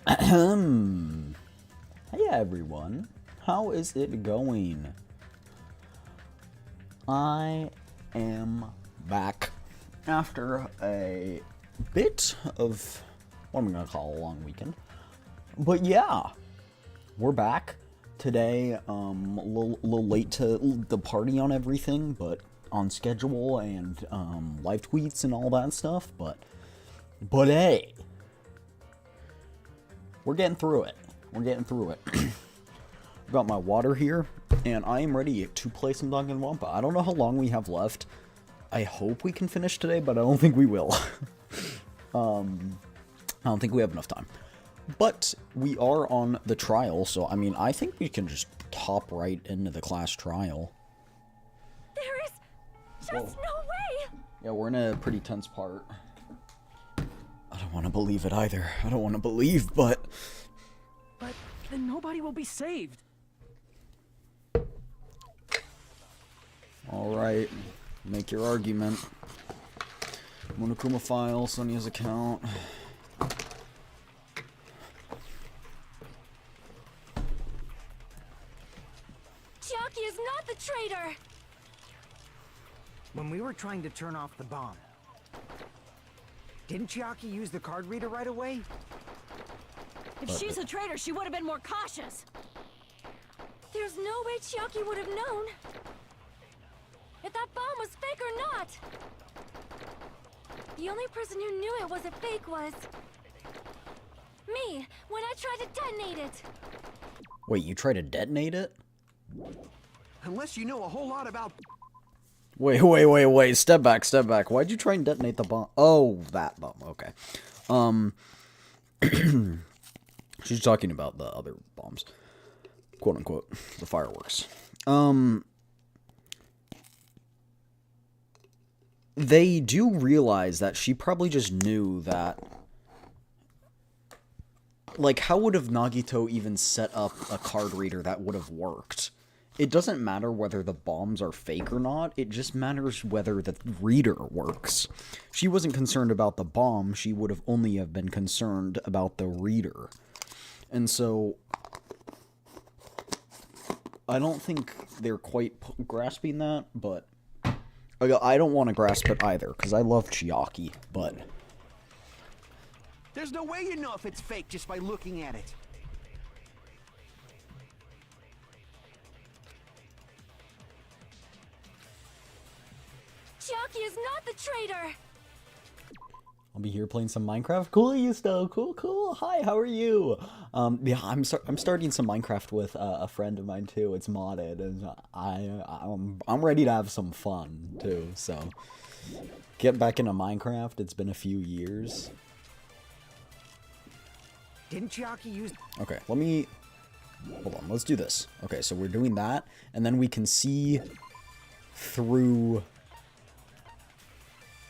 Hey everyone, how is it going? I am back after a bit of what I'm gonna call a long weekend. But yeah, we're back today. A little late to the party on everything, but on schedule and live tweets and all that stuff. But hey. We're getting through it. I've got my water here, and I am ready to play some Danganronpa. I don't know how long we have left. I hope we can finish today, but I don't think we will. I don't think we have enough time. But we are on the trial, so I mean, I think we can just hop right into the class trial. There is just no way! Yeah, we're in a pretty tense part. I don't want to believe it either. I don't want to believe, but... But then nobody will be saved. Alright, make your argument. Monokuma file, Sonya's account. Chiaki is not the traitor! When we were trying to turn off the bomb, didn't Chiaki use the card reader right away? If she's a traitor, she would have been more cautious. There's no way Chiaki would have known if that bomb was fake or not. The only person who knew it was a fake was me, when I tried to detonate it. Wait, you tried to detonate it? Unless you know a whole lot about... Wait. Step back. Why'd you try and detonate the bomb? Oh, that bomb. Okay. She's talking about the other bombs. Quote unquote. The fireworks. They do realize that she probably just knew that... Like, how would have Nagito even set up a card reader that would have worked? It doesn't matter whether the bombs are fake or not, it just matters whether the reader works. She wasn't concerned about the bomb, she would have only have been concerned about the reader. And so, I don't think they're quite grasping that, but I don't want to grasp it either, because I love Chiaki, but... There's no way you know if it's fake just by looking at it. Chiaki is not the traitor! I'll be here playing some Minecraft. Cool, Yusto. Cool. Hi, how are you? Yeah, I'm starting some Minecraft with a friend of mine too. It's modded, and I'm ready to have some fun too. So, get back into Minecraft. It's been a few years. Didn't Chiaki use... Okay, hold on. Let's do this. Okay, so we're doing that, and then we can see through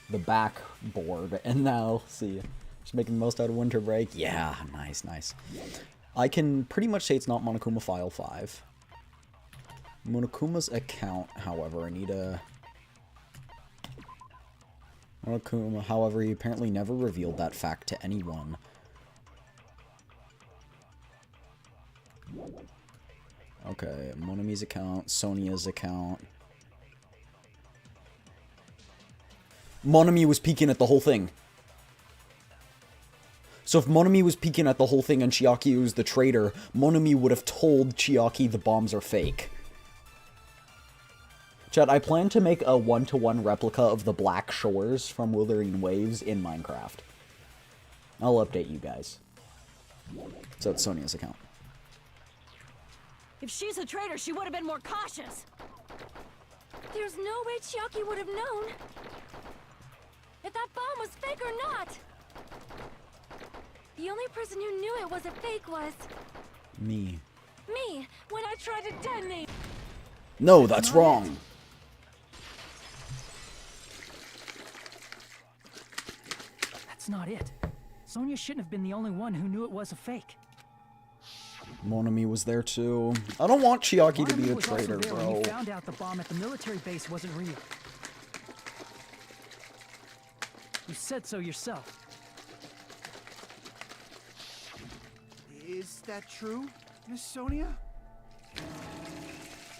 the backboard, and now see, just making the most out of winter break. Yeah, nice. I can pretty much say it's not Monokuma File 5. Monokuma's account, however, I need a... Monokuma, however, he apparently never revealed that fact to anyone. Okay, Monami's account, Sonya's account. Monami was peeking at the whole thing. So if Monami was peeking at the whole thing and Chiaki was the traitor, Monami would have told Chiaki the bombs are fake. Chad, I plan to make a one-to-one replica of the Black Shores from Wuthering Waves in Minecraft. I'll update you guys. So it's Sonya's account. If she's a traitor, she would have been more cautious. There's no way Chiaki would have known if that bomb was fake or not. The only person who knew it was a fake was... Me, when I tried to detonate... No, that's wrong. That's not it. Sonya shouldn't have been the only one who knew it was a fake. Monami was there too. I don't want Chiaki to be a was also traitor, there when bro. you found out the bomb at the military base wasn't real. You said so yourself. Is that true, Miss Sonia?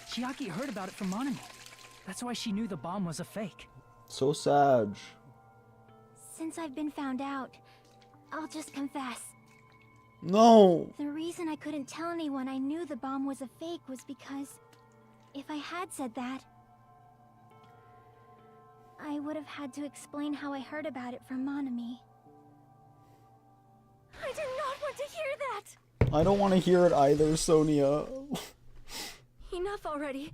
Chiaki heard about it from Monami. That's why she knew the bomb was a fake. So sad. Since I've been found out, I'll just confess. No. The reason I couldn't tell anyone I knew the bomb was a fake was because if I had said that, I would have had to explain how I heard about it from Monami. I did not want to hear that! I don't want to hear it either, Sonia. Enough already.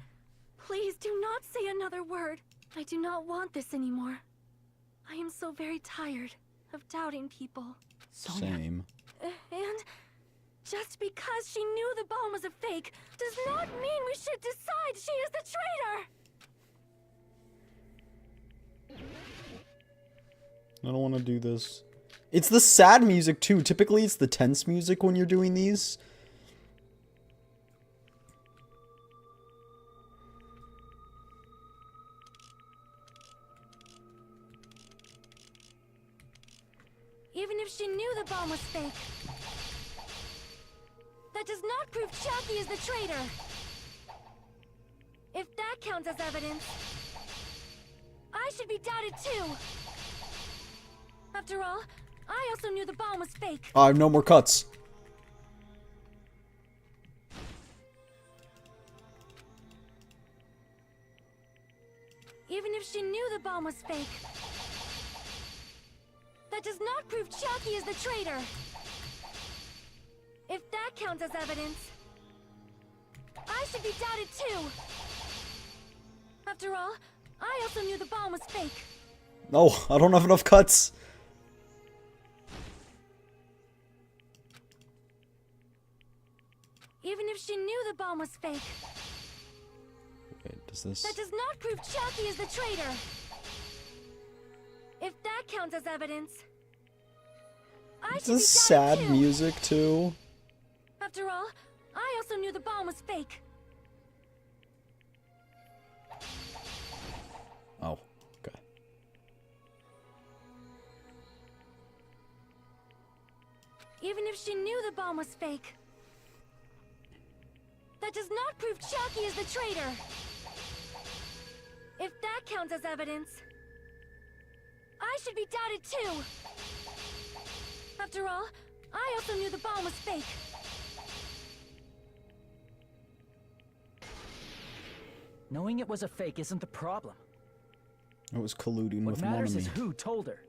Please do not say another word. I do not want this anymore. I am so very tired of doubting people. Sonia. Same. And just because she knew the bomb was a fake does not mean we should decide she is the traitor! I don't want to do this. It's the sad music too. Typically it's the tense music when you're doing these. Even if she knew the bomb was fake, that does not prove Chiaki is the traitor. If that counts as evidence, I should be doubted too. After all, I also knew the bomb was fake. No more cuts. Even if she knew the bomb was fake, that does not prove Chiaki is the traitor. If that counts as evidence, I should be doubted too. After all, I also knew the bomb was fake. No, I don't have enough cuts. Even if she knew the bomb was fake, Wait, does this... that does not prove Chiaki is the traitor. If that counts as evidence, I should be This is doubted sad too. music too. After all, I also knew the bomb was fake. Oh, okay. Even if she knew the bomb was fake, that does not prove Chiaki is the traitor. If that counts as evidence, I should be doubted too. After all, I also knew the bomb was fake. Knowing it was a fake isn't the problem. It was colluding What with matters is Monami. who told her.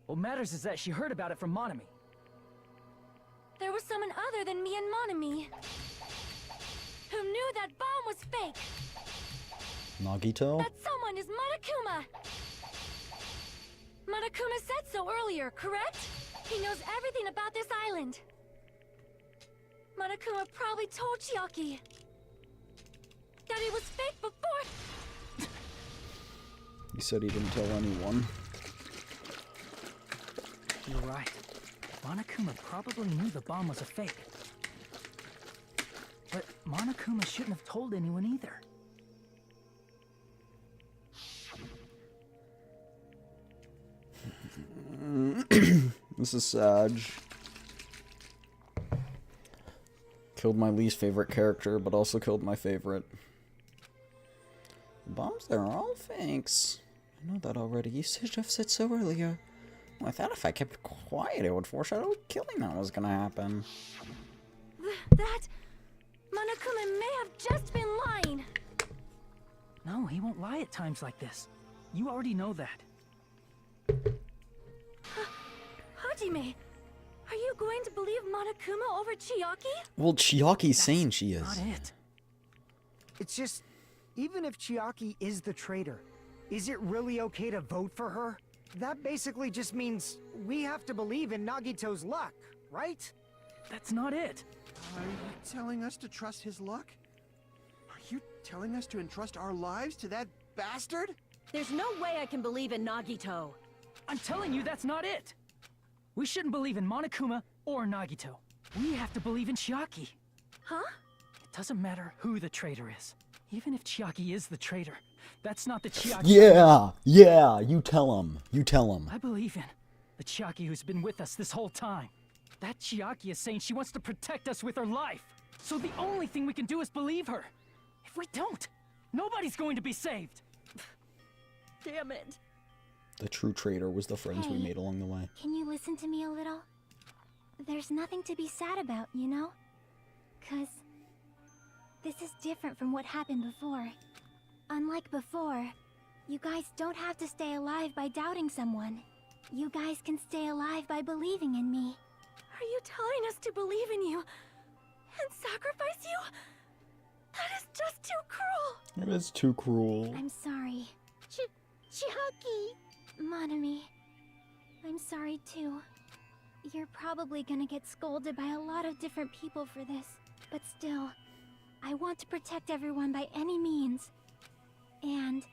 What matters is that she heard about it from Monami. There was someone other than me and Monami who knew that bomb was fake. Nagito? That someone is Monokuma. Monokuma said so earlier, correct? He knows everything about this island. Monokuma probably told Chiaki that it was fake before. He said he didn't tell anyone. You're right. Monokuma probably knew the bomb was a fake. But Monokuma shouldn't have told anyone either. This is sad. Killed my least favorite character, but also killed my favorite. Bombs, they're all fakes. I know that already. You should have said so earlier. I thought if I kept quiet, it would foreshadow killing that was gonna happen. That Monokuma may have just been lying. No, he won't lie at times like this. You already know that. Hajime, are you going to believe Monokuma over Chiaki? Well, Chiaki's saying she is. Not it. It's just, even if Chiaki is the traitor, is it really okay to vote for her? That basically just means we have to believe in Nagito's luck, right? That's not it. Are you telling us to trust his luck? Are you telling us to entrust our lives to that bastard? There's no way I can believe in Nagito. I'm telling you, that's not it. We shouldn't believe in Monokuma or Nagito. We have to believe in Chiaki. Huh? It doesn't matter who the traitor is. Even if Chiaki is the traitor, that's not the Chiaki. Yeah, you tell him. You tell him. I believe in the Chiaki who's been with us this whole time. That Chiaki is saying she wants to protect us with her life. So the only thing we can do is believe her. If we don't, nobody's going to be saved. Damn it. The true traitor was the friends we Hey. made along the way. Can you listen to me a little? There's nothing to be sad about, you know? 'Cause this is different from what happened before. Unlike before, you guys don't have to stay alive by doubting someone. You guys can stay alive by believing in me. Are you telling us to believe in you and sacrifice you? That is just too cruel. It is too cruel. I'm sorry. Chiaki! Monami. I'm sorry too. You're probably gonna get scolded by a lot of different people for this. But still, I want to protect everyone by any means. And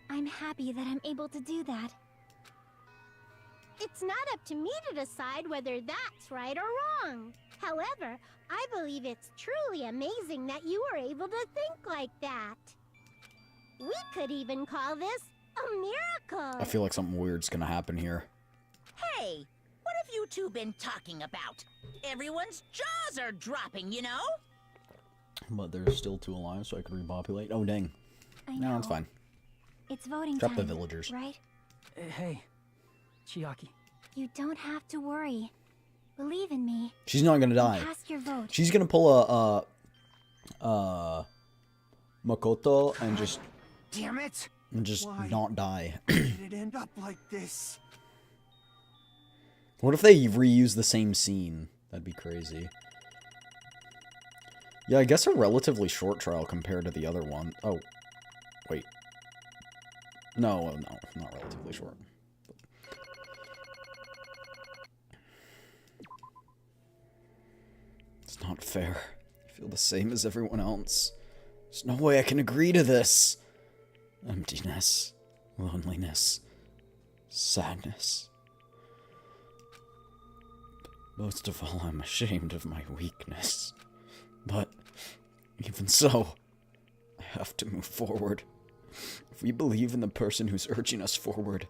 I'm happy that I'm able to do that. It's not up to me to decide whether that's right or wrong. However, I believe it's truly amazing that you were able to think like that. We could even call this a miracle. I feel like something weird's gonna happen here. Hey, what have you two been talking about? Everyone's jaws are dropping, you know? But there's still 2 alive, so I could repopulate. Oh, dang. I know. No, it's fine. It's voting Drop time, the villagers. right? Hey, Chiaki. You don't have to worry. Believe in me. She's not gonna die. Cast your vote. She's gonna pull a Makoto and just Damn it! Why? not die. Did it end up like this? What if they reuse the same scene? That'd be crazy. Yeah, I guess a relatively short trial compared to the other one. Oh, wait. No, not relatively short. It's not fair. I feel the same as everyone else. There's no way I can agree to this. Emptiness, loneliness, sadness. Most of all, I'm ashamed of my weakness. But, even so, I have to move forward. If we believe in the person who's urging us forward,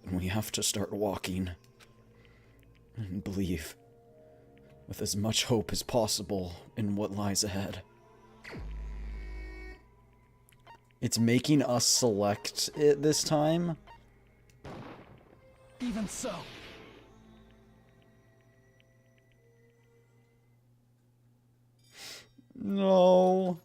then we have to start walking. And believe, with as much hope as possible, in what lies ahead. It's making us select it this time. Even so. No.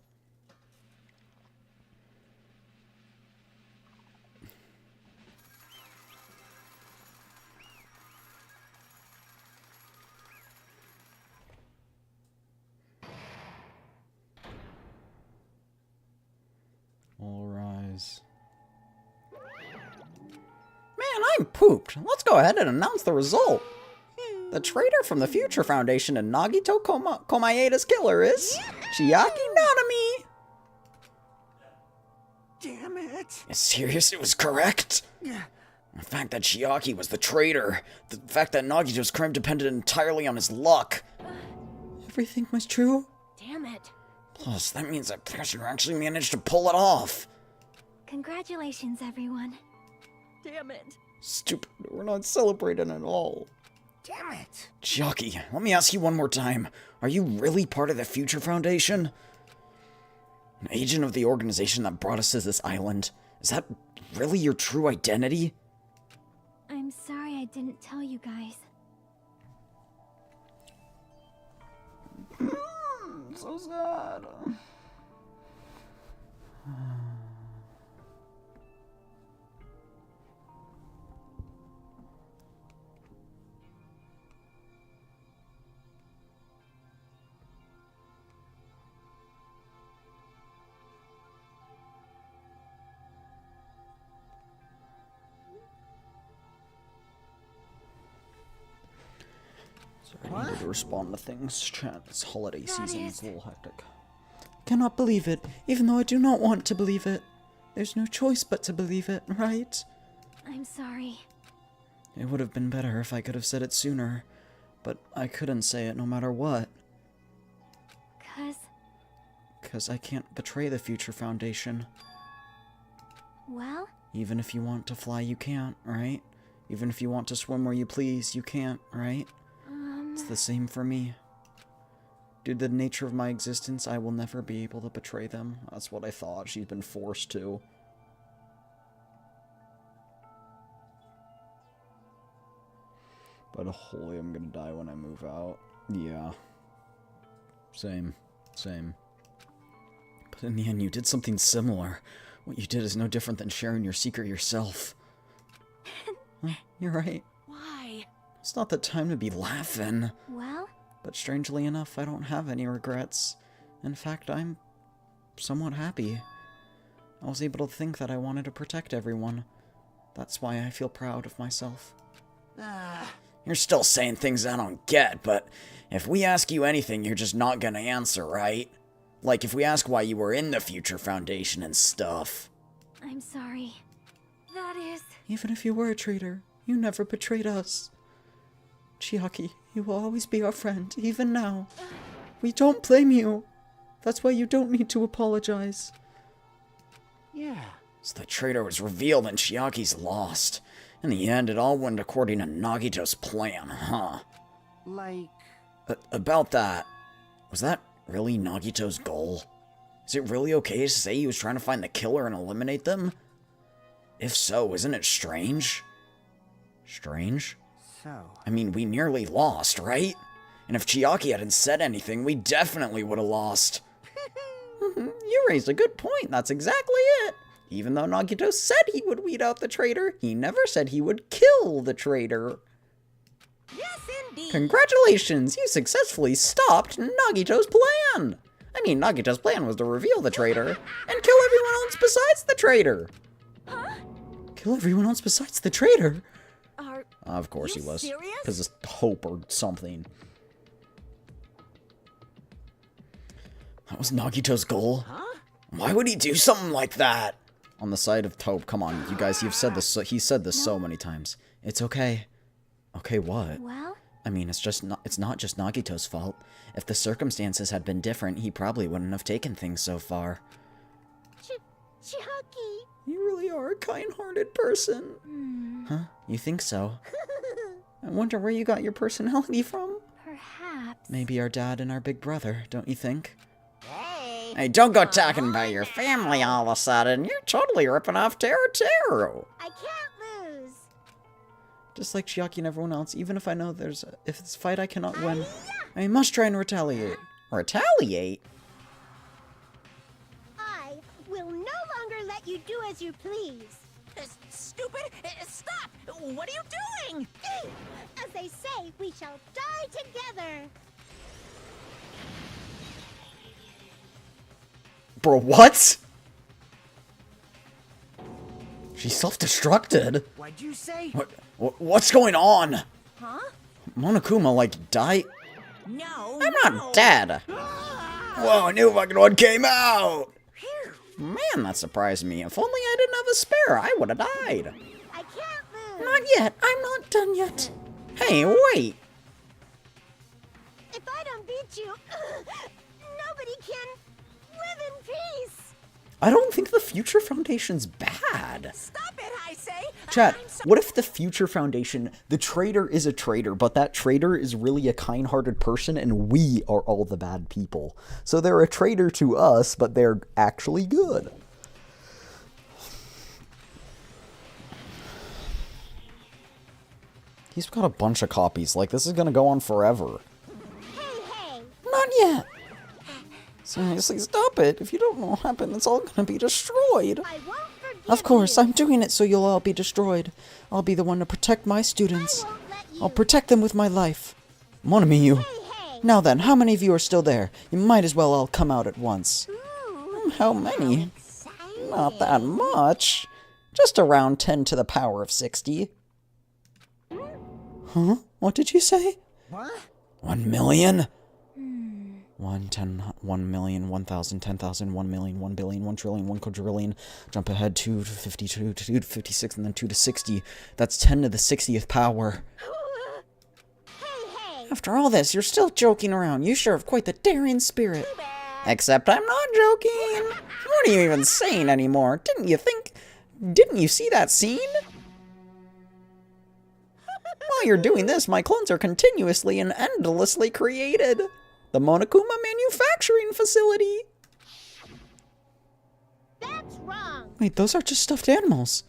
All rise. Man, I'm pooped. Let's go ahead and announce the result. The traitor from the Future Foundation and Nagito Komaeda's killer is Chiaki Nanami. Damn it! It's serious, it was correct. The fact that Chiaki was the traitor, the fact that Nagito's crime depended entirely on his luck. Everything was true? Damn it. Plus, that means that Pressure actually managed to pull it off. Congratulations, everyone. Damn it. Stupid, we're not celebrating at all. Damn it! Chiaki, let me ask you one more time. Are you really part of the Future Foundation? An agent of the organization that brought us to this island? Is that really your true identity? I'm sorry I didn't tell you guys. So sad. Sorry, I needed to respond to things. Chat, it's holiday season, it's a little hectic. Cannot believe it, even though I do not want to believe it. There's no choice but to believe it, right? I'm sorry. It would have been better if I could have said it sooner, but I couldn't say it no matter what. 'Cause I can't betray the Future Foundation. Well, Even if you want to fly, you can't, right? Even if you want to swim where you please, you can't, right? It's the same for me. Due to the nature of my existence, I will never be able to betray them. That's what I thought. She's been forced to. But holy, I'm gonna die when I move out. Yeah. Same. Same. But in the end, you did something similar. What you did is no different than sharing your secret yourself. Huh, you're right. Why? It's not the time to be laughing. Well, But strangely enough, I don't have any regrets. In fact, I'm somewhat happy. I was able to think that I wanted to protect everyone. That's why I feel proud of myself. You're still saying things I don't get, but if we ask you anything, you're just not gonna answer, right? Like if we ask why you were in the Future Foundation and stuff. I'm sorry. That is... Even if you were a traitor, you never betrayed us. Chiaki, you will always be our friend, even now. We don't blame you. That's why you don't need to apologize. Yeah. So the traitor was revealed and Chiaki's lost. In the end, it all went according to Nagito's plan, huh? Like... About that, was that really Nagito's goal? Is it really okay to say he was trying to find the killer and eliminate them? If so, isn't it strange? Strange? So... I mean, we nearly lost, right? And if Chiaki hadn't said anything, we definitely would have lost. You raised a good point, that's exactly it. Even though Nagito said he would weed out the traitor, he never said he would kill the traitor. Yes, indeed. Congratulations, you successfully stopped Nagito's plan. I mean, Nagito's plan was to reveal the traitor and kill everyone else besides the traitor. Huh? Kill everyone else besides the traitor? Are Of course you he was. serious? Because it's hope or something. That was Nagito's goal? Huh? Why would he do something like that? On the side of Taupe, come on, you guys, you've said this, he said this so many times. It's okay. Okay, what? Well, I mean, it's not just Nagito's fault. If the circumstances had been different, he probably wouldn't have taken things so far. Chiaki. You really are a kind-hearted person. Huh? You think so? I wonder where you got your personality from. perhaps. Maybe our dad and our big brother, don't you think? Hey. Hey, don't go talking about your family all of a sudden. You're totally ripping off Teru. I can't lose. Just like Chiaki and everyone else, even if I know if this fight I cannot win, I must try and retaliate. Retaliate? I will no longer let you do as you please. Stupid! Stop! What are you doing? As they say, we shall die together. Bro, what? She self-destructed? What'd you say? What's going on? Huh? Monokuma, like, died? No. I'm not dead. Whoa, a new fucking one came out! Man, that surprised me. If only I didn't have a spare, I would have died. I can't lose. Not yet. I'm not done yet. Hey, wait. If I don't beat you, nobody can live in peace. I don't think the Future Foundation's bad. Stop it, I say. Chat, I'm so- what if the Future Foundation, the traitor is a traitor, but that traitor is really a kind-hearted person and we are all the bad people. So they're a traitor to us, but they're actually good. He's got a bunch of copies. Like, this is gonna go on forever. Hey. Not yet. Seriously, stop it. If you don't know what happened, it's all gonna be destroyed. I won't forgive Of course, you. I'm doing it so you'll all be destroyed. I'll be the one to protect my students. I won't let you. I'll protect them with my life. Mon ami, you. Hey. Now then, how many of you are still there? You might as well all come out at once. Ooh, How many? exciting. Not that much. Just around 10 to the power of 60. Huh? What did you say? What? 1 million? 1, 10, 1 million, 1,000, 10,000, 1 million, 1 billion, 1 trillion, 1 quadrillion. Jump ahead 2 to 52, 2 to 56, and then 2 to 60. That's 10 to the 60th power. Hey. After all this, you're still joking around. You sure have quite the daring spirit. Except I'm not joking. What are you even saying anymore? Didn't you see that scene? While you're doing this, my clones are continuously and endlessly created. The Monokuma manufacturing facility. That's wrong. Wait, those are just stuffed animals.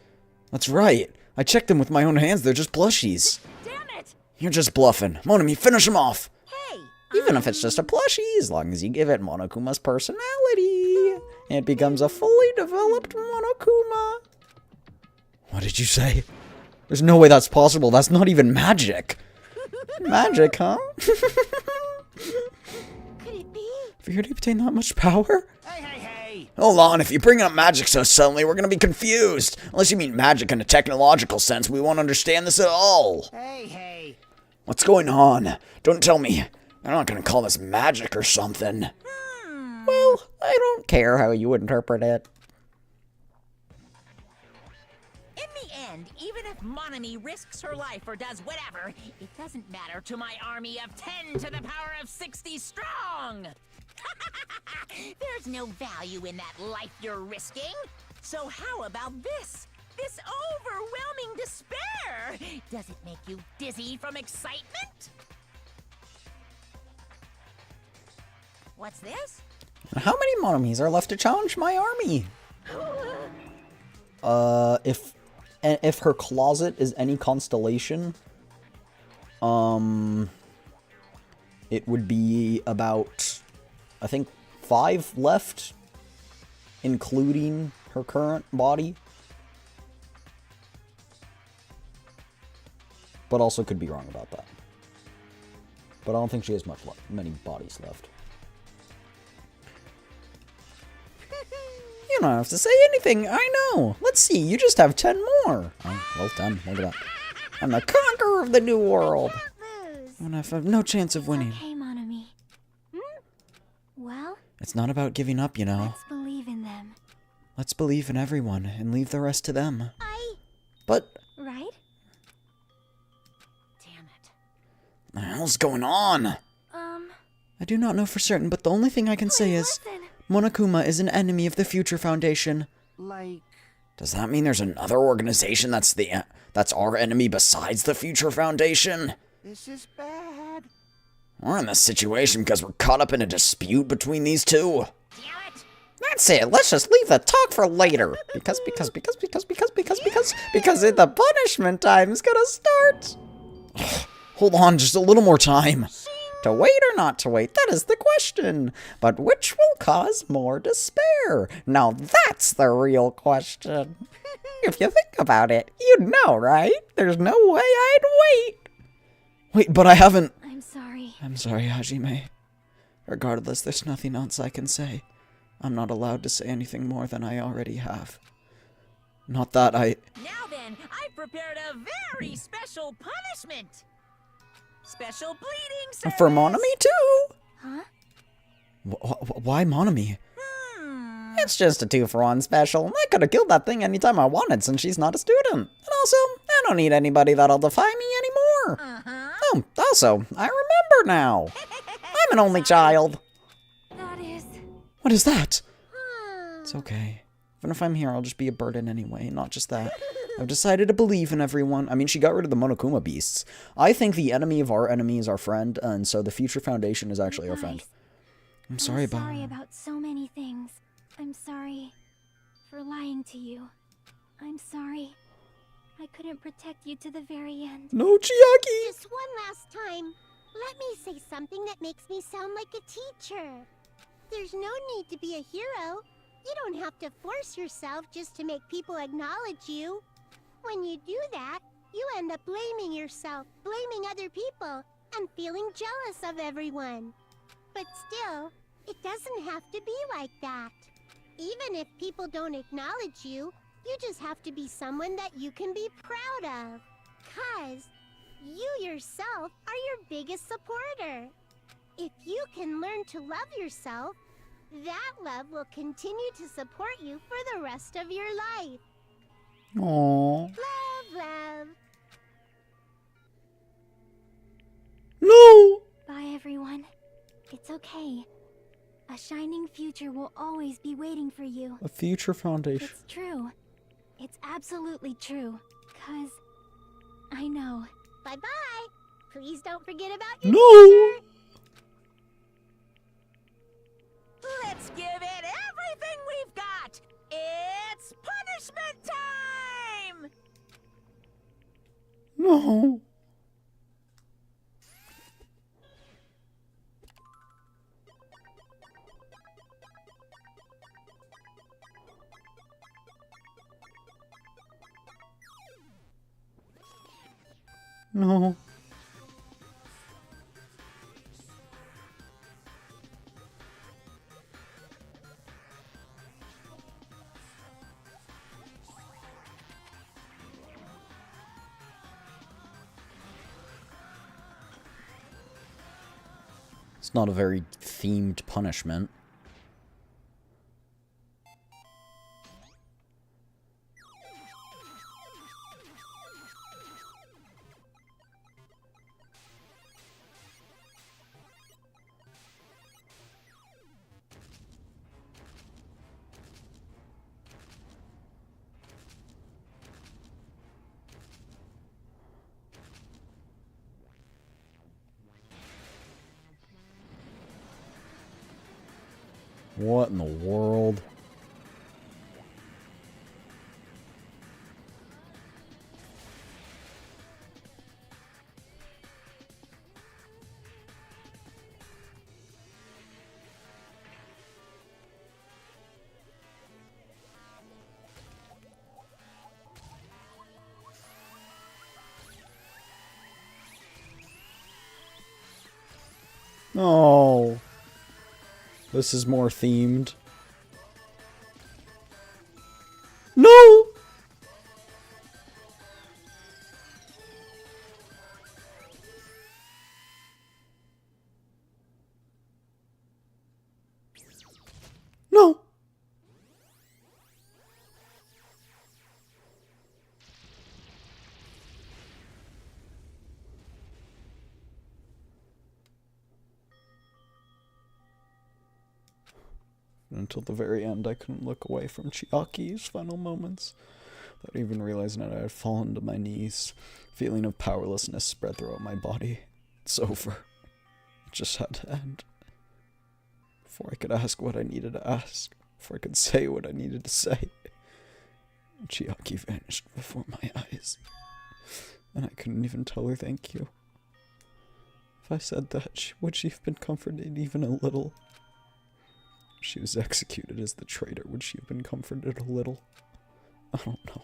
That's right. I checked them with my own hands. They're just plushies. Damn it! You're just bluffing. Monami, finish him off. Hey, Even if it's just a plushie, as long as you give it Monokuma's personality, it becomes a fully developed Monokuma. What did you say? There's no way that's possible. That's not even magic. Magic, huh? Could it be? For you to obtain that much power? Hey, hey, hey! Hold on, if you bring up magic so suddenly, we're gonna be confused. Unless you mean magic in a technological sense, we won't understand this at all. Hey, hey! What's going on? Don't tell me. I'm not gonna call this magic or something. Well, I don't care how you interpret it. in the end, even if Monami risks her life or does whatever, it doesn't matter to my army of 10 to the power of 60 strong. There's no value in that life you're risking. So how about this? This overwhelming despair! Does it make you dizzy from excitement? What's this? How many Monomis are left to challenge my army? If her closet is any constellation, it would be about, I think, 5 left, including her current body. But also could be wrong about that. But I don't think she has many bodies left. You don't have to say anything, I know. Let's see, you just have 10 more. Oh, well done, look at that. I'm the conqueror of the new world. Lose. And I have no chance of winning. Okay, Monami. Well, It's not about giving up, you know. let's believe in them, Let's believe in everyone and leave the rest to them. But, right? Damn it. what the hell's going on? I do not know for certain, but the only thing I can say is, Listen. Monokuma is an enemy of the Future Foundation. Like, Does that mean there's another organization that's our enemy besides the Future Foundation? this is bad. We're in this situation because we're caught up in a dispute between these two. Damn it. That's it. Let's just leave the talk for later. Because the punishment time is gonna start. Hold on, just a little more time. To wait or not to wait, that is the question. But which will cause more despair? Now that's the real question. If you think about it, you'd know, right? There's no way I'd wait. Wait, but I haven't... I'm sorry. I'm sorry, Hajime. Regardless, there's nothing else I can say. I'm not allowed to say anything more than I already have. Not that I... Now then, I've prepared a very special punishment. Special bleeding service. For Monami, too! Huh? Why Monami? It's just a 2-for-1 special. I could have killed that thing anytime I wanted since she's not a student. And also, I don't need anybody that'll defy me anymore. Oh, also, I remember now. I'm an only child. That is... What is that? It's okay. Even if I'm here, I'll just be a burden anyway, not just that. I've decided to believe in everyone. I mean, she got rid of the Monokuma beasts. I think the enemy of our enemy is our friend, and so the Future Foundation is actually our friend. I'm sorry about so many things. I'm sorry for lying to you. I'm sorry. I couldn't protect you to the very end. No, Chiaki! Just one last time, let me say something that makes me sound like a teacher. There's no need to be a hero. You don't have to force yourself just to make people acknowledge you. When you do that, you end up blaming yourself, blaming other people, and feeling jealous of everyone. But still, it doesn't have to be like that. Even if people don't acknowledge you, you just have to be someone that you can be proud of. 'Cause you yourself are your biggest supporter. If you can learn to love yourself, that love will continue to support you for the rest of your life. Aww. Love, love. No! Bye, everyone. It's okay. A shining future will always be waiting for you. A Future Foundation. It's true. It's absolutely true. 'Cause I know. Bye-bye. Please don't forget about your No! teacher. Let's give it everything we've got! It's punishment time! No. No. It's not a very themed punishment. What in the world? Oh. This is more themed. No! No! Until the very end, I couldn't look away from Chiaki's final moments, without even realizing that I had fallen to my knees. A feeling of powerlessness spread throughout my body. It's over. It just had to end. Before I could ask what I needed to ask, before I could say what I needed to say, Chiaki vanished before my eyes. And I couldn't even tell her thank you. If I said that, would she have been comforted even a little? She was executed as the traitor. Would she have been comforted a little? I don't know.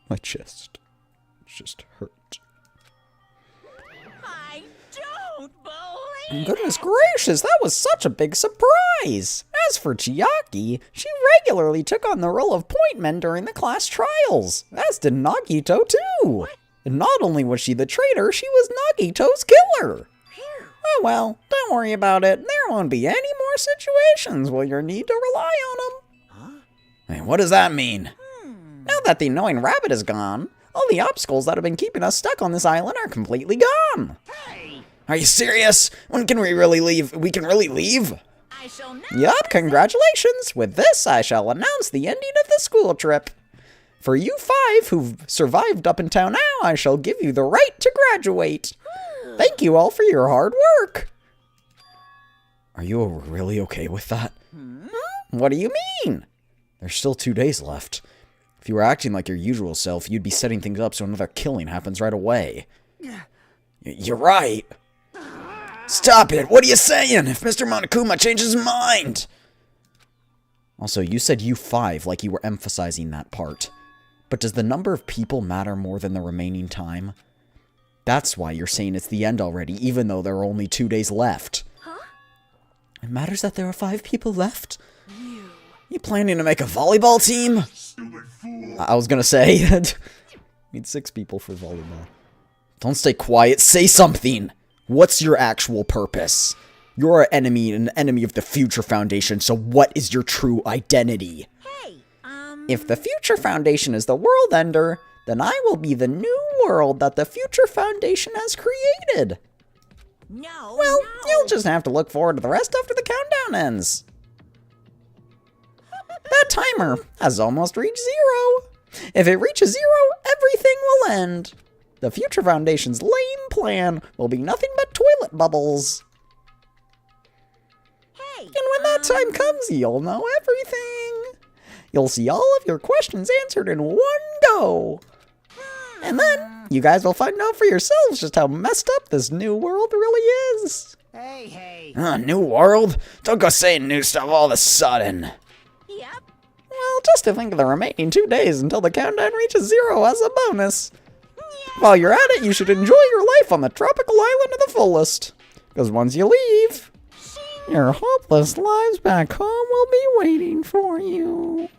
My chest just hurt. I don't believe Goodness gracious, that was such a big surprise! As for Chiaki, she regularly took on the role of pointman during the class trials, as did Nagito too! And not only was she the traitor, she was Nagito's killer! Oh well, don't worry about it. There won't be any more situations where you'll need to rely on them. Huh? Hey, what does that mean? Now that the annoying rabbit is gone, all the obstacles that have been keeping us stuck on this island are completely gone. Hey! Are you serious? When can we really leave? We can really leave? I shall now Yup, congratulations. With this, I shall announce the ending of the school trip. For you 5 who've survived up until now, I shall give you the right to graduate. Thank you all for your hard work. Are you really okay with that? What do you mean? There's still 2 days left. If you were acting like your usual self, you'd be setting things up so another killing happens right away. You're right. Stop it! What are you saying? If Mr. Monokuma changes his mind! Also, you said you 5 like you were emphasizing that part. But does the number of people matter more than the remaining time? That's why you're saying it's the end already, even though there are only 2 days left. Huh? It matters that there are 5 people left? You planning to make a volleyball team? I was gonna say, need 6 people for volleyball. Don't stay quiet, say something! What's your actual purpose? You're an enemy of the Future Foundation, so what is your true identity? Hey, If the Future Foundation is the world ender, then I will be the new world that the Future Foundation has created. no. Well, no. you'll just have to look forward to the rest after the countdown ends. That timer has almost reached 0. If it reaches 0, everything will end. The future Foundation's lame plan will be nothing but toilet bubbles. Hey! And when that time comes, you'll know everything. You'll see all of your questions answered in one go. And then, you guys will find out for yourselves just how messed up this new world really is. Hey. New world? Don't go saying new stuff all of a sudden. Yep. Well, just to think of the remaining 2 days until the countdown reaches 0 as a bonus. While you're at it, you should enjoy your life on the tropical island to the fullest. Because once you leave, your hopeless lives back home will be waiting for you.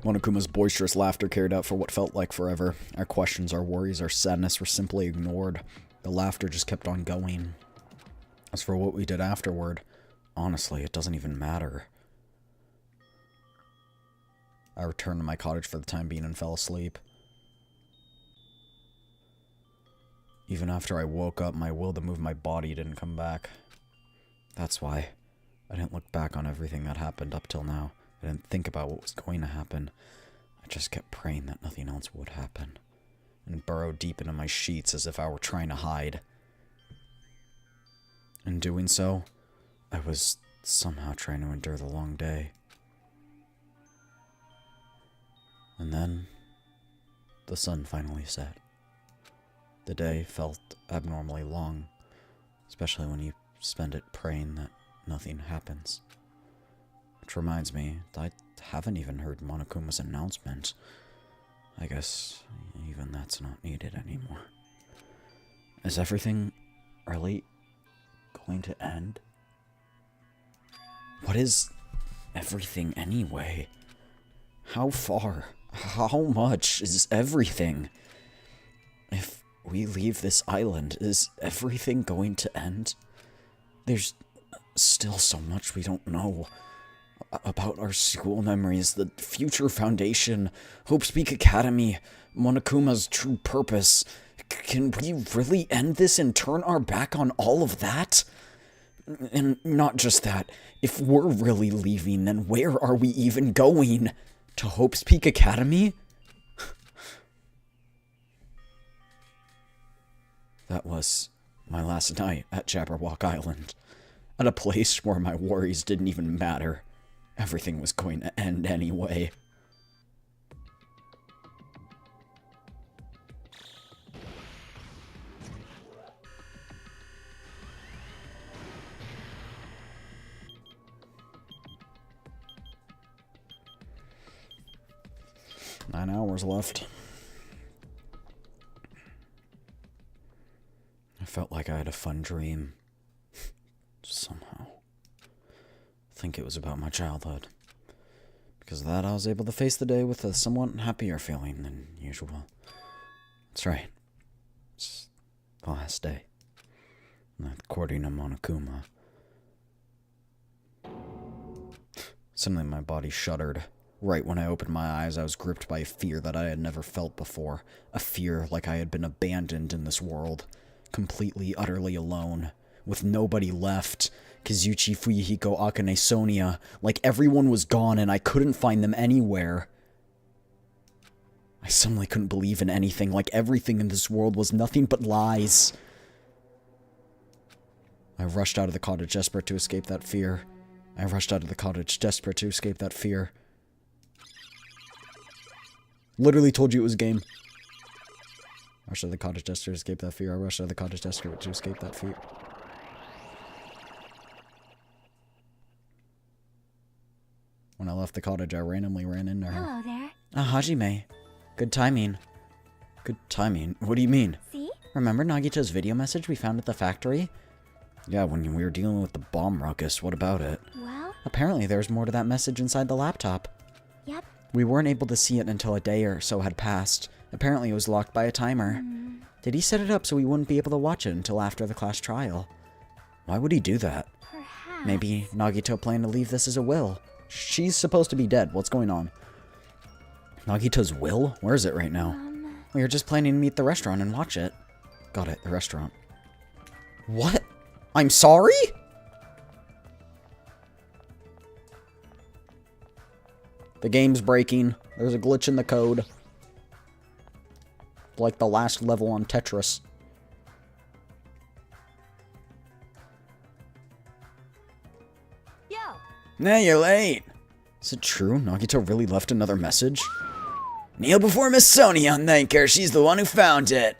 Monokuma's boisterous laughter carried out for what felt like forever. Our questions, our worries, our sadness were simply ignored. The laughter just kept on going. As for what we did afterward, honestly, it doesn't even matter. I returned to my cottage for the time being and fell asleep. Even after I woke up, my will to move my body didn't come back. That's why I didn't look back on everything that happened up till now. I didn't think about what was going to happen. I just kept praying that nothing else would happen, and burrowed deep into my sheets as if I were trying to hide. In doing so, I was somehow trying to endure the long day. And then, the sun finally set. The day felt abnormally long, especially when you spend it praying that nothing happens. Which reminds me, I haven't even heard Monokuma's announcement. I guess even that's not needed anymore. Is everything really going to end? What is everything anyway? How far? How much is everything? If we leave this island, is everything going to end? There's still so much we don't know. About our school memories, the future foundation, Hope's Peak Academy, Monokuma's true purpose. Can we really end this and turn our back on all of that? And not just that, if we're really leaving, then where are we even going? To Hope's Peak Academy? That was my last night at Jabberwock Island. At a place where my worries didn't even matter. Everything was going to end anyway. Nine hours left. I felt like I had a fun dream. Somehow. I think it was about my childhood. Because of that, I was able to face the day with a somewhat happier feeling than usual. That's right. It's the last day. According to Monokuma. Suddenly my body shuddered. Right when I opened my eyes, I was gripped by a fear that I had never felt before. A fear like I had been abandoned in this world. Completely, utterly alone. With nobody left. Kazuchi, Fuyuhiko, Akane, Sonia. Like everyone was gone and I couldn't find them anywhere. I suddenly couldn't believe in anything. Like everything in this world was nothing but lies. I rushed out of the cottage desperate to escape that fear. Literally told you it was a game. I rushed out of the cottage desperate to escape that fear. When I left the cottage, I randomly ran into her. Hello there. Ah, Hajime. Good timing. Good timing? What do you mean? See? Remember Nagito's video message we found at the factory? Yeah, when we were dealing with the bomb ruckus, what about it? Well? Apparently there's more to that message inside the laptop. Yep. We weren't able to see it until a day or so had passed. Apparently it was locked by a timer. Did he set it up so we wouldn't be able to watch it until after the class trial? Why would he do that? Perhaps. Maybe Nagito planned to leave this as a will. She's supposed to be dead. What's going on? Nagito's will? Where is it right now? We were just planning to meet at the restaurant and watch it. Got it, the restaurant. What? I'm sorry? The game's breaking. There's a glitch in the code. Like the last level on Tetris. Yo. Nah, you're late. Is it true? Nagito really left another message? Kneel before Miss Sonia on NIKKE. She's the one who found it.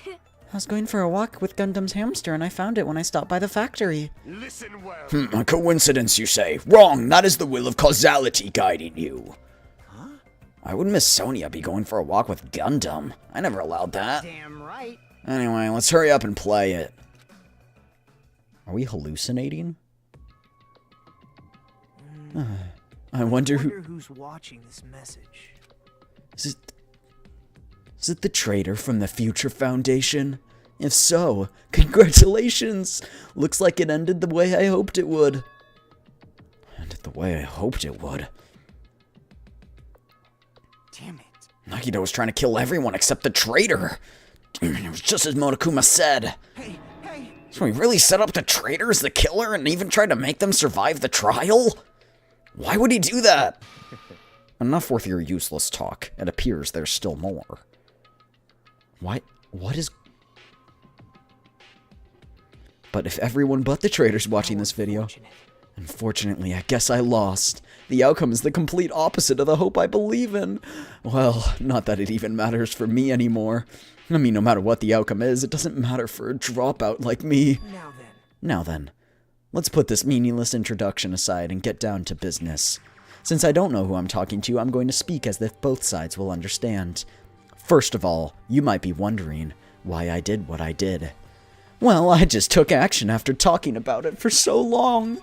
I was going for a walk with Gundam's hamster and I found it when I stopped by the factory. Listen well. A coincidence, you say? Wrong. That is the will of causality guiding you. Huh? Why would Miss Sonia be going for a walk with Gundam? I never allowed that. Damn right. Anyway, let's hurry up and play it. Are we hallucinating? I wonder who's watching this message. Is it the traitor from the Future Foundation? If so, congratulations! Looks like it ended the way I hoped it would. Ended the way I hoped it would. Damn it. Nagito was trying to kill everyone except the traitor. It was just as Monokuma said. Hey! So he really set up the traitor as the killer and even tried to make them survive the trial? Why would he do that? Enough with your useless talk. It appears there's still more. What is... But if everyone but the traitor's watching this video... Unfortunately, I guess I lost. The outcome is the complete opposite of the hope I believe in. Well, not that it even matters for me anymore. I mean, no matter what the outcome is, it doesn't matter for a dropout like me. Now then, let's put this meaningless introduction aside and get down to business. Since I don't know who I'm talking to, I'm going to speak as if both sides will understand. First of all, you might be wondering why I did what I did. Well, I just took action after talking about it for so long.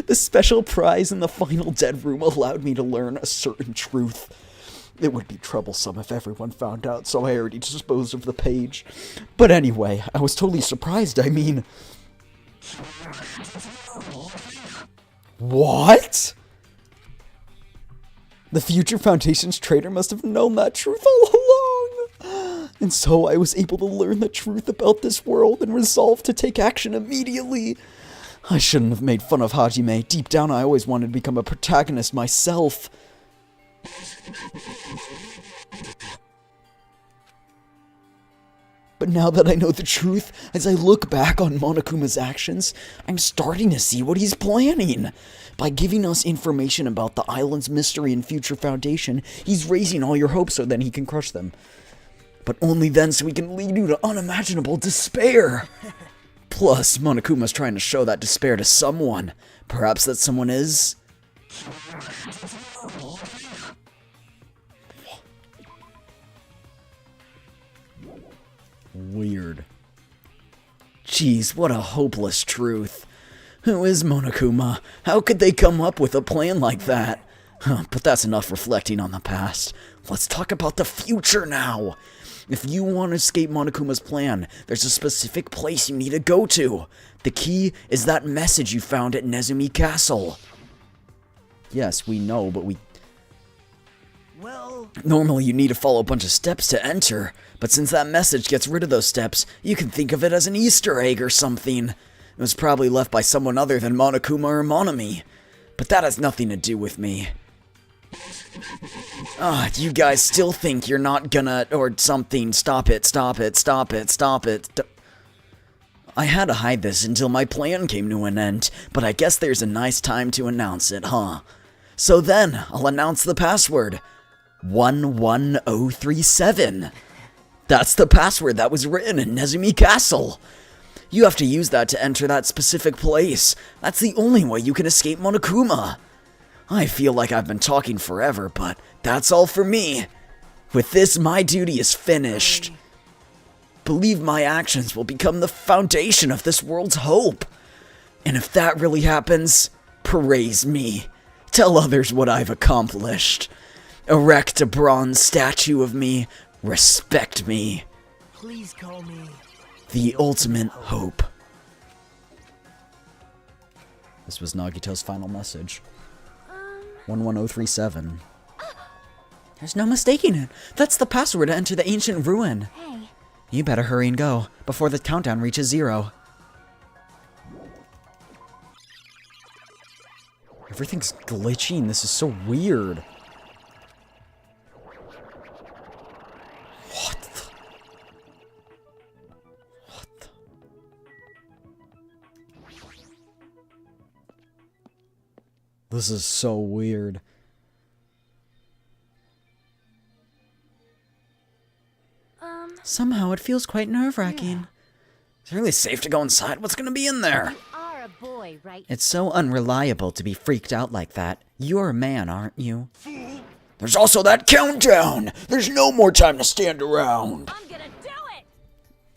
The special prize in the final dead room allowed me to learn a certain truth. It would be troublesome if everyone found out, so I already disposed of the page. But anyway, I was totally surprised, I mean... What? The Future Foundation's traitor must have known that truth all along. And so I was able to learn the truth about this world and resolve to take action immediately. I shouldn't have made fun of Hajime. Deep down, I always wanted to become a protagonist myself. But now that I know the truth, as I look back on Monokuma's actions, I'm starting to see what he's planning. By giving us information about the island's mystery and Future Foundation, he's raising all your hopes so then he can crush them. But only then so he can lead you to unimaginable despair. Plus, Monokuma's trying to show that despair to someone. Perhaps that someone is... Weird. Jeez, what a hopeless truth. Who is Monokuma? How could they come up with a plan like that? But that's enough reflecting on the past. Let's talk about the future now. If you want to escape Monokuma's plan, there's a specific place you need to go to. The key is that message you found at Nezumi Castle. Yes, we know, but normally you need to follow a bunch of steps to enter, but since that message gets rid of those steps, you can think of it as an Easter egg or something. It was probably left by someone other than Monokuma or Monami. But that has nothing to do with me. You guys still think you're not gonna, or something. Stop it, stop it, stop it, stop it. I had to hide this until my plan came to an end, but I guess there's a nice time to announce it, huh? So then, I'll announce the password. 11037. That's the password that was written in Nezumi Castle. You have to use that to enter that specific place. That's the only way you can escape Monokuma. I feel like I've been talking forever, but that's all for me. With this, my duty is finished. Believe my actions will become the foundation of this world's hope. And if that really happens, praise me. Tell others what I've accomplished. Erect a bronze statue of me. Respect me. Please call me the ultimate hope. This was Nagito's final message. 11037. There's no mistaking it. That's the password to enter the ancient ruin. Hey. You better hurry and go, before the countdown reaches 0. Everything's glitching. This is so weird. What the? What the? This is so weird. Somehow it feels quite nerve-wracking. Yeah. Is it really safe to go inside? What's gonna be in there? You are a boy, right? It's so unreliable to be freaked out like that. You're a man, aren't you? There's also that countdown! There's no more time to stand around! I'm gonna do it!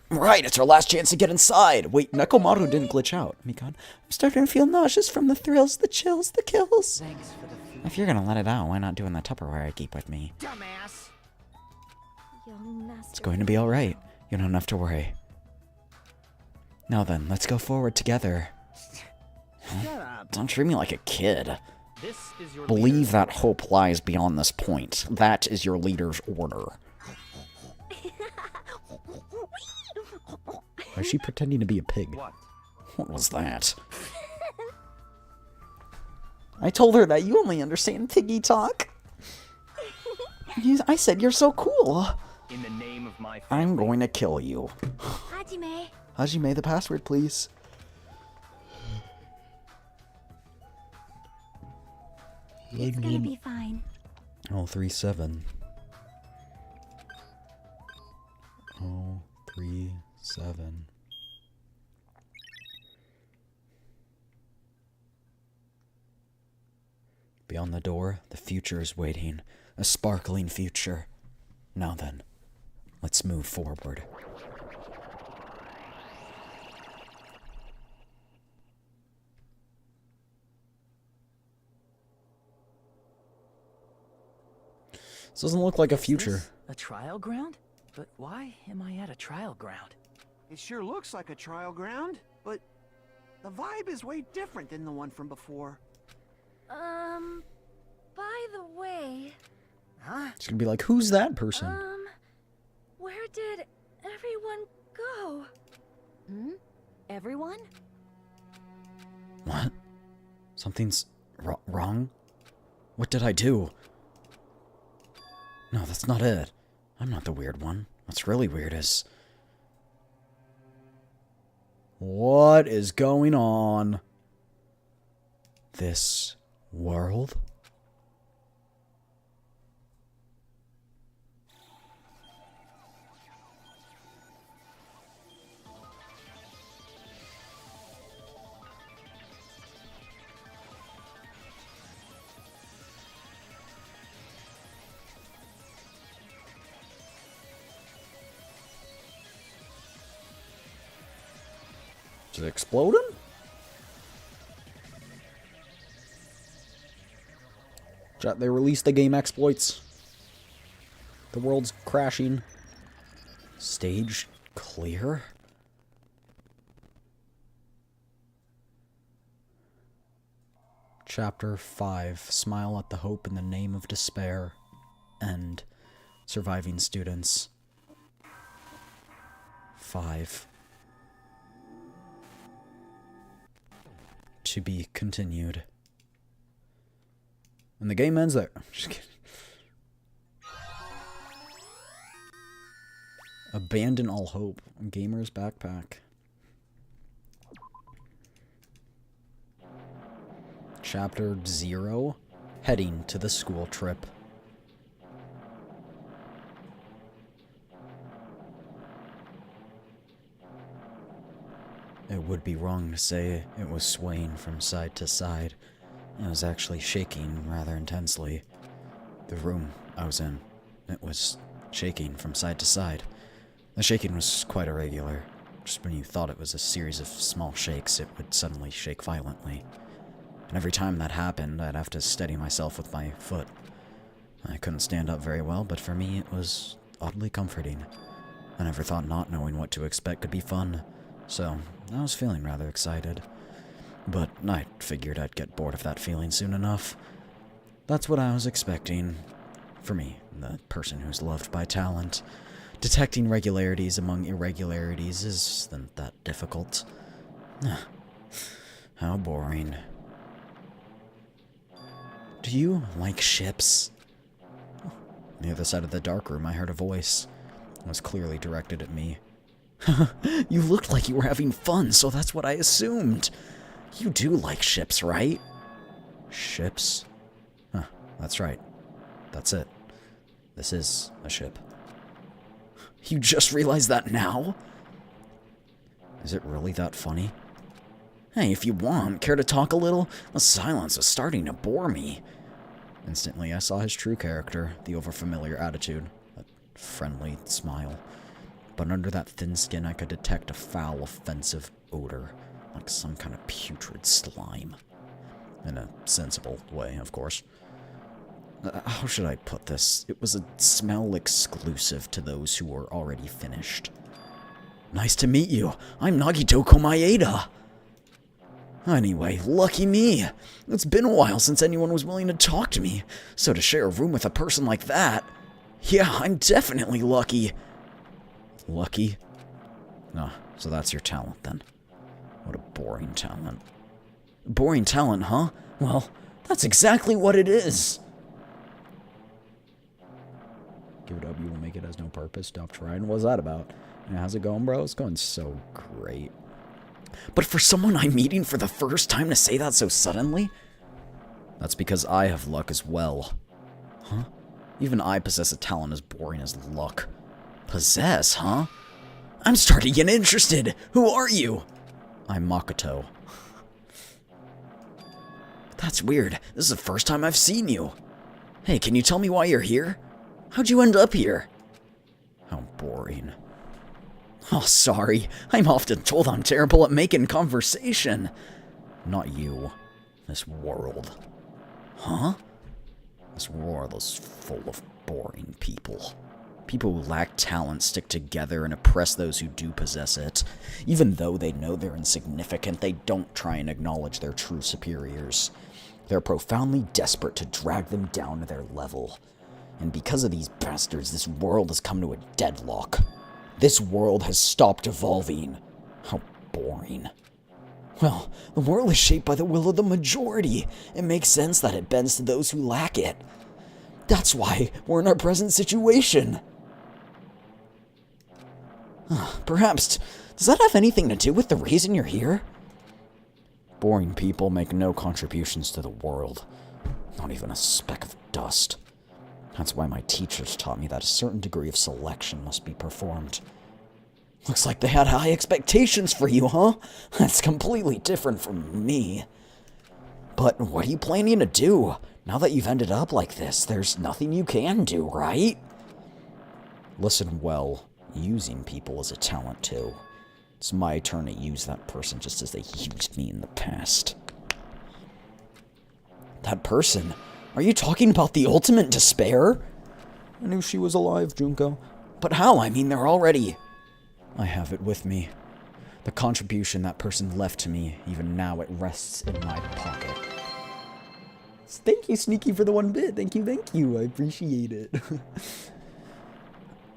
Right, it's our last chance to get inside! Wait, Nekomaru didn't glitch out. Oh my god, I'm starting to feel nauseous from the thrills, the chills, the kills. Thanks for the food. If you're gonna let it out, why not doing the Tupperware I keep with me? Dumbass! It's going to be alright. You don't have to worry. Now then, let's go forward together. Shut up. Don't treat me like a kid. This is your Believe that hope lies beyond this point. That is your leader's order. Why is she pretending to be a pig? What? What was that? I told her that you only understand piggy talk. I said you're so cool. In the name of my I'm going to kill you. Hajime. Hajime, the password, please. It's gonna be fine. 037. 037. Beyond the door, the future is waiting. A sparkling future. Now then, let's move forward. This doesn't look like a future. A trial ground? But why am I at a trial ground? It sure looks like a trial ground, but the vibe is way different than the one from before. By the way, Huh? It's gonna be like, who's that person? where did everyone go? Everyone? What? Something's wrong? What did I do? No, that's not it. I'm not the weird one. What's really weird is... what is going on? This world? Is it exploding? Chat, they released the game exploits. The world's crashing. Stage clear? Chapter 5. Smile at the hope in the name of despair. End. Surviving students. 5. To be continued. And the game ends there. Just kidding. Abandon all hope. Gamer's backpack. Chapter 0. Heading to the school trip. It would be wrong to say it was swaying from side to side. It was actually shaking rather intensely. The room I was in, it was shaking from side to side. The shaking was quite irregular. Just when you thought it was a series of small shakes, it would suddenly shake violently. And every time that happened, I'd have to steady myself with my foot. I couldn't stand up very well, but for me it was oddly comforting. I never thought not knowing what to expect could be fun. So, I was feeling rather excited. But I figured I'd get bored of that feeling soon enough. That's what I was expecting. For me, the person who's loved by talent. Detecting regularities among irregularities isn't that difficult. How boring. Do you like ships? On the other side of the dark room, I heard a voice. It was clearly directed at me. You looked like you were having fun, so that's what I assumed. You do like ships, right? Ships? Huh, that's right. That's it. This is a ship. You just realized that now? Is it really that funny? Hey, if you want, care to talk a little? The silence is starting to bore me. Instantly, I saw his true character, the overfamiliar attitude, that friendly smile. But under that thin skin, I could detect a foul, offensive odor, like some kind of putrid slime. In a sensible way, of course. How should I put this? It was a smell exclusive to those who were already finished. Nice to meet you. I'm Nagito Komaeda. Anyway, lucky me. It's been a while since anyone was willing to talk to me, so to share a room with a person like that... Yeah, I'm definitely lucky. Lucky? Oh, so that's your talent then. What a boring talent. Boring talent, huh? Well, that's exactly what it is. Give it up, you will make it has no purpose. Stop trying. What's that about? Yeah, how's it going, bro? It's going so great. But for someone I'm meeting for the first time to say that so suddenly? That's because I have luck as well. Huh? Even I possess a talent as boring as luck. Possess, huh? I'm starting to get interested. Who are you? I'm Makoto. That's weird. This is the first time I've seen you. Hey, can you tell me why you're here? How'd you end up here? How boring. Oh, sorry. I'm often told I'm terrible at making conversation. Not you. This world. Huh? This world is full of boring people. People who lack talent stick together and oppress those who do possess it. Even though they know they're insignificant, they don't try and acknowledge their true superiors. They're profoundly desperate to drag them down to their level. And because of these bastards, this world has come to a deadlock. This world has stopped evolving. How boring. Well, the world is shaped by the will of the majority. It makes sense that it bends to those who lack it. That's why we're in our present situation. Perhaps, does that have anything to do with the reason you're here? Boring people make no contributions to the world. Not even a speck of dust. That's why my teachers taught me that a certain degree of selection must be performed. Looks like they had high expectations for you, huh? That's completely different from me. But what are you planning to do? Now that you've ended up like this, there's nothing you can do, right? Listen well, using people is a talent too. It's my turn to use that person just as they used me in the past. That person? Are you talking about the ultimate despair? I knew she was alive, Junko. But how? I mean, they're already... I have it with me. The contribution that person left to me, even now it rests in my pocket. Thank you, Sneaky, for the 1 bit. Thank you. I appreciate it.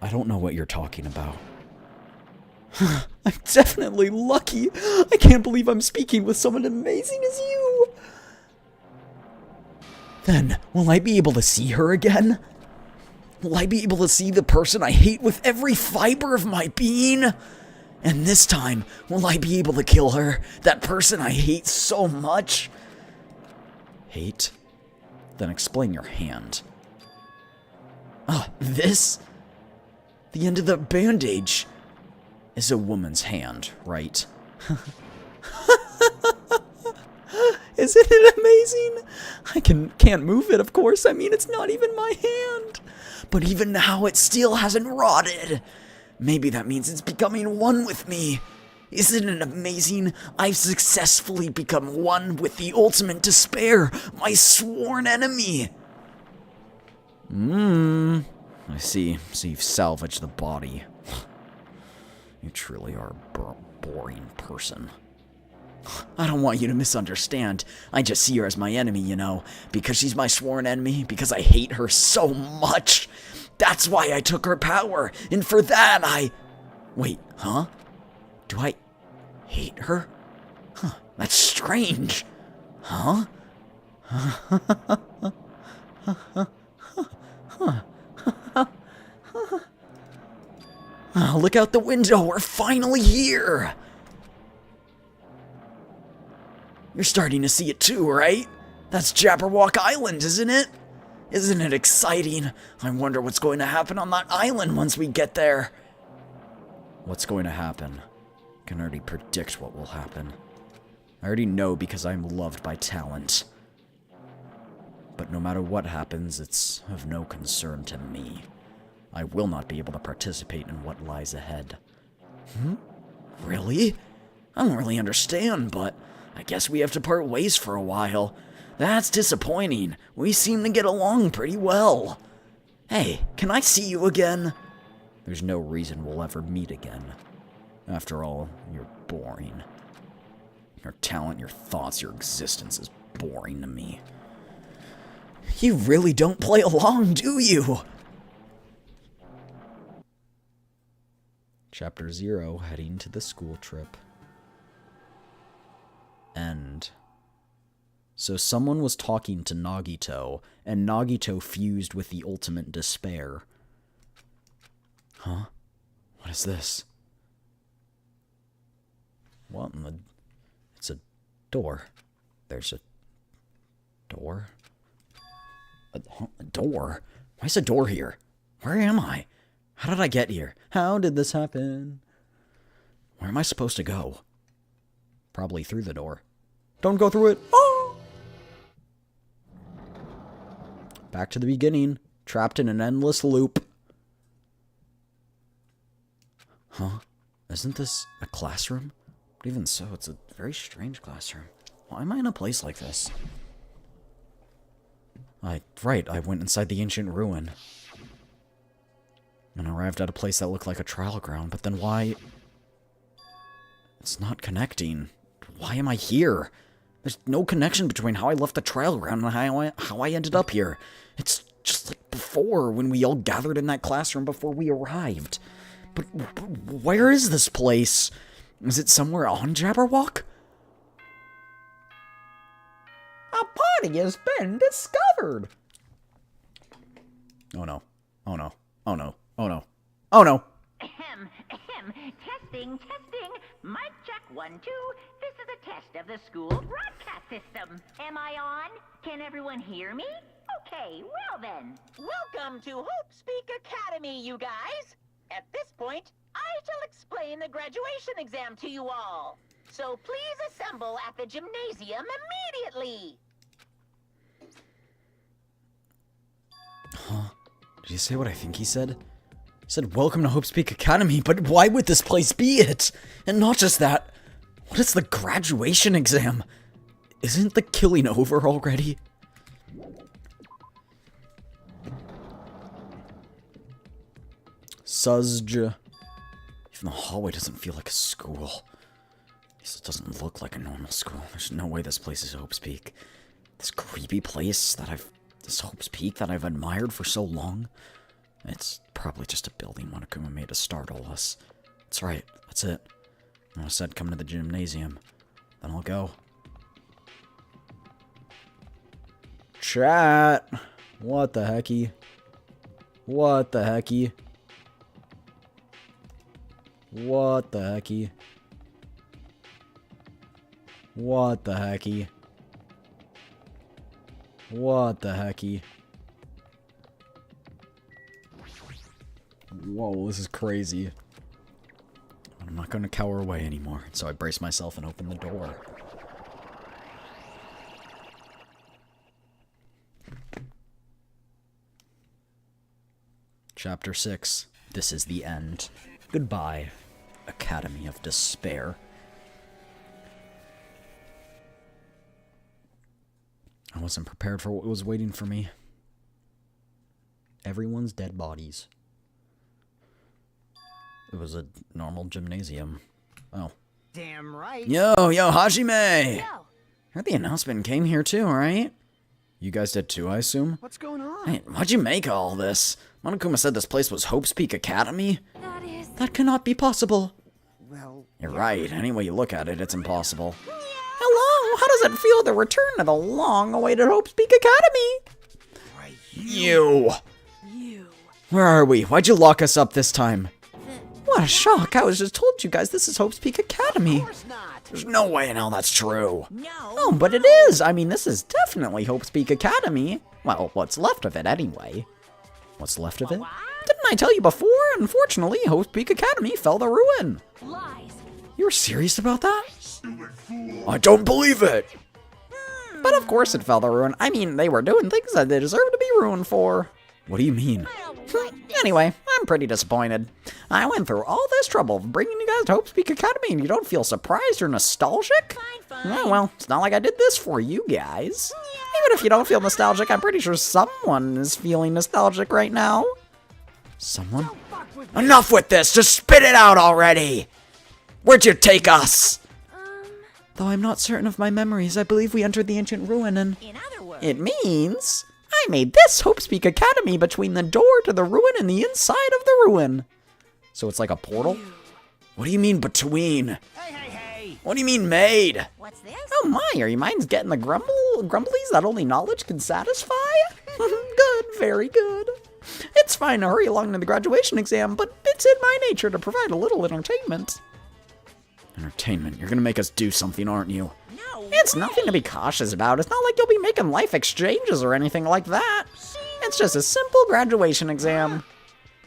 I don't know what you're talking about. I'm definitely lucky. I can't believe I'm speaking with someone amazing as you. Then, will I be able to see her again? Will I be able to see the person I hate with every fiber of my being? And this time, will I be able to kill her? That person I hate so much? Hate? Then explain your hand. This? The end of the bandage is a woman's hand, right? Isn't it amazing? I can't move it, of course. I mean, it's not even my hand. But even now, it still hasn't rotted. Maybe that means it's becoming one with me. Isn't it amazing? I've successfully become one with the ultimate despair, my sworn enemy. I see. So you've salvaged the body. You truly are a boring person. I don't want you to misunderstand. I just see her as my enemy, you know. Because she's my sworn enemy, because I hate her so much. That's why I took her power, and for that I... Wait, huh? Do I hate her? Huh, that's strange. Huh? look out the window. We're finally here. You're starting to see it too, right? That's Jabberwock Island, isn't it? Isn't it exciting? I wonder what's going to happen on that island once we get there. What's going to happen? I can already predict what will happen. I already know because I'm loved by talent. But no matter what happens, it's of no concern to me. I will not be able to participate in what lies ahead. Really? I don't really understand, but I guess we have to part ways for a while. That's disappointing. We seem to get along pretty well. Hey, can I see you again? There's no reason we'll ever meet again. After all, you're boring. Your talent, your thoughts, your existence is boring to me. You really don't play along, do you? Chapter 0, heading to the school trip. End. So someone was talking to Nagito, and Nagito fused with the ultimate despair. Huh? What is this? What in the... It's a door. There's a door? A door? Why is a door here? Where am I? How did I get here? How did this happen? Where am I supposed to go? Probably through the door. Don't go through it. Oh! Back to the beginning. Trapped in an endless loop. Huh? Isn't this a classroom? But even so, it's a very strange classroom. Why am I in a place like this? Right, I went inside the ancient ruin. And arrived at a place that looked like a trial ground, but then why... It's not connecting. Why am I here? There's no connection between how I left the trial ground and how I ended up here. It's just like before, when we all gathered in that classroom before we arrived. But where is this place? Is it somewhere on Jabberwock? A party has been discovered! Oh no. Oh no. Oh no. Oh no. Oh no! Ahem, ahem. Testing, testing. Mic check 1, 2. This is a test of the school broadcast system. Am I on? Can everyone hear me? Okay, well then. Welcome to Hope Speak Academy, you guys. At this point, I shall explain the graduation exam to you all. So please assemble at the gymnasium immediately. Huh? Did he say what I think he said? He said, welcome to Hope Speak Academy, but why would this place be it? And not just that, what is the graduation exam? Isn't the killing over already? Suzj. Even the hallway doesn't feel like a school. It doesn't look like a normal school. There's no way this place is Hope's Peak. This creepy place that this Hope's Peak that I've admired for so long. It's probably just a building Monokuma made to startle us. That's right, that's it. I said come to the gymnasium. Then I'll go. Chat! What the hecky? What the hecky? What the hecky? What the hecky? What the hecky? Whoa, this is crazy. I'm not going to cower away anymore, so I brace myself and open the door. Chapter 6. This is the end. Goodbye, Academy of Despair. I wasn't prepared for what was waiting for me. Everyone's dead bodies. It was a normal gymnasium. Oh. Damn right. Yo, Hajime! Yo. Heard the announcement came here too, right? You guys did too, I assume? What's going on? Hey, what'd you make of all this? Monokuma said this place was Hope's Peak Academy? That cannot be possible. Well, You're right. Any way you look at it, it's impossible. Hello, how does it feel to return to the long-awaited Hope's Peak Academy? right. You. Where are we? Why'd you lock us up this time? What a shock. I was just told you guys this is Hope's Peak Academy. Of course not. There's no way in hell that's true. No. Oh, but it is. I mean, this is definitely Hope's Peak Academy. Well, what's left of it anyway. What's left of it? Didn't I tell you before? Unfortunately, Hope's Peak Academy fell to ruin. Lies. You're serious about that? I don't believe it. But of course it fell to ruin. I mean, they were doing things that they deserved to be ruined for. What do you mean? Anyway, I'm pretty disappointed. I went through all this trouble of bringing you guys to Hope's Peak Academy and you don't feel surprised or nostalgic? Oh, well, it's not like I did this for you guys. Even if you don't feel nostalgic, I'm pretty sure someone is feeling nostalgic right now. Someone? Enough with this! Just spit it out already! Where'd you take us? Though I'm not certain of my memories, I believe we entered the ancient ruin and... In other words, It means I made this Hope's Peak Academy between the door to the ruin and the inside of the ruin. So it's like a portal? What do you mean between? Hey! What do you mean made? what's this? Oh my, are you minds getting the grumblies that only knowledge can satisfy? Good, very good. It's fine to hurry along to the graduation exam, but it's in my nature to provide a little entertainment. Entertainment? You're gonna make us do something, aren't you? No. It's nothing to be cautious about. It's not like you'll be making life exchanges or anything like that. It's just a simple graduation exam.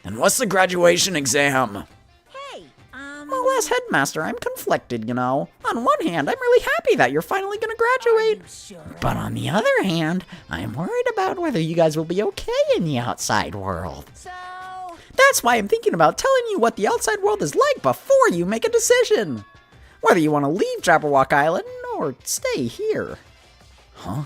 And what's the graduation exam? Hey, Well, as headmaster, I'm conflicted, you know. On one hand, I'm really happy that you're finally gonna graduate. sure. But on the other hand, I'm worried about whether you guys will be okay in the outside world. So, That's why I'm thinking about telling you what the outside world is like before you make a decision. Whether you want to leave Jabberwock Island or stay here. Huh?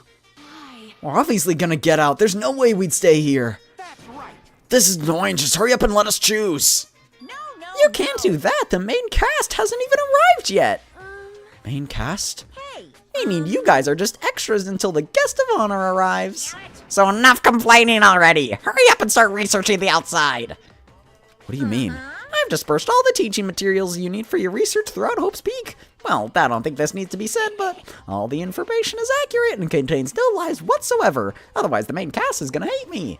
We're obviously gonna get out. There's no way we'd stay here. That's right. This is annoying. Just hurry up and let us choose. no. You can't do that. The main cast hasn't even arrived yet. Main cast? Hey, I mean, you guys are just extras until the guest of honor arrives. So enough complaining already. Hurry up and start researching the outside. What do you mean? I've dispersed all the teaching materials you need for your research throughout Hope's Peak. Well, I don't think this needs to be said, but all the information is accurate and contains no lies whatsoever. Otherwise, the main cast is gonna hate me.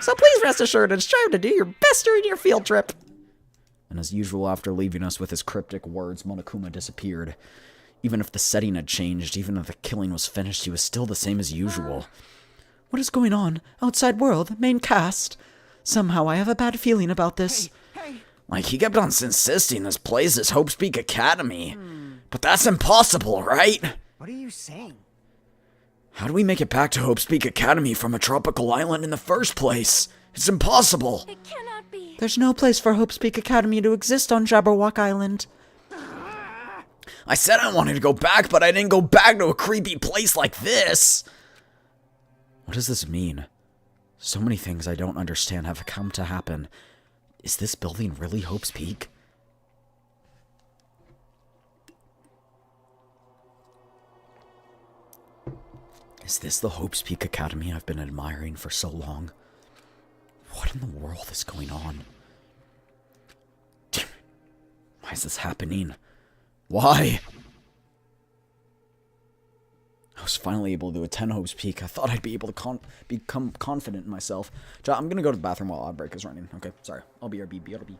So please rest assured and strive to do your best during your field trip. And as usual, after leaving us with his cryptic words, Monokuma disappeared. Even if the setting had changed, even if the killing was finished, he was still the same as usual. What is going on? Outside world? Main cast? Somehow I have a bad feeling about this. Hey! Like, he kept on insisting this place is Hope's Peak Academy. But that's impossible, right? What are you saying? How do we make it back to Hope's Peak Academy from a tropical island in the first place? It's impossible. It cannot be. There's no place for Hope's Peak Academy to exist on Jabberwock Island. I said I wanted to go back, but I didn't go back to a creepy place like this. What does this mean? So many things I don't understand have come to happen. Is this building really Hope's Peak? Is this the Hope's Peak Academy I've been admiring for so long? What in the world is going on? Why is this happening? Why? I was finally able to attend Hope's Peak. I thought I'd be able to become confident in myself. I'm gonna go to the bathroom while Outbreak is running. Okay, sorry. I'll be RB.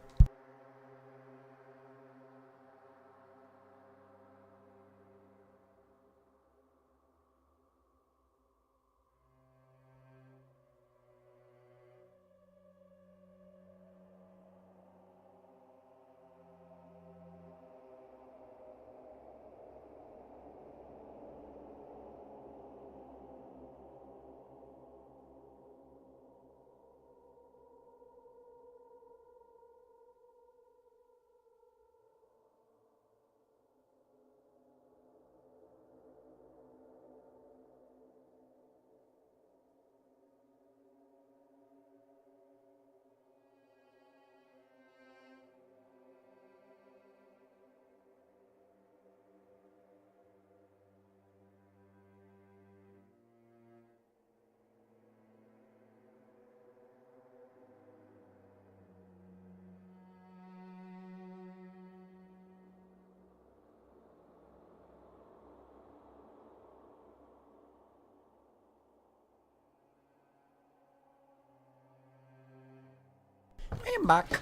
I'm back.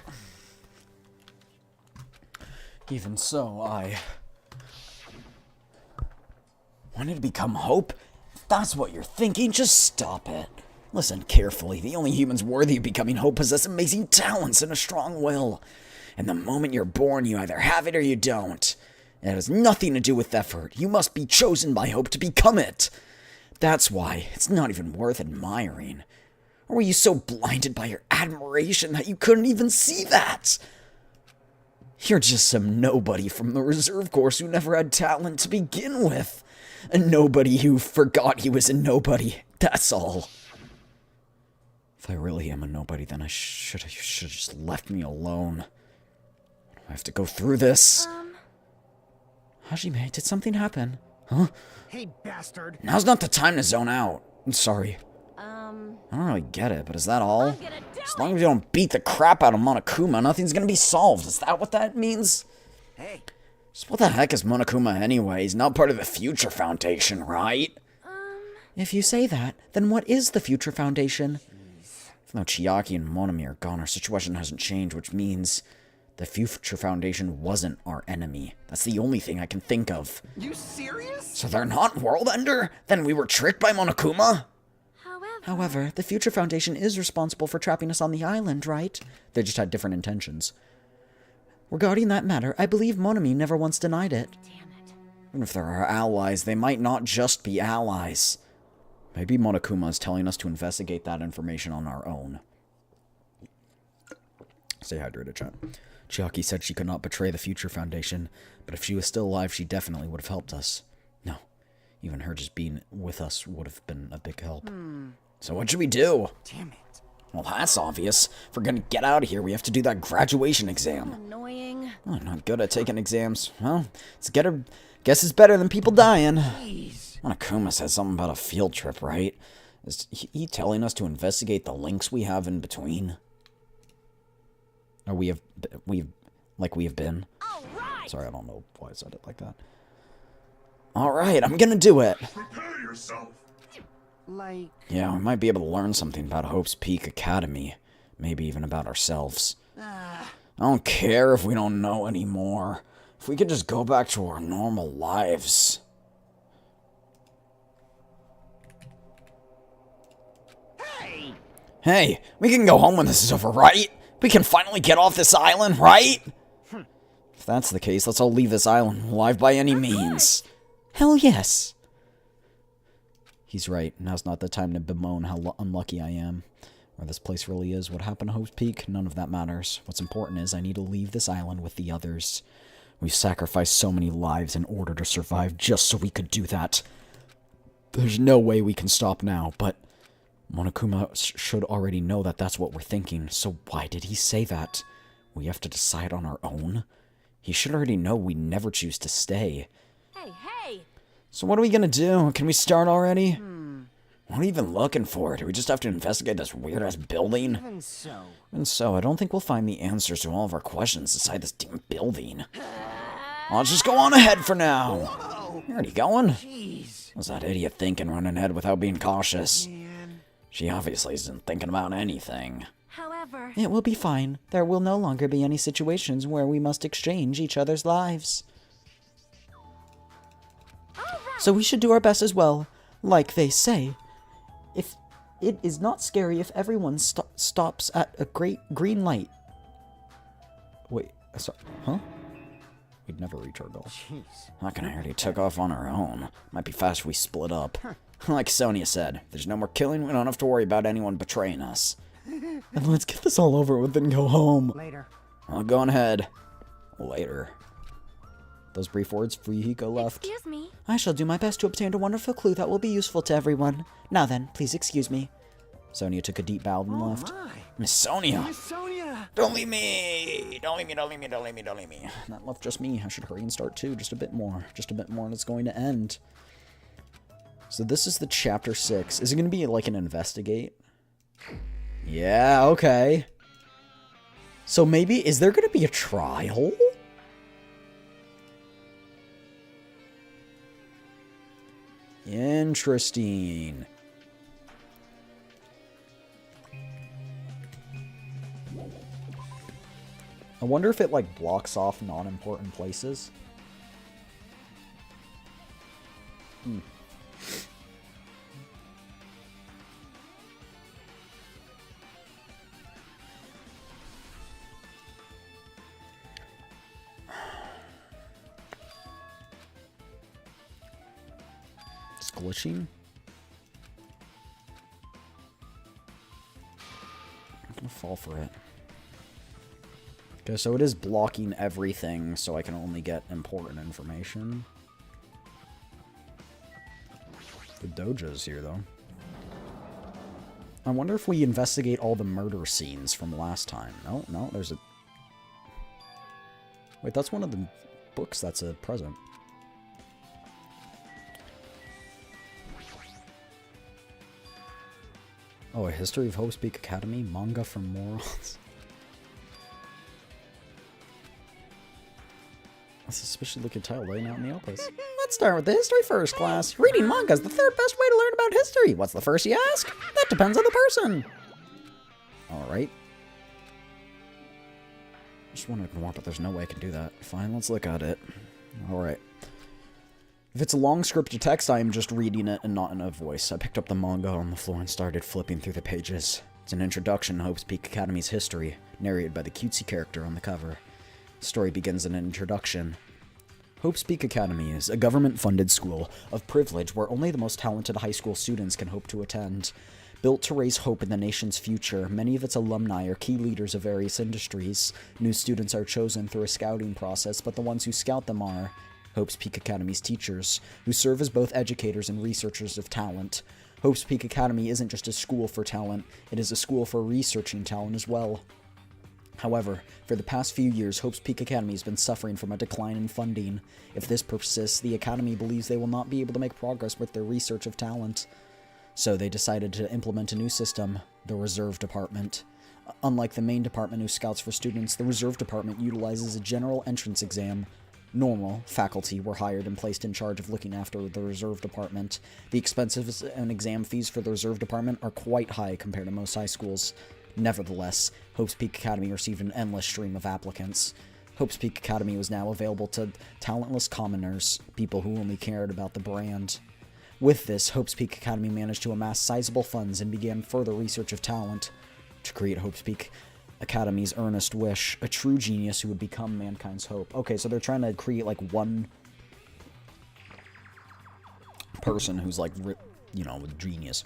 Even so, I wanted to become Hope. If that's what you're thinking, just stop it. Listen carefully. The only humans worthy of becoming Hope possess amazing talents and a strong will. And the moment you're born, you either have it or you don't. It has nothing to do with effort. You must be chosen by Hope to become it. That's why it's not even worth admiring. Or were you so blinded by your admiration that you couldn't even see that? You're just some nobody from the reserve course who never had talent to begin with. A nobody who forgot he was a nobody. That's all. If I really am a nobody, then you should have just left me alone. I have to go through this. Hajime, did something happen? Huh? Hey, bastard. Now's not the time to zone out. I'm sorry. I don't really get it, but is that all? As long as you don't beat the crap out of Monokuma, nothing's gonna be solved. Is that what that means? Hey. Just what the heck is Monokuma anyway? He's not part of the Future Foundation, right? If you say that, then what is the Future Foundation? Even though Chiaki and Monami are gone, our situation hasn't changed, which means the Future Foundation wasn't our enemy. That's the only thing I can think of. You serious? So they're not World Ender? Then we were tricked by Monokuma? However, the Future Foundation is responsible for trapping us on the island, right? They just had different intentions. Regarding that matter, I believe Monami never once denied it. Damn it. Even if they're our allies, they might not just be allies. Maybe Monokuma is telling us to investigate that information on our own. Stay hydrated, chat. Chiaki said she could not betray the Future Foundation, but if she was still alive, she definitely would have helped us. No, even her just being with us would have been a big help. So what should we do? Damn it. Well, that's obvious. If we're gonna get out of here, we have to do that graduation exam. Annoying. Oh, I'm not good at taking exams. Well, guess it's better than people dying. Jeez. Monokuma said something about a field trip, right? Is he telling us to investigate the links we have in between? Or we have been? All right. Sorry, I don't know why I said it like that. Alright, I'm gonna do it. Prepare yourself. Like... Yeah, we might be able to learn something about Hope's Peak Academy. Maybe even about ourselves. I don't care if we don't know anymore. If we could just go back to our normal lives. Hey, we can go home when this is over, right? We can finally get off this island, right? If that's the case, let's all leave this island alive by any means. Hell yes. He's right. Now's not the time to bemoan how unlucky I am. Where this place really is. What happened to Hope's Peak? None of that matters. What's important is I need to leave this island with the others. We've sacrificed so many lives in order to survive just so we could do that. There's no way we can stop now, but Monokuma should already know that that's what we're thinking. So why did he say that? We have to decide on our own? He should already know we never choose to stay. Hey, hey. So what are we gonna do? Can we start already? What are we even looking for? Do we just have to investigate this weird-ass building? Even so, I don't think we'll find the answers to all of our questions inside this damn building. I'll just go on ahead for now. You're already going? Jeez. What's that idiot thinking running ahead without being cautious? She obviously isn't thinking about anything. However, It will be fine. There will no longer be any situations where we must exchange each other's lives. So we should do our best as well. Like they say, if it is not scary if everyone stops at a great green light. Wait, sorry, huh? We'd never reach our goal. Jeez. Hawk and I already took off on our own. Might be fast if we split up. Like Sonia said, if there's no more killing, we don't have to worry about anyone betraying us. And let's get this all over with and go home. Later. I'll go on ahead. Later. Those brief words, Fuyuhiko left. Excuse me. I shall do my best to obtain a wonderful clue that will be useful to everyone. Now then, please excuse me. Sonia took a deep bow and left. Miss Sonia! Miss Sonia! Don't leave me! Don't leave me, don't leave me, don't leave me, don't leave me. That left just me. I should hurry and start too. Just a bit more. Just a bit more and it's going to end. So this is the chapter 6. Is it going to be like an investigate? Yeah, okay. So maybe, is there going to be a trial? Interesting. I wonder if it, like, blocks off non-important places. It's glitching. I'm gonna fall for it. Okay, so it is blocking everything, so I can only get important information. The dojo's here, though. I wonder if we investigate all the murder scenes from last time. No, no, there's a... Wait, that's one of the books that's a present. Oh, a history of Hope's Peak Academy? Manga for morons. A suspicious looking title laying out in the opus. Let's start with the history first, class. Reading manga is the third best way to learn about history. What's the first, you ask? That depends on the person. Alright. Just want to ignore, but there's no way I can do that. Fine, let's look at it. Alright. If it's a long scripted text, I am just reading it and not in a voice. I picked up the manga on the floor and started flipping through the pages. It's an introduction to Hope's Peak Academy's history, narrated by the cutesy character on the cover. The story begins in an introduction. Hope's Peak Academy is a government-funded school of privilege where only the most talented high school students can hope to attend. Built to raise hope in the nation's future, many of its alumni are key leaders of various industries. New students are chosen through a scouting process, but the ones who scout them are Hope's Peak Academy's teachers, who serve as both educators and researchers of talent. Hope's Peak Academy isn't just a school for talent, it is a school for researching talent as well. However, for the past few years, Hope's Peak Academy has been suffering from a decline in funding. If this persists, the Academy believes they will not be able to make progress with their research of talent. So they decided to implement a new system, the Reserve Department. Unlike the main department who scouts for students, the Reserve Department utilizes a general entrance exam. Normal faculty were hired and placed in charge of looking after the Reserve Department. The expenses and exam fees for the Reserve Department are quite high compared to most high schools. Nevertheless, Hope's Peak Academy received an endless stream of applicants. Hope's Peak Academy was now available to talentless commoners, people who only cared about the brand. With this, Hope's Peak Academy managed to amass sizable funds and began further research of talent. To create Hope's Peak Academy's earnest wish, a true genius who would become mankind's hope. Okay, so they're trying to create, like, one person who's, like, you know, a genius.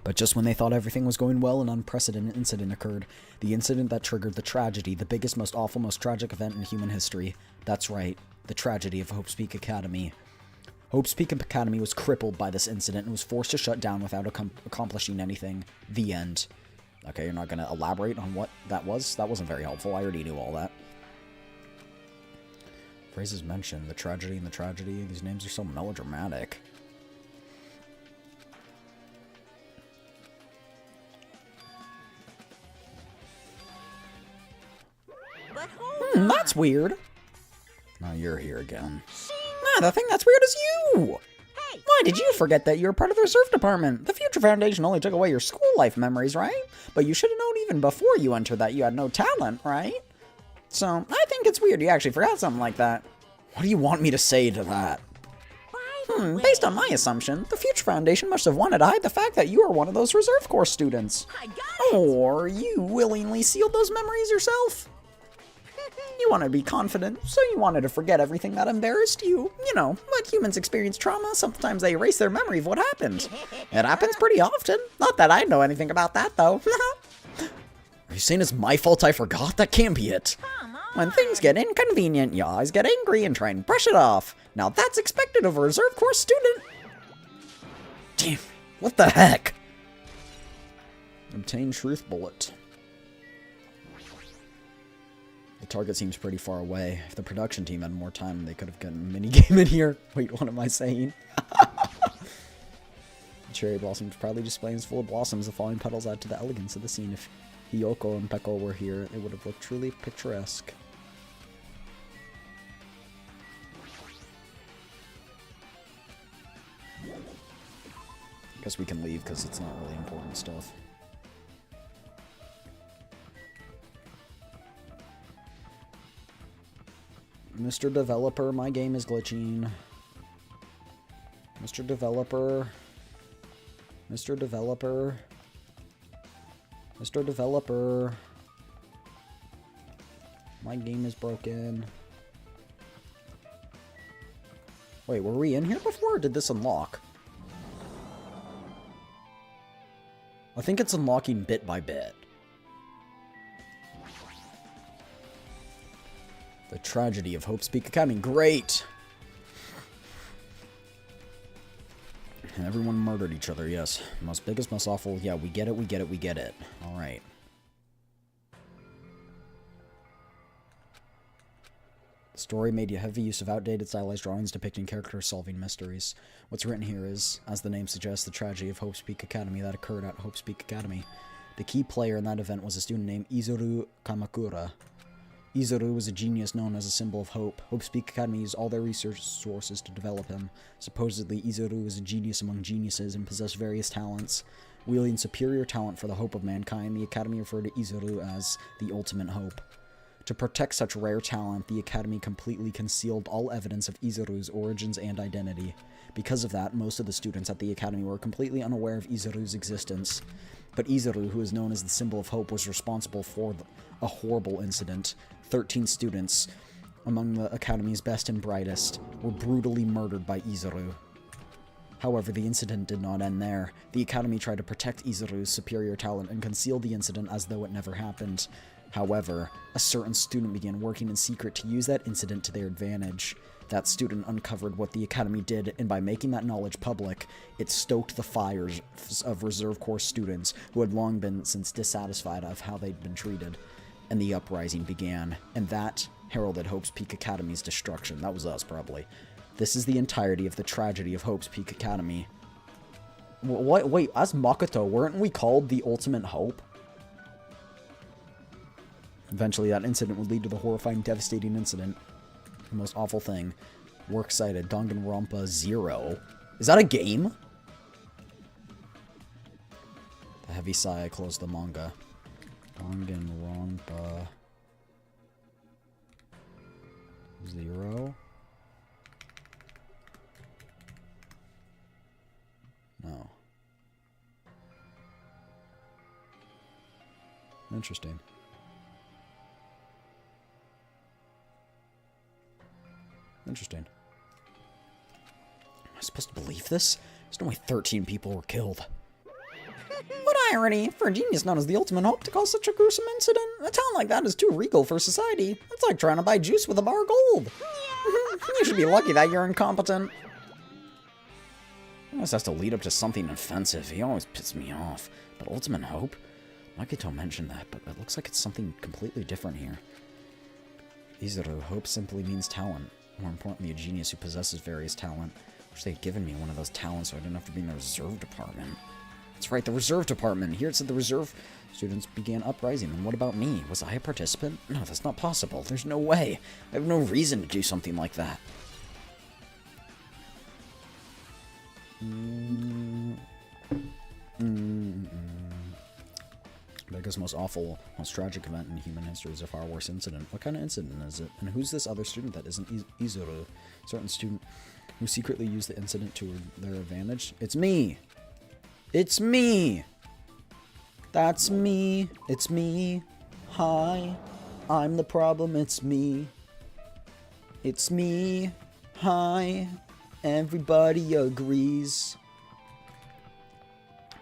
But just when they thought everything was going well, an unprecedented incident occurred. The incident that triggered the tragedy, the biggest, most awful, most tragic event in human history. That's right, the tragedy of Hope's Peak Academy. Hope's Peak Academy was crippled by this incident and was forced to shut down without accomplishing anything. The end. Okay, you're not going to elaborate on what that was? That wasn't very helpful. I already knew all that. Phrases mentioned. The tragedy and the tragedy. These names are so melodramatic. But hold That's weird. Now you're here again. The thing that's weird is you! Hey! Why did you forget that you're part of the Reserve Department? The Future Foundation only took away your school life memories, right? But you should have known even before you entered that you had no talent, right? So, I think it's weird you actually forgot something like that. What do you want me to say to that? Based on my assumption, the Future Foundation must have wanted to hide the fact that you are one of those Reserve Corps students. I got it! Or you willingly sealed those memories yourself. You wanted to be confident, so you wanted to forget everything that embarrassed you. You know, when humans experience trauma, sometimes they erase their memory of what happened. It happens pretty often. Not that I know anything about that, though. Are you saying it's my fault I forgot? That can't be it. Come on! When things get inconvenient, you always get angry and try and brush it off. Now that's expected of a Reserve Corps student. Damn, what the heck? Obtain Truth Bullet. The target seems pretty far away. If the production team had more time, they could have gotten a minigame in here. Wait, what am I saying? Cherry blossoms proudly displays full of blossoms. The falling petals add to the elegance of the scene. If Hiyoko and Peko were here, it would have looked truly picturesque. I guess we can leave because it's not really important stuff. Mr. Developer, my game is glitching. Mr. Developer. Mr. Developer. Mr. Developer. My game is broken. Wait, were we in here before, or did this unlock? I think it's unlocking bit by bit. The tragedy of Hope's Peak Academy. Great! Everyone murdered each other, yes. Most biggest, most awful. Yeah, we get it, we get it, we get it. Alright. The story made heavy use of outdated stylized drawings depicting characters solving mysteries. What's written here is, as the name suggests, the tragedy of Hope's Peak Academy that occurred at Hope's Peak Academy. The key player in that event was a student named Izuru Kamakura. Izuru was a genius known as a symbol of hope. Hope's Peak Academy used all their research sources to develop him. Supposedly, Izuru was a genius among geniuses and possessed various talents. Wielding superior talent for the hope of mankind, the Academy referred to Izuru as the ultimate hope. To protect such rare talent, the Academy completely concealed all evidence of Izuru's origins and identity. Because of that, most of the students at the Academy were completely unaware of Izuru's existence. But Izuru, who is known as the symbol of hope, was responsible for a horrible incident. 13 students, among the Academy's best and brightest, were brutally murdered by Izuru. However, the incident did not end there. The Academy tried to protect Izuru's superior talent and conceal the incident as though it never happened. However, a certain student began working in secret to use that incident to their advantage. That student uncovered what the Academy did, and by making that knowledge public, it stoked the fires of Reserve Corps students who had long been since dissatisfied of how they'd been treated. And the uprising began, and that heralded Hope's Peak Academy's destruction. That was us, probably. This is the entirety of the tragedy of Hope's Peak Academy. What? Wait, as Makoto, weren't we called the Ultimate Hope? Eventually, that incident would lead to the horrifying, devastating incident. The most awful thing. Works cited, Danganronpa 0. Is that a game? The heavy sigh closed the manga. Danganronpa 0? No. Interesting. Interesting. Am I supposed to believe this? There's no way 13 people were killed. What irony! For a genius known as the Ultimate Hope to cause such a gruesome incident. A talent like that is too regal for society. It's like trying to buy juice with a bar of gold. You should be lucky that you're incompetent. This has to lead up to something offensive. He always pisses me off. But Ultimate Hope? Nagito mentioned that, but it looks like it's something completely different here. Izuru, hope simply means talent. More importantly, a genius who possesses various talent. Wish they had given me one of those talents so I didn't have to be in the reserve department. That's right, the reserve department. Here it said the reserve students began uprising. And what about me? Was I a participant? No, that's not possible. There's no way. I have no reason to do something like that. Biggest, most awful, most tragic event in human history is a far worse incident. What kind of incident is it? And who's this other student that isn't Izuru? A certain student who secretly used the incident to their advantage? It's me! It's me! That's me. It's me. Hi. I'm the problem. It's me. It's me. Hi. Everybody agrees.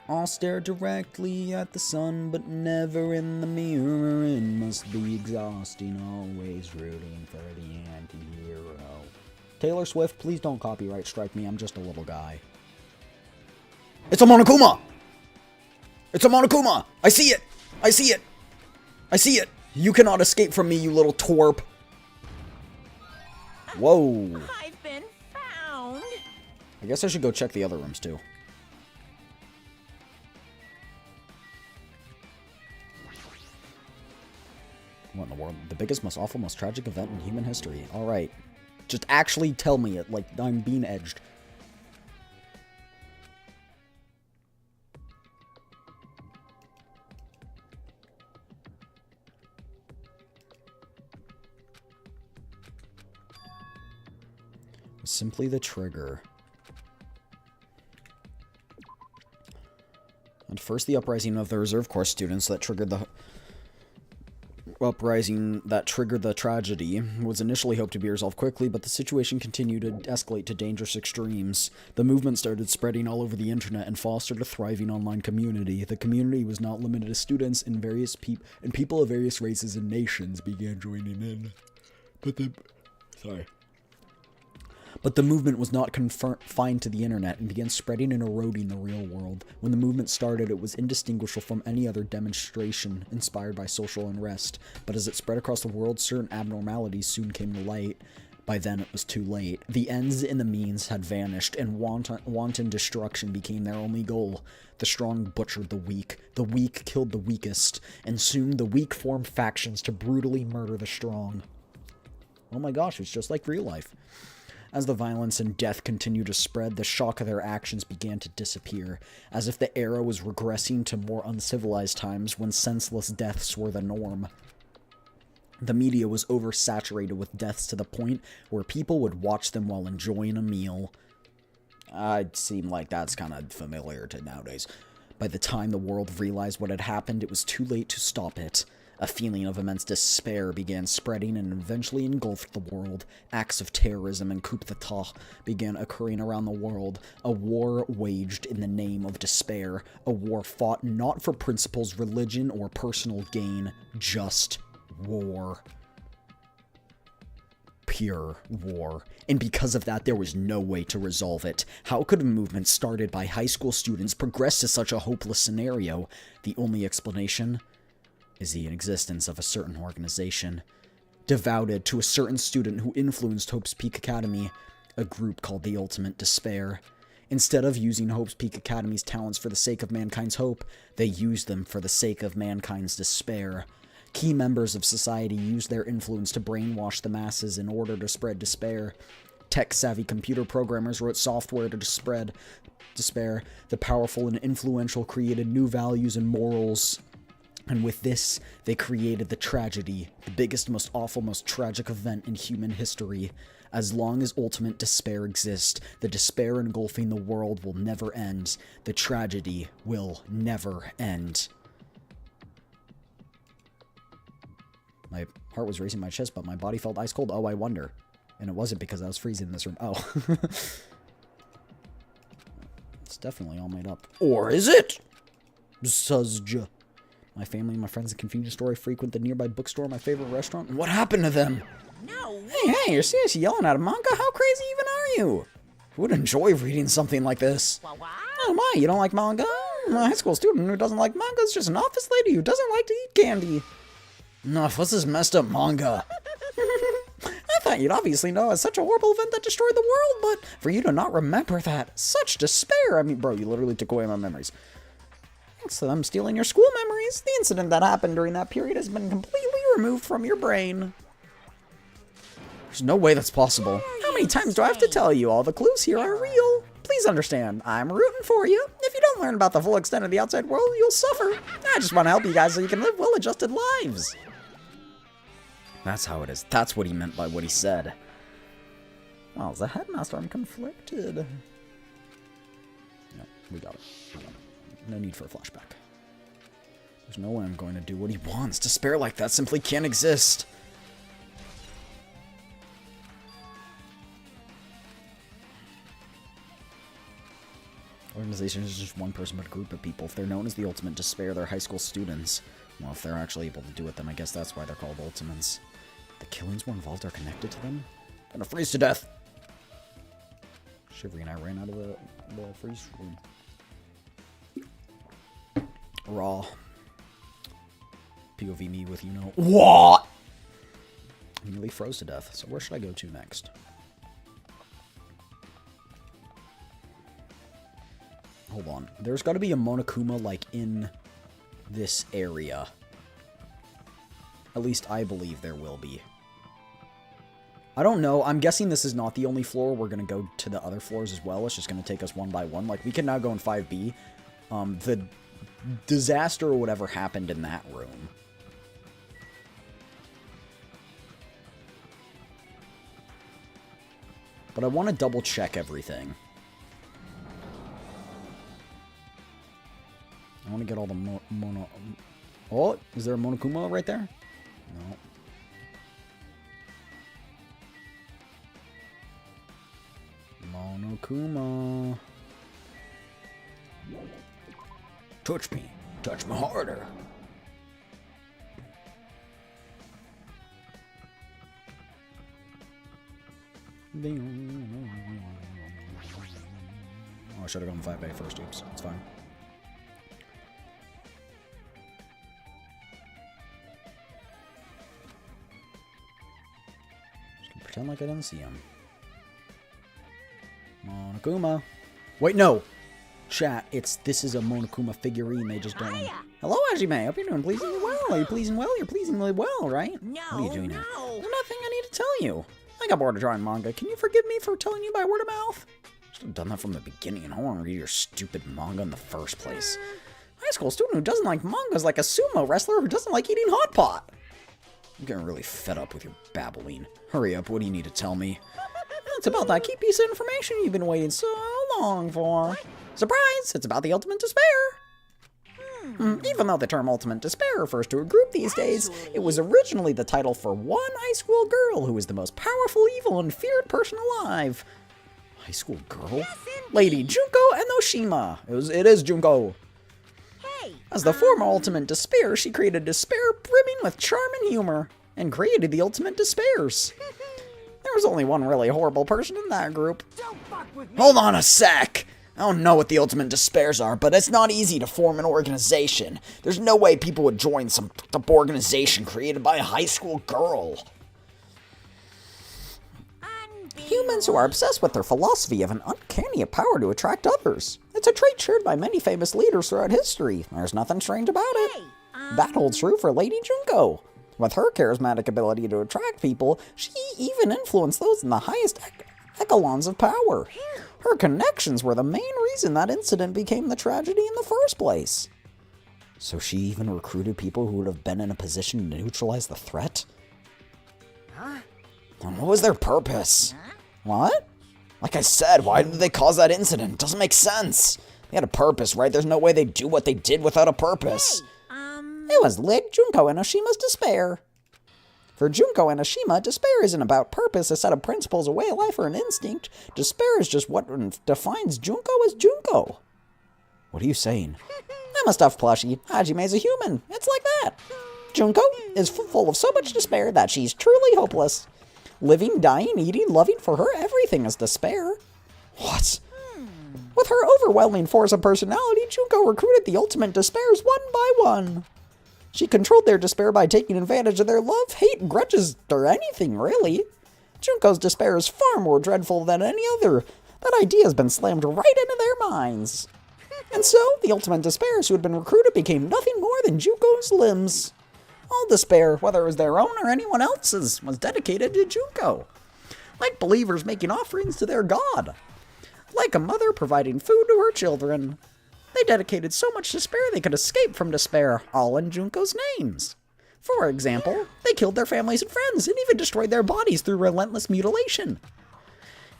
I'll stare directly at the sun, but never in the mirror. It must be exhausting, always rooting for the anti-hero. Taylor Swift, please don't copyright strike me. I'm just a little guy. It's a Monokuma! It's a Monokuma! I see it! I see it! I see it! You cannot escape from me, you little twerp! Whoa! I've been found! I guess I should go check the other rooms, too. What in the world? The biggest, most awful, most tragic event in human history. Alright. Just actually tell me it like I'm being edged. was simply the trigger. At first, the uprising of the Reserve Corps students that triggered the tragedy was initially hoped to be resolved quickly, but the situation continued to escalate to dangerous extremes. The movement started spreading all over the internet and fostered a thriving online community. The community was not limited to students, and people of various races and nations began joining in. But the movement was not confined to the internet and began spreading and eroding the real world. When the movement started, it was indistinguishable from any other demonstration inspired by social unrest. But as it spread across the world, certain abnormalities soon came to light. By then, it was too late. The ends and the means had vanished, and wanton destruction became their only goal. The strong butchered the weak killed the weakest, and soon the weak formed factions to brutally murder the strong. Oh my gosh, it's just like real life. As the violence and death continued to spread, the shock of their actions began to disappear, as if the era was regressing to more uncivilized times when senseless deaths were the norm. The media was oversaturated with deaths to the point where people would watch them while enjoying a meal. It seemed like that's kind of familiar to nowadays. By the time the world realized what had happened, it was too late to stop it. A feeling of immense despair began spreading and eventually engulfed the world. Acts of terrorism and coup d'etat began occurring around the world. A war waged in the name of despair. A war fought not for principles, religion, or personal gain. Just war. Pure war. And because of that, there was no way to resolve it. How could a movement started by high school students progress to such a hopeless scenario? The only explanation is the existence of a certain organization, devoted to a certain student who influenced Hope's Peak Academy, a group called the Ultimate Despair. Instead of using Hope's Peak Academy's talents for the sake of mankind's hope, they used them for the sake of mankind's despair. Key members of society used their influence to brainwash the masses in order to spread despair. Tech-savvy computer programmers wrote software to spread despair. The powerful and influential created new values and morals. And with this, they created the tragedy, the biggest, most awful, most tragic event in human history. As long as ultimate despair exists, the despair engulfing the world will never end. The tragedy will never end. My heart was racing in my chest, but my body felt ice cold. Oh, I wonder. And it wasn't because I was freezing in this room. Oh. It's definitely all made up. Or is it? Suzzja. My family and my friends in Confusion Story frequent the nearby bookstore, my favorite restaurant. What happened to them? No. Hey, you're seriously yelling at a manga? How crazy even are you? Who would enjoy reading something like this? What? Oh my, you don't like manga? A high school student who doesn't like manga is just an office lady who doesn't like to eat candy. No, what's this messed up manga? I thought you'd obviously know it's such a horrible event that destroyed the world, but for you to not remember that, such despair. I mean, bro, you literally took away my memories. Thanks to them stealing your school memories, the incident that happened during that period has been completely removed from your brain. There's no way that's possible. How many times do I have to tell you? All the clues here are real. Please understand, I'm rooting for you. If you don't learn about the full extent of the outside world, you'll suffer. I just want to help you guys so you can live well-adjusted lives. That's how it is. That's what he meant by what he said. Oh, as a headmaster, I'm conflicted. No, we got it. No need for a flashback. There's no way I'm going to do what he wants. Despair like that simply can't exist. Organization is just one person but a group of people. If they're known as the Ultimate Despair, they're high school students. Well, if they're actually able to do it, then I guess that's why they're called Ultimates. The killings more involved are connected to them? I'm gonna freeze to death! Shivery and I ran out of the freeze room. Raw. POV me with, you know, what? I nearly froze to death, so where should I go to next? Hold on. There's got to be a Monokuma, like, in this area. At least I believe there will be. I don't know. I'm guessing this is not the only floor. We're going to go to the other floors as well. It's just going to take us one by one. Like, we can now go in 5B. The disaster or whatever happened in that room. But I want to double check everything. I want to get all the mono... Oh, is there a Monokuma right there? No. Monokuma. Touch me. Touch me harder. Oh, I should have gone 5A first. Oops. It's fine. Just gonna pretend like I didn't see him. Monokuma. Wait, no. Chat, this is a Monokuma figurine. They just don't. Hello, Hajime. Hope you're doing pleasingly well. Are you pleasing well? You're pleasingly well, right? No, what are you doing now? no. There's nothing I need to tell you. I got bored of drawing manga. Can you forgive me for telling you by word of mouth? Should have done that from the beginning. I don't want to read your stupid manga in the first place. High school student who doesn't like manga is like a sumo wrestler who doesn't like eating hot pot. I'm getting really fed up with your babbling. Hurry up. What do you need to tell me? It's about that key piece of information you've been waiting so long for. Surprise! It's about the ultimate despair. Even though the term ultimate despair refers to a group these days, it was originally the title for one high school girl who was the most powerful, evil, and feared person alive. High school girl? Lady Junko Enoshima. It is Junko. As the former ultimate despair, she created despair brimming with charm and humor, and created the ultimate despairs. There was only one really horrible person in that group. Hold on a sec! I don't know what the ultimate despairs are, but it's not easy to form an organization. There's no way people would join some organization created by a high school girl. Humans who are obsessed with their philosophy have an uncanny power to attract others. It's a trait shared by many famous leaders throughout history. There's nothing strange about it. That holds true for Lady Junko. With her charismatic ability to attract people, she even influenced those in the highest echelons of power. Her connections were the main reason that incident became the tragedy in the first place. So she even recruited people who would have been in a position to neutralize the threat? Huh? And what was their purpose? What? Like I said, why did they cause that incident? It doesn't make sense. They had a purpose, right? There's no way they'd do what they did without a purpose. It was Lady Junko Enoshima's despair. For Junko Enoshima, despair isn't about purpose, a set of principles, a way of life, or an instinct. Despair is just what defines Junko as Junko. What are you saying? I'm a stuffed plushie. Hajime's a human. It's like that. Junko is full of so much despair that she's truly hopeless. Living, dying, eating, loving, for her, everything is despair. What? With her overwhelming force of personality, Junko recruited the ultimate despairs one by one. She controlled their despair by taking advantage of their love, hate, grudges, or anything, really. Junko's despair is far more dreadful than any other. That idea has been slammed right into their minds. And so, the ultimate despairs who had been recruited became nothing more than Junko's limbs. All despair, whether it was their own or anyone else's, was dedicated to Junko. Like believers making offerings to their god. Like a mother providing food to her children. They dedicated so much despair they could escape from despair, all in Junko's names. For example, they killed their families and friends, and even destroyed their bodies through relentless mutilation.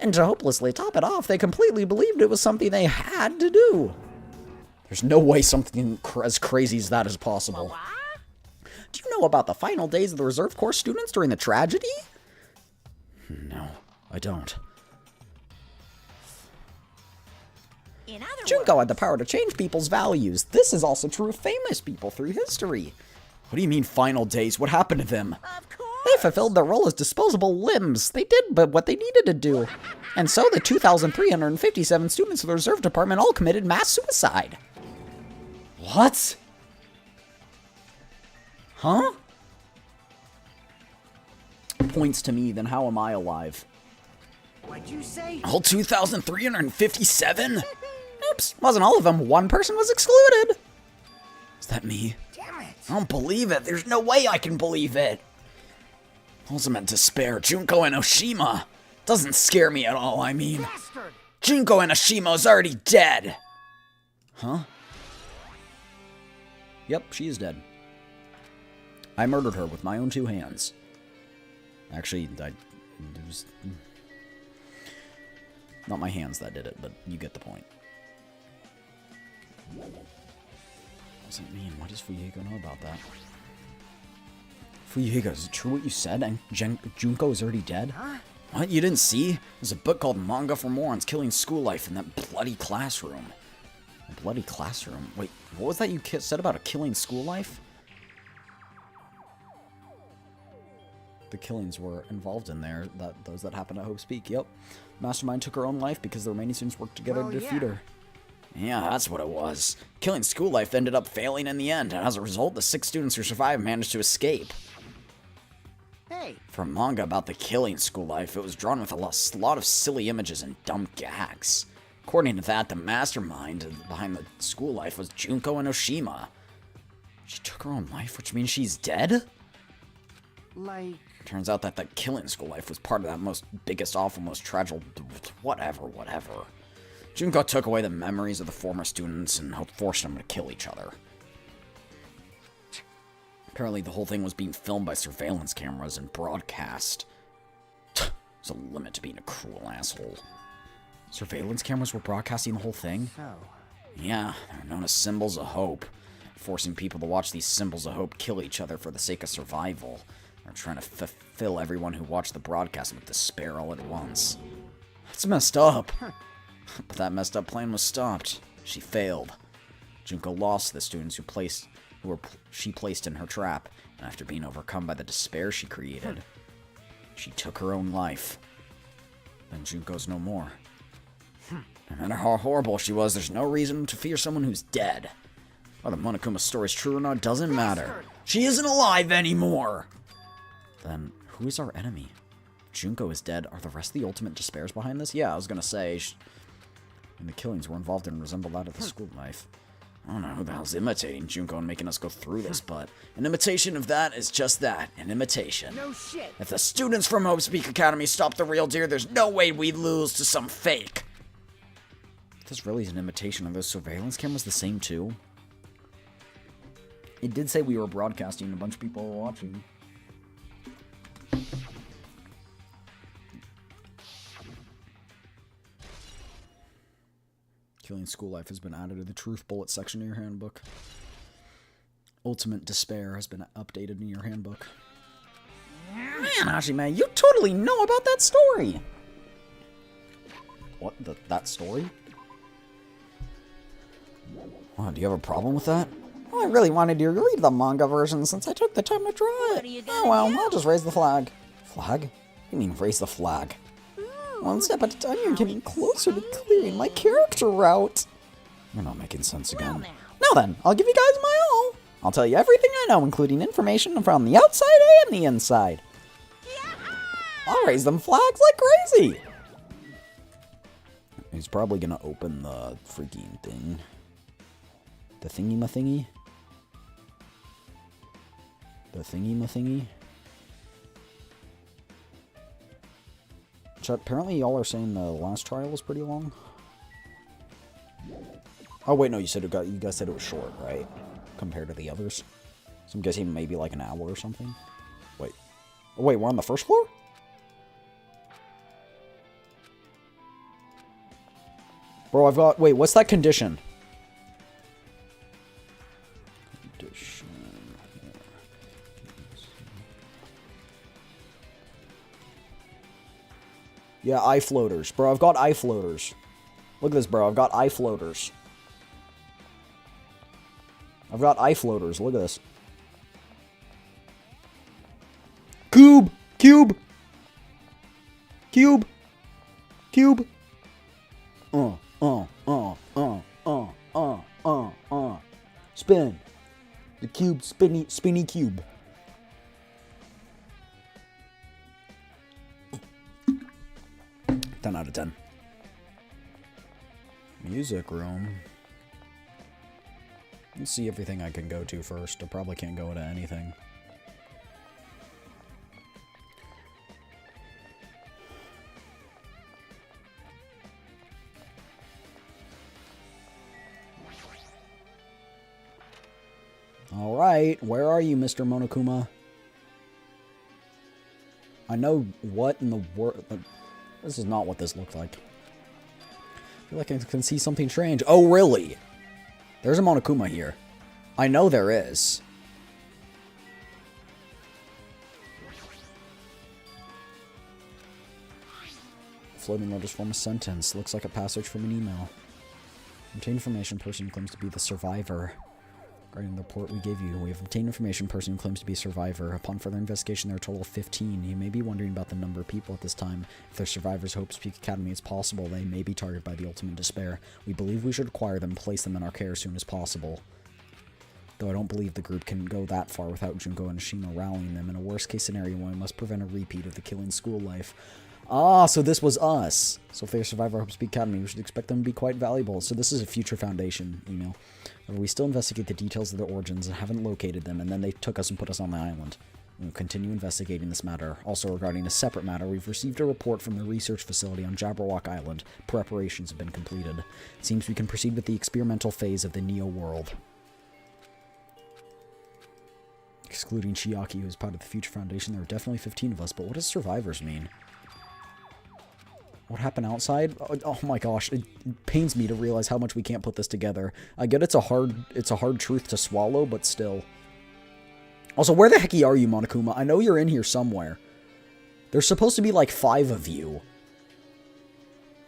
And to hopelessly top it off, they completely believed it was something they had to do. There's no way something as crazy as that is possible. Do you know about the final days of the Reserve Corps students during the tragedy? No, I don't. Junko had the power to change people's values. This is also true of famous people through history. What do you mean final days? What happened to them? They fulfilled their role as disposable limbs. They did but what they needed to do. And so the 2,357 students of the Reserve Department all committed mass suicide. What? Huh? Points to me, then how am I alive? What'd you say? All 2,357? Oops, wasn't all of them. One person was excluded. Is that me? Damn it. I don't believe it. There's no way I can believe it. Ultimate despair. Junko Enoshima. Doesn't scare me at all, I mean. Bastard. Junko Enoshima's already dead. Huh? Yep, she is dead. I murdered her with my own two hands. Actually, Not my hands that did it, but you get the point. What does it mean? What does Fuyego know about that? Fuyego, is it true what you said? And Junko is already dead? Huh? What? You didn't see? There's a book called Manga for Morons Killing School Life in that bloody classroom. A bloody classroom? Wait, what was that you said about a killing school life? The killings were involved in there. Those that happened at Hope's Peak. Yep. Mastermind took her own life because the remaining students worked together to defeat her. Yeah, that's what it was. Killing school life ended up failing in the end, and as a result, the 6 students who survived managed to escape. Hey. For a manga about the killing school life, it was drawn with a lot of silly images and dumb gags. According to that, the mastermind behind the school life was Junko Enoshima. She took her own life, which means she's dead? Like... Turns out that the killing school life was part of that biggest, awful, most tragic... Whatever. Junko took away the memories of the former students and forced them to kill each other. Apparently the whole thing was being filmed by surveillance cameras and broadcast. There's a limit to being a cruel asshole. Surveillance cameras were broadcasting the whole thing? Oh. Yeah, they're known as symbols of hope. Forcing people to watch these symbols of hope kill each other for the sake of survival. They're trying to fulfill everyone who watched the broadcast with despair all at once. That's messed up. But that messed up plan was stopped. She failed. Junko lost the students she placed in her trap, and after being overcome by the despair she created, she took her own life. Then Junko's no more. No matter how horrible she was, there's no reason to fear someone who's dead. Whether Monokuma's story is true or not doesn't matter. She isn't alive anymore! Then, who is our enemy? If Junko is dead, are the rest of the ultimate despairs behind this? Yeah, I was gonna say, and the killings were involved and resemble that of the school life. I don't know who the hell's imitating Junko and making us go through this, but an imitation of that is just that, an imitation. No shit. If the students from Hope's Peak Academy stop the real deal, there's no way we'd lose to some fake. If this really is an imitation, are those surveillance cameras the same too? It did say we were broadcasting, a bunch of people were watching. Killing school life has been added to the truth bullet section of your handbook. Ultimate despair has been updated in your handbook. Man, Hashime, you totally know about that story! What? That story? Oh, do you have a problem with that? Well, I really wanted to read the manga version since I took the time to draw it. Oh well, I'll just raise the flag. Flag? You mean raise the flag? One step at a time, you're getting closer to clearing my character route. You're not making sense again. Now then, I'll give you guys my all. I'll tell you everything I know, including information from the outside and the inside. I'll raise them flags like crazy. He's probably gonna open the freaking thing. The thingy-ma-thingy. The thingy-ma-thingy. Apparently y'all are saying the last trial was pretty long. Oh wait, no, you guys said it was short, right? Compared to the others. So I'm guessing maybe like an hour or something. Wait. Oh, wait, we're on the first floor? Bro, I've got... Wait, what's that condition? Condition... Yeah, eye floaters. Bro, I've got eye floaters. Look at this, bro. I've got eye floaters. I've got eye floaters. Look at this. Cube! Cube! Cube! Cube! Spin. The cube, spinny cube. Ten out of 10. Music room. Let's see everything I can go to first. I probably can't go to anything. Alright, where are you, Mr. Monokuma? I know what in the world... This is not what this looked like. feel like I can see something strange. Oh, really? There's a Monokuma here. I know there is. Floating letters form a sentence. Looks like a passage from an email. Obtained information, person who claims to be the survivor. Regarding the report we gave you, we have obtained information, person who claims to be a survivor. Upon further investigation, there are a total of 15. You may be wondering about the number of people at this time. If they're survivors of Hope's Peak Academy, it's possible they may be targeted by the ultimate despair. We believe we should acquire them and place them in our care as soon as possible. Though I don't believe the group can go that far without Junko and Ashima rallying them. In a worst-case scenario, we must prevent a repeat of the killing school life. Ah, so this was us. So if they're a survivor of Hope's Peak Academy, we should expect them to be quite valuable. So this is a Future Foundation email. However, we still investigate the details of their origins and haven't located them, and then they took us and put us on the island. We'll continue investigating this matter. Also, regarding a separate matter, we've received a report from the research facility on Jabberwock Island. Preparations have been completed. It seems we can proceed with the experimental phase of the Neo world. Excluding Chiaki, who is part of the Future Foundation, there are definitely 15 of us, but what does survivors mean? What happened outside? Oh my gosh, it pains me to realize how much we can't put this together. I get it's a hard truth to swallow, but still. Also, where the heck are you, Monokuma? I know you're in here somewhere. There's supposed to be like 5 of you.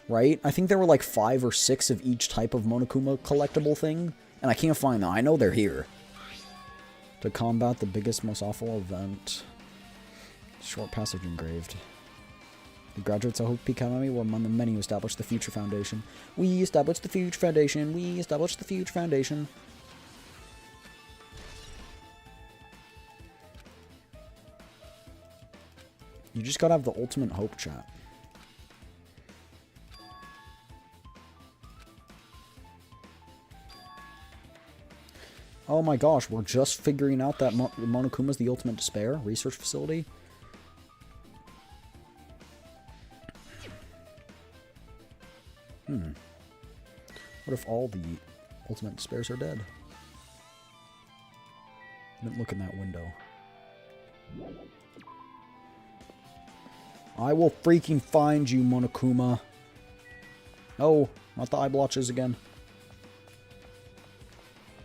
Right? I think there were like 5 or 6 of each type of Monokuma collectible thing, and I can't find them. I know they're here. To combat the biggest, most awful event. Short passage engraved. The graduates of Hope Peak Academy were among the many who established the Future Foundation. We established the Future Foundation. We established the Future Foundation. You just gotta have the ultimate hope chat. Oh my gosh, we're just figuring out that Monokuma's the ultimate despair research facility. What if all the ultimate despairs are dead? Didn't look in that window. I will freaking find you, Monokuma. Oh, not the eye blotches again.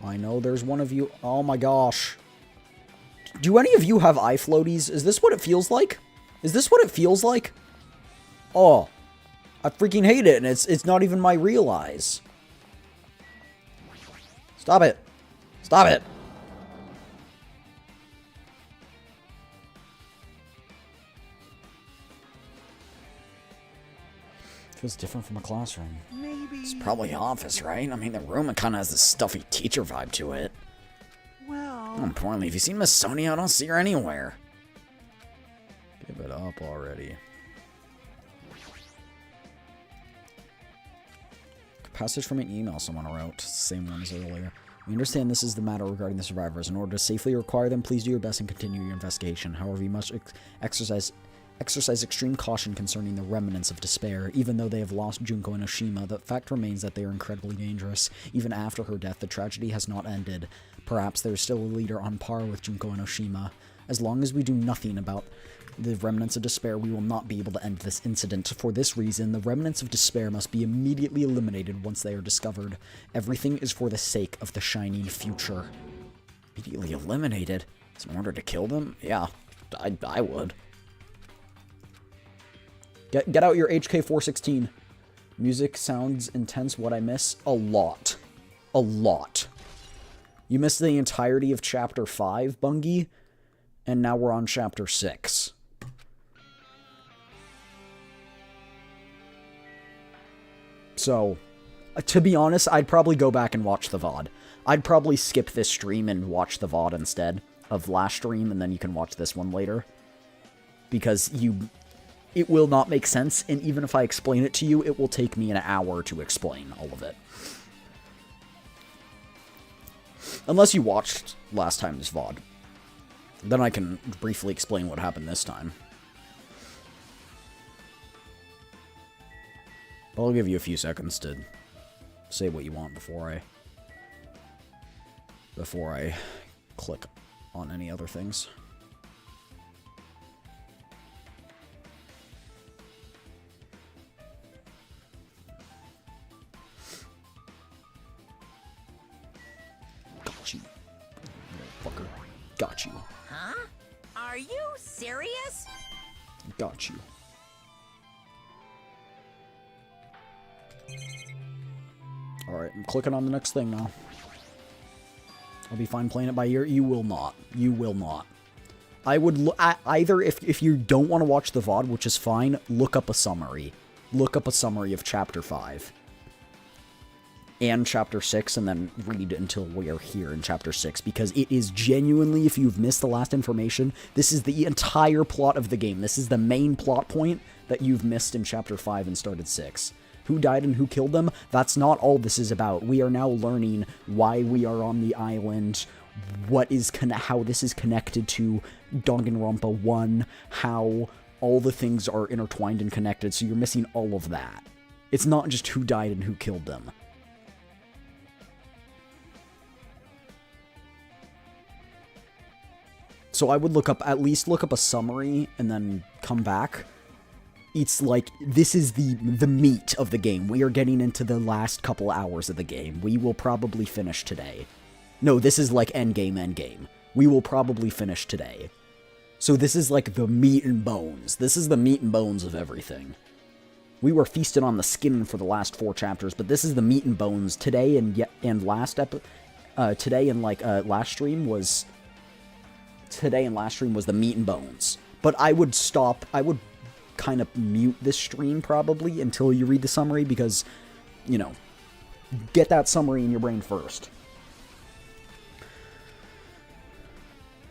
I know there's one of you. Oh my gosh. Do any of you have eye floaties? Is this what it feels like? Is this what it feels like? Oh. I freaking hate it, and it's not even my real eyes. Stop it. Stop it. Feels different from a classroom. Maybe. It's probably an office, right? I mean, the room kind of has this stuffy teacher vibe to it. Well. More importantly, have you seen Miss Sonia? I don't see her anywhere. Give it up already. Passage from an email someone wrote. Same one as earlier. We understand this is the matter regarding the survivors. In order to safely acquire them, please do your best and continue your investigation. However, you must exercise extreme caution concerning the remnants of despair. Even though they have lost Junko and Oshima, the fact remains that they are incredibly dangerous. Even after her death, the tragedy has not ended. Perhaps there is still a leader on par with Junko and Oshima. As long as we do nothing about the remnants of despair, we will not be able to end this incident. For this reason, the remnants of despair must be immediately eliminated once they are discovered. Everything is for the sake of the shining future. Immediately eliminated? It's in order to kill them? Yeah, I would. Get out your HK416. Music sounds intense. What I miss? A lot. A lot. You missed the entirety of Chapter 5, Bungie, and now we're on Chapter 6. So, to be honest, I'd probably go back and watch the VOD. I'd probably skip this stream and watch the VOD instead of last stream, and then you can watch this one later. Because it will not make sense, and even if I explain it to you, it will take me an hour to explain all of it. Unless you watched last time's VOD. Then I can briefly explain what happened this time. But I'll give you a few seconds to say what you want before I click on any other things. fucker. Got you. Huh? Are you serious? Got you. Alright, I'm clicking on the next thing now. I'll be fine playing it by ear. You will not. You will not. I would either, if you don't want to watch the VOD, which is fine, look up a summary. Look up a summary of Chapter 5. And Chapter 6, and then read until we are here in Chapter 6, because it is genuinely, if you've missed the last information, this is the entire plot of the game. This is the main plot point that you've missed in Chapter 5 and started 6. Who died and who killed them? That's not all this is about. We are now learning why we are on the island, what is how this is connected to Danganronpa 1, how all the things are intertwined and connected, so you're missing all of that. It's not just who died and who killed them. So I would at least look up a summary and then come back. It's like, this is the meat of the game. We are getting into the last couple hours of the game. We will probably finish today. No, this is like endgame. We will probably finish today. So this is like the meat and bones. This is the meat and bones of everything. We were feasted on the skin for the last 4 chapters, but this is the meat and bones. Today and last stream was the meat and bones. But I would kind of mute this stream probably until you read the summary, because, you know, get that summary in your brain first.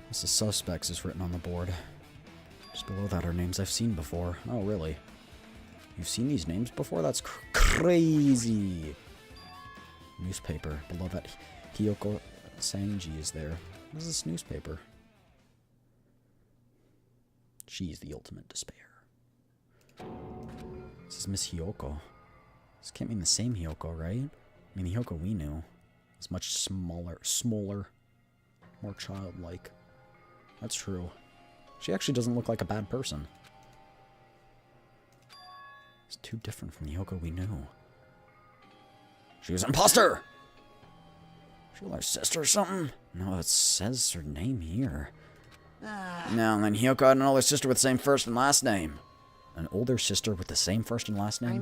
This is suspects is written on the board. Just below that are names I've seen before. Oh, really? You've seen these names before? That's crazy. Newspaper. Below that, Hiyoko Sanji is there. What is this newspaper? She's the ultimate despair. This is Miss Hiyoko. This can't mean the same Hiyoko, right? I mean, the Hiyoko we knew is much smaller, more childlike. That's true. She actually doesn't look like a bad person. It's too different from the Hiyoko we knew. She was an imposter! She was her sister or something? No, it says her name here. No, and then Hiyoko had an older sister with the same first and last name. An older sister with the same first and last name? I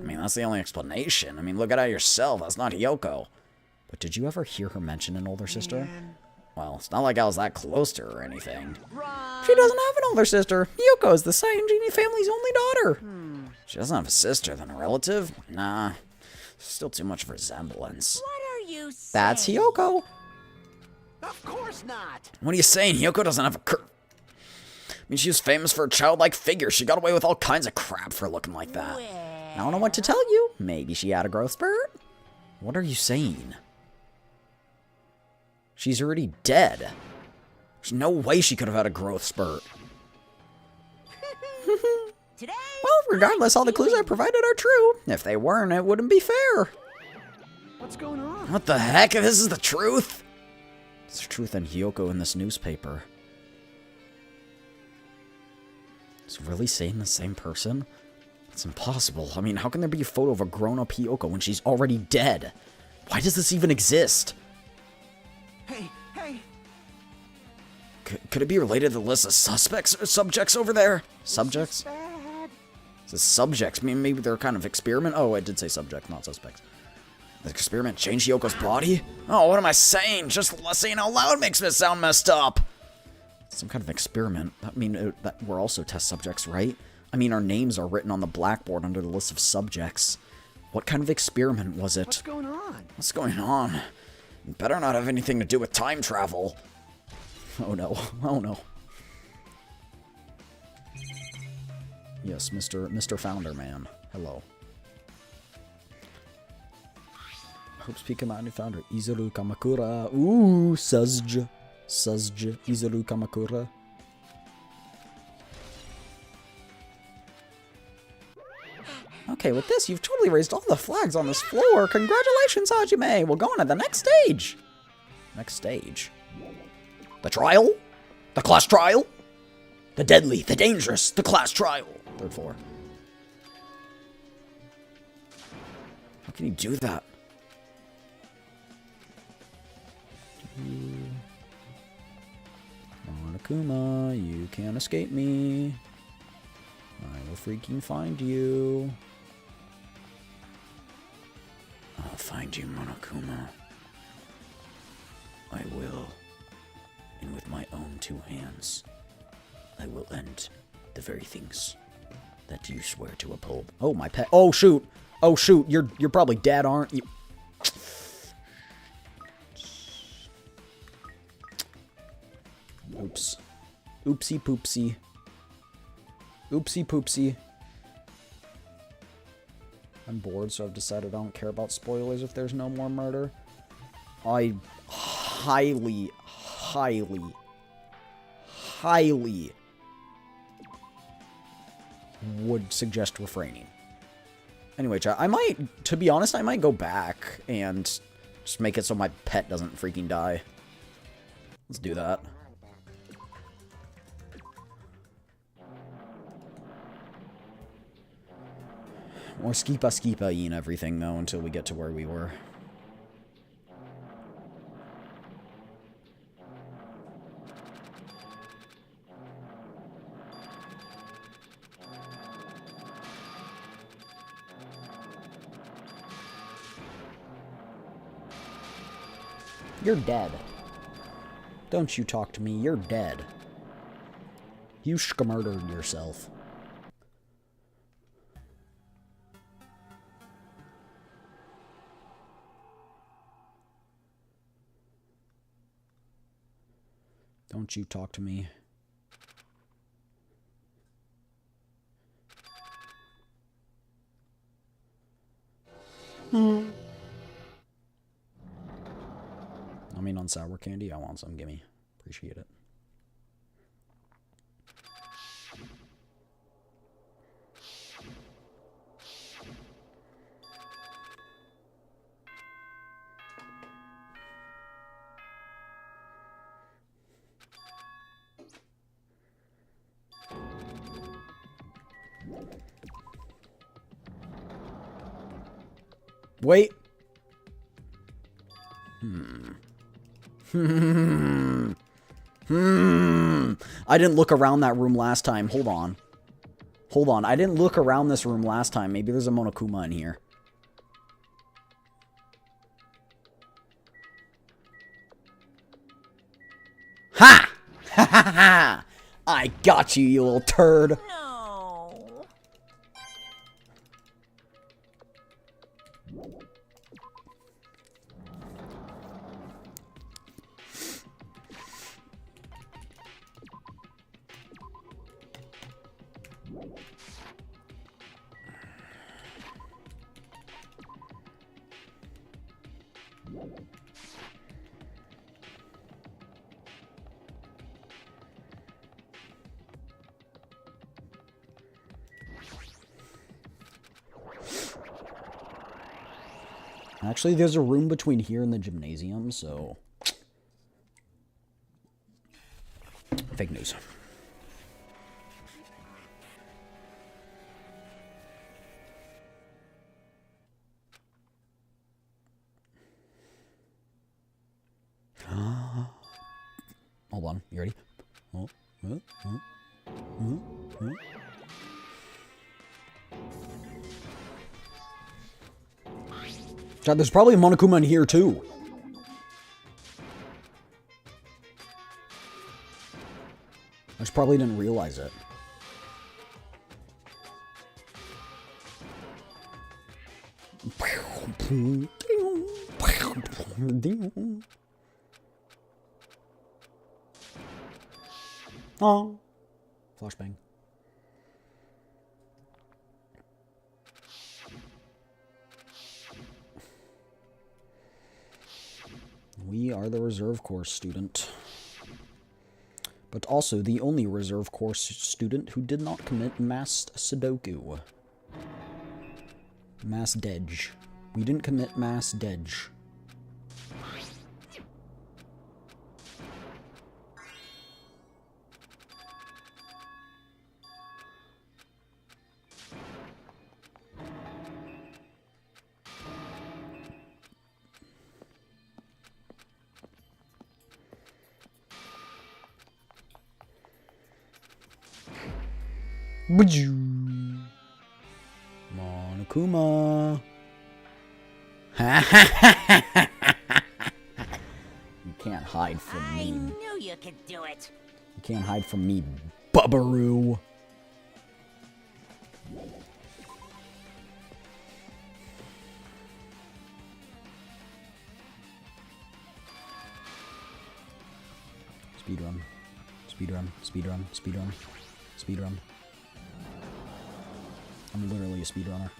mean, that's the only explanation. I mean, look at it yourself. That's not Hiyoko. But did you ever hear her mention an older sister? Well, it's not like I was that close to her or anything. She doesn't have an older sister. Hiyoko is the Sayonjini family's only daughter. She doesn't have a sister, then a relative? Nah. Still too much resemblance. What are you saying? That's Hiyoko. Of course not. What are you saying? Hiyoko doesn't have a I mean, she was famous for a childlike figure. She got away with all kinds of crap for looking like that. Well... I don't know what to tell you. Maybe she had a growth spurt? What are you saying? She's already dead. There's no way she could have had a growth spurt. Today, well, regardless, all the clues I provided are true. If they weren't, it wouldn't be fair. What's going on? What the heck? This is the truth? It's the truth on Hiyoko in this newspaper. Is really saying the same person? It's impossible. I mean, how can there be a photo of a grown-up Hiyoko when she's already dead? Why does this even exist? Hey! Could it be related to the list of suspects or subjects over there? Subjects? It says subjects. I mean, maybe they're kind of experiment. Oh, I did say subject, not suspects. The experiment changed Hiyoko's body? Oh, what am I saying? Just saying out loud makes me sound messed up. Some kind of experiment. I mean, that we're also test subjects, right? I mean, our names are written on the blackboard under the list of subjects. What kind of experiment was it? What's going on? What's going on? It better not have anything to do with time travel. Oh no. Oh no. Yes, Mr. Founder Man. Hello. Hope speaking about new founder. Izuru Kamakura. Ooh, Suzj. Izuru Kamakura. Okay, with this, you've totally raised all the flags on this floor. Congratulations, Hajime. We'll go on to the next stage. Next stage. The trial? The class trial? The deadly, the dangerous, the class trial. 3rd floor. How can you do that? Monokuma, you can't escape me. I will freaking find you. I'll find you, Monokuma. I will. And with my own 2 hands, I will end the very things that you swear to uphold. Oh, my pet. Oh, shoot. Oh, shoot. You're probably dead, aren't you? Oops. Oopsie poopsie. Oopsie poopsie. I'm bored, so I've decided I don't care about spoilers if there's no more murder. I highly would suggest refraining. Anyway, chat, to be honest, I might go back and just make it so my pet doesn't freaking die. Let's do that. More skipa-skipa-ing everything, though, until we get to where we were. You're dead. Don't you talk to me, you're dead. You murdered yourself. Don't you talk to me. I mean, on sour candy, I want some. Gimme. Appreciate it. Wait. I didn't look around that room last time. Hold on. Hold on. I didn't look around this room last time. Maybe there's a Monokuma in here. Ha! Ha ha ha! I got you, you little turd. No. Actually, there's a room between here and the gymnasium, so... Fake news. Hold on, you ready? God, there's probably a Monokuma in here, too. I just probably didn't realize it. Oh. Flashbang. We are the reserve course student. But also the only reserve course student who did not commit mass Sudoku. Mass Dej. We didn't commit mass Dej. Monokuma. You can't hide from I me. knew you could do it. You can't hide from me, Bubbaroo. Speedrun. Speedrun. Speedrun. Speedrun. Speedrun. I'm literally a speedrunner.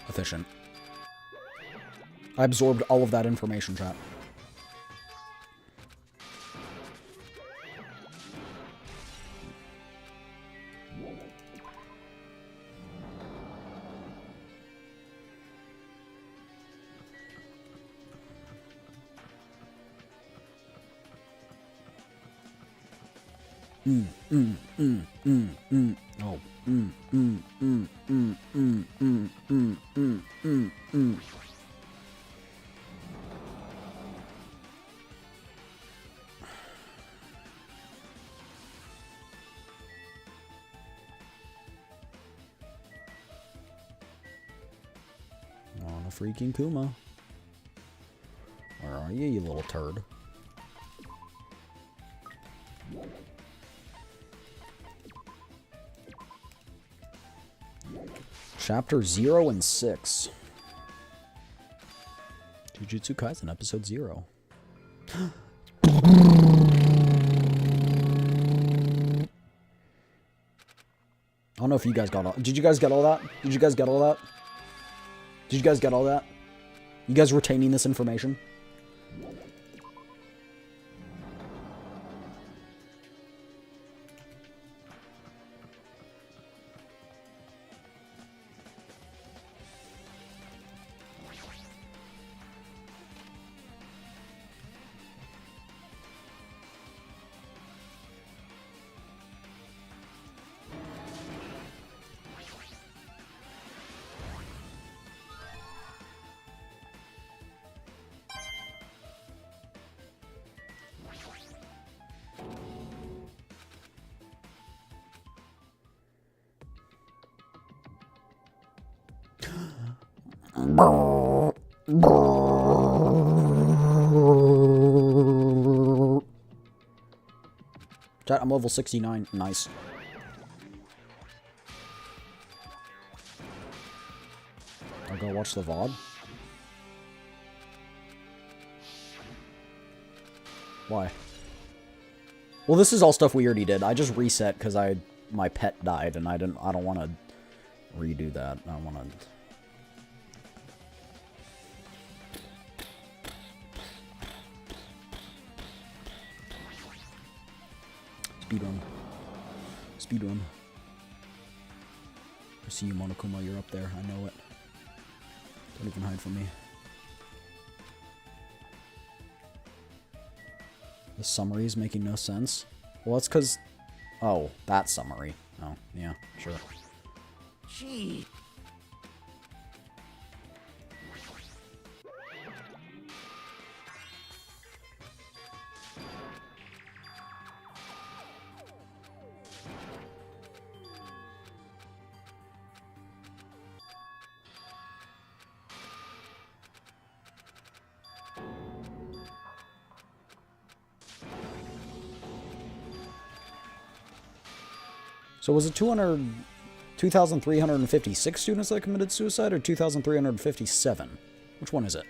Efficient. I absorbed all of that information, chat. Oh. On a freaking Kuma. Where are you, you little turd? Chapter 0 and 6. Jujutsu Kaisen episode 0. I don't know if you guys got all... Did you guys get all that? Did you guys get all that? Did you guys get all that? You guys retaining this information? Chat, I'm level 69. Nice. I'll go watch the VOD. Why? Well, this is all stuff we already did. I just reset because my pet died and I don't want to redo that. I want to... Speedrun. Speedrun. I see you, Monokuma. You're up there. I know it. Don't even hide from me. The summary is making no sense. Well, that's because... Oh, that summary. Oh, yeah, sure. Gee. So was it 2,356 students that committed suicide, or 2,357? Which one is it?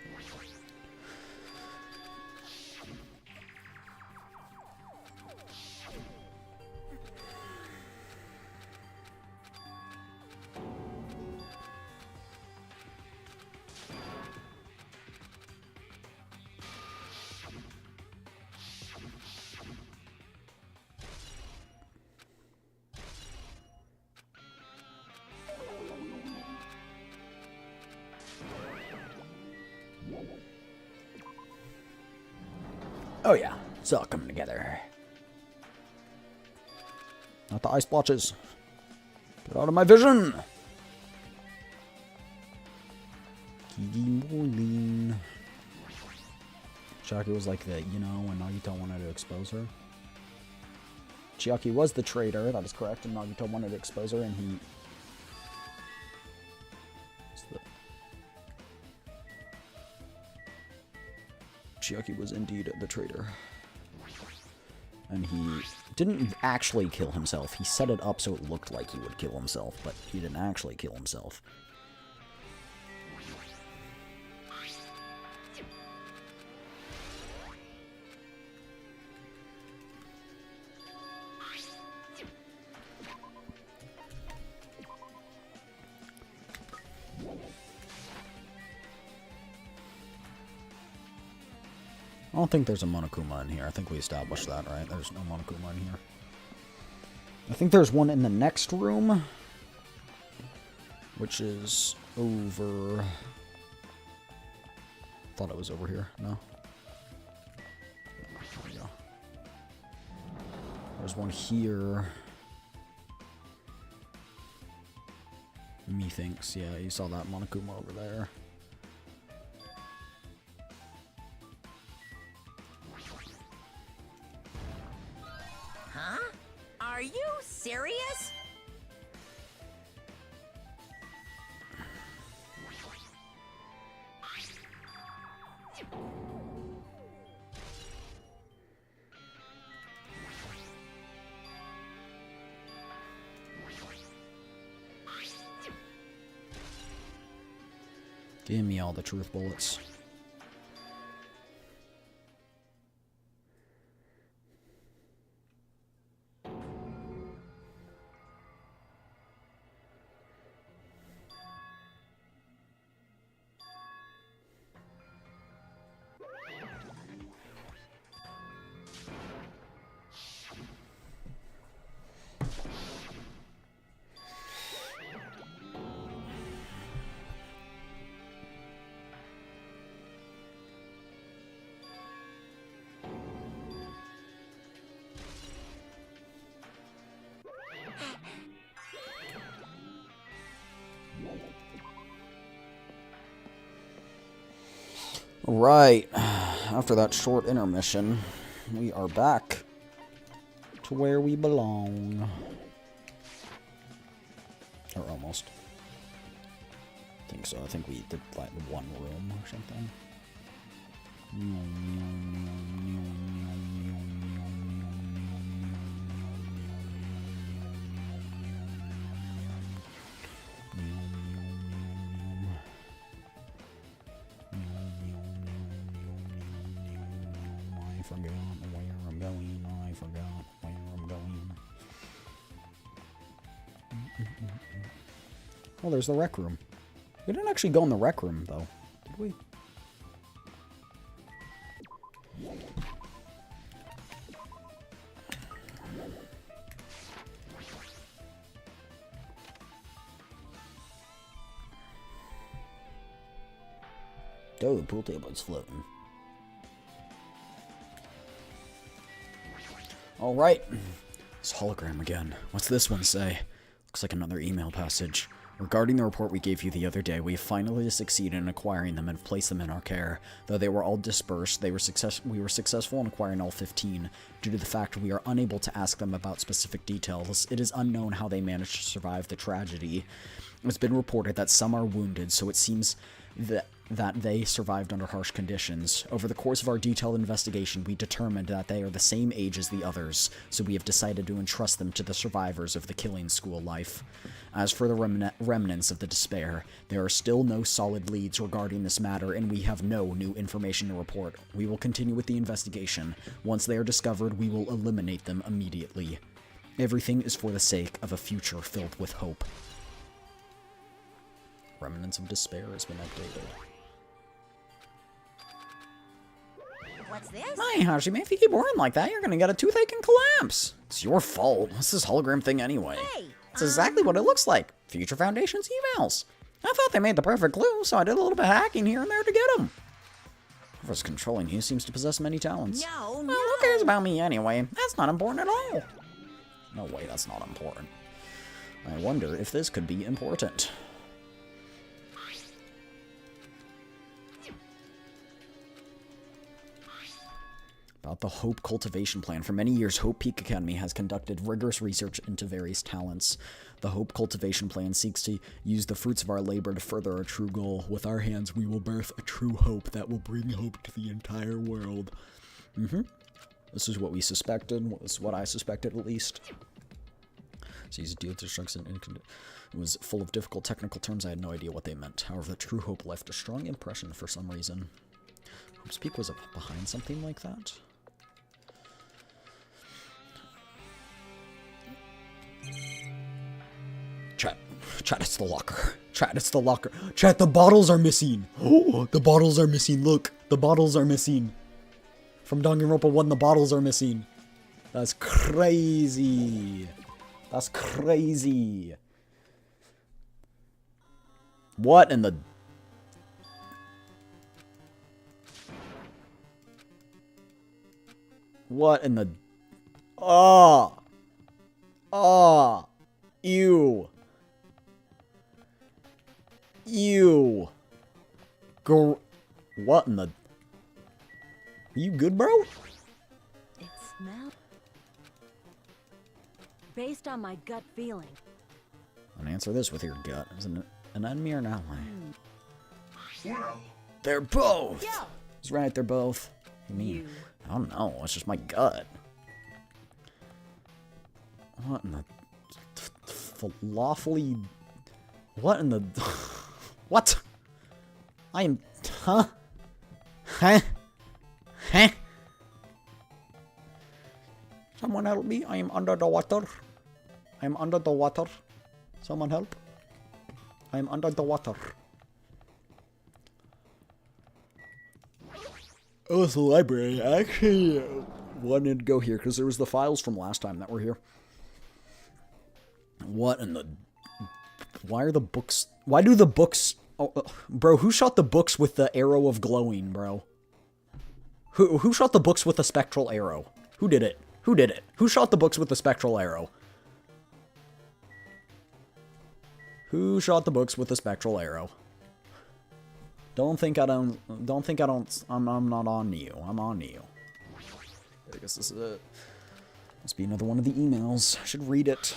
Oh yeah, it's all coming together. Not the ice blotches. Get out of my vision! Chiaki was like the, you know, when Nagito wanted to expose her. Chiaki was the traitor, that is correct, and Nagito wanted to expose her, and he... Chiaki was indeed the traitor. And he didn't actually kill himself. He set it up so it looked like he would kill himself, but he didn't actually kill himself. I don't think there's a Monokuma in here. I think we established that, right? There's no Monokuma in here. I think there's one in the next room, which is over... Thought it was over here. No? There we go. There's one here. Methinks, yeah, you saw that Monokuma over there. Are you serious? Give me all the truth bullets. Right, after that short intermission, we are back to where we belong. Or almost. I think so. I think we did like one room or something. I forgot where I'm going. Oh, there's the rec room. We didn't actually go in the rec room, though. Did we? Oh, the pool table is floating. Alright. This hologram again. What's this one say? Looks like another email passage. Regarding the report we gave you the other day, we finally succeeded in acquiring them and placed them in our care. Though they were all dispersed, we were successful in acquiring all 15. Due to the fact we are unable to ask them about specific details, it is unknown how they managed to survive the tragedy. It's been reported that some are wounded, so it seems that they survived under harsh conditions. Over the course of our detailed investigation, we determined that they are the same age as the others, so we have decided to entrust them to the survivors of the killing school life. As for the remnants of the despair, there are still no solid leads regarding this matter, and we have no new information to report. We will continue with the investigation. Once they are discovered, we will eliminate them immediately. Everything is for the sake of a future filled with hope. Remnants of Despair has been updated. What's this? Hi, Hajime, if you keep worrying like that, you're gonna get a toothache and collapse. It's your fault. What's this hologram thing anyway? Hey, It's exactly what it looks like. Future Foundation's evals. I thought they made the perfect clue, so I did a little bit of hacking here and there to get them. Whoever's controlling you seems to possess many talents. No, Well, who cares about me anyway? That's not important at all. No way, that's not important. I wonder if this could be important. About the Hope Cultivation Plan. For many years, Hope Peak Academy has conducted rigorous research into various talents. The Hope Cultivation Plan seeks to use the fruits of our labor to further our true goal. With our hands, we will birth a true hope that will bring hope to the entire world. This is what we suspected. This is what I suspected, at least. Sees deal destruction. It was full of difficult technical terms. I had no idea what they meant. However, the true hope left a strong impression for some reason. Hope's Peak was behind something like that? Chat, it's the locker. Chat, it's the locker. Chat, the bottles are missing. Oh, the bottles are missing. Look, the bottles are missing. From Danganronpa 1, the bottles are missing. That's crazy. That's crazy. What in the... What in the... Oh! Oh! Ew! Ew! Go... What in the... Are you good, bro? It smells. Based on my gut feeling. And answer this with your gut. Isn't it an enemy or an ally? They're both! Yeah. He's right, they're both. What do you mean? I don't know, it's just my gut. What in the... Lawfully... What in the... What? I am... Huh? Huh? Huh? Someone help me, I am under the water. I am under the water. Someone help. I am under the water. Oh, it's the library. I actually wanted to go here because there was the files from last time that were here. What in the... Why are the books... Why do the books... Oh, bro, who shot the books with the arrow of glowing, bro? Who shot the books with a spectral arrow? Who did it? Who did it? Who shot the books with the spectral arrow? Who shot the books with the spectral arrow? Don't think I don't... I'm not on you. I'm on you. I guess this is it. Must be another one of the emails. I should read it.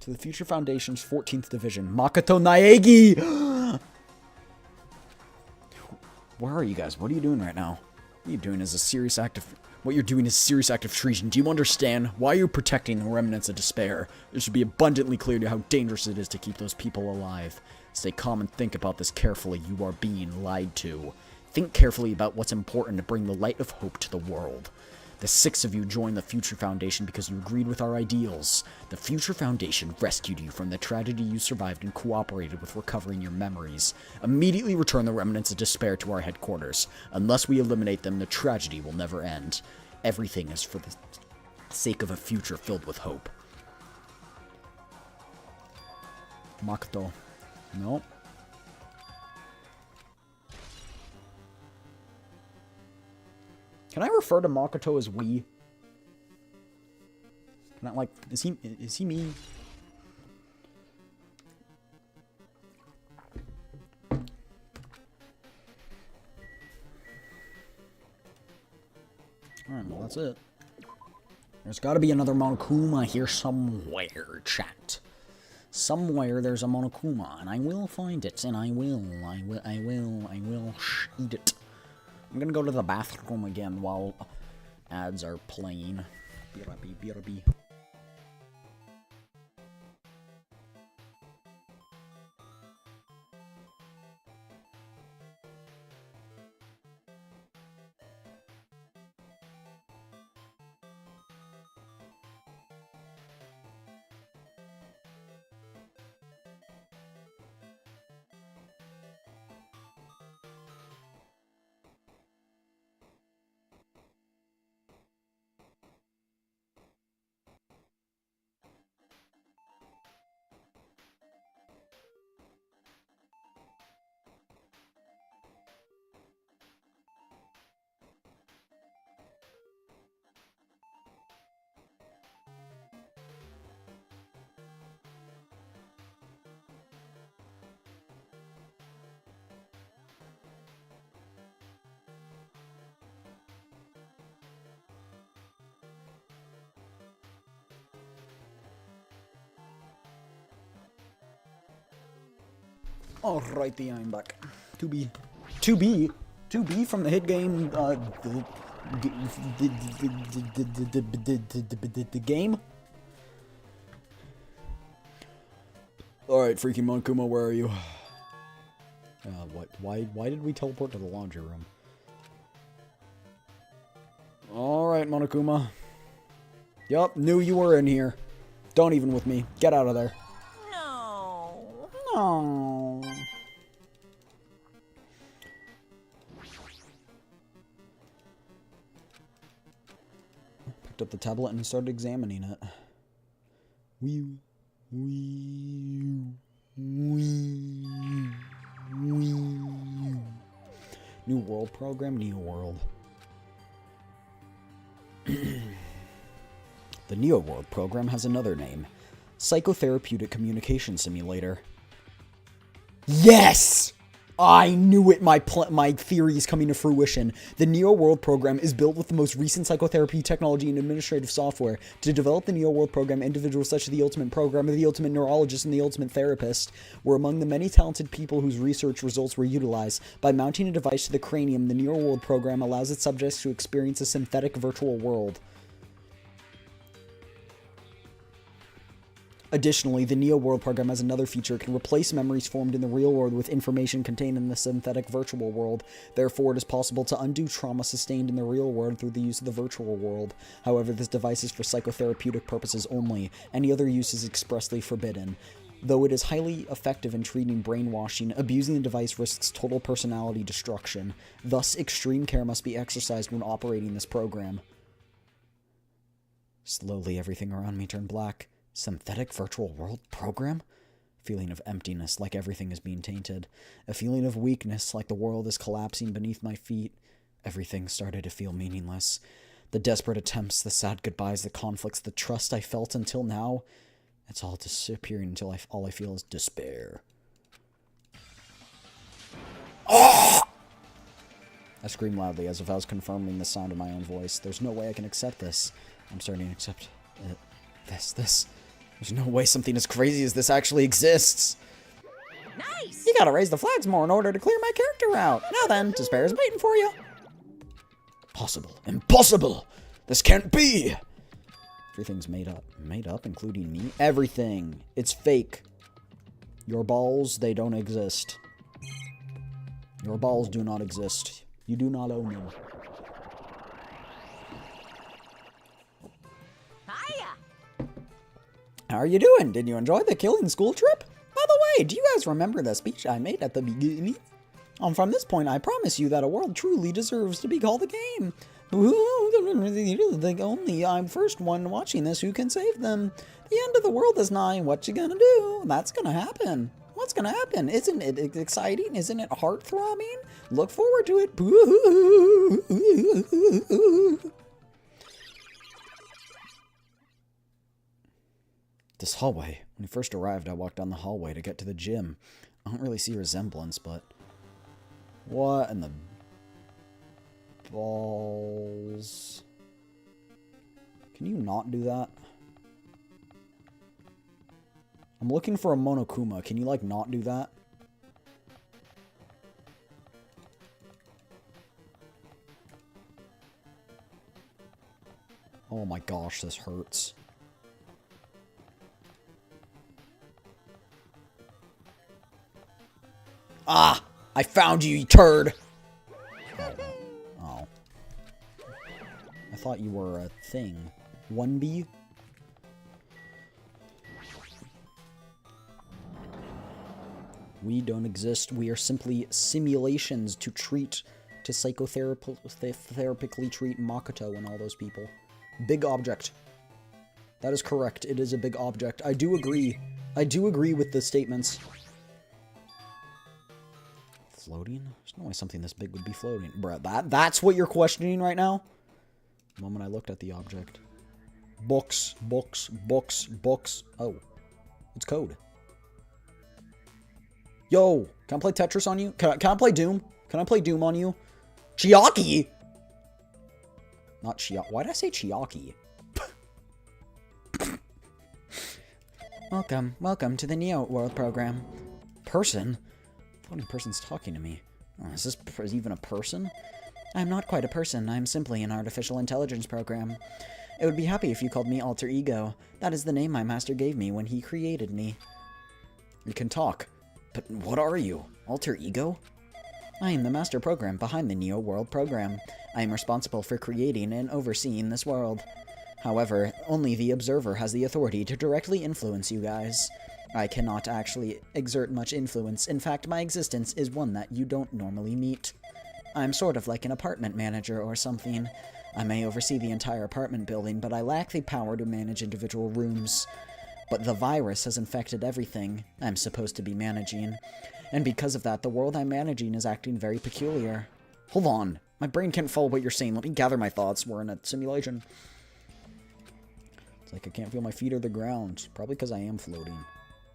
To the Future Foundation's 14th Division. Makoto Naegi! Where are you guys? What are you doing right now? What you're doing is a serious act of... What you're doing is a serious act of treason. Do you understand? Why are you protecting the remnants of despair? It should be abundantly clear to you how dangerous it is to keep those people alive. Stay calm and think about this carefully. You are being lied to. Think carefully about what's important to bring the light of hope to the world. The 6 of you joined the Future Foundation because you agreed with our ideals. The Future Foundation rescued you from the tragedy you survived and cooperated with recovering your memories. Immediately return the remnants of despair to our headquarters. Unless we eliminate them, the tragedy will never end. Everything is for the sake of a future filled with hope. Makoto. No. Can I refer to Makoto as we? Can I, like, is he me? Alright, well, that's it. There's gotta be another Monokuma here somewhere, chat. Somewhere there's a Monokuma, and I will find it, and I will eat it. I'm gonna go to the bathroom again while ads are playing. BRB. Alrighty, I'm back. To be from the hit game, the game. Alright, freaky Monokuma, where are you? What? Why did we teleport to the laundry room? Alright, Monokuma. Yup, knew you were in here. Don't even with me. Get out of there. No. No. Picked up the tablet and started examining it. Wee. New world program, Neo World. The Neo World program has another name. Psychotherapeutic Communication Simulator. Yes! I knew it! My theory is coming to fruition. The Neo World program is built with the most recent psychotherapy technology and administrative software. To develop the Neo World program, individuals such as the Ultimate Programmer, the Ultimate Neurologist, and the Ultimate Therapist were among the many talented people whose research results were utilized. By mounting a device to the cranium, the Neo World program allows its subjects to experience a synthetic virtual world. Additionally, the Neo World program has another feature. It can replace memories formed in the real world with information contained in the synthetic virtual world. Therefore, it is possible to undo trauma sustained in the real world through the use of the virtual world. However, this device is for psychotherapeutic purposes only. Any other use is expressly forbidden. Though it is highly effective in treating brainwashing, abusing the device risks total personality destruction. Thus, extreme care must be exercised when operating this program. Slowly, everything around me turned black. Synthetic virtual world program? Feeling of emptiness, like everything is being tainted. A feeling of weakness, like the world is collapsing beneath my feet. Everything started to feel meaningless. The desperate attempts, the sad goodbyes, the conflicts, the trust I felt until now, it's all disappearing until all I feel is despair. Oh! I screamed loudly as if I was confirming the sound of my own voice. There's no way I can accept this. I'm starting to accept it. This. There's no way something as crazy as this actually exists. Nice! You gotta raise the flags more in order to clear my character out. Now then, despair is waiting for you. Possible. Impossible! This can't be! Everything's made up. Made up, including me? Everything. It's fake. Your balls, they don't exist. Your balls do not exist. You do not own them. How are you doing? Did you enjoy the killing school trip? By the way, do you guys remember the speech I made at the beginning? From this point, I promise you that a world truly deserves to be called a game. Only I'm first one watching this who can save them. The end of the world is nigh. What you gonna do? That's gonna happen. What's gonna happen? Isn't it exciting? Isn't it heart-throbbing? Look forward to it. This hallway. When I first arrived, I walked down the hallway to get to the gym. I don't really see a resemblance, but... What in the... balls... Can you not do that? I'm looking for a Monokuma. Can you, like, not do that? Oh my gosh, this hurts. Ah! I found you, you turd! Oh. I thought you were a thing. 1B? We don't exist. We are simply simulations to psychotherapically treat Makoto and all those people. Big object. That is correct. It is a big object. I do agree. I do agree with the statements. Floating? There's no way something this big would be floating. Bruh, that's what you're questioning right now? The moment I looked at the object. Books. Oh. It's code. Yo, can I play Tetris on you? Can I play Doom? Can I play Doom on you? Chiaki! Not Chiaki. Why did I say Chiaki? Welcome to the Neo World program. Person? Floating person's talking to me. Oh, is this even a person? I'm not quite a person. I'm simply an artificial intelligence program. I would be happy if you called me Alter Ego. That is the name my master gave me when he created me. You can talk. But what are you? Alter Ego? I am the master program behind the Neo World program. I am responsible for creating and overseeing this world. However, only the Observer has the authority to directly influence you guys. I cannot actually exert much influence. In fact, my existence is one that you don't normally meet. I'm sort of like an apartment manager or something. I may oversee the entire apartment building, but I lack the power to manage individual rooms. But the virus has infected everything I'm supposed to be managing. And because of that, the world I'm managing is acting very peculiar. Hold on. My brain can't follow what you're saying. Let me gather my thoughts. We're in a simulation. It's like I can't feel my feet or the ground. Probably because I am floating.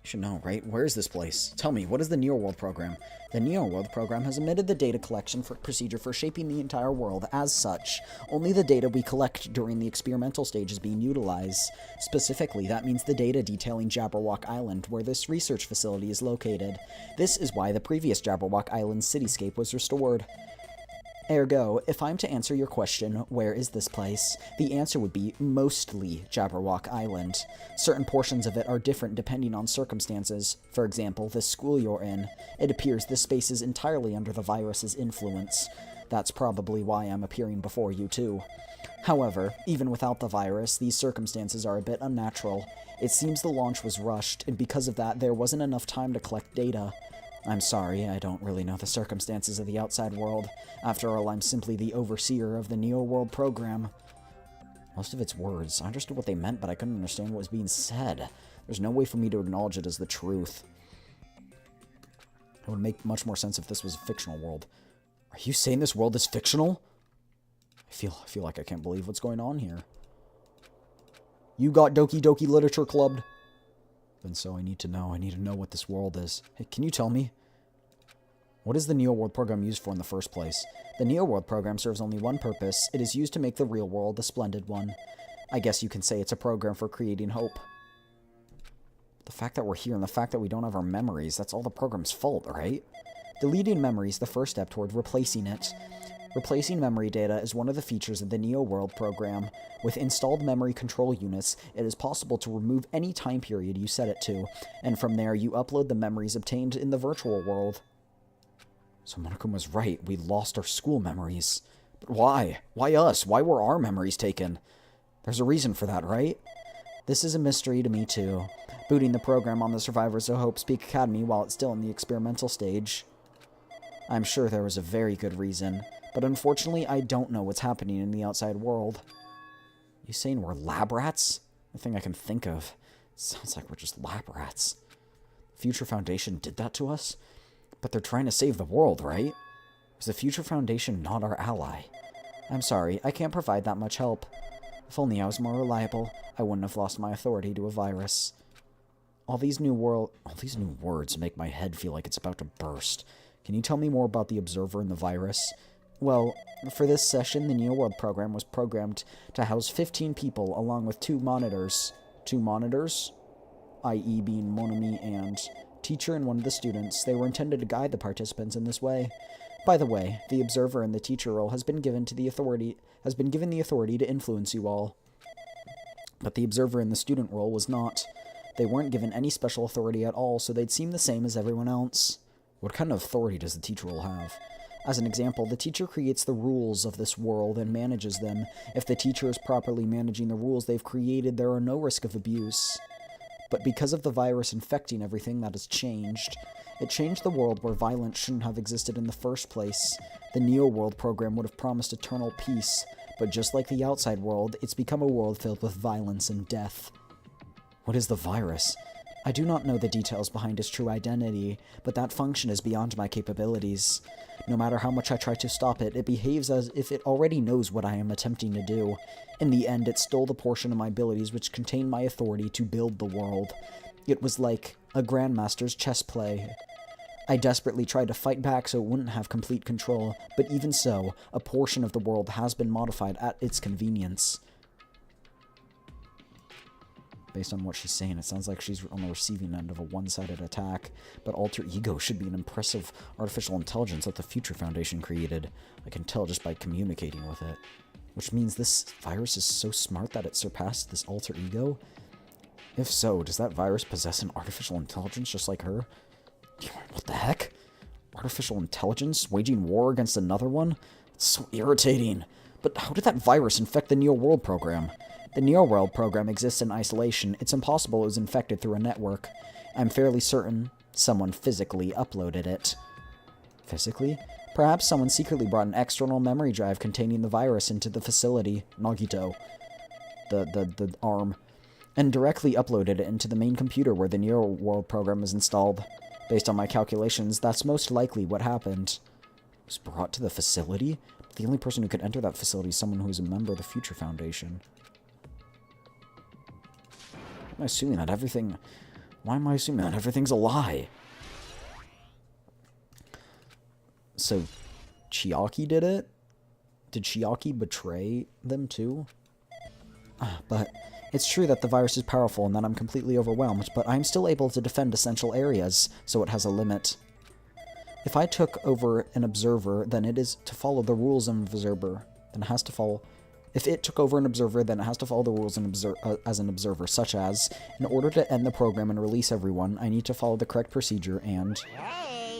You should know, right? Where is this place? Tell me, what is the Neo World program? The Neo World program has omitted the data collection procedure for shaping the entire world. As such, only the data we collect during the experimental stage is being utilized. Specifically, that means the data detailing Jabberwock Island, where this research facility is located. This is why the previous Jabberwock Island cityscape was restored. Ergo, if I'm to answer your question, where is this place? The answer would be mostly Jabberwock Island. Certain portions of it are different depending on circumstances. For example, this school you're in. It appears this space is entirely under the virus's influence. That's probably why I'm appearing before you too. However, even without the virus, these circumstances are a bit unnatural. It seems the launch was rushed, and because of that, there wasn't enough time to collect data. I'm sorry, I don't really know the circumstances of the outside world. After all, I'm simply the overseer of the Neo World program. Most of its words, I understood what they meant, but I couldn't understand what was being said. There's no way for me to acknowledge it as the truth. It would make much more sense if this was a fictional world. Are you saying this world is fictional? I feel like I can't believe what's going on here. You got Doki Doki Literature Clubbed? And so I need to know what this world is. Hey, can you tell me? What is the Neo World program used for in the first place? The Neo World program serves only one purpose. It is used to make the real world a splendid one. I guess you can say it's a program for creating hope. The fact that we're here and the fact that we don't have our memories, that's all the program's fault, right? Deleting memories is the first step toward replacing it. Replacing memory data is one of the features of the Neo World program. With installed memory control units, it is possible to remove any time period you set it to, and from there you upload the memories obtained in the virtual world. So Monokuma was right, we lost our school memories. But why? Why us? Why were our memories taken? There's a reason for that, right? This is a mystery to me too. Booting the program on the Survivors of Hope Peak Academy while it's still in the experimental stage. I'm sure there was a very good reason. But unfortunately, I don't know what's happening in the outside world. You saying we're lab rats? The thing I can think of. Sounds like we're just lab rats. Future Foundation did that to us? But they're trying to save the world, right? Is the Future Foundation not our ally? I'm sorry, I can't provide that much help. If only I was more reliable, I wouldn't have lost my authority to a virus. All these new words make my head feel like it's about to burst. Can you tell me more about the Observer and the virus? Well, for this session, the Neo World program was programmed to house 15 people along with 2 monitors. 2 monitors? I.e. being Monami and teacher and one of the students. They were intended to guide the participants in this way. By the way, the Observer and the teacher role has been given the authority to influence you all. But the Observer and the student role was not. They weren't given any special authority at all, so they'd seem the same as everyone else. What kind of authority does the teacher role have? As an example, the teacher creates the rules of this world and manages them. If the teacher is properly managing the rules they've created, there are no risk of abuse. But because of the virus infecting everything, that has changed. It changed the world where violence shouldn't have existed in the first place. The Neo World program would have promised eternal peace, but just like the outside world, it's become a world filled with violence and death. What is the virus? I do not know the details behind its true identity, but that function is beyond my capabilities. No matter how much I try to stop it, it behaves as if it already knows what I am attempting to do. In the end, it stole the portion of my abilities which contained my authority to build the world. It was like a grandmaster's chess play. I desperately tried to fight back so it wouldn't have complete control, but even so, a portion of the world has been modified at its convenience. Based on what she's saying, it sounds like she's on the receiving end of a one-sided attack. But Alter Ego should be an impressive artificial intelligence that the Future Foundation created. I can tell just by communicating with it. Which means this virus is so smart that it surpassed this Alter Ego? If so, does that virus possess an artificial intelligence just like her? What the heck? Artificial intelligence waging war against another one? It's so irritating. But how did that virus infect the Neo World program? The Neo World program exists in isolation. It's impossible it was infected through a network. I'm fairly certain someone physically uploaded it. Physically? Perhaps someone secretly brought an external memory drive containing the virus into the facility, Nagito, the arm, and directly uploaded it into the main computer where the Neo World program is installed. Based on my calculations, that's most likely what happened. It was brought to the facility? The only person who could enter that facility is someone who is a member of the Future Foundation. Why am I assuming that everything's a lie? So, Chiaki did it? Did Chiaki betray them too? But it's true that the virus is powerful and that I'm completely overwhelmed, but I'm still able to defend essential areas, so it has a limit. If I took over an observer, then it is to follow the rules of an observer. Then it has to follow... If it took over an observer, then it has to follow the rules as an observer, such as, in order to end the program and release everyone, I need to follow the correct procedure and...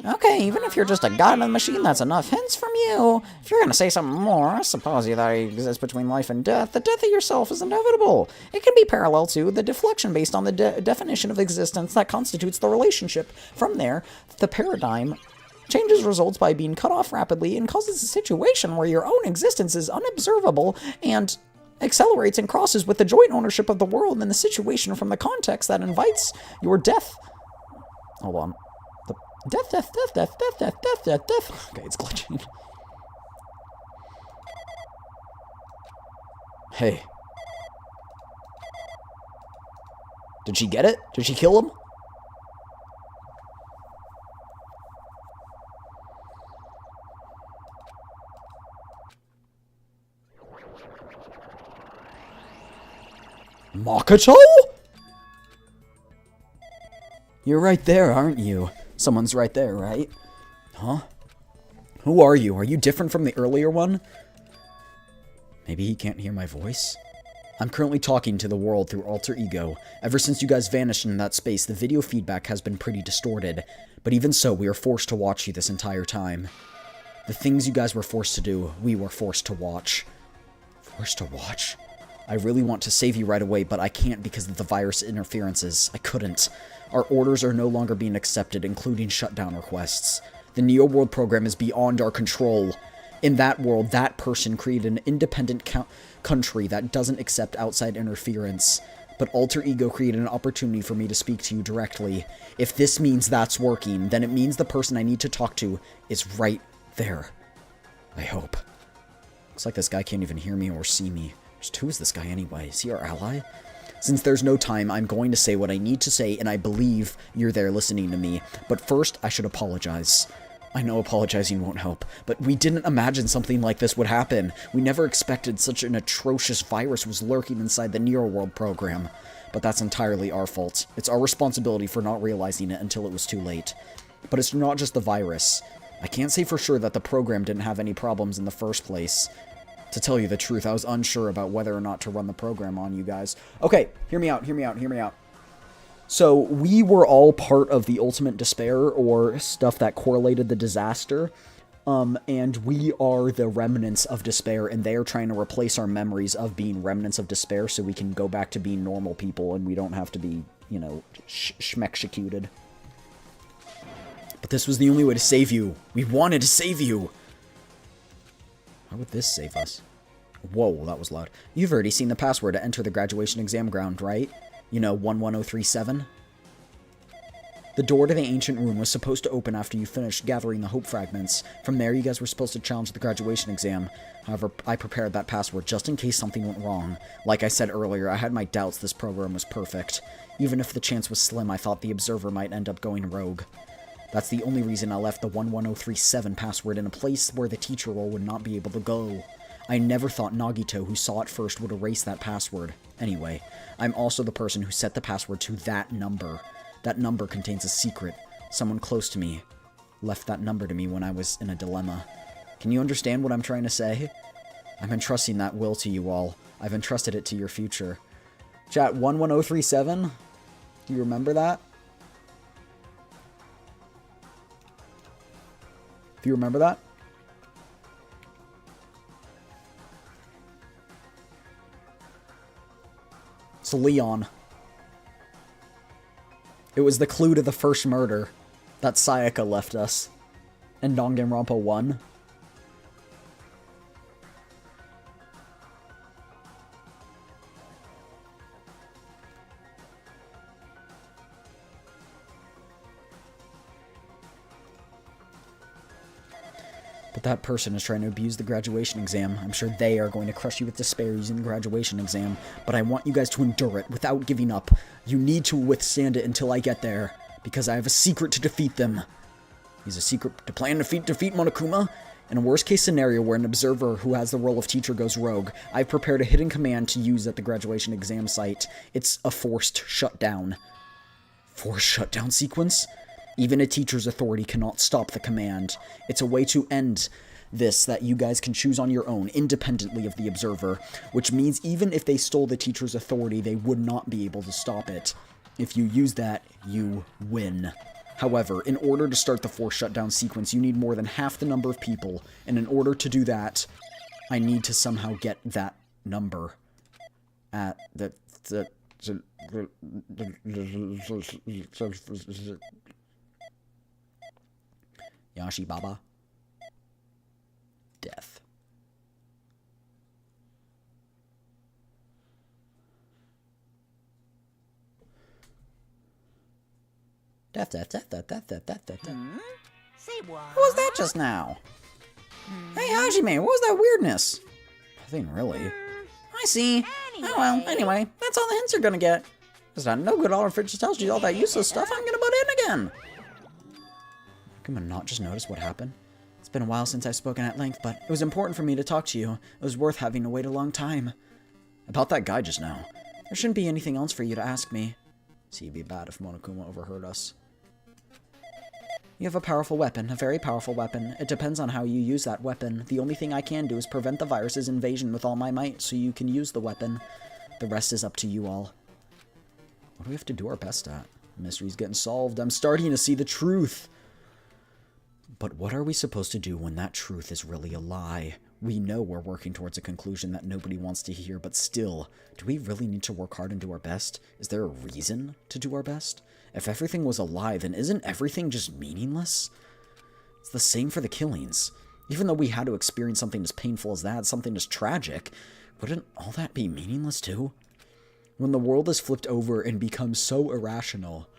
Okay, even if you're just a god in the machine, that's enough hints from you. If you're gonna say something more, I suppose that exists between life and death. The death of yourself is inevitable. It can be parallel to the deflection based on the definition of existence that constitutes the relationship. From there, the paradigm changes results by being cut off rapidly and causes a situation where your own existence is unobservable and accelerates and crosses with the joint ownership of the world and the situation from the context that invites your death. Hold on. Death. Okay, it's glitching. Hey. Did she get it? Did she kill him? Makoto? You're right there, aren't you? Someone's right there, right? Huh? Who are you? Are you different from the earlier one? Maybe he can't hear my voice? I'm currently talking to the world through Alter Ego. Ever since you guys vanished in that space, the video feedback has been pretty distorted. But even so, we are forced to watch you this entire time. The things you guys were forced to do, we were forced to watch. Forced to watch? I really want to save you right away, but I can't because of the virus interferences. I couldn't. Our orders are no longer being accepted, including shutdown requests. The Neo World program is beyond our control. In that world, that person created an independent country that doesn't accept outside interference. But Alter Ego created an opportunity for me to speak to you directly. If this means that's working, then it means the person I need to talk to is right there. I hope. Looks like this guy can't even hear me or see me. Just who is this guy anyway? Is he our ally? Since there's no time, I'm going to say what I need to say, and I believe you're there listening to me. But first, I should apologize. I know apologizing won't help, but we didn't imagine something like this would happen. We never expected such an atrocious virus was lurking inside the Neo World program. But that's entirely our fault. It's our responsibility for not realizing it until it was too late. But it's not just the virus. I can't say for sure that the program didn't have any problems in the first place. To tell you the truth, I was unsure about whether or not to run the program on you guys. Okay, hear me out. So, we were all part of the Ultimate Despair, or stuff that correlated the disaster. And we are the remnants of despair, and they are trying to replace our memories of being remnants of despair so we can go back to being normal people, and we don't have to be, you know, schmexecuted. But this was the only way to save you. We wanted to save you. How would this save us? Whoa, that was loud. You've already seen the password to enter the graduation exam ground, right? You know, 11037? The door to the ancient room was supposed to open after you finished gathering the hope fragments. From there, you guys were supposed to challenge the graduation exam. However, I prepared that password just in case something went wrong. Like I said earlier, I had my doubts this program was perfect. Even if the chance was slim, I thought the observer might end up going rogue. That's the only reason I left the 11037 password in a place where the teacher role would not be able to go. I never thought Nagito, who saw it first, would erase that password. Anyway, I'm also the person who set the password to that number. That number contains a secret. Someone close to me left that number to me when I was in a dilemma. Can you understand what I'm trying to say? I'm entrusting that will to you all. I've entrusted it to your future. Chat 11037? Do you remember that? Do you remember that? It's Leon. It was the clue to the first murder that Sayaka left us in Danganronpa 1. But that person is trying to abuse the graduation exam. I'm sure they are going to crush you with despair using the graduation exam. But I want you guys to endure it without giving up. You need to withstand it until I get there. Because I have a secret to defeat them. He's a secret to plan to defeat Monokuma. In a worst case scenario where an observer who has the role of teacher goes rogue, I've prepared a hidden command to use at the graduation exam site. It's a forced shutdown. Forced shutdown sequence? Even a teacher's authority cannot stop the command. It's a way to end this that you guys can choose on your own, independently of the observer, which means even if they stole the teacher's authority, they would not be able to stop it. If you use that, you win. However, in order to start the forced shutdown sequence, you need more than half the number of people, and in order to do that, I need to somehow get that number at the Yashi Baba. Death. Death. Say what? What was that just now? Hey, Hajime, what was that weirdness? Nothing really. I see. Oh well, anyway, that's all the hints are gonna get. It's not no good all if it just tells you all that useless stuff. I'm gonna butt in again. Can I not just notice what happened? It's been a while since I've spoken at length, but it was important for me to talk to you. It was worth having to wait a long time. About that guy just now. There shouldn't be anything else for you to ask me. See, it'd be bad if Monokuma overheard us. You have a powerful weapon, a very powerful weapon. It depends on how you use that weapon. The only thing I can do is prevent the virus's invasion with all my might, so you can use the weapon. The rest is up to you all. What do we have to do our best at? The mystery's getting solved. I'm starting to see the truth. But what are we supposed to do when that truth is really a lie? We know we're working towards a conclusion that nobody wants to hear, but still, do we really need to work hard and do our best? Is there a reason to do our best? If everything was a lie, then isn't everything just meaningless? It's the same for the killings. Even though we had to experience something as painful as that, something as tragic, wouldn't all that be meaningless too? When the world is flipped over and becomes so irrational,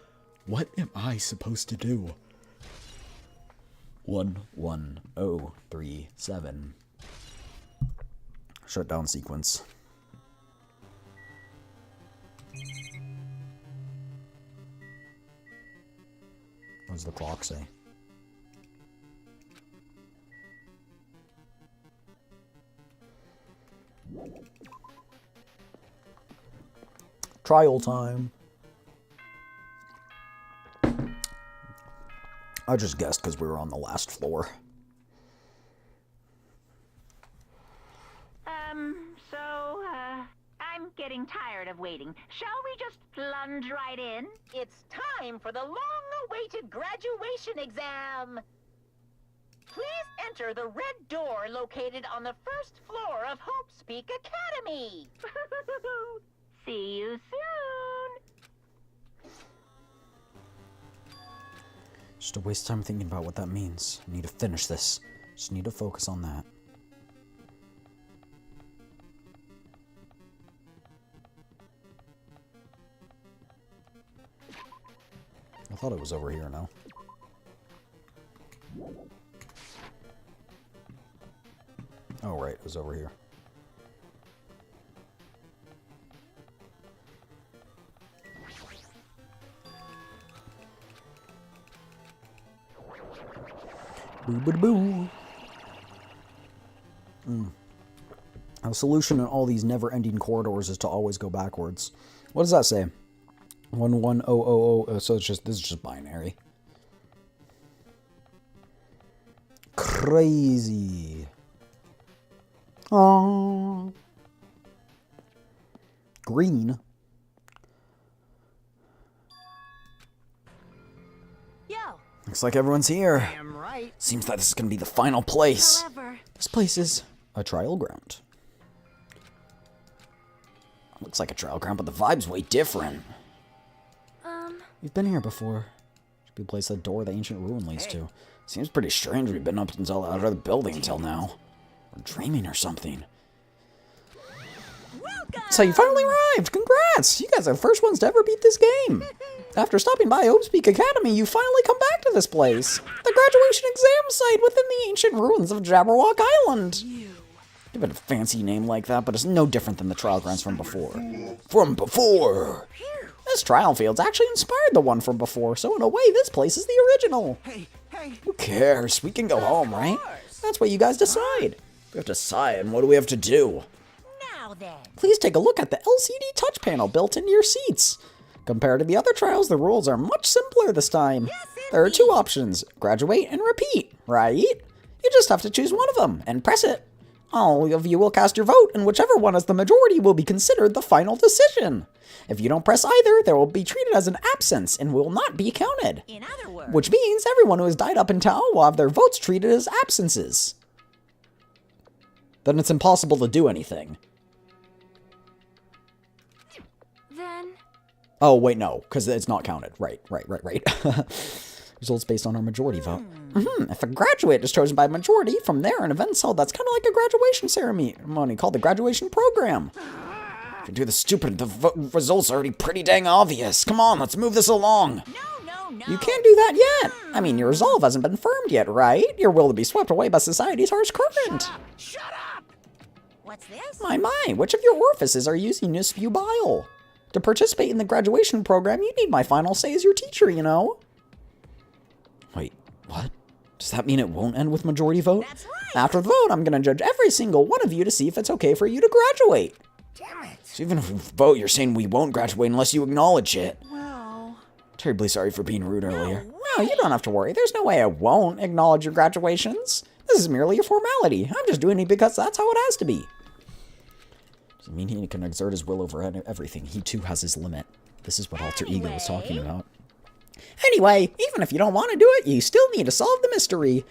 what am I supposed to do? 11037. Shutdown sequence. What does the clock say? Trial time. I just guessed because we were on the last floor. I'm getting tired of waiting. Shall we just plunge right in? It's time for the long-awaited graduation exam. Please enter the red door located on the first floor of Hope's Peak Academy. See you soon. Just a waste of time thinking about what that means. I need to finish this. Just need to focus on that. I thought it was over here now. Oh, right, it was over here. Boo boo boo. A solution in all these never-ending corridors is to always go backwards. What does that say? 11000. So this is just binary. Crazy. Oh. Green. Yo. Looks like everyone's here. Damn right. Seems that this is gonna be the final place. However, This place is a trial ground. Looks like a trial ground, but the vibe's way different. We've been here before. Should be a place that door the ancient ruin leads to. Seems pretty strange we've been up until out of the building until now. We're dreaming or something. So you finally arrived! Congrats! You guys are the first ones to ever beat this game! After stopping by Hope's Peak Academy, you finally come back to this place! The graduation exam site within the ancient ruins of Jabberwock Island! Give it a fancy name like that, but it's no different than the trial grounds from before. From before! This trial field's actually inspired the one from before, so in a way this place is the original. Hey. Who cares? We can go home, right? That's what you guys decide. We have to decide, and what do we have to do? Now then. Please take a look at the LCD touch panel built into your seats. Compared to the other trials, the rules are much simpler this time. There are two options, graduate and repeat, right? You just have to choose one of them and press it. All of you will cast your vote, and whichever one is the majority will be considered the final decision. If you don't press either, there will be treated as an absence and will not be counted. In other words, Which means everyone who has died up in town will have their votes treated as absences. Then it's impossible to do anything. then Oh, wait, no, because it's not counted. Right. Results based on our majority vote. If a graduate is chosen by a majority, from there an event's held that's kind of like a graduation ceremony called the graduation program. If you do the stupid, the results are already pretty dang obvious. Come on, let's move this along. no. You can't do that yet. I mean, your resolve hasn't been firmed yet, right? Your will to be swept away by society's harsh current. Shut up! What's this? My, which of your orifices are using to spew bile? To participate in the graduation program, you need my final say as your teacher, you know? Wait, what? Does that mean it won't end with majority vote? That's right. After the vote, I'm gonna judge every single one of you to see if it's okay for you to graduate. Damn it. So even if we vote, you're saying we won't graduate unless you acknowledge it. well, Terribly sorry for being rude earlier. No, you don't have to worry. There's no way I won't acknowledge your graduations. This is merely a formality. I'm just doing it because that's how it has to be. Doesn't mean he can exert his will over everything. He too has his limit. This is what alter ego was talking about. Anyway, even if you don't want to do it, you still need to solve the mystery.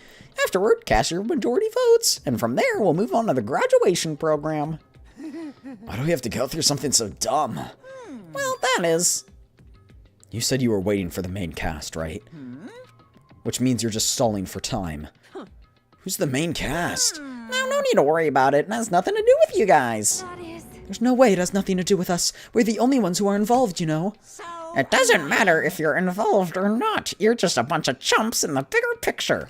Afterward, cast your majority votes, and from there, we'll move on to the graduation program. Why do we have to go through something so dumb? Well, that is... You said you were waiting for the main cast, right? Which means you're just stalling for time. Who's the main cast? No need to worry about it. It has nothing to do with you guys. that is. There's no way it has nothing to do with us. We're the only ones who are involved, you know. So, It doesn't matter if you're involved or not. You're just a bunch of chumps in the bigger picture.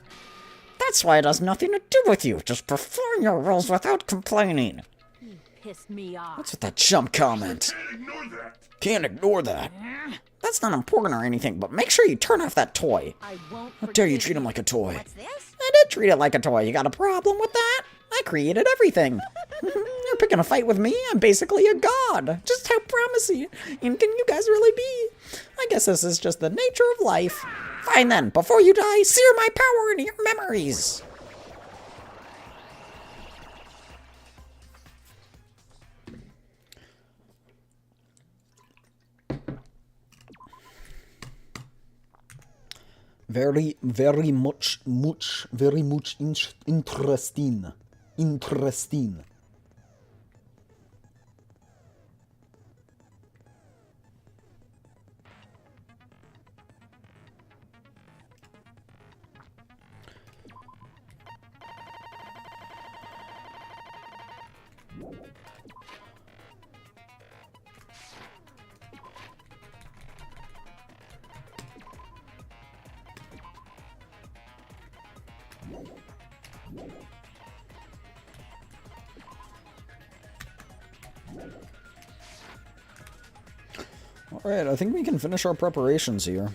That's why it has nothing to do with you. Just perform your roles without complaining. Pissed me off. What's with that chump comment? Can't ignore that. That's not important or anything, but make sure you turn off that toy. I won't. How dare you forgive treat him like a toy? what's this? I did treat it like a toy. You got a problem with that? I created everything. You're picking a fight with me? I'm basically a god. Just how promising can you guys really be? I guess this is just the nature of life. Fine then, before you die, sear my power into your memories. Very much interesting. Interesting. Alright, I think we can finish our preparations here.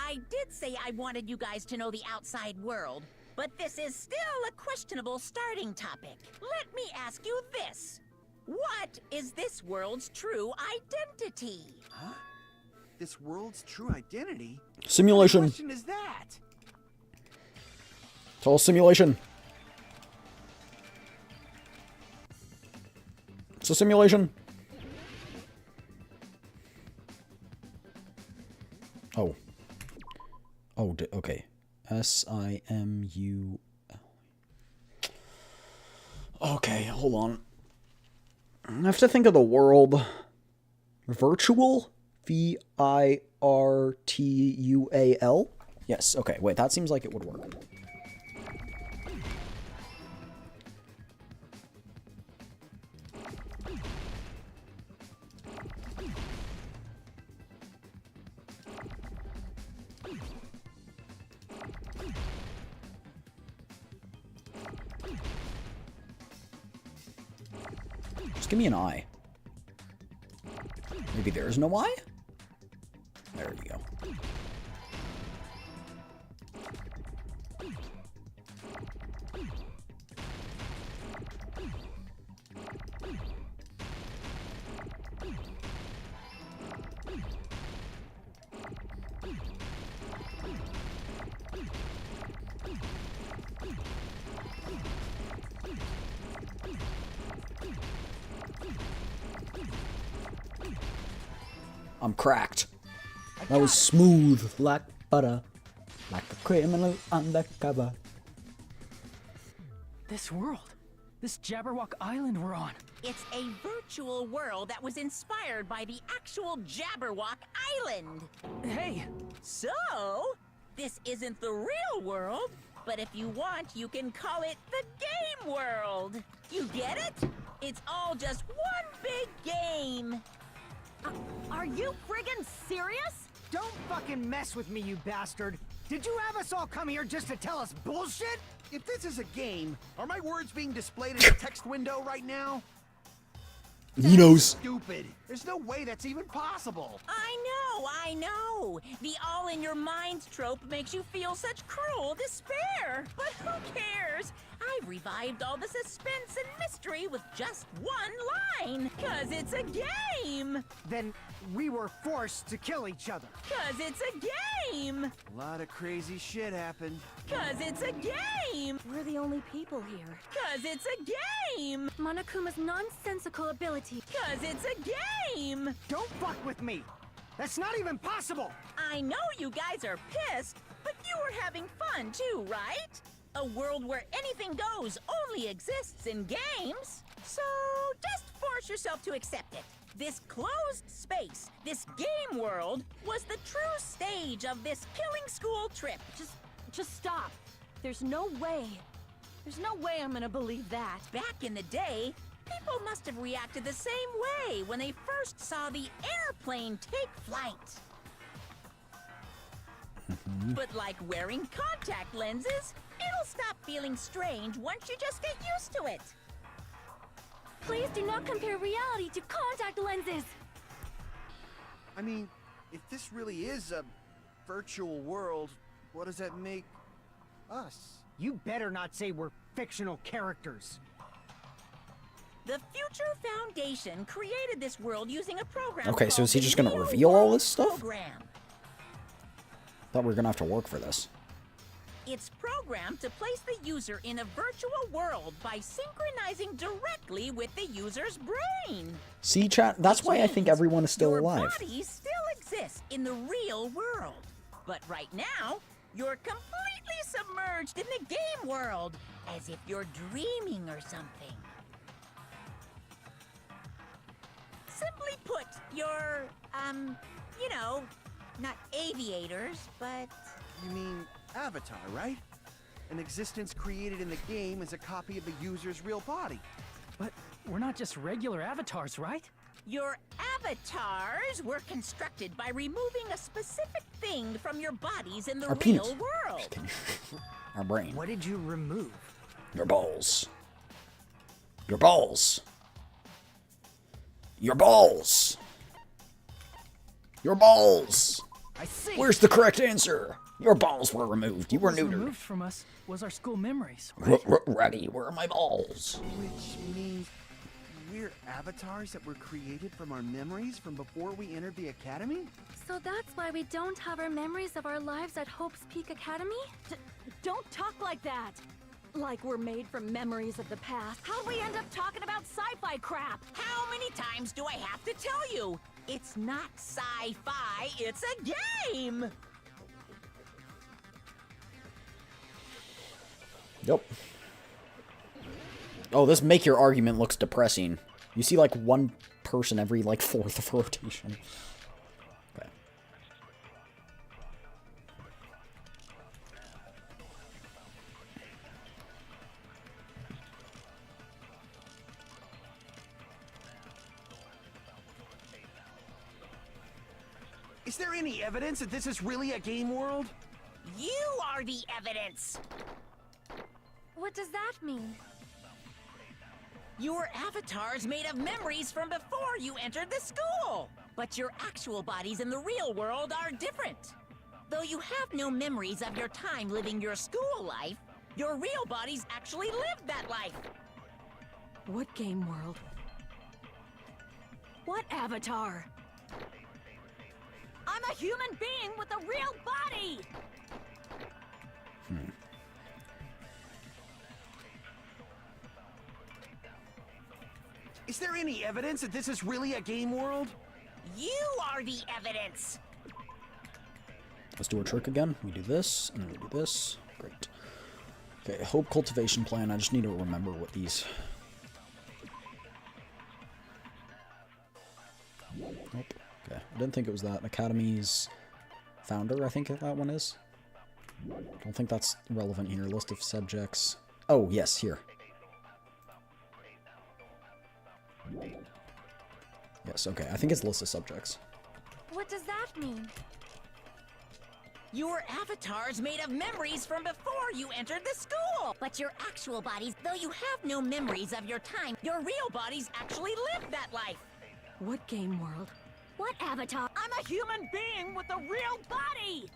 I did say I wanted you guys to know the outside world, but this is still a questionable starting topic. Let me ask you this. What is this world's true identity? Huh? This world's true identity? Simulation. What question is that? It's all simulation. It's a simulation. Oh. Oh, okay. SIMUL. Okay, hold on. I have to think of the world. Virtual? VIRTUAL? Yes, okay. Wait, that seems like it would work. Just give me an eye. Maybe there's no eye? There you go. I'm cracked. That was smooth like butter, like a criminal undercover. This world. This Jabberwock Island we're on. It's a virtual world that was inspired by the actual Jabberwock Island. Hey, So, this isn't the real world, but if you want, you can call it the game world. You get it? It's all just one big game. Are you friggin' serious? Don't fucking mess with me, you bastard! Did you have us all come here just to tell us bullshit? If this is a game, are my words being displayed in a text window right now? He knows. Stupid. There's no way that's even possible. I know. The all in your mind trope makes you feel such cruel despair. But who cares? I've revived all the suspense and mystery with just one line. 'Cause it's a game. Then we were forced to kill each other. 'Cause it's a game. A lot of crazy shit happened. 'Cause it's a game. We're the only people here. 'Cause it's a game. Monokuma's nonsensical ability. 'Cause it's a game. Don't fuck with me! That's not even possible! I know you guys are pissed, but you were having fun too, right? A world where anything goes only exists in games. So just force yourself to accept it. This closed space, this game world, was the true stage of this killing school trip. Just stop. There's no way. There's no way I'm gonna believe that. Back in the day, people must have reacted the same way when they first saw the airplane take flight. But like wearing contact lenses, it'll stop feeling strange once you just get used to it. Please do not compare reality to contact lenses. I mean, if this really is a virtual world, what does that make us? You better not say we're fictional characters. The Future Foundation created this world using a program. Okay, so is he called just the gonna Real reveal all World this stuff? Program. Thought we were gonna have to work for this. It's programmed to place the user in a virtual world by synchronizing directly with the user's brain. See, chat? That's why I think everyone is still Your alive. body still exists in the real world. But right now, you're completely submerged in the game world, as if you're dreaming or something. Simply put, you're, you know, not aviators, but... You mean Avatar, right? An existence created in the game is a copy of the user's real body. but we're not just regular avatars, right? Your avatars were constructed by removing a specific thing from your bodies in the Our real penis. world. Our brain. What did you remove? Your balls. Your balls. Your balls. Your balls. I see. Where's the correct answer? Your balls were removed. You were What was neutered. removed from us was our school memories, right? Ready, where are my balls? Which means we're avatars that were created from our memories from before we entered the academy? So that's why we don't have our memories of our lives at Hope's Peak Academy? Don't talk like that! Like we're made from memories of the past. How'd we end up talking about sci-fi crap? How many times do I have to tell you? It's not sci-fi, it's a game! Yep. Oh, this make your argument looks depressing. You see like one person every like fourth of rotation. Okay. Is there any evidence that this is really a game world? You are the evidence! What does that mean? Your avatar's made of memories from before you entered the school! But your actual bodies in the real world are different. Though you have no memories of your time living your school life, your real bodies actually lived that life. What game world? What avatar? I'm a human being with a real body! Is there any evidence that this is really a game world? You are the evidence! Let's do our trick again. We do this, and then we do this. Great. Okay, Hope Cultivation Plan. I just need to remember what these... Nope. Okay, I didn't think it was that. Academy's founder, I think that one is. Don't think that's relevant here. List of subjects. Oh, yes, here. Yes, okay. I think it's list of subjects. What does that mean? Your avatar's made of memories from before you entered the school! But your actual bodies, though you have no memories of your time, your real bodies actually lived that life! What game world? What avatar? I'm a human being with a real body!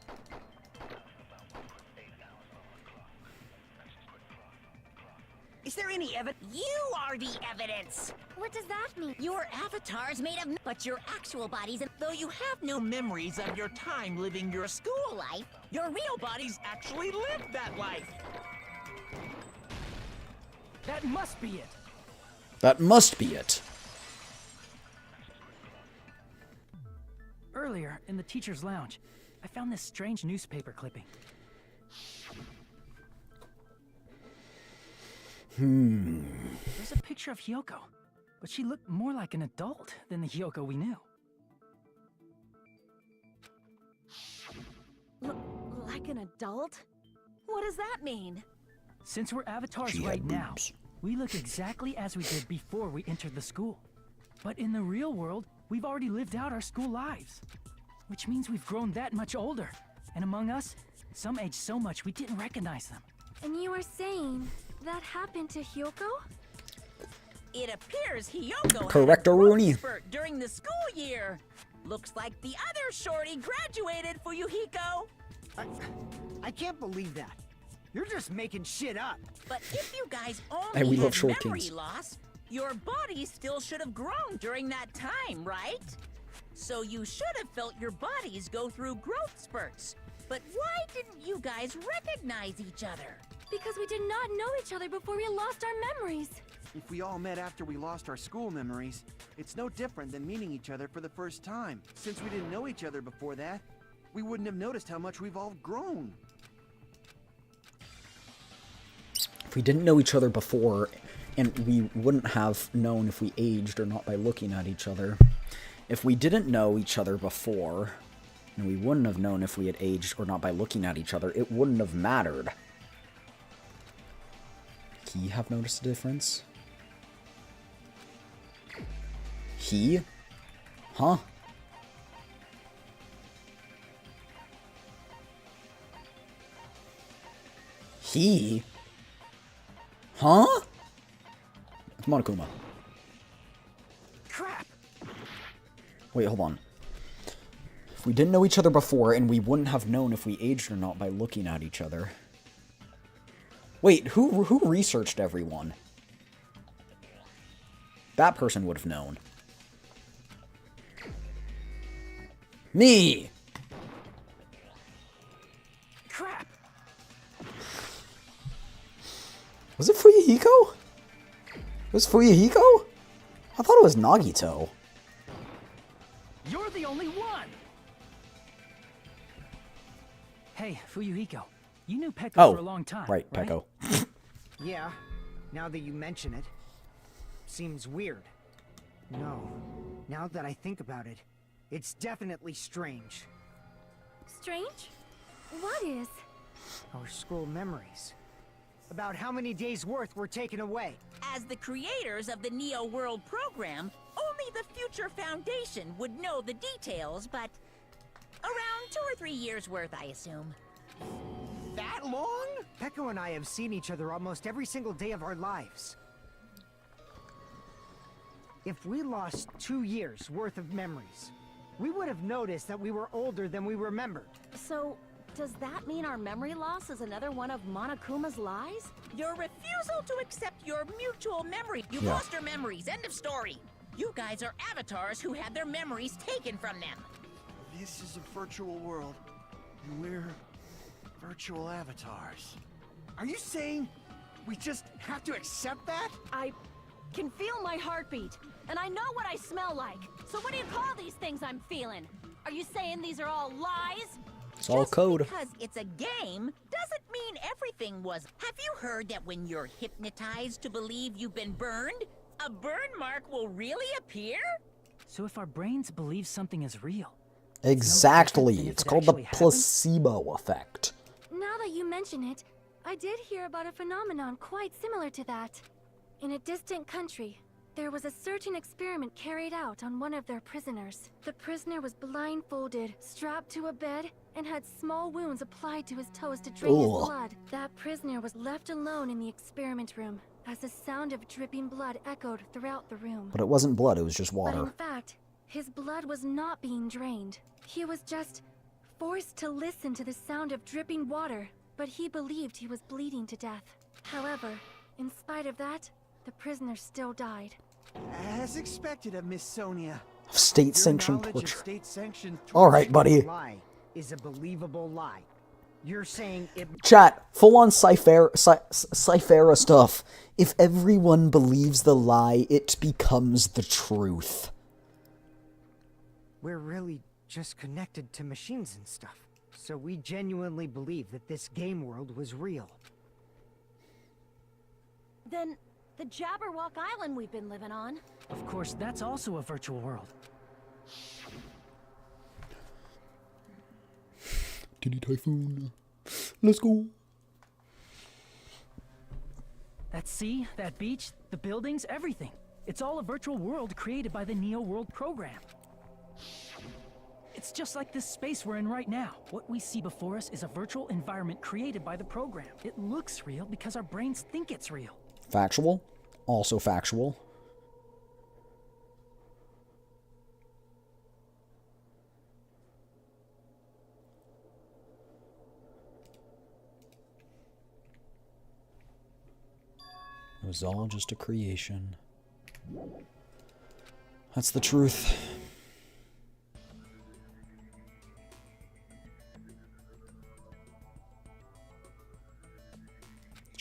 Is there any evidence? You are the evidence! What does that mean? Your avatar's made of... But your actual bodies, though you have no memories of your time living your school life, your real bodies actually lived that life! That must be it. That must be it. Earlier, in the teacher's lounge, I found this strange newspaper clipping. There's a picture of Hyoko, but she looked more like an adult than the Hyoko we knew. Like an adult? What does that mean? Since we're avatars She right had now, boobs. we look exactly as we did before we entered the school. But in the real world, we've already lived out our school lives. Which means we've grown that much older. And among us, some aged so much we didn't recognize them. And you were saying that happened to Hyoko? It appears Hyoko Correct, had a growth Aruni. spurt during the school year. Looks like the other shorty graduated, Fuyuhiko. I can't believe that. You're just making shit up. But if you guys Hey, only we love had short memory kings. loss, your body still should have grown during that time, right? So you should have felt your bodies go through growth spurts. But why didn't you guys recognize each other? Because we did not know each other before we lost our memories. If we all met after we lost our school memories, it's no different than meeting each other for the first time. Since we didn't know each other before that, we wouldn't have noticed how much we've all grown. If we didn't know each other before, and we wouldn't have known if we aged or not by looking at each other. If we didn't know each other before, and we wouldn't have known if we had aged or not by looking at each other, it wouldn't have mattered. He have noticed a difference? He? Huh? He? Huh? It's Monokuma. Crap! Wait, hold on. If we didn't know each other before, and we wouldn't have known if we aged or not by looking at each other. Wait, who researched everyone? That person would have known. Me! Crap! Was it Fuyuhiko? It was Fuyuhiko? I thought it was Nagito. You're the only one! Hey, Fuyuhiko. You knew Pekko for a long time, right, Pekko. Yeah, now that you mention it. Seems weird. No, now that I think about it, it's definitely strange. Strange? What is? Our school memories. About how many days' worth were taken away. As the creators of the Neo World program, only the future Foundation would know the details, but around 2 or 3 years worth, I assume. That long? Pekko and I have seen each other almost every single day of our lives. If we lost 2 years worth of memories, we would have noticed that we were older than we remembered. So, does that mean our memory loss is another one of Monokuma's lies? Your refusal to accept your mutual memory. You lost your memories. End of story. You guys are avatars who had their memories taken from them. This is a virtual world, and we're virtual avatars. Are you saying we just have to accept that? I can feel my heartbeat, and I know what I smell like. So what do you call these things I'm feeling? Are you saying these are all lies? It's all code. Because it's a game doesn't mean everything was. Have you heard that when you're hypnotized to believe you've been burned, a burn mark will really appear? So if our brains believe something is real... Exactly. if It's it called the actually happened? placebo effect. Now that you mention it, I did hear about a phenomenon quite similar to that. In a distant country, there was a certain experiment carried out on one of their prisoners. The prisoner was blindfolded, strapped to a bed, and had small wounds applied to his toes to drain his blood. That prisoner was left alone in the experiment room, as the sound of dripping blood echoed throughout the room. But it wasn't blood, it was just But in water. fact, his blood was not being drained. He was just forced to listen to the sound of dripping water, but he believed he was bleeding to death. However, in spite of that, the prisoner still died. As expected of Miss Sonia. State-sanctioned Your knowledge of torture. state-sanctioned Alright, buddy. Lie is a believable lie. You're saying it... Chat, full-on Cyphera stuff. If everyone believes the lie, it becomes the truth. We're really just connected to machines and stuff. So we genuinely believe that this game world was real. Then, the Jabberwock Island we've been living on. Of course, that's also a virtual world. Titty Typhoon. Let's go. That sea, that beach, the buildings, everything. It's all a virtual world created by the Neo World program. It's just like this space we're in right now. What we see before us is a virtual environment created by the program. It looks real because our brains think it's real. Factual. Also factual. It was all just a creation. That's the truth.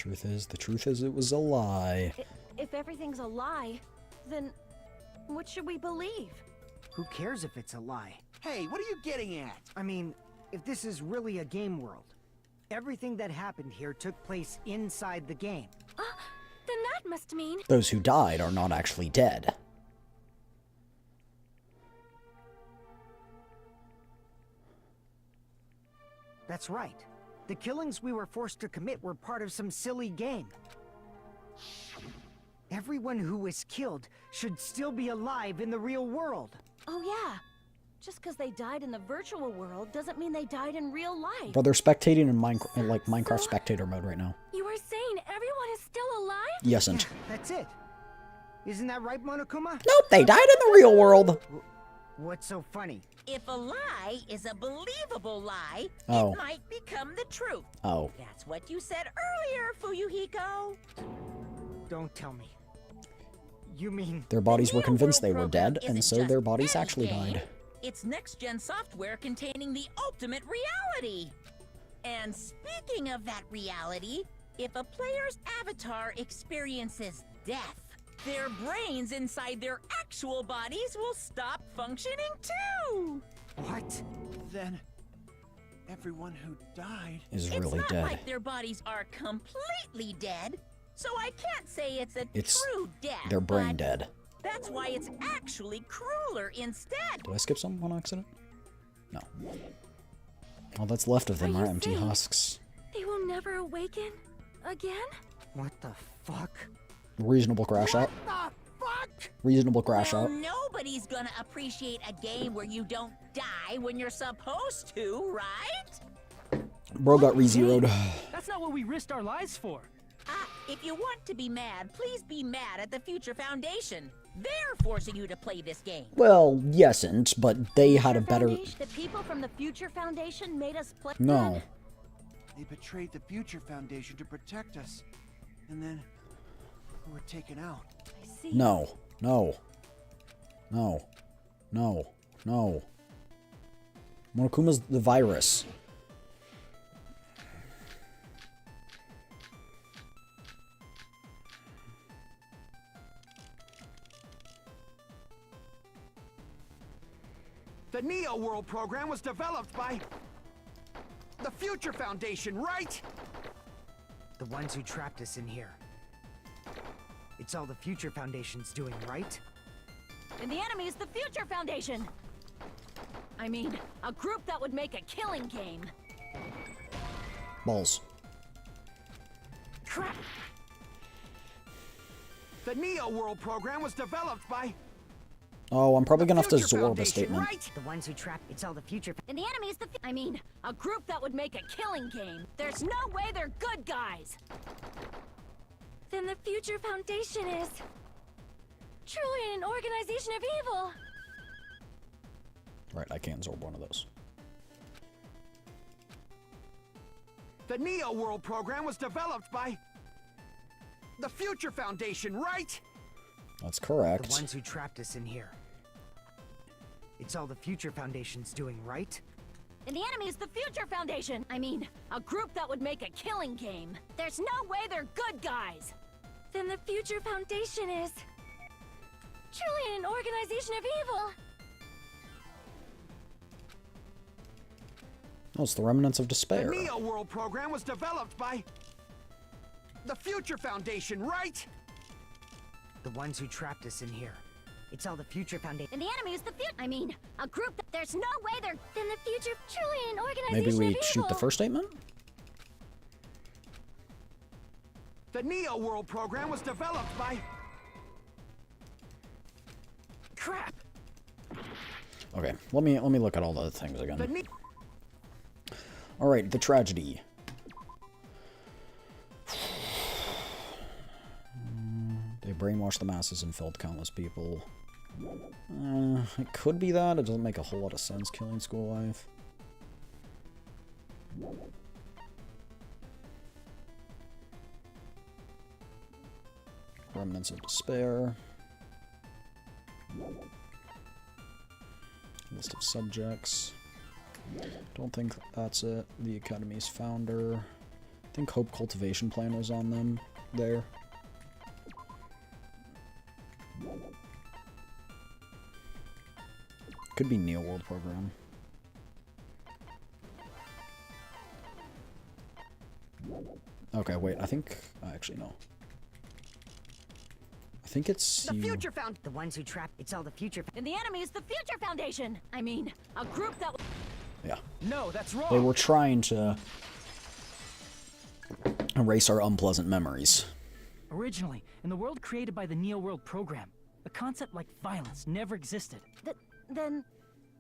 The truth is it was a lie. If everything's a lie, then what should we believe? Who cares if it's a lie? Hey, what are you getting at? I mean, if this is really a game world, everything that happened here took place inside the game. Then that must mean... Those who died are not actually dead. That's right. The killings we were forced to commit were part of some silly game. Everyone who was killed should still be alive in the real world. Oh yeah. Just because they died in the virtual world doesn't mean they died in real life. But they're spectating in Minecraft spectator mode right now. You were saying everyone is still alive? Yesn't. That's it. Isn't that right, Monokuma? Nope, they died in the real world. What's so funny? If a lie is a believable lie, Oh. it might become the truth. Oh. That's what you said earlier, Fuyuhiko. Don't tell me. You mean... Their bodies were Neo convinced World they were program dead, and isn't so just their bodies any actually game. died. It's next-gen software containing the ultimate reality. And speaking of that reality, if a player's avatar experiences death, their brains inside their actual bodies will stop functioning too! What? Then, everyone who died... Is It's really not dead. like their bodies are completely dead, so I can't say it's a It's true death. their brain but dead. That's why it's actually crueler instead. Did I skip some on accident? No. All that's left of them Are are you empty saying- husks. They will never awaken again? What the fuck? Reasonable crash out. What the fuck? Reasonable crash Well, out. nobody's gonna appreciate a game where you don't die when you're supposed to, right? Bro got re-zeroed. That's not what we risked our lives for. If you want to be mad, please be mad at the Future Foundation. They're forcing you to play this game. Well, yesn't, but they had a better... The people from the Future Foundation made us play. No. They betrayed the Future Foundation to protect us. And then... we were taken out. I see. No. No. No. No. No. Monokuma's the virus. The Neo World program was developed by... the Future Foundation, right? The ones who trapped us in here. It's all the Future Foundation's doing, right? And the enemy is the Future Foundation. I mean, a group that would make a killing game. Balls. Crap. The Neo World program was developed by... Oh, I'm probably gonna have to Future absorb a Foundation, statement. right? The ones who trapped... It's all the Future... And the enemy is the... I mean, a group that would make a killing game. There's no way they're good guys. Then the Future Foundation is... truly an organization of evil. Right, I can't absorb one of those. The Neo World program was developed by... the Future Foundation, right? That's The correct. ones who trapped us in here. It's all the Future Foundation's doing, right? And the enemy is the Future Foundation. I mean, a group that would make a killing game. There's no way they're good guys. Then the Future Foundation is... truly an organization of evil. Oh, it's the remnants of The despair. Neo World program was developed by... the Future Foundation, right? The ones who trapped us in here. It's all the Future Foundation. And the enemy is the future. I mean, a group that there's no way they're... Then the Future... truly an organization Maybe we of evil. shoot the first statement? The Neo World program was developed by... Crap. Okay, let me look at all the things the again. Ne Alright, the tragedy. They brainwashed the masses and filled countless people. It could be that. It doesn't make a whole lot of sense killing school life. Remnants of despair. List of subjects. Don't think that's it. The Academy's founder. I think Hope Cultivation Plan was on them there. Could be Neo World Program. Okay, wait, I think... actually, no. I think it's The you. Future Found... The ones who trapped... It's all the Future... And the enemy is the Future Foundation. I mean, a group that... Yeah. No, that's wrong. They were trying to erase our unpleasant memories. Originally, in the world created by the Neo World program, a concept like violence never existed. Then...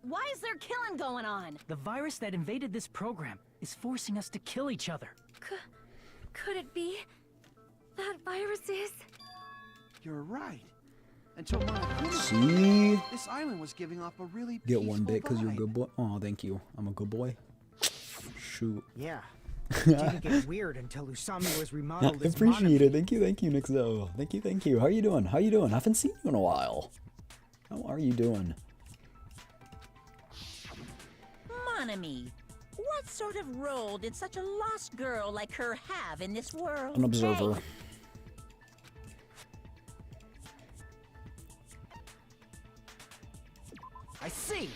why is there killing going on? The virus that invaded this program is forcing us to kill each other. Could it be... that virus is... You're right. until Monokuma. See? This island was giving off a really Get peaceful one bit because you're a vibe. good boy. Oh, thank you. I'm a good boy. Shoot. Yeah. It didn't get weird until Usami was remodeled as Appreciate it. Monami. Thank you, Nixo. Thank you. How you doing? How you doing? I haven't seen you in a while. How are you doing? Monami, what sort of role did such a lost girl like her have in this world? An observer. Hey, I see.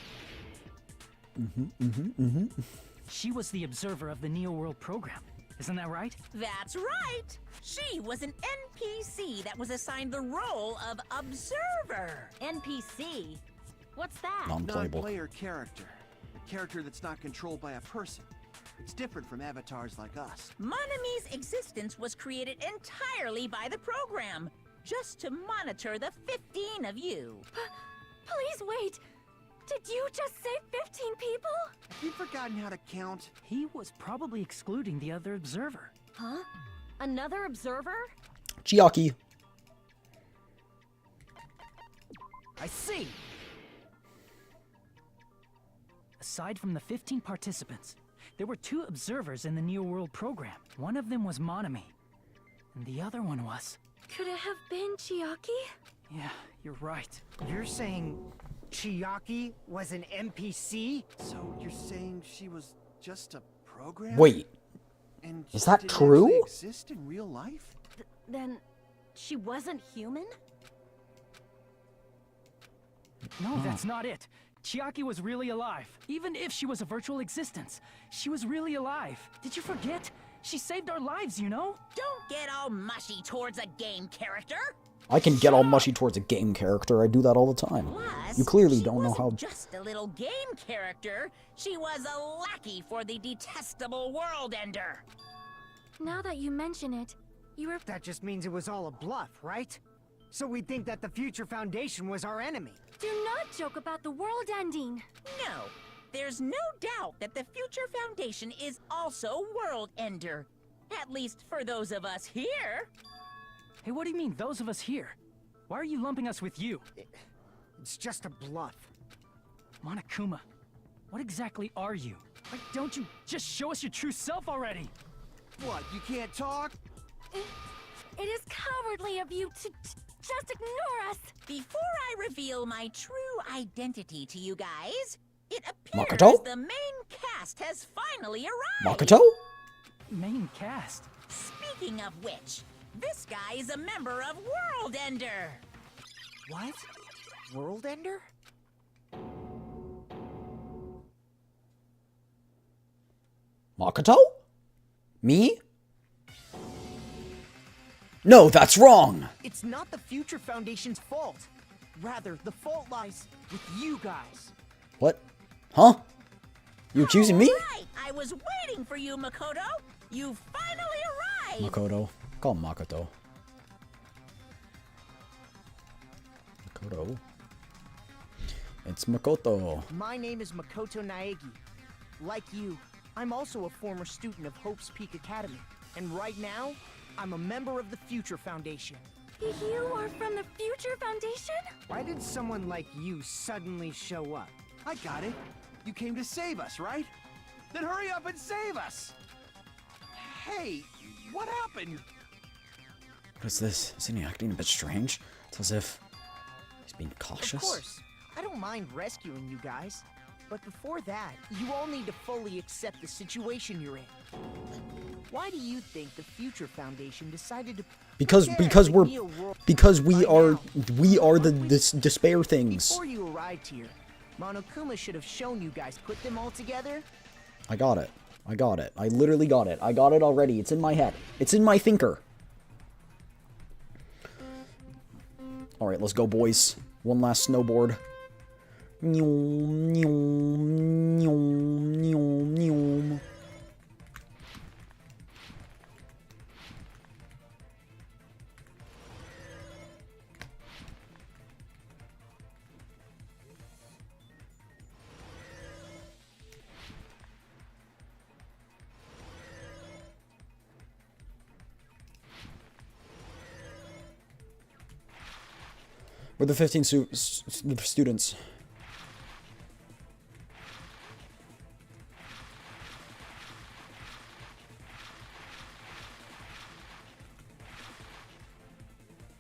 She was the observer of the Neo World program. Isn't that right? that's right. She was an NPC that was assigned the role of observer. NPC? What's that? Non-playable. Non-player character. A character that's not controlled by a person. It's different from avatars like us. Monami's existence was created entirely by the program, just to monitor the 15 of you. Please wait. Did you just say 15 people? Have you forgotten how to count? He was probably excluding the other observer. Huh? Another observer? Chiaki. I see. Aside from the 15 participants, there were 2 observers in the Neo World program. One of them was Monami, and the other one was... Could it have been Chiaki? Yeah, you're right. You're saying Chiaki was an NPC? So you're saying she was just a program? Wait. And Is she that didn't true? actually exist in real life? Then she wasn't human? No, that's not it. Chiaki was really alive. Even if she was a virtual existence, she was really alive. Did you forget? She saved our lives, you know? Don't get all mushy towards a game character. I can get all mushy towards a game character. I do that all the time. Plus, You clearly she don't know wasn't how... just a little game character. She was a lackey for the detestable World Ender. Now that you mention it, you were... That just means it was all a bluff, right? So we think that the Future Foundation was our enemy. Do not joke about the world ending. No, there's no doubt that the Future Foundation is also World Ender. At least for those of us here. Hey, what do you mean, those of us here? Why are you lumping us with you? It's just a bluff. Monokuma, what exactly are you? Why don't you just show us your true self already? What, you can't talk? It is cowardly of you to just ignore us. Before I reveal my true identity to you guys, it appears Makoto? the main cast has finally arrived. Makoto? Main cast. Speaking of which, this guy is a member of World Ender. What? World Ender? Makoto? Me? No, that's wrong! It's not the Future Foundation's fault. Rather, the fault lies with you guys. What? Huh? You accusing me? Right, I was waiting for you, Makoto. You finally arrived. Makoto. Call him Makoto. Makoto. It's Makoto. My name is Makoto Naegi. Like you, I'm also a former student of Hope's Peak Academy. And right now, I'm a member of the Future Foundation. You are from the Future Foundation? Why did someone like you suddenly show up? I got it. You came to save us, right? Then hurry up and save us! Hey, what happened? What is this? Isn't he acting a bit strange? It's as if he's being cautious. Of course, I don't mind rescuing you guys. But before that, you all need to fully accept the situation you're in. Why do you think the Future Foundation decided to... Because prepare because the we're Neo World because we by are now? the despair things. Before you arrived here, Monokuma should have shown you guys put them all together. I got it. I got it. I literally got it. I got it already. It's in my head. It's in my thinker. Alright, let's go, boys. One last snowboard. Nyom, nyom, nyom, nyom, nyom. We're the 15 students.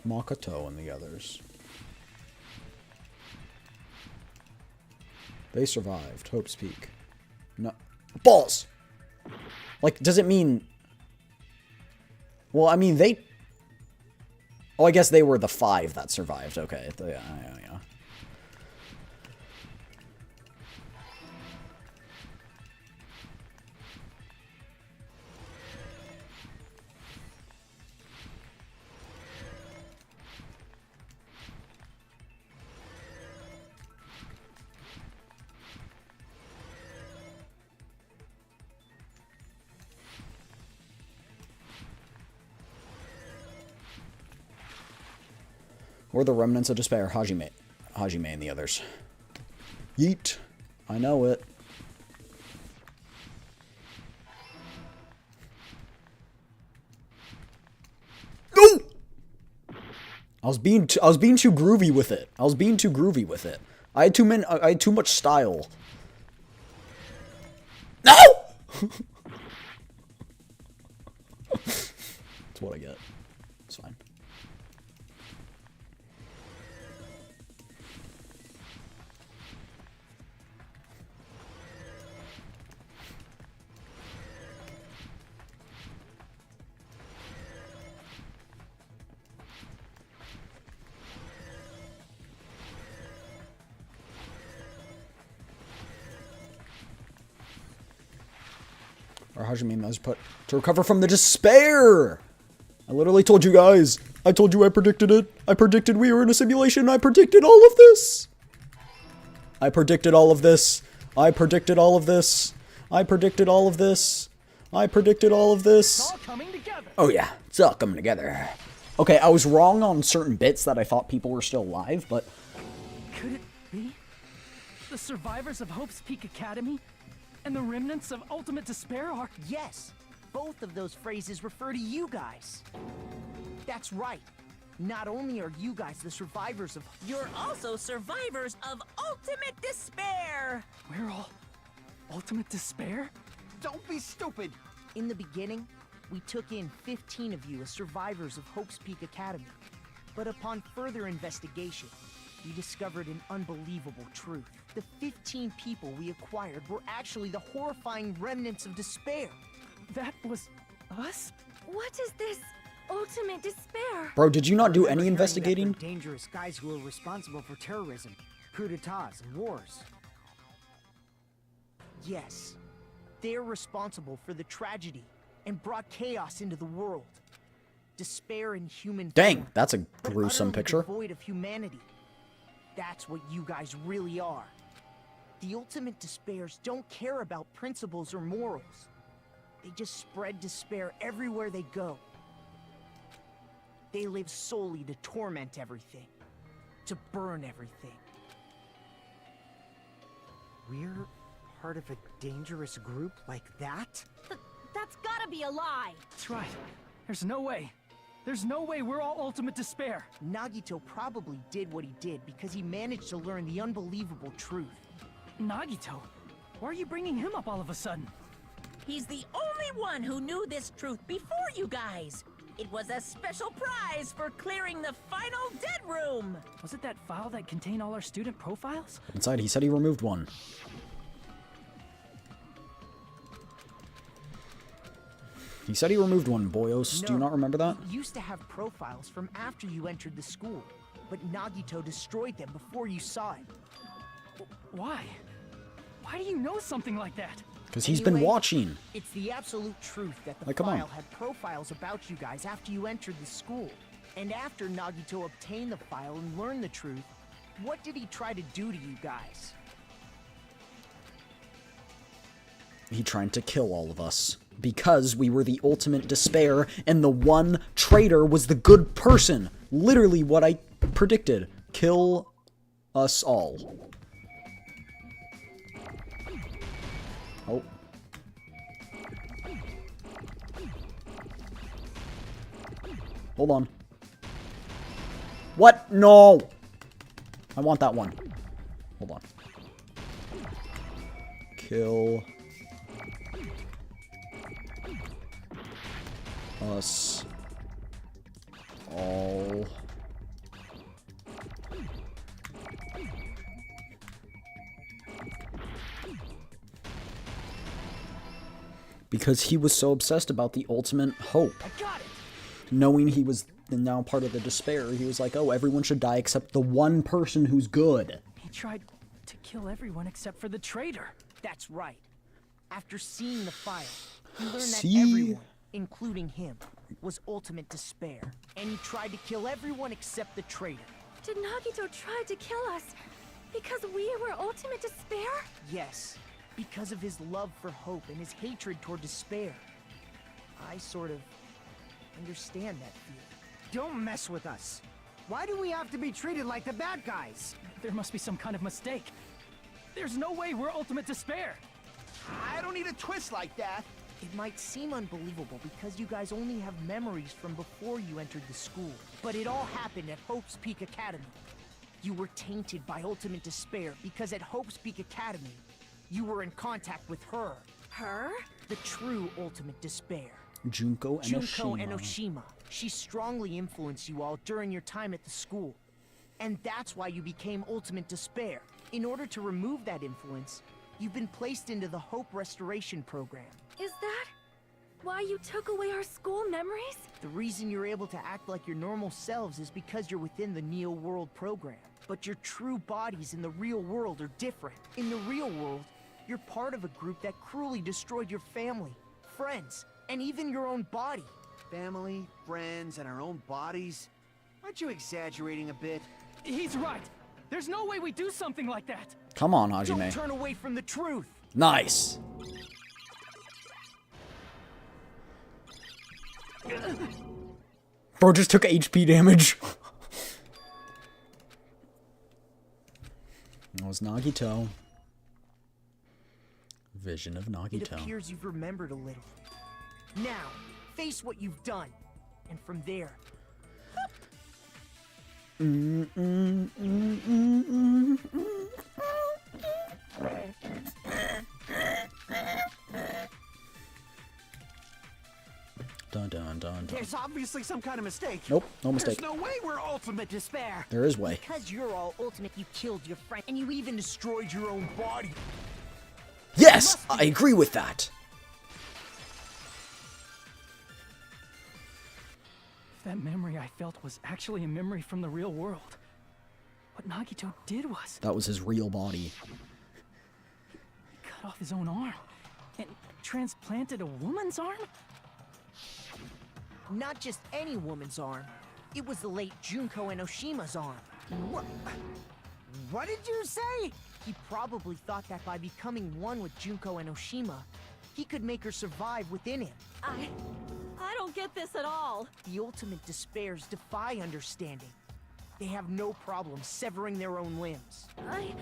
Makoto and the others. They survived. Hope's Peak. No. Balls! Like, does it mean... Well, I mean, they... Oh, I guess they were the 5 that survived. Okay. Yeah. Or the remnants of despair, Hajime and the others. Yeet. I know it. No! I was being too groovy with it. I had too much style. No! That's what I get. It's fine. Or Hajime must put to recover from the despair. I literally told you guys. I told you I predicted it. I predicted we were in a simulation. I predicted all of this. I predicted all of this. I predicted all of this. I predicted all of this. I predicted all of this. It's all coming together. Oh yeah, it's all coming together. Okay, I was wrong on certain bits that I thought people were still alive, but... Could it be? The survivors of Hope's Peak Academy and the remnants of Ultimate Despair are... Yes, both of those phrases refer to you guys. That's right. Not only are you guys the survivors of... You're also survivors of Ultimate Despair! We're all Ultimate Despair? Don't be stupid! In the beginning, we took in 15 of you as survivors of Hope's Peak Academy. But upon further investigation, we discovered an unbelievable truth. The 15 people we acquired were actually the horrifying remnants of despair. That was us? What is this ultimate despair? Bro, did you not do Remember any hearing that investigating? they're dangerous guys who are responsible for terrorism, coup d'etats, and wars. Yes, they're responsible for the tragedy and brought chaos into the world. Despair in human Dang, form, that's a but gruesome utterly picture. devoid of humanity. That's what you guys really are. The ultimate despairs don't care about principles or morals. They just spread despair everywhere they go. They live solely to torment everything, to burn everything. We're part of a dangerous group like that? That's gotta be a lie. That's right. There's no way. There's no way we're all Ultimate Despair. Nagito probably did what he did because he managed to learn the unbelievable truth. Nagito? Why are you bringing him up all of a sudden? He's the only one who knew this truth before you guys. It was a special prize for clearing the final dead room. Was it that file that contained all our student profiles? Inside, he said he removed one. He said he removed one, boyos. Do you not remember that? You used to have profiles from after you entered the school, but Nagito destroyed them before you saw it. Why? Why do you know something like that? Because he's been Anyway, watching. It's the absolute truth that the Like, come on. file had profiles about you guys after you entered the school. And after Nagito obtained the file and learned the truth, what did he try to do to you guys? He tried to kill all of us. Because we were the ultimate despair, and the one traitor was the good person. Literally what I predicted. Kill us all. Oh. Hold on. What? No! I want that one. Hold on. Kill us all. Because he was so obsessed about the ultimate hope. I got it. Knowing he was now part of the despair, he was like, oh, everyone should die except the one person who's good. He tried to kill everyone except for the traitor. That's right. After seeing the file, he learned that See? everyone, including him, was ultimate despair. And he tried to kill everyone except the traitor. Did Nagito try to kill us because we were ultimate despair? Yes, because of his love for hope and his hatred toward despair. I sort of understand that feeling. Don't mess with us. Why do we have to be treated like the bad guys? There must be some kind of mistake. There's no way we're ultimate despair. I don't need a twist like that. It might seem unbelievable because you guys only have memories from before you entered the school. But it all happened at Hope's Peak Academy. You were tainted by ultimate despair because at Hope's Peak Academy, you were in contact with her. Her? The true ultimate despair. Junko and Junko Oshima. and Oshima. She strongly influenced you all during your time at the school. And that's why you became ultimate despair. In order to remove that influence, you've been placed into the Hope Restoration Program. Is that why you took away our school memories? The reason you're able to act like your normal selves is because you're within the Neo World program. But your true bodies in the real world are different. In the real world, you're part of a group that cruelly destroyed your family, friends, and even your own body. Family, friends, and our own bodies? Aren't you exaggerating a bit? He's right. There's no way we do something like that. Come on, Don't Hajime. turn away from the truth. Nice. Bro just took HP damage. That was Nagito. Vision of It Nagito. appears you've remembered a little. Now, face what you've done. And from there, Dun dun dun dun. There's obviously some kind of mistake. Nope, no mistake. There's no way we're ultimate despair. There is way. because you're all ultimate, you killed your friend, and you even destroyed your own body. Yes, I agree with that. If that memory I felt was actually a memory from the real world, what Nagito did was That was his real body. cut off his own arm and transplanted a woman's arm? Not just any woman's arm. It was the late Junko and Oshima's arm. What did you say? He probably thought that by becoming one with Junko and Oshima, he could make her survive within him. I don't get this at all. The ultimate despairs defy understanding. They have no problem severing their own limbs. I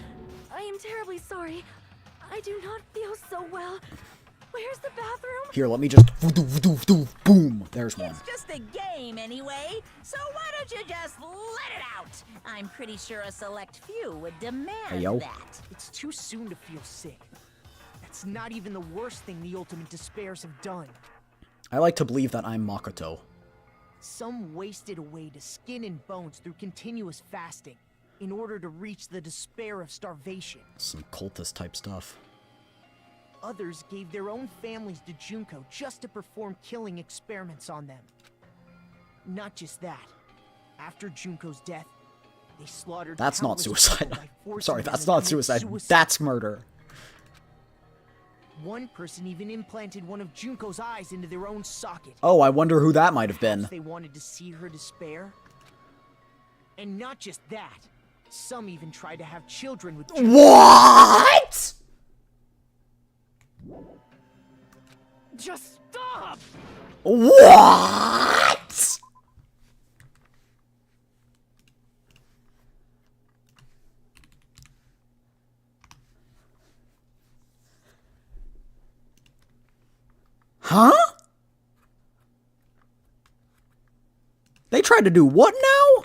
am terribly sorry. I do not feel so well. Where's the bathroom? Here, let me just boom. There's one. It's just a game anyway, so why don't you just let it out? I'm pretty sure a select few would demand Hey, yo. that. It's too soon to feel sick. That's not even the worst thing the ultimate despairs have done. I like to believe that I'm Makoto. Some wasted away to skin and bones through continuous fasting in order to reach the despair of starvation. Some cultist type stuff. Others gave their own families to Junko just to perform killing experiments on them. Not just that. After Junko's death, they slaughtered That's not countless suicide. people by forcing Sorry, them that's to not commit suicide. That's murder. One person even implanted one of Junko's eyes into their own socket. Oh, I wonder who that might have been. Perhaps they wanted to see her despair. And not just that. Some even tried to have children with Junko. What? Just stop! What? Huh? They tried to do what now?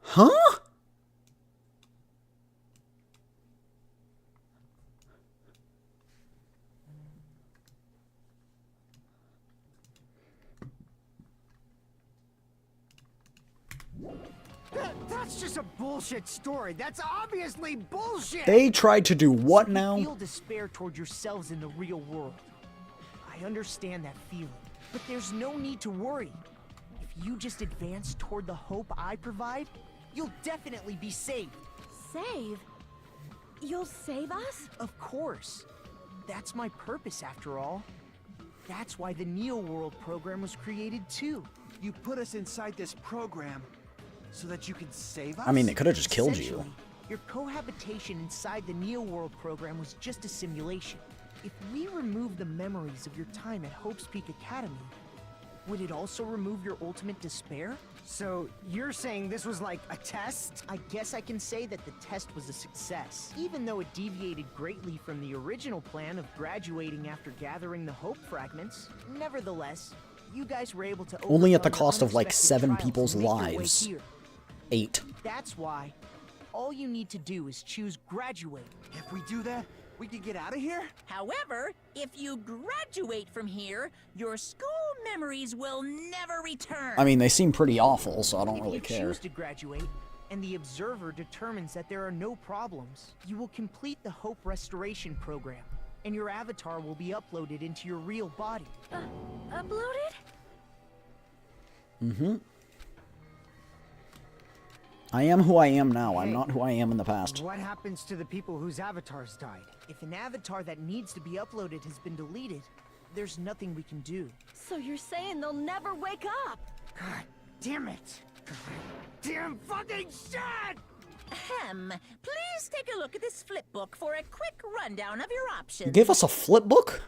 Huh? That's just a bullshit story. That's obviously bullshit! They tried to do what You now? feel despair toward yourselves in the real world. I understand that feeling, but there's no need to worry. If you just advance toward the hope I provide, you'll definitely be saved. Save? You'll save us? Of course. That's my purpose, after all. That's why the Neo World program was created, too. You put us inside this program so that you can save us? I mean, they could have just killed you. Essentially, your cohabitation inside the Neo World program was just a simulation. If we remove the memories of your time at Hope's Peak Academy, would it also remove your ultimate despair? So, you're saying this was like a test? I guess I can say that the test was a success, even though it deviated greatly from the original plan of graduating after gathering the Hope fragments. Nevertheless, you guys were able to Only at the overcome your cost of, like, unexpected 7 trials people's and make your way lives. here. 8. That's why all you need to do is choose graduate. If we do that, we can get out of here? However, if you graduate from here, your school memories will never return. I mean, they seem pretty awful, so I don't If really you care. choose to graduate, and the observer determines that there are no problems, you will complete the Hope Restoration program, and your avatar will be uploaded into your real body. Uploaded? Mm-hmm. I am who I am now. I'm Hey. not who I am in the past. What happens to the people whose avatars died? If an avatar that needs to be uploaded has been deleted, there's nothing we can do. So you're saying they'll never wake up? God damn it! Damn fucking shit! Ahem. Please take a look at this flip book for a quick rundown of your options. You gave us a flip book?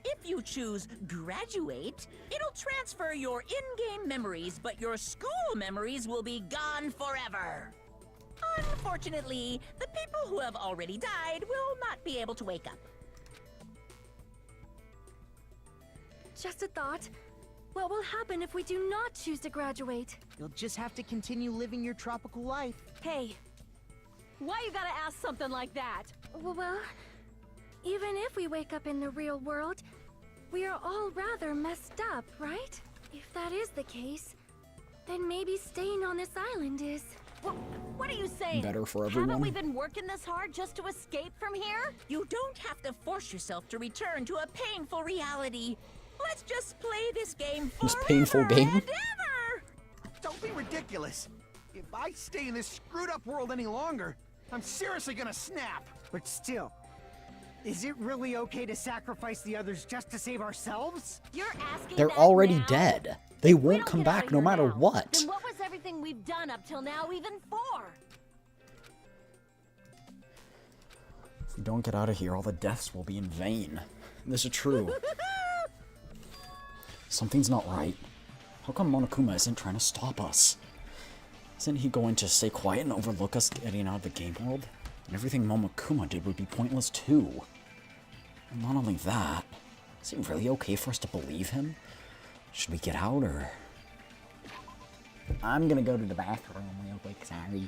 If you choose graduate, it'll transfer your in-game memories, but your school memories will be gone forever. Unfortunately, the people who have already died will not be able to wake up. Just a thought. What will happen if we do not choose to graduate? You'll just have to continue living your tropical life. Hey, why you gotta ask something like that? Well, even if we wake up in the real world, we are all rather messed up, right? If that is the case, then maybe staying on this island is... What are you saying? Better for Haven't everyone. we been working this hard just to escape from here? You don't have to force yourself to return to a painful reality. Let's just play this game This forever painful game? and ever. Don't be ridiculous. If I stay in this screwed up world any longer, I'm seriously gonna snap. But still, is it really okay to sacrifice the others just to save ourselves? You're asking They're that already now? dead. They We won't don't come get out back of no here matter now. what. Then what was everything we've done up till now even for? If we don't get out of here, all the deaths will be in vain. This is true. Something's not right. How come Monokuma isn't trying to stop us? Isn't he going to stay quiet and overlook us getting out of the game world? And everything Monokuma did would be pointless too. And not only that, is it really okay for us to believe him? Should we get out or... I'm gonna go to the bathroom real quick.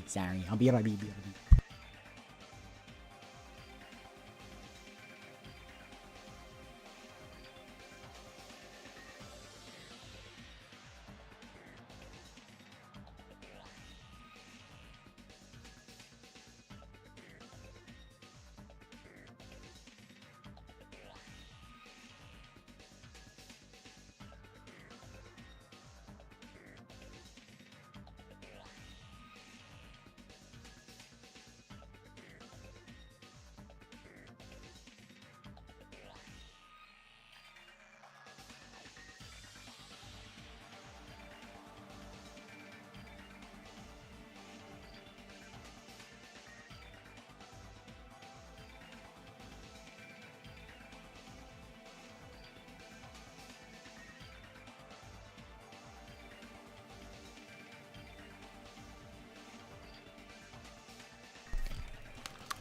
Sorry. I'll be right back.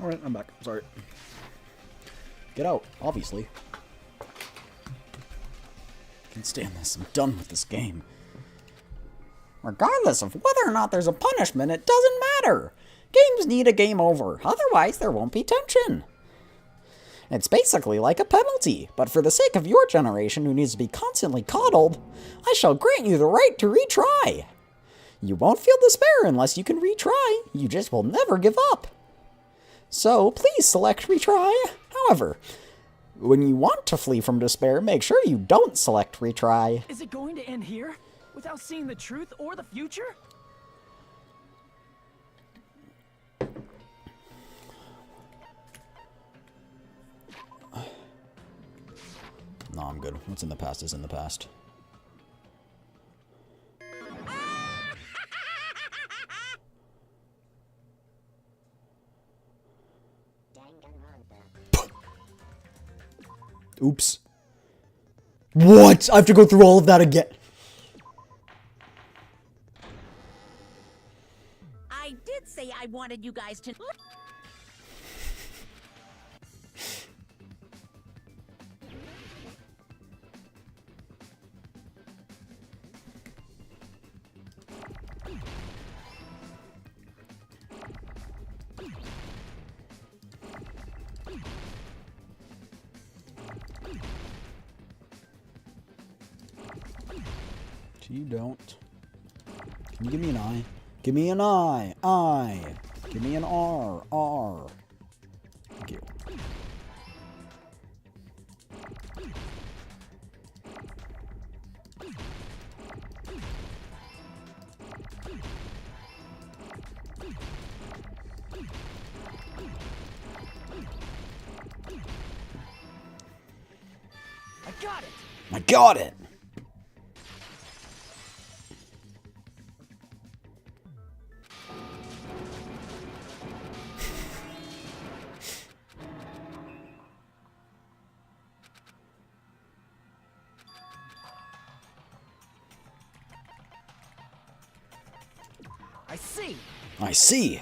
Alright, I'm back. Sorry. Get out, obviously. I can't stand this. I'm done with this game. Regardless of whether or not there's a punishment, it doesn't matter. Games need a game over, otherwise there won't be tension. It's basically like a penalty, but for the sake of your generation who needs to be constantly coddled, I shall grant you the right to retry. You won't feel despair unless you can retry, you just will never give up. So please select retry. However, when you want to flee from despair, make sure you don't select retry. Is it going to end here? Without seeing the truth or the future? No, I'm good. What's in the past is in the past. Oops. What? I have to go through all of that again. I did say I wanted you guys to... You don't. Can you give me an I? Give me an I. I. Give me an R. R. Thank you. I got it! I got it! I see! I see!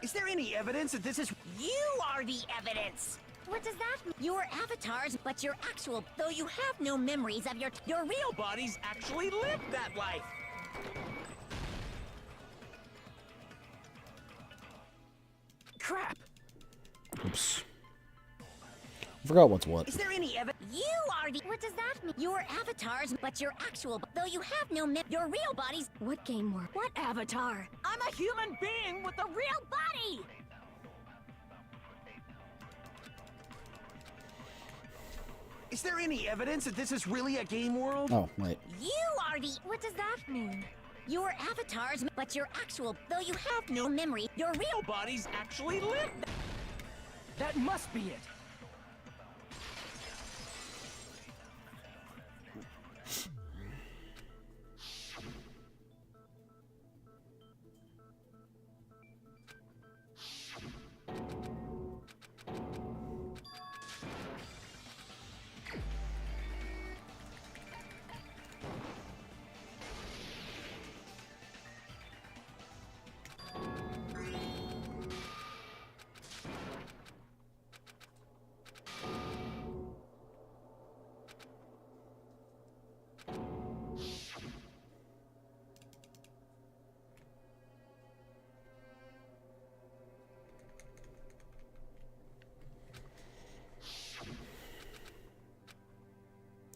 Is there any evidence that this is... You are the evidence! What does that mean? Your avatars, but your actual... Though you have no memories of your real bodies actually live that life! Crap! Oops. I forgot what's what. Is there any evidence... You are the... What does that mean? Your avatars, but your actual... Though you have no your real bodies... What game were? What avatar? I'm a human being with a real body! Is there any evidence that this is really a game world? Oh, right. You are the... What does that mean? Your avatars, but your actual... Though you have no memory, your real bodies actually live... That must be it!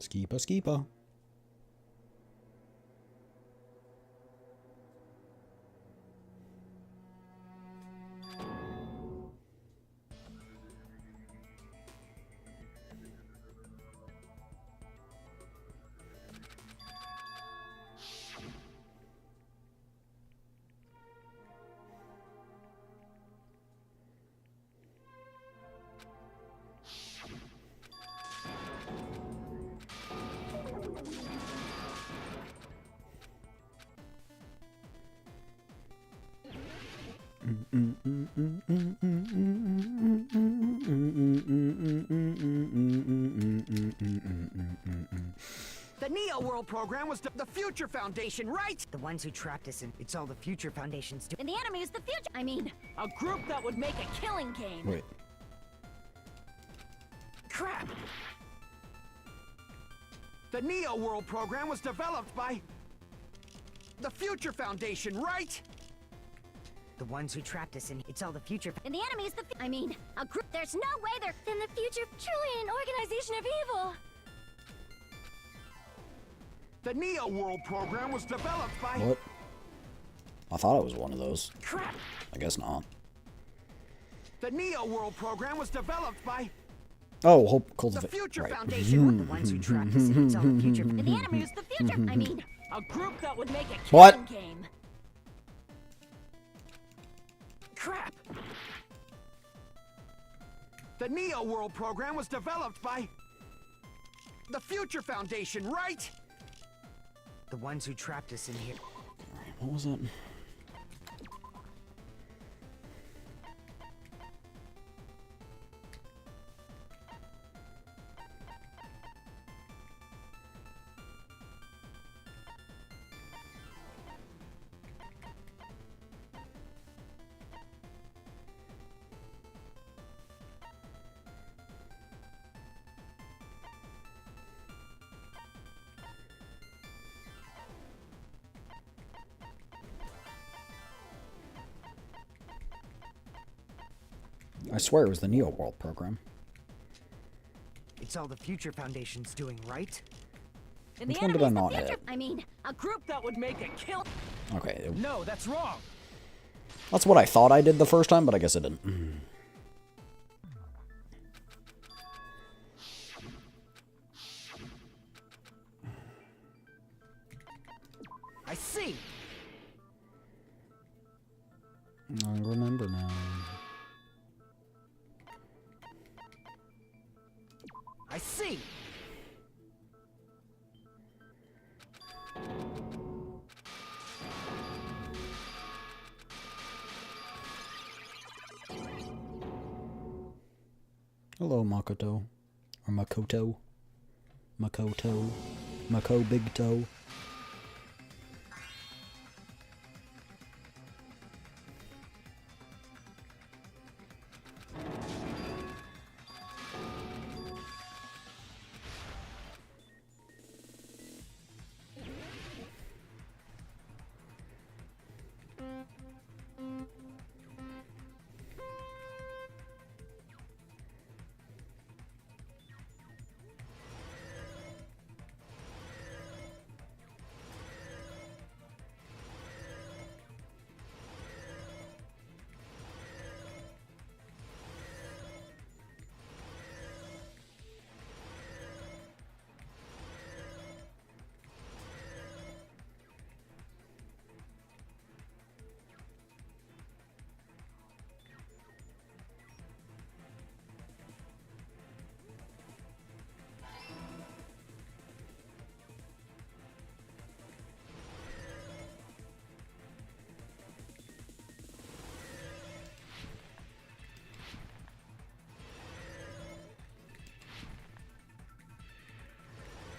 Skeepa, skeepa. The Neo world World program was the Future Foundation, right? The ones who trapped us in It's All the Future Foundation's doing. And the enemy is the future. I mean, a group that would make a killing game. Wait. Crap! The Neo World program was developed by the Future Foundation, right? The ones who trapped us in It's All the Future. And the enemy is the I mean, a group. There's no way they're. Then the future truly an organization of evil. The Neo World program was developed by What? I thought it was one of those. Crap! I guess not. the Neo World program was developed by Oh, Hope the Cultivate. Future Right. Foundation. The ones who trapped us in It's All the Future. And the enemy is the future. I mean, a group that would make a killing What? game. Crap! The Neo World program was developed by the Future Foundation, right? The ones who trapped us in here. What was it? I swear it was the Neo World program. It's All the Future Foundation's doing, right? And Which the one did enemy I is the not future. hit? I mean, a group that would make a kill. Okay, No, that's wrong! that's what I thought I did the first time, but I guess I didn't. I see! I remember now. I see! Hello, Makoto. Or Makoto. Makoto. Mako Big Toe.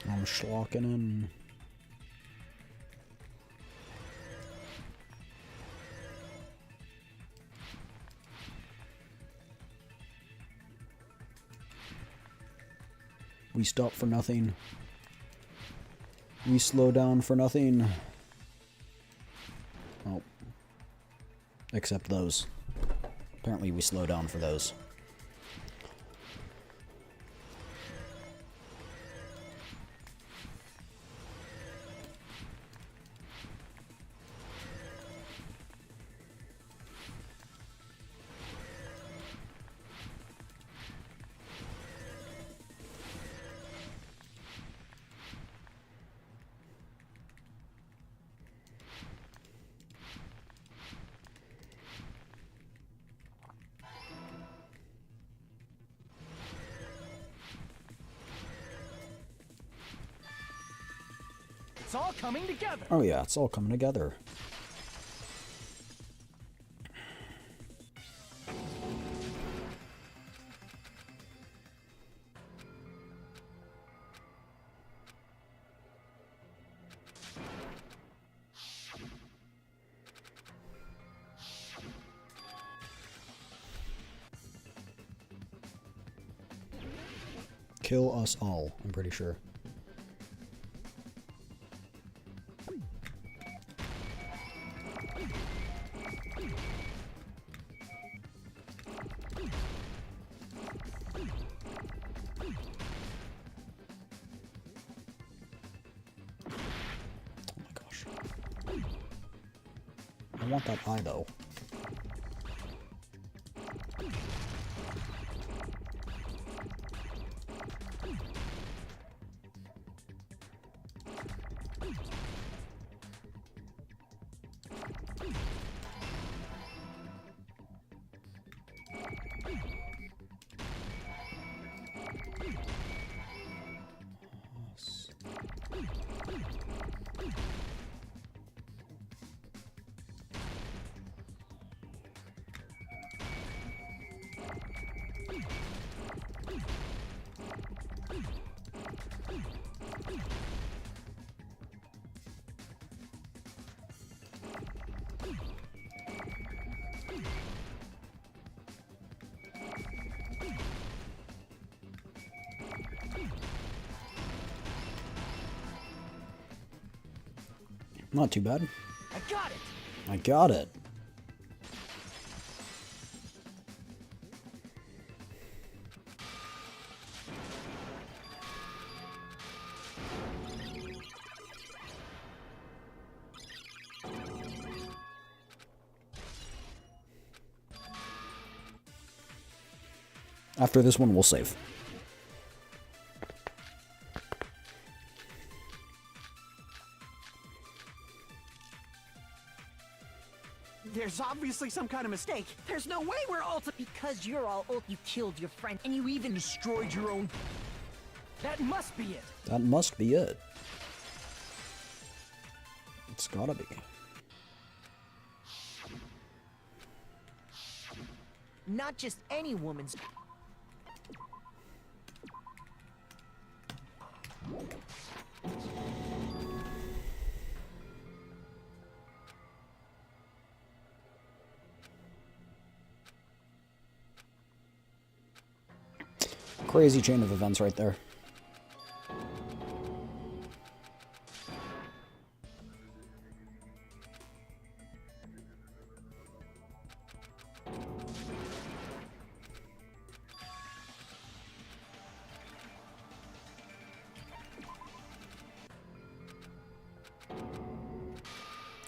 I'm schlocking in. We stop for nothing. We slow down for nothing. Oh. Except those. Apparently we slow down for those. It's all coming together! Oh yeah, it's all coming together. kill us all, I'm pretty sure. I want that eye, though. Not too bad. I got it! I got it. After this one, we'll save. There's obviously some kind of mistake. There's no way we're all Because you're all old, you killed your friend, and you even destroyed your own. That must be it. That must be it. It's gotta be. Not just any woman's. Crazy chain of events right there.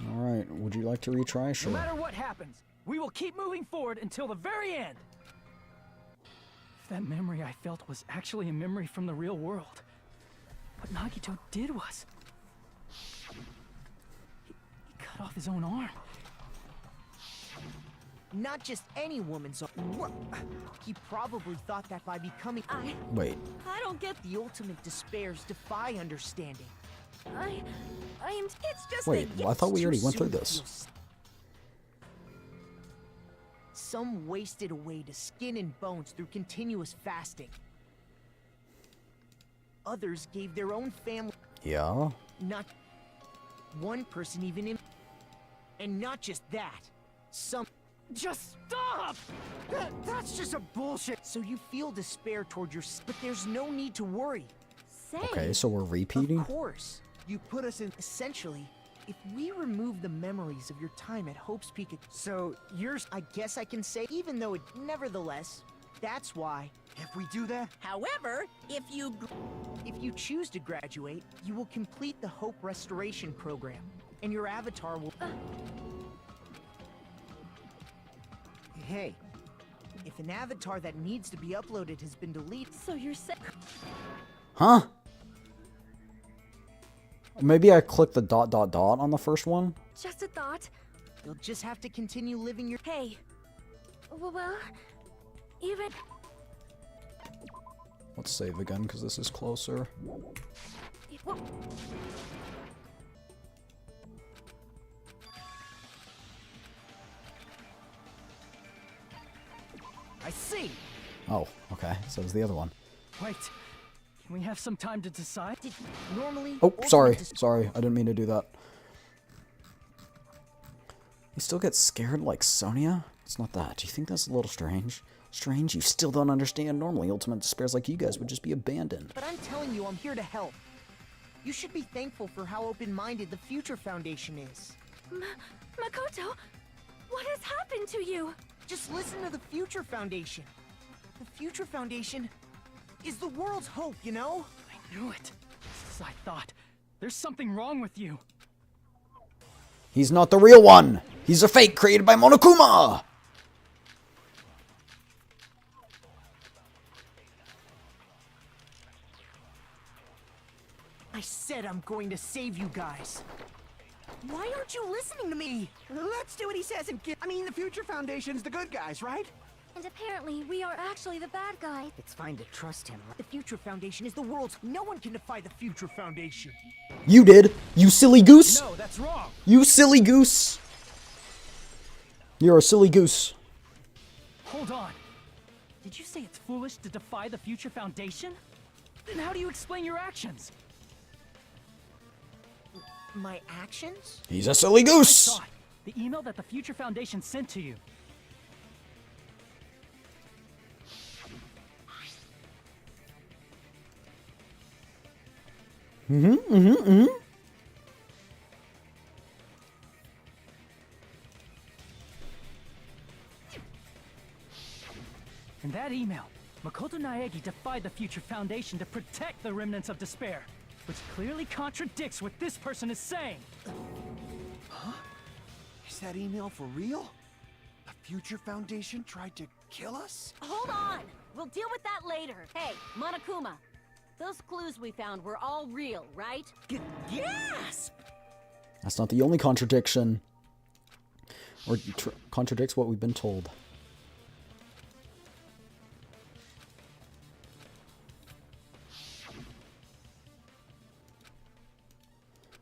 Alright, would you like to retry? Sure. No matter what happens, we will keep moving forward until the very end. If that memory I felt was actually a memory from the real world, what Nagito did was... He cut off his own arm. Not just any woman's. What? He probably thought that by becoming. Wait. I don't get... The ultimate despairs defy understanding. I'm... It's just Wait, that well, I thought we Too already went through soon to this. feel Some wasted away to skin and bones through continuous fasting. Others gave their own family. Yeah? Not one person even in. And not just that. Some. Just stop! That's just a bullshit. So you feel despair toward your. But there's no need to worry. Say... Okay, so we're repeating? Of course. You put us in. Essentially, if we remove the memories of your time at Hope's Peak. So you're. I guess I can say, even though it. Nevertheless, that's why. If we do that, However, if you... If you choose to graduate, you will complete the Hope Restoration Program, and your avatar will. Hey, if an avatar that needs to be uploaded has been deleted. So you're saying... Huh? Maybe I clicked the ... on the first one? Just a thought. You'll just have to continue living your. Hey. Well, even... Let's save again, because this is closer. Well, I see! Oh, okay. So it's the other one. Wait, can we have some time to decide? Normally. Oh, sorry. ultimate dis- Sorry. I didn't mean to do that. You still get scared like Sonia? It's not that. Do you think that's a little strange? Strange? You still don't understand? Normally, ultimate despairs like you guys would just be abandoned. But I'm telling you, I'm here to help. You should be thankful for how open-minded the Future Foundation is. Makoto, what has happened to you? Just listen to the Future Foundation. The Future Foundation is the world's hope, you know? I knew it. Just as I thought. There's something wrong with you. He's not the real one! He's a fake created by Monokuma! I said I'm going to save you guys. Why aren't you listening to me? Let's do what he says and get. I mean, the Future Foundation's the good guys, right? And apparently, we are actually the bad guy. It's fine to trust him. The Future Foundation is the world's. No one can defy the Future Foundation. You did! You silly goose! No, that's wrong. You silly goose! You're a silly goose. Hold on. Did you say it's foolish to defy the Future Foundation? Then how do you explain your actions? My actions? He's a silly goose! Saw it. The email that the Future Foundation sent to you. In that email, Makoto Naegi defied the Future Foundation to protect the remnants of despair, which clearly contradicts what this person is saying. Is that email for real? The Future Foundation tried to kill us? Hold on! We'll deal with that later. Hey, Monokuma, those clues we found were all real, right? Yes! That's not the only contradiction. Or contradicts what we've been told.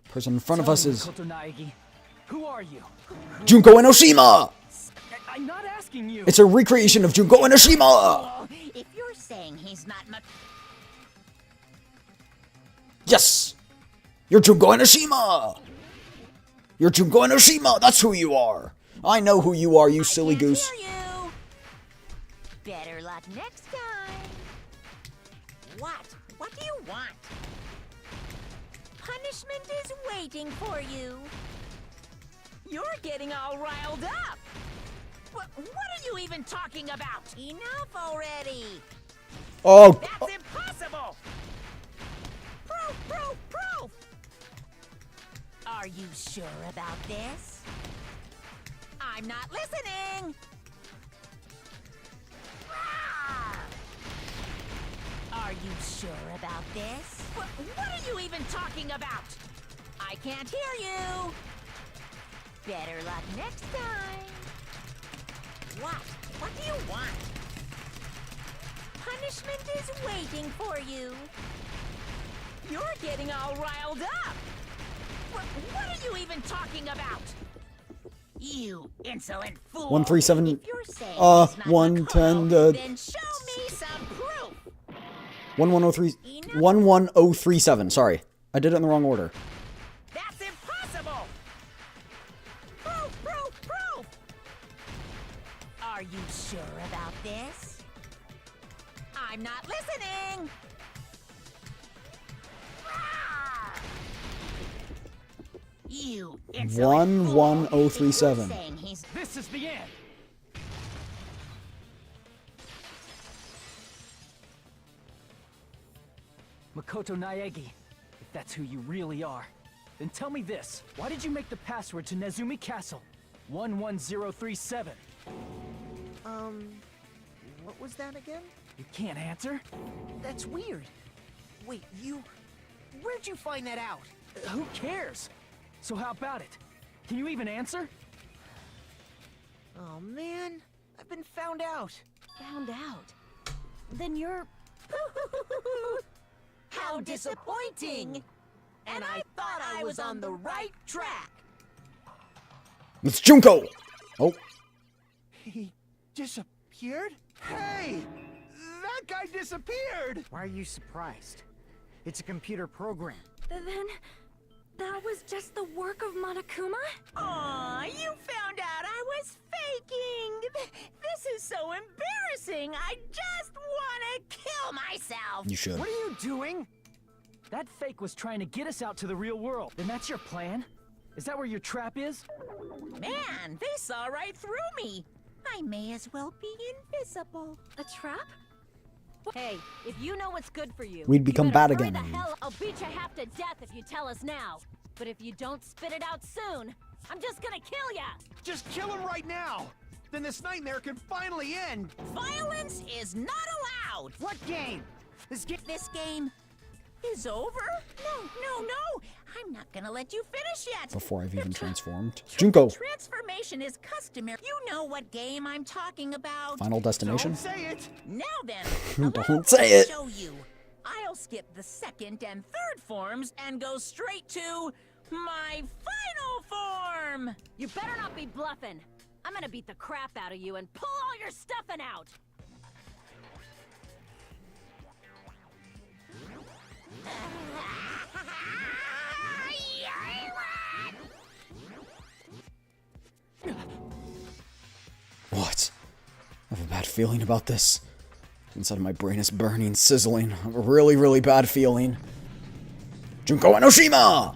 Person in front of us is Makoto Naegi. Who are you? Junko Enoshima! I'm not asking you. It's a recreation of Junko Enoshima! Oh, if you're saying he's not much. Yes! You're Junko Enoshima! You're Junko Enoshima! That's who you are! I know who you are, you silly goose. Hear you. Better luck next time. What? What do you want? Punishment is waiting for you. You're getting all riled up. What are you even talking about? Enough already. Oh! That's impossible. Proof! Are you sure about this? I'm not listening. Are you sure about this? What are you even talking about? I can't hear you. Better luck next time. What do you want? Punishment is waiting for you. You're getting all riled up. What are you even talking about? You insolent fool. 137. If you're saying he's not 110. then show me some proof. 11037. 11037. Sorry. I did it in the wrong order. That's impossible. Proof. Are you sure about this? I'm not listening. You insolent fool. 11037. If you're saying he's This is the end. Makoto Naegi, if that's who you really are, then tell me this. Why did you make the password to Nezumi Castle? 11037. What was that again? You can't answer? That's weird. Wait, where'd you find that out? Who cares? So how about it? Can you even answer? Oh man, I've been found out. Found out. Then you're... How disappointing! And I thought I was on the right track. It's Junko! Oh. He disappeared? Hey! That guy disappeared! Why are you surprised? It's a computer program. Then... that was just the work of Monokuma? Aw, you found out I was breaking! This is so embarrassing! I just wanna kill myself! You should. What are you doing? That fake was trying to get us out to the real world. And that's your plan? Is that where your trap is? Man, they saw right through me! I may as well be invisible. A trap? Hey, if you know what's good for you, We'd become you better bad hurry again. the hell. I'll beat you half to death if you tell us now. But if you don't spit it out soon, I'm just gonna kill ya! Just kill him right now! Then this nightmare can finally end! Violence is not allowed! What game? This game is over? No! I'm not gonna let you finish yet! Before I've even transformed. Junko! Transformation is customary. You know what game I'm talking about. Final destination? Don't say it! Now then, Don't allow me say to it. show you. I'll skip the second and third forms and go straight to my final form. You better not be bluffing. I'm gonna beat the crap out of you and pull all your stuffing out! What? I have a bad feeling about this. Inside of my brain is burning, sizzling. I have a really, really bad feeling. Junko Enoshima!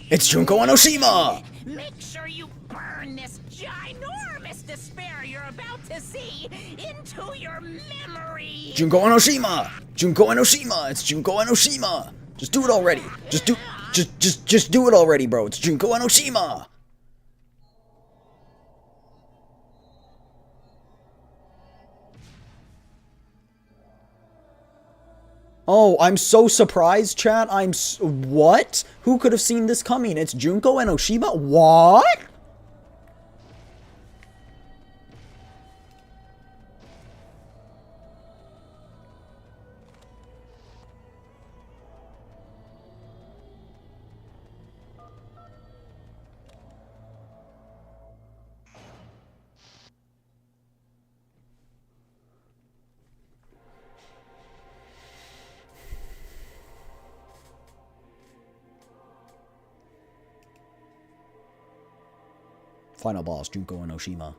It's Junko Enoshima! Make sure you burn this ginormous despair you're about to see into your memory. Junko Enoshima! Junko Enoshima! It's Junko Enoshima! Just do it already! Just do it already, bro! It's Junko Enoshima! Oh, I'm so surprised, chat. What? Who could have seen this coming? It's Junko Enoshima? What? Final boss, Junko Enoshima.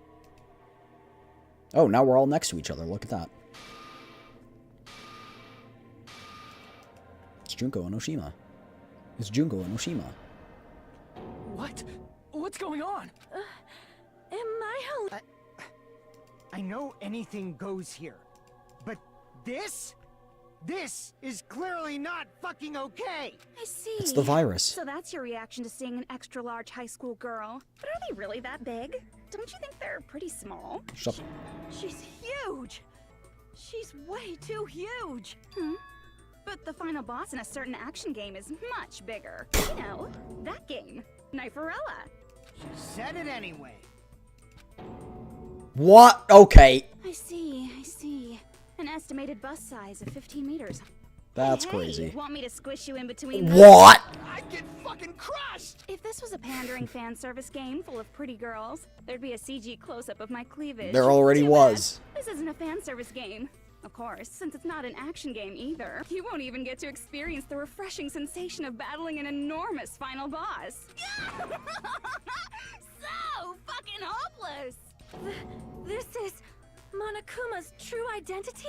Oh, now we're all next to each other. Look at that. It's Junko Enoshima. It's Junko Enoshima. What? What's going on? Am I I know anything goes here, but this is clearly not fucking okay! I see. It's the virus. So that's your reaction to seeing an extra-large high school girl. But are they really that big? Don't you think they're pretty small? Shut up. She's huge! She's way too huge! But the final boss in a certain action game is much bigger. You know, that game. Kniferella. She said it anyway. What? Okay. I see. An estimated bus size of 15 meters. That's Hey, crazy. Want me to squish you in between the... What? I'd get fucking crushed! If this was a pandering fan service game full of pretty girls, there'd be a CG close-up of my cleavage. There already Too was. bad. This isn't a fan service game. Of course, since it's not an action game either, you won't even get to experience the refreshing sensation of battling an enormous final boss. So fucking hopeless! This is Monokuma's true identity?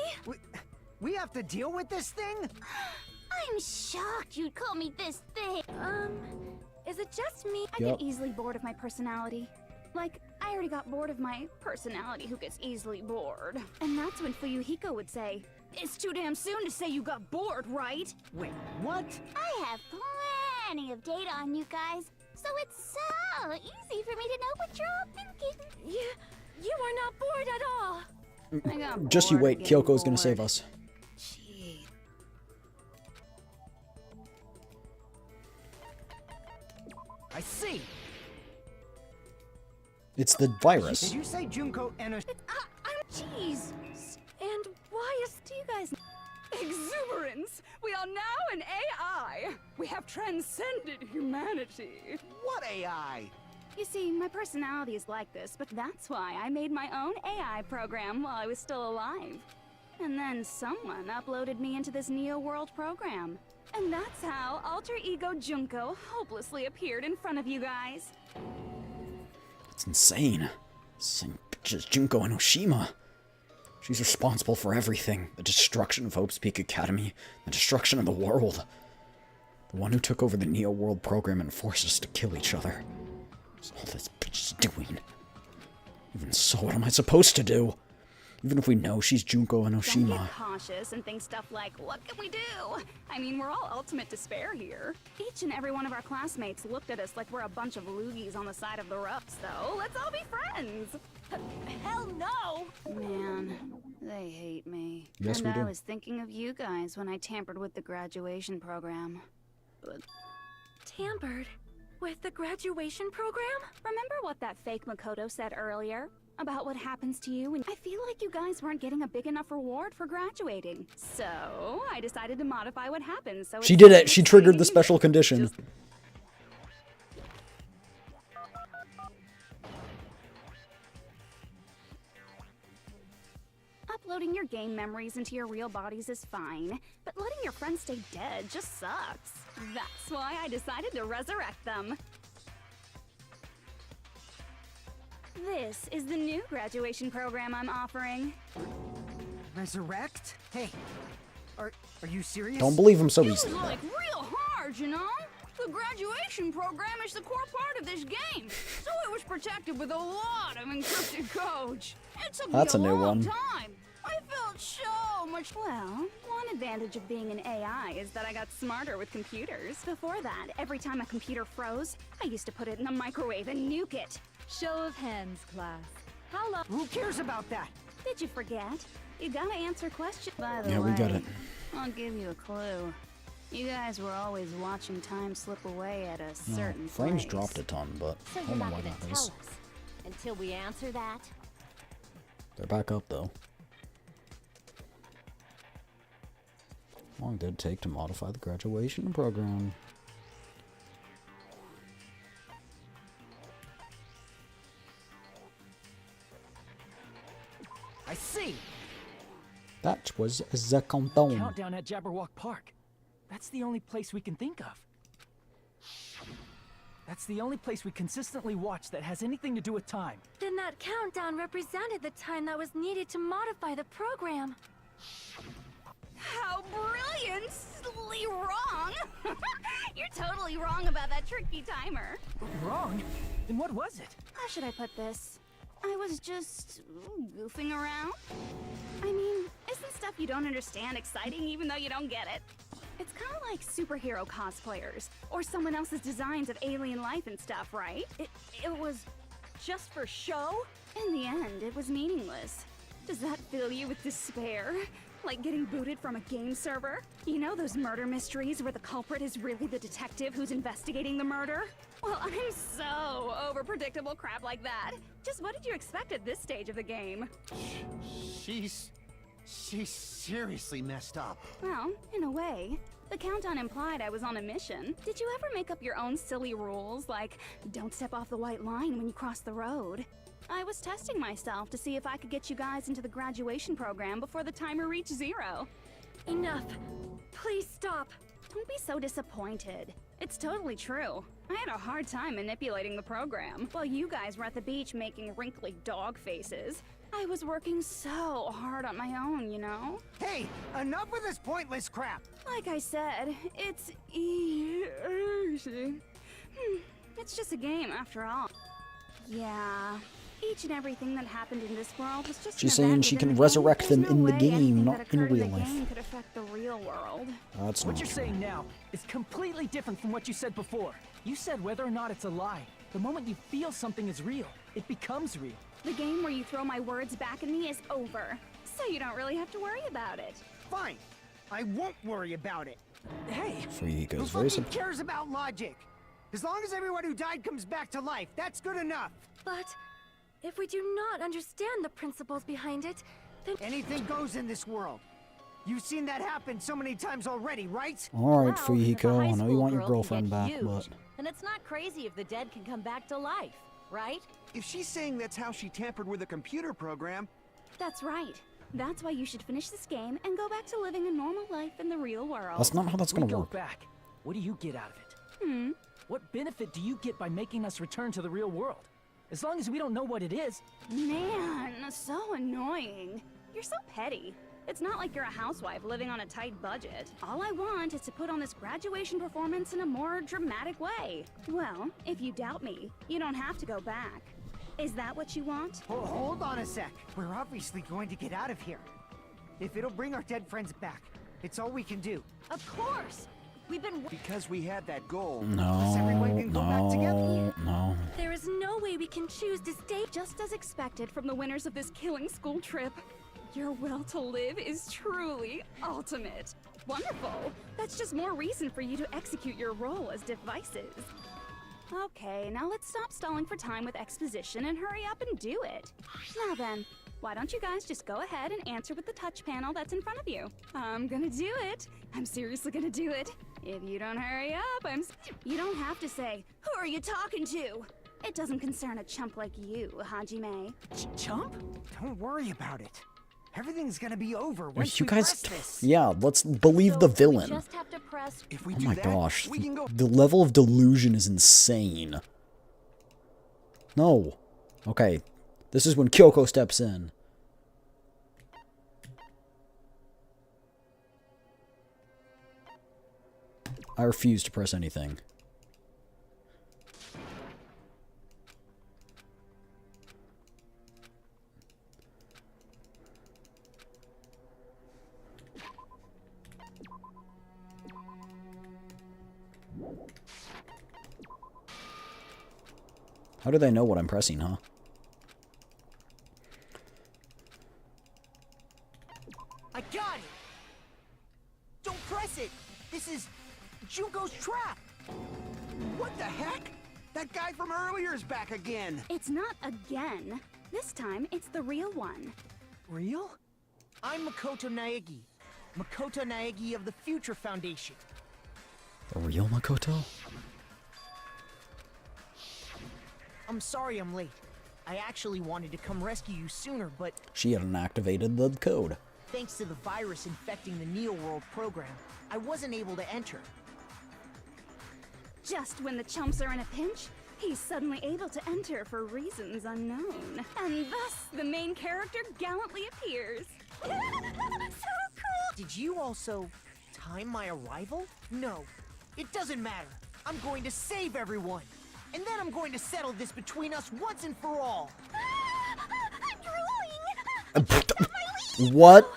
We have to deal with this thing? I'm shocked you'd call me this thing. Is it just me? I get easily bored of my personality. Like, I already got bored of my personality who gets easily bored. And that's when Fuyuhiko would say, "It's too damn soon to say you got bored, right?" Wait, what? I have plenty of data on you guys, so it's so easy for me to know what you're all thinking. You are not bored at all! I got Just you bored wait. of getting Kyoko's gonna save bored. us. Gee. I see. It's the virus. Did you say Junko Enoshima? Jeez. And why is... Do you guys... Exuberance! We are now an AI! We have transcended humanity! What AI? You see, my personality is like this, but that's why I made my own AI program while I was still alive. And then someone uploaded me into this Neo World program. And that's how Alter Ego Junko hopelessly appeared in front of you guys. It's insane. just Junko Enoshima. She's responsible for everything. The destruction of Hope's Peak Academy, the destruction of the world. The one who took over the Neo World program and forced us to kill each other. That's all this bitch is doing. Even so, what am I supposed to do? Even if we know she's Junko Enoshima. Don't get cautious and think stuff like, what can we do? I mean, we're all ultimate despair here. Each and every one of our classmates looked at us like we're a bunch of loogies on the side of the rough, so let's all be friends. Hell no! Man, they hate me. Yes, and we do. I was thinking of you guys when I tampered with the graduation program. But Tampered? With the graduation program? remember what that fake Makoto said earlier? About what happens to you, and I feel like you guys weren't getting a big enough reward for graduating. So, I decided to modify what happens. So She it's did not it. She as triggered the exciting. special condition. Just- Uploading your game memories into your real bodies is fine, but letting your friends stay dead just sucks. That's why I decided to resurrect them. This is the new graduation program I'm offering. Resurrect? Hey, are you serious? Don't believe him so It was easily. like real hard, you know? The graduation program is the core part of this game, so it was protected with a lot of encrypted code. It took That's me a new long one. time. I felt so much. Well, one advantage of being an AI is that I got smarter with computers. Before that, every time a computer froze, I used to put it in the microwave and nuke it. Show of hands, class. How long? Who cares about that? Did you forget? You gotta answer questions. By the Yeah, way, we got it. I'll give you a clue. You guys were always watching time slip away at a No, certain frames place. dropped a ton, but So I you're don't know not why gonna that tell is. us until we answer that? They're back up, though. How long did it take to modify the graduation program? I see. That was the countdown. Countdown at Jabberwock Park. That's the only place we can think of. That's the only place we consistently watch that has anything to do with time. Then that countdown represented the time that was needed to modify the program. How brilliantly wrong! You're totally wrong about that tricky timer. Wrong? Then what was it? How should I put this? I was just goofing around. I mean, isn't stuff you don't understand exciting even though you don't get it? It's kind of like superhero cosplayers, or someone else's designs of alien life and stuff, right? It was just for show? In the end, it was meaningless. Does that fill you with despair? Like getting booted from a game server? You know those murder mysteries where the culprit is really the detective who's investigating the murder? Well, I'm so over predictable crap like that. Just what did you expect at this stage of the game? She's seriously messed up. Well, in a way. The countdown implied I was on a mission. Did you ever make up your own silly rules, like don't step off the white line when you cross the road? I was testing myself to see if I could get you guys into the graduation program before the timer reached 0. Enough. Please stop. Don't be so disappointed. It's totally true. I had a hard time manipulating the program, while you guys were at the beach making wrinkly dog faces. I was working so hard on my own, you know? Hey, enough with this pointless crap. Like I said, it's easy. It's just a game after all. Yeah. Each and everything that happened in this world was just She's an event saying she within can the resurrect game. them There's in no the way game, anything not that in occurred real the life. game could affect the real world. That's What not you're true. saying now is completely different from what you said before. You said whether or not it's a lie. The moment you feel something is real, it becomes real. The game where you throw my words back at me is over, so you don't really have to worry about it. Fine. I won't worry about it. Hey, Free Who goes very fucking simple. cares about logic? As long as everyone who died comes back to life, that's good enough. But if we do not understand the principles behind it, then Anything goes in this world. You've seen that happen so many times already, right? Alright, Well, if a Fuyiko, high I know you school want your girl can girlfriend get back, huge, but... then it's not crazy if the dead can come back to life, right? If she's saying that's how she tampered with a computer program, That's right. That's why you should finish this game and go back to living a normal life in the real world. That's not how that's we gonna go work. back. What do you get out of it? What benefit do you get by making us return to the real world? As long as we don't know what it is. Man, so annoying. You're so petty. It's not like you're a housewife living on a tight budget. All I want is to put on this graduation performance in a more dramatic way. Well, if you doubt me, you don't have to go back. Is that what you want? Hold on a sec. We're obviously going to get out of here. If it'll bring our dead friends back, it's all we can do. Of course! We've been... Because we had that goal. No. There is no way we can choose to stay... Just as expected from the winners of this killing school trip. Your will to live is truly ultimate. Wonderful! That's just more reason for you to execute your role as devices. Okay, now let's stop stalling for time with exposition and hurry up and do it. Now then, why don't you guys just go ahead and answer with the touch panel that's in front of you? I'm gonna do it. I'm seriously gonna do it. If you don't hurry up, You don't have to say, who are you talking to? It doesn't concern a chump like you, Hajime. Chump? Don't worry about it. Everything's gonna be over once You we guys, press this. yeah, let's believe the We villain. just have to press... If we Oh do my that, gosh, we can go. the level of delusion is insane. No. Okay, this is when Kyoko steps in. I refuse to press anything. How do they know what I'm pressing, huh? I got it! Don't press it! This is Junko's trap! What the heck? That guy from earlier is back again. It's not again. This time, it's the real one. Real? I'm Makoto Naegi. Makoto Naegi of the Future Foundation. The real Makoto? I'm sorry I'm late. I actually wanted to come rescue you sooner, but She hadn't activated the code. thanks to the virus infecting the Neo World program, I wasn't able to enter. Just when the chumps are in a pinch, he's suddenly able to enter for reasons unknown. And thus, the main character gallantly appears. So cool! Did you also time my arrival? No, it doesn't matter. I'm going to save everyone. And then I'm going to settle this between us once and for all. I'm drooling! What?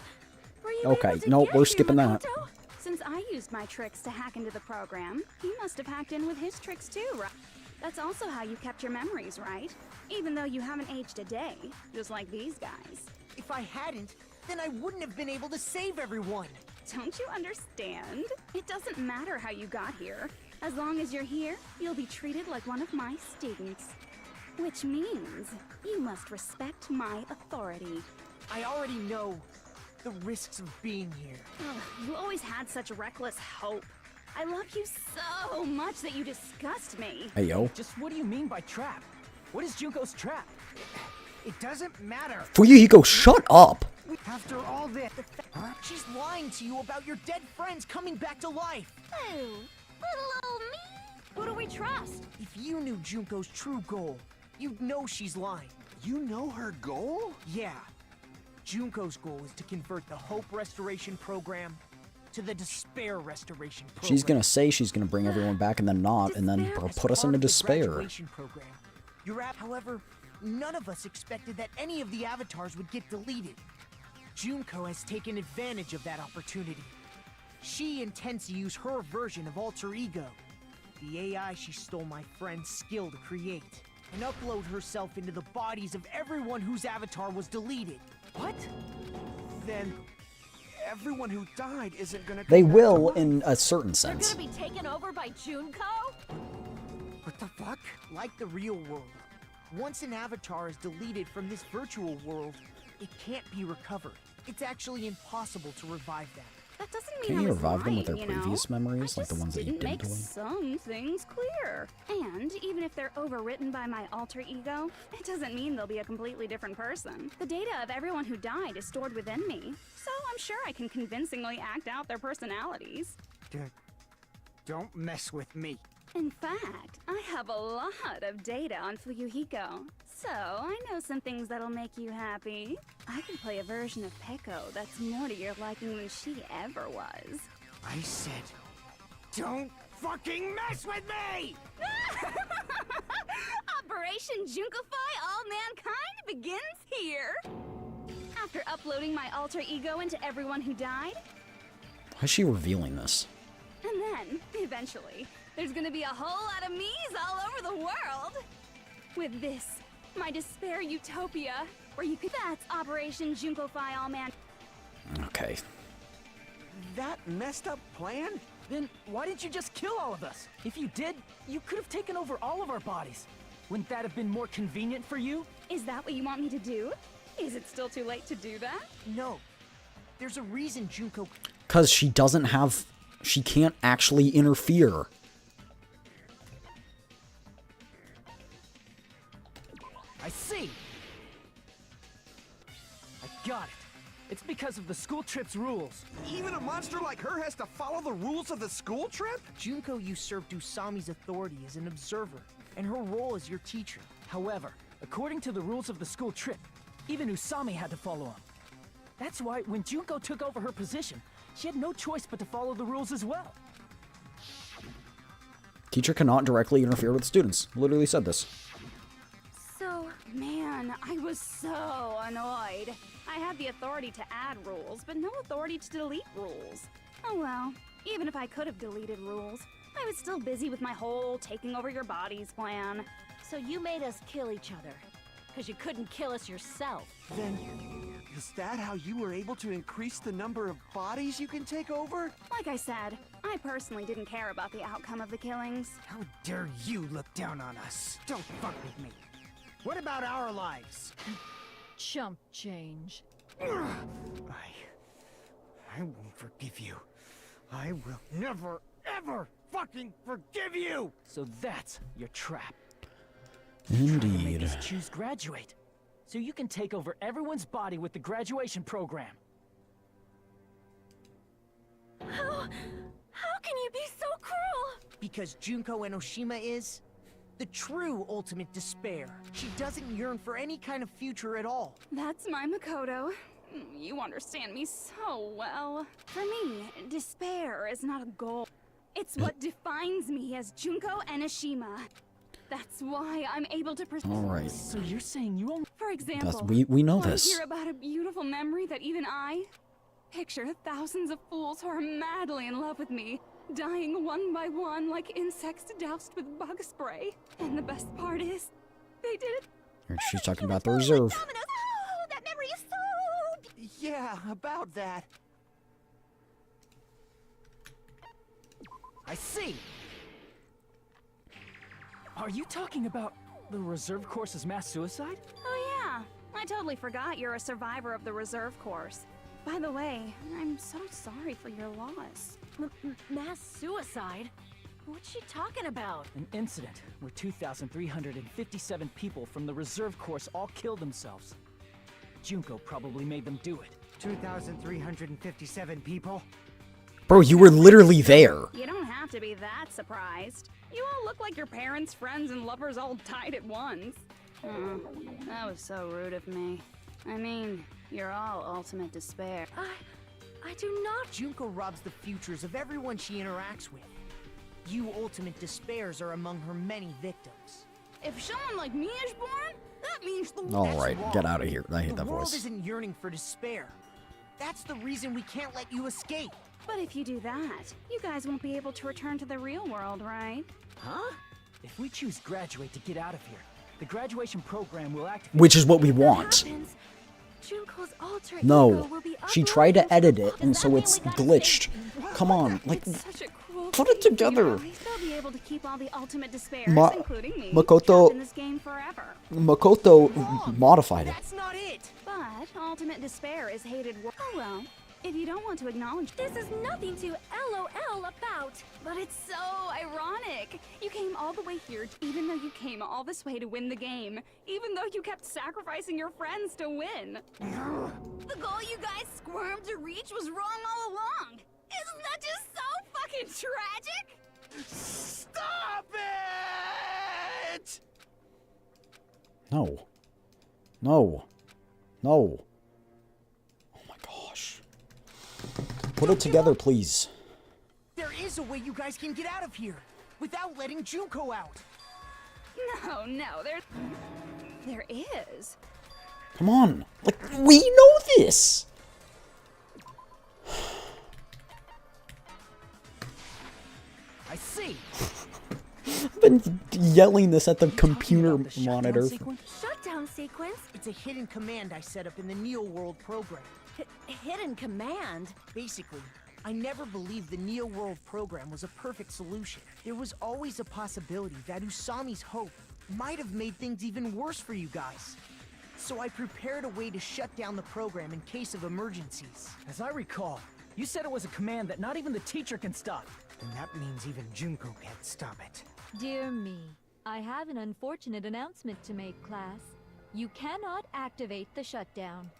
Were you Okay, able to no, get we're here, skipping that. Makoto? Since I used my tricks to hack into the program, he must have hacked in with his tricks too, right? That's also how you kept your memories, right? Even though you haven't aged a day, just like these guys. If I hadn't, then I wouldn't have been able to save everyone. Don't you understand? It doesn't matter how you got here. As long as you're here, you'll be treated like one of my students. Which means you must respect my authority. I already know the risks of being here. Ugh, you always had such reckless hope. I love you so much that you disgust me. Hey, yo. Just what do you mean by trap? What is Junko's trap? It doesn't matter. Fuyuhiko, shut up! After all this... She's lying to you about your dead friends coming back to life. Oh, little old me? Who do we trust? If you knew Junko's true goal, you'd know she's lying. You know her goal? Yeah. Junko's goal is to convert the Hope Restoration Program to the Despair Restoration Program. She's gonna say she's gonna bring everyone back and then not, and then Despair? put us into Part of the despair. graduation program. However, none of us expected that any of the avatars would get deleted. Junko has taken advantage of that opportunity. She intends to use her version of Alter Ego, the AI she stole my friend's skill to create, and upload herself into the bodies of everyone whose avatar was deleted. What? Then everyone who died isn't gonna. They come back will, to life. in a certain They're sense. gonna be taken over by Junko? What the fuck? Like the real world, once an avatar is deleted from this virtual world, it can't be recovered. It's actually impossible to revive them. That doesn't mean Can I you was revive them with their lying, you know? previous memories, I like the just ones that you didn't didn't make delete? some things clear. And even if they're overwritten by my alter ego, it doesn't mean they'll be a completely different person. The data of everyone who died is stored within me, so I'm sure I can convincingly act out their personalities. Don't mess with me. In fact, I have a lot of data on Fuyuhiko, so I know some things that'll make you happy. I can play a version of Peko that's more to your liking than she ever was. I said, don't fucking mess with me! Operation Junkify All Mankind begins here! After uploading my alter ego into everyone who died, Why is she revealing this? and then, eventually, there's gonna be a whole lot of me's all over the world! With this, my despair utopia, where you could— That's Operation Junkify All Man— Okay. That messed up plan? Then why didn't you just kill all of us? If you did, you could have taken over all of our bodies. Wouldn't that have been more convenient for you? Is that what you want me to do? Is it still too late to do that? No. There's a reason Junko... Because she doesn't have... She can't actually interfere. I see. I got it. It's because of the school trip's rules. Even a monster like her has to follow the rules of the school trip? Junko usurped Usami's authority as an observer, and her role as your teacher. However, according to the rules of the school trip, even Usami had to follow them. That's why when Junko took over her position, she had no choice but to follow the rules as well. Teacher cannot directly interfere with students. Literally said this. So, man, I was so annoyed. I had the authority to add rules, but no authority to delete rules. Oh well, even if I could have deleted rules, I was still busy with my whole taking over your bodies plan. So you made us kill each other. Because you couldn't kill us yourself. Then, is that how you were able to increase the number of bodies you can take over? Like I said, I personally didn't care about the outcome of the killings. How dare you look down on us? Don't fuck with me. What about our lives? Chump change. I won't forgive you. I will never, ever fucking forgive you! So that's your trap. Make Indeed. us choose graduate, so you can take over everyone's body with the graduation program. How can you be so cruel? Because Junko Enoshima is the true ultimate despair. She doesn't yearn for any kind of future at all. That's my Makoto. You understand me so well. For me, despair is not a goal. It's what defines me as Junko Enoshima. That's why I'm able to pursue. All right. So you're saying you only... For example, We know wanna this. hear about a beautiful memory that even I picture thousands of fools who are madly in love with me, dying one by one like insects doused with bug spray. And the best part is, they did it. She's talking about the reserve. Oh, that memory is so... Yeah, about that. I see. Are you talking about the reserve course's mass suicide? Oh yeah, I totally forgot you're a survivor of the reserve course. By the way, I'm so sorry for your loss. Mass suicide? What's she talking about? An incident where 2,357 people from the reserve course all killed themselves. Junko probably made them do it. 2,357 people? Bro, you were literally there. You don't have to be that surprised. You all look like your parents, friends, and lovers all died at once. Oh, that was so rude of me. I mean, you're all ultimate despair. I do not. Junko robs the futures of everyone she interacts with. You ultimate despairs are among her many victims. If someone like me is born, that means the All That's right, wrong. get out of here. I hate The that world voice. isn't yearning for despair. That's the reason we can't let you escape. But if you do that, you guys won't be able to return to the real world, right? Huh? If we choose graduate to get out of here, the graduation program will activate... Which is what we If that want. happens, Junko's alter ego No. will be She tried to uploaded. edit it, and Does so that mean it's we gotta glitched. stay- Come on, like, It's such a cruel put it thing, together. They'll be able to keep all the ultimate despairs, Ma- including me, Makoto- trapped in this game forever. Makoto modified it. That's not it. But ultimate despair is hated. Oh well. If you don't want to acknowledge This is nothing to LOL about. but it's so ironic. You came all the way here, even though you came all this way to win the game. Even though you kept sacrificing your friends to win. The goal you guys squirmed to reach was wrong all along. Isn't that just so fucking tragic? Stop it! No. No. No. Oh my gosh. Put it together, please. There is a way you guys can get out of here without letting Junko out. No, there is. Come on. Like, we know this. I see. I've been yelling this at the computer monitor. Shutdown sequence? It's a hidden command I set up in the Neo World program. Hidden command? Basically, I never believed the Neo World program was a perfect solution. There was always a possibility that Usami's hope might have made things even worse for you guys. So I prepared a way to shut down the program in case of emergencies. As I recall, you said it was a command that not even the teacher can stop. And that means even Junko can't stop it. Dear me, I have an unfortunate announcement to make, class. You cannot activate the shutdown.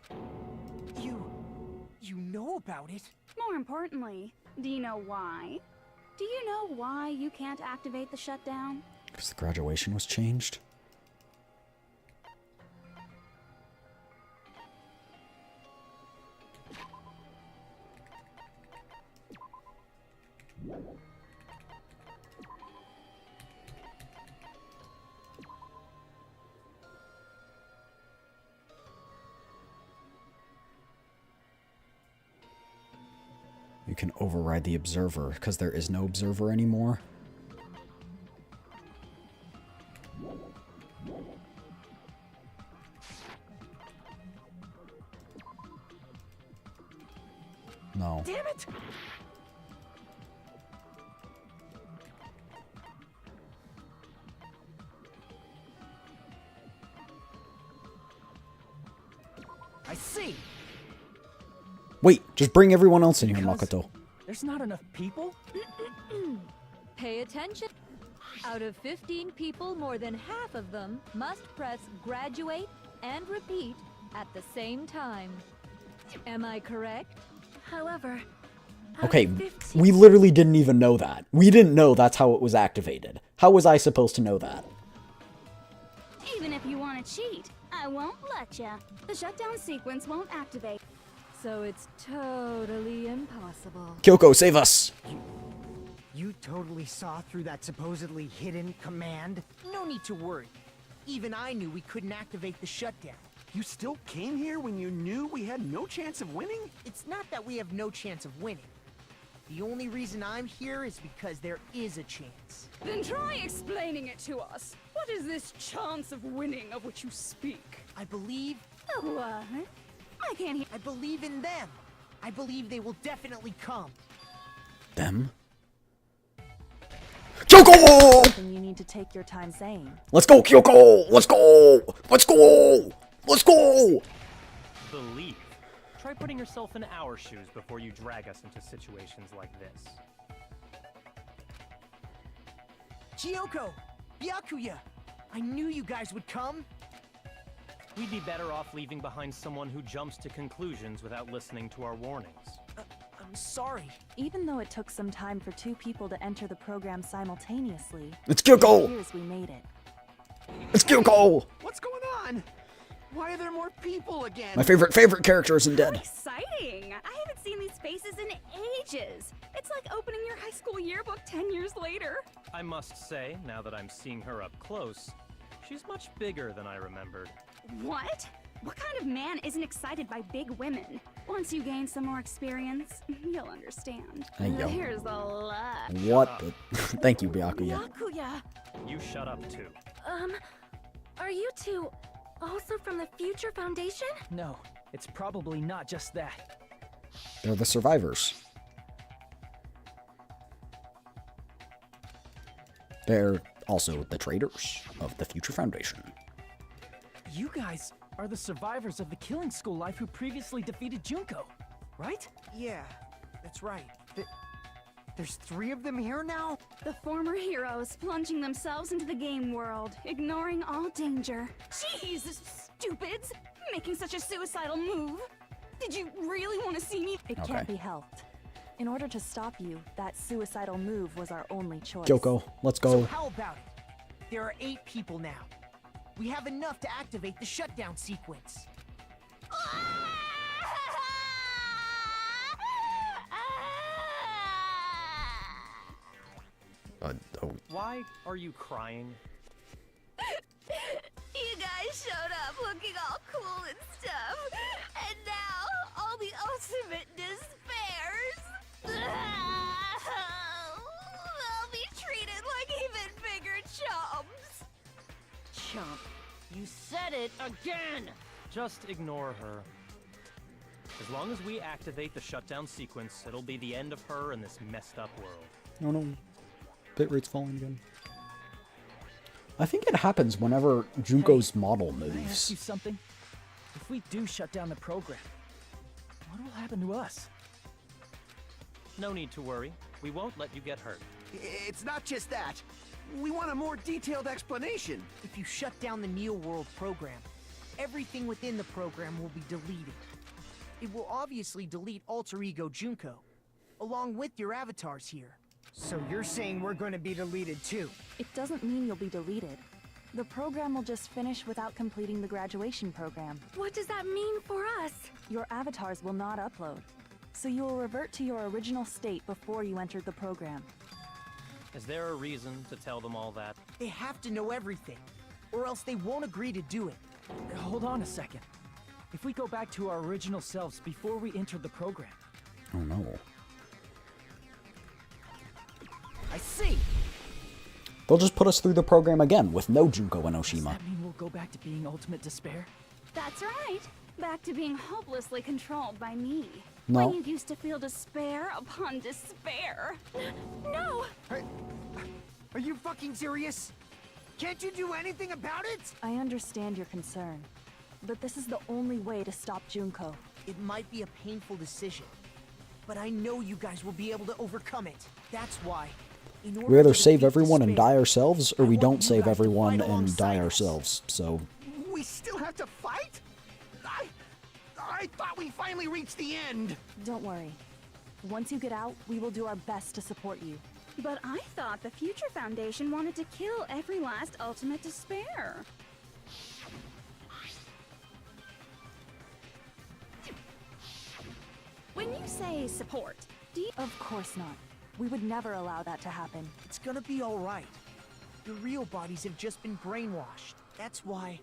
You know about it? More importantly, do you know why? Do you know why you can't activate the shutdown? Because the graduation was changed. You can override the observer because there is no observer anymore. No. Damn it! I see. Wait, just bring everyone else in here, Makoto. There's not enough people? Pay attention. Out of 15 people, more than half of them must press graduate and repeat at the same time. Am I correct? However, Okay, we literally didn't even know that. We didn't know that's how it was activated. How was I supposed to know that? Even if you want to cheat, I won't let ya. The shutdown sequence won't activate. So it's totally impossible. Kyoko, save us! You totally saw through that supposedly hidden command? No need to worry. Even I knew we couldn't activate the shutdown. You still came here when you knew we had no chance of winning? It's not that we have no chance of winning. The only reason I'm here is because there is a chance. Then try explaining it to us. What is this chance of winning of which you speak? I believe... What? I can't hear. I believe in them. I believe they will definitely come. Them? Kyoko! you need to take your time saying. Let's go, Kyoko! Let's go! Let's go! Let's go! Believe. Try putting yourself in our shoes before you drag us into situations like this. Chiyoko! Byakuya! I knew you guys would come! We'd be better off leaving behind someone who jumps to conclusions without listening to our warnings. I'm sorry. Even though it took some time for two people to enter the program simultaneously, It's Kyoko! it appears we made it. It's Kyoko! What's going on? Why are there more people again? My favorite character isn't dead. Exciting! I haven't seen these faces in ages. It's like opening your high school yearbook 10 years later. I must say, now that I'm seeing her up close, she's much bigger than I remembered. What? What kind of man isn't excited by big women? Once you gain some more experience, you'll understand. Hey, yo. Here's the luck. What the... Thank you, Byakuya. Byakuya! You shut up too. Are you two also from the Future Foundation? No, it's probably not just that. They're the survivors. They're also the traitors of the Future Foundation. You guys are the survivors of the killing school life who previously defeated Junko, right? Yeah, that's right. There's 3 of them here now? The former heroes plunging themselves into the game world, ignoring all danger. Jeez, stupids! Making such a suicidal move. Did you really want to see me? It Okay. can't be helped. In order to stop you, that suicidal move was our only choice. Kyoko, let's So go. how about it? There are 8 people now. We have enough to activate the shutdown sequence. Oh. Why are you crying? You guys showed up looking all cool and stuff, and now all the ultimate despairs. They'll be treated like even bigger chumps. Chump, you said it again! Just ignore her. As long as we activate the shutdown sequence, it'll be the end of her in this messed up world. Oh no. Bitrate's falling again. I think it happens whenever Junko's model Can I ask you moves. something? If we do shut down the program, what will happen to us? No need to worry. We won't let you get hurt. It's not just that. We want a more detailed explanation. If you shut down the Neo World program, everything within the program will be deleted. It will obviously delete Alter Ego Junko, along with your avatars here. So you're saying we're going to be deleted too? It doesn't mean you'll be deleted. The program will just finish without completing the graduation program. What does that mean for us? Your avatars will not upload, so you will revert to your original state before you entered the program. Is there a reason to tell them all that? They have to know everything, or else they won't agree to do it. Hold on a second. If we go back to our original selves before we entered the program. Oh no. I see! They'll just put us through the program again with no Junko and Does Oshima. that mean we'll go back to being ultimate despair? That's right. Back to being hopelessly controlled by me. No. When you used to feel despair upon despair. No! Are you fucking serious? Can't you do anything about it? I understand your concern, but this is the only way to stop Junko. It might be a painful decision, but I know you guys will be able to overcome it. That's why, in order We either to save defeat everyone and despair, die ourselves, or I we want don't you save guys to everyone fight and die alongside us. ourselves, so... We still have to fight? I thought we finally reached the end. Don't worry. Once you get out, we will do our best to support you. But I thought the Future Foundation wanted to kill every last ultimate despair. When you say support, do you... Of course not. We would never allow that to happen. It's gonna be alright. Your real bodies have just been brainwashed. That's why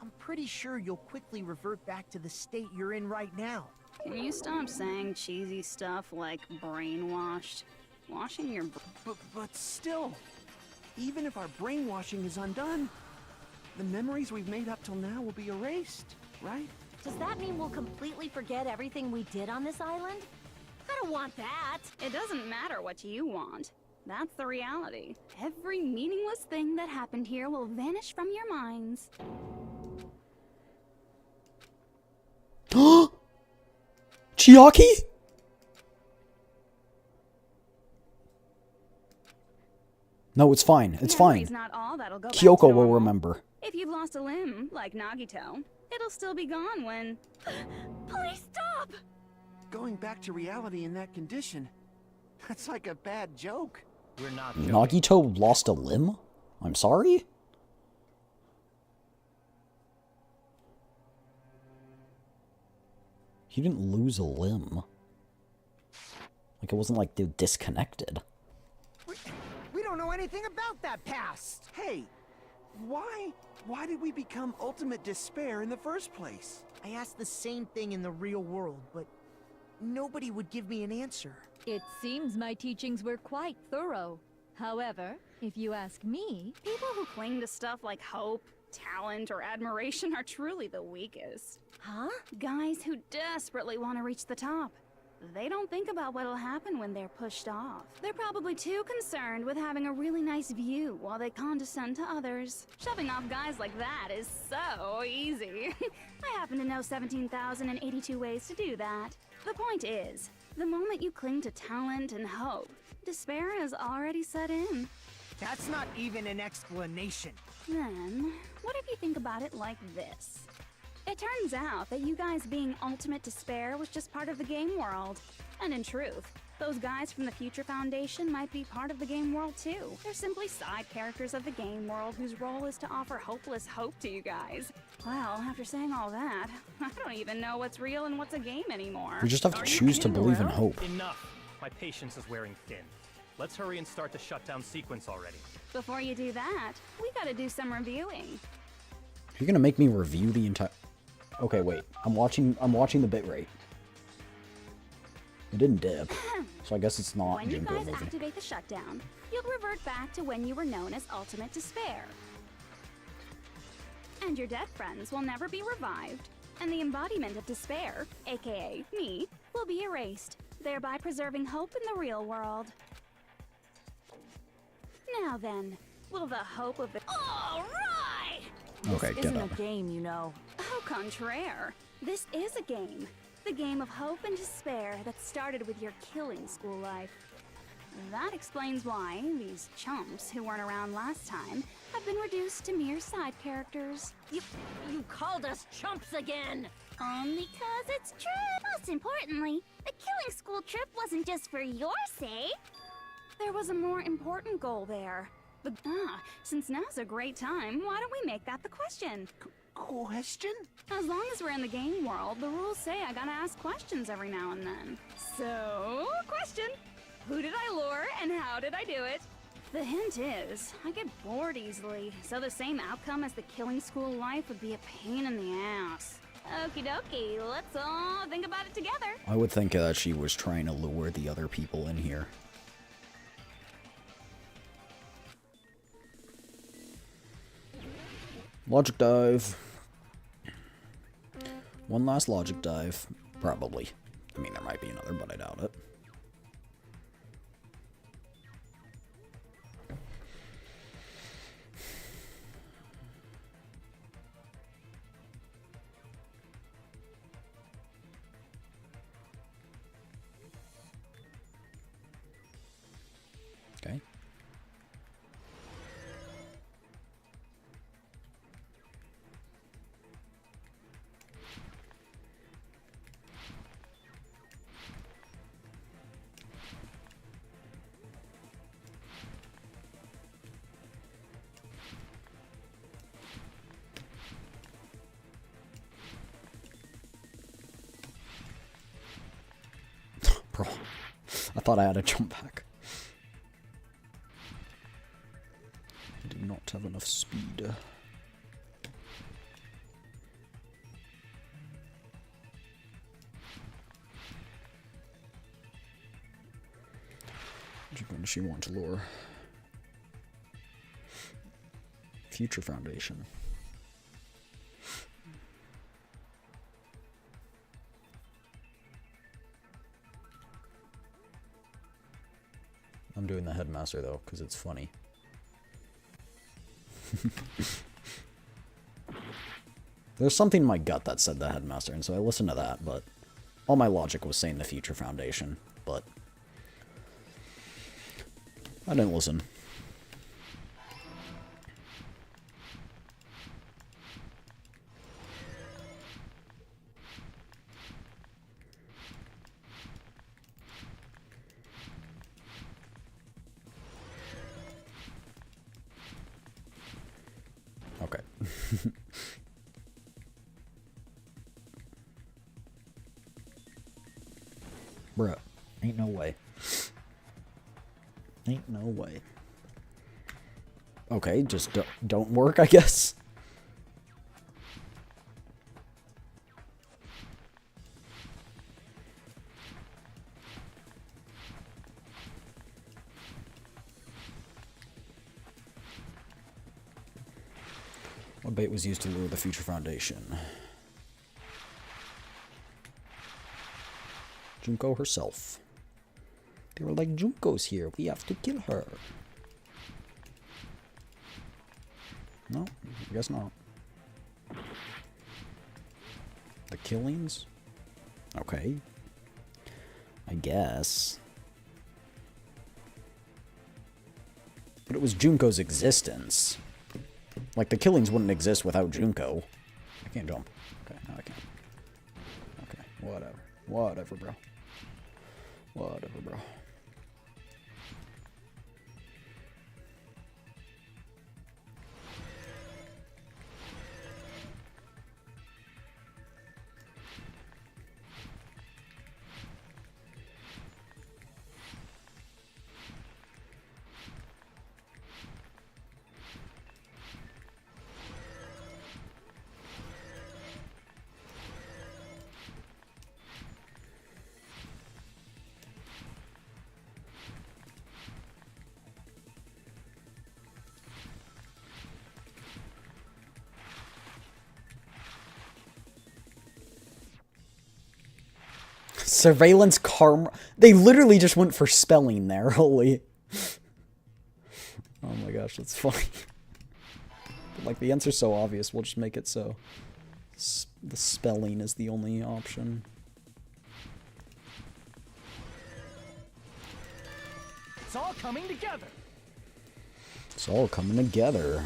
I'm pretty sure you'll quickly revert back to the state you're in right now. Can you stop saying cheesy stuff like brainwashed? Washing your... But still, even if our brainwashing is undone, the memories we've made up till now will be erased, right? Does that mean we'll completely forget everything we did on this island? I don't want that. It doesn't matter what you want. That's the reality. Every meaningless thing that happened here will vanish from your minds. Chiaki? No, it's fine. It's Memory's fine. not all that'll go back to Kyoko will normal. remember. If you've lost a limb, like Nagito, it'll still be gone when... Please stop! Going back to reality in that condition, that's like a bad joke. We're not joking. Nagito lost a limb? I'm sorry? He didn't lose a limb. Like, it wasn't like they disconnected. We don't know anything about that past. Hey, why did we become ultimate despair in the first place? I asked the same thing in the real world, but nobody would give me an answer. It seems my teachings were quite thorough. However, if you ask me, People who cling to stuff like hope, talent, or admiration are truly the weakest. Huh? Guys who desperately want to reach the top. They don't think about what'll happen when they're pushed off. They're probably too concerned with having a really nice view while they condescend to others. Shoving off guys like that is so easy. I happen to know 17,082 ways to do that. The point is, the moment you cling to talent and hope, despair has already set in. That's not even an explanation. Then, what if you think about it like this? It turns out that you guys being ultimate despair was just part of the game world. And in truth, those guys from the Future Foundation might be part of the game world too. They're simply side characters of the game world whose role is to offer hopeless hope to you guys. Well, after saying all that, I don't even know what's real and what's a game anymore. We just have to choose to believe in hope. Enough! My patience is wearing thin. Let's hurry and start the shutdown sequence already. Before you do that, we gotta do some reviewing. You're gonna make me review the entire... Okay, wait. I'm watching the bitrate. It didn't dip, so I guess it's not When you Junko guys movie. activate the shutdown, you'll revert back to when you were known as Ultimate Despair. And your dead friends will never be revived, and the embodiment of despair, aka me, will be erased, thereby preserving hope in the real world. Now then, will the hope of the— All right! Okay, This get isn't up. a game, you know. Au contraire. This is a game. The game of hope and despair that started with your killing school life. That explains why these chumps who weren't around last time have been reduced to mere side characters. You called us chumps again! Because it's true. Most importantly, the killing school trip wasn't just for your sake. There was a more important goal there. But, since now's a great time, why don't we make that the question? Question? As long as we're in the game world, the rules say I gotta ask questions every now and then. So, question. Who did I lure and how did I do it? The hint is, I get bored easily, so the same outcome as the killing school life would be a pain in the ass. Okie dokie, let's all think about it together. I would think that she was trying to lure the other people in here. Logic dive. One last logic dive. Probably. I mean, there might be another, but I doubt it. Okay. Bro, I thought I had a jump back. I did not have enough speed. Which one does she want to lure? Future Foundation. I'm doing the headmaster though, because it's funny. There's something in my gut that said the headmaster, and so I listened to that, but all my logic was saying the Future Foundation, but I didn't listen. Okay. Bruh, ain't no way. Ain't no way. Okay, just don't work, I guess. What bait was used to lure the Future Foundation? Junko herself. They were like, Junko's here, we have to kill her. No, I guess not. The killings? Okay. I guess. But it was Junko's existence. Like, the killings wouldn't exist without Junko. I can't jump. Okay. now I can. Okay, whatever. Whatever, bro. Whatever, bro. Surveillance karma. They literally just went for spelling there. Holy. Oh my gosh, that's funny. But like, the answer's so obvious, we'll just make it so the spelling is the only option. It's all coming together. It's all coming together.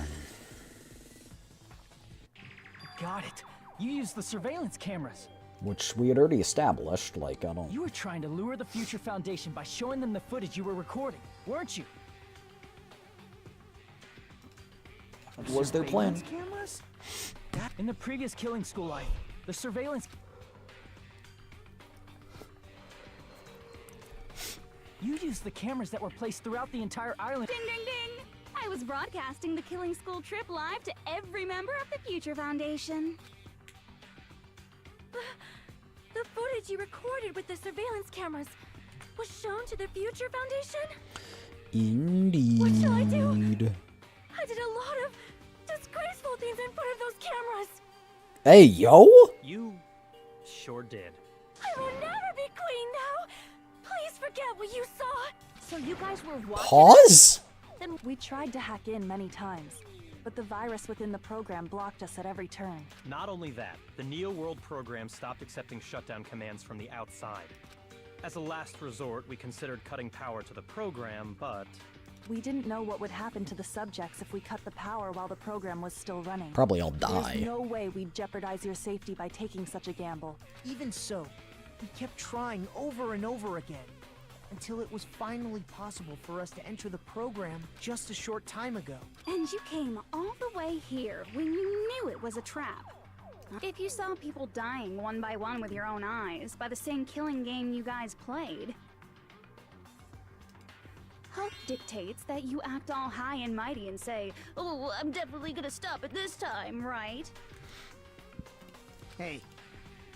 Got it. You used the surveillance cameras. Which we had already established, like, I don't... You were trying to lure the Future Foundation by showing them the footage you were recording, weren't you? What was their plan? Cameras? In the previous killing school life, the surveillance... You used the cameras that were placed throughout the entire island. Ding, ding, ding! I was broadcasting the Killing School trip live to every member of the Future Foundation. The footage you recorded with the surveillance cameras was shown to the Future Foundation? Indeed. What shall I do? I did a lot of disgraceful things in front of those cameras. Hey, yo! You sure did. I will never be queen now. Please forget what you saw. So you guys were watching? Pause? Then We tried to hack in many times, but the virus within the program blocked us at every turn. Not only that, the Neo World program stopped accepting shutdown commands from the outside. As a last resort, we considered cutting power to the program, but... We didn't know what would happen to the subjects if we cut the power while the program was still running. Probably all die. There's no way we'd jeopardize your safety by taking such a gamble. Even so, we kept trying over and over again, until it was finally possible for us to enter the program just a short time ago. And you came all the way here when you knew it was a trap. If you saw people dying one by one with your own eyes by the same killing game you guys played, hope dictates that you act all high and mighty and say, "Oh, I'm definitely gonna stop it this time, right?" Hey,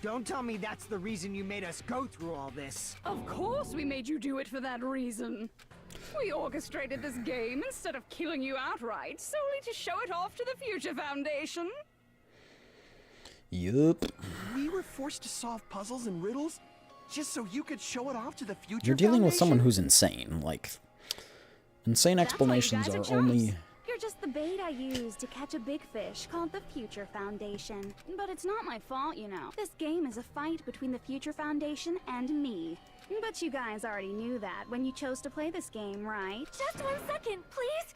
don't tell me that's the reason you made us go through all this. Of course we made you do it for that reason. We orchestrated this game instead of killing you outright, solely to show it off to the Future Foundation. Yup. We were forced to solve puzzles and riddles just so you could show it off to the Future You're dealing with Foundation? someone who's insane. Like, insane explanations That's why you guys are only... You're just the bait I used to catch a big fish called the Future Foundation. But it's not my fault, you know. This game is a fight between the Future Foundation and me. But you guys already knew that when you chose to play this game, right? Just 1 second, please.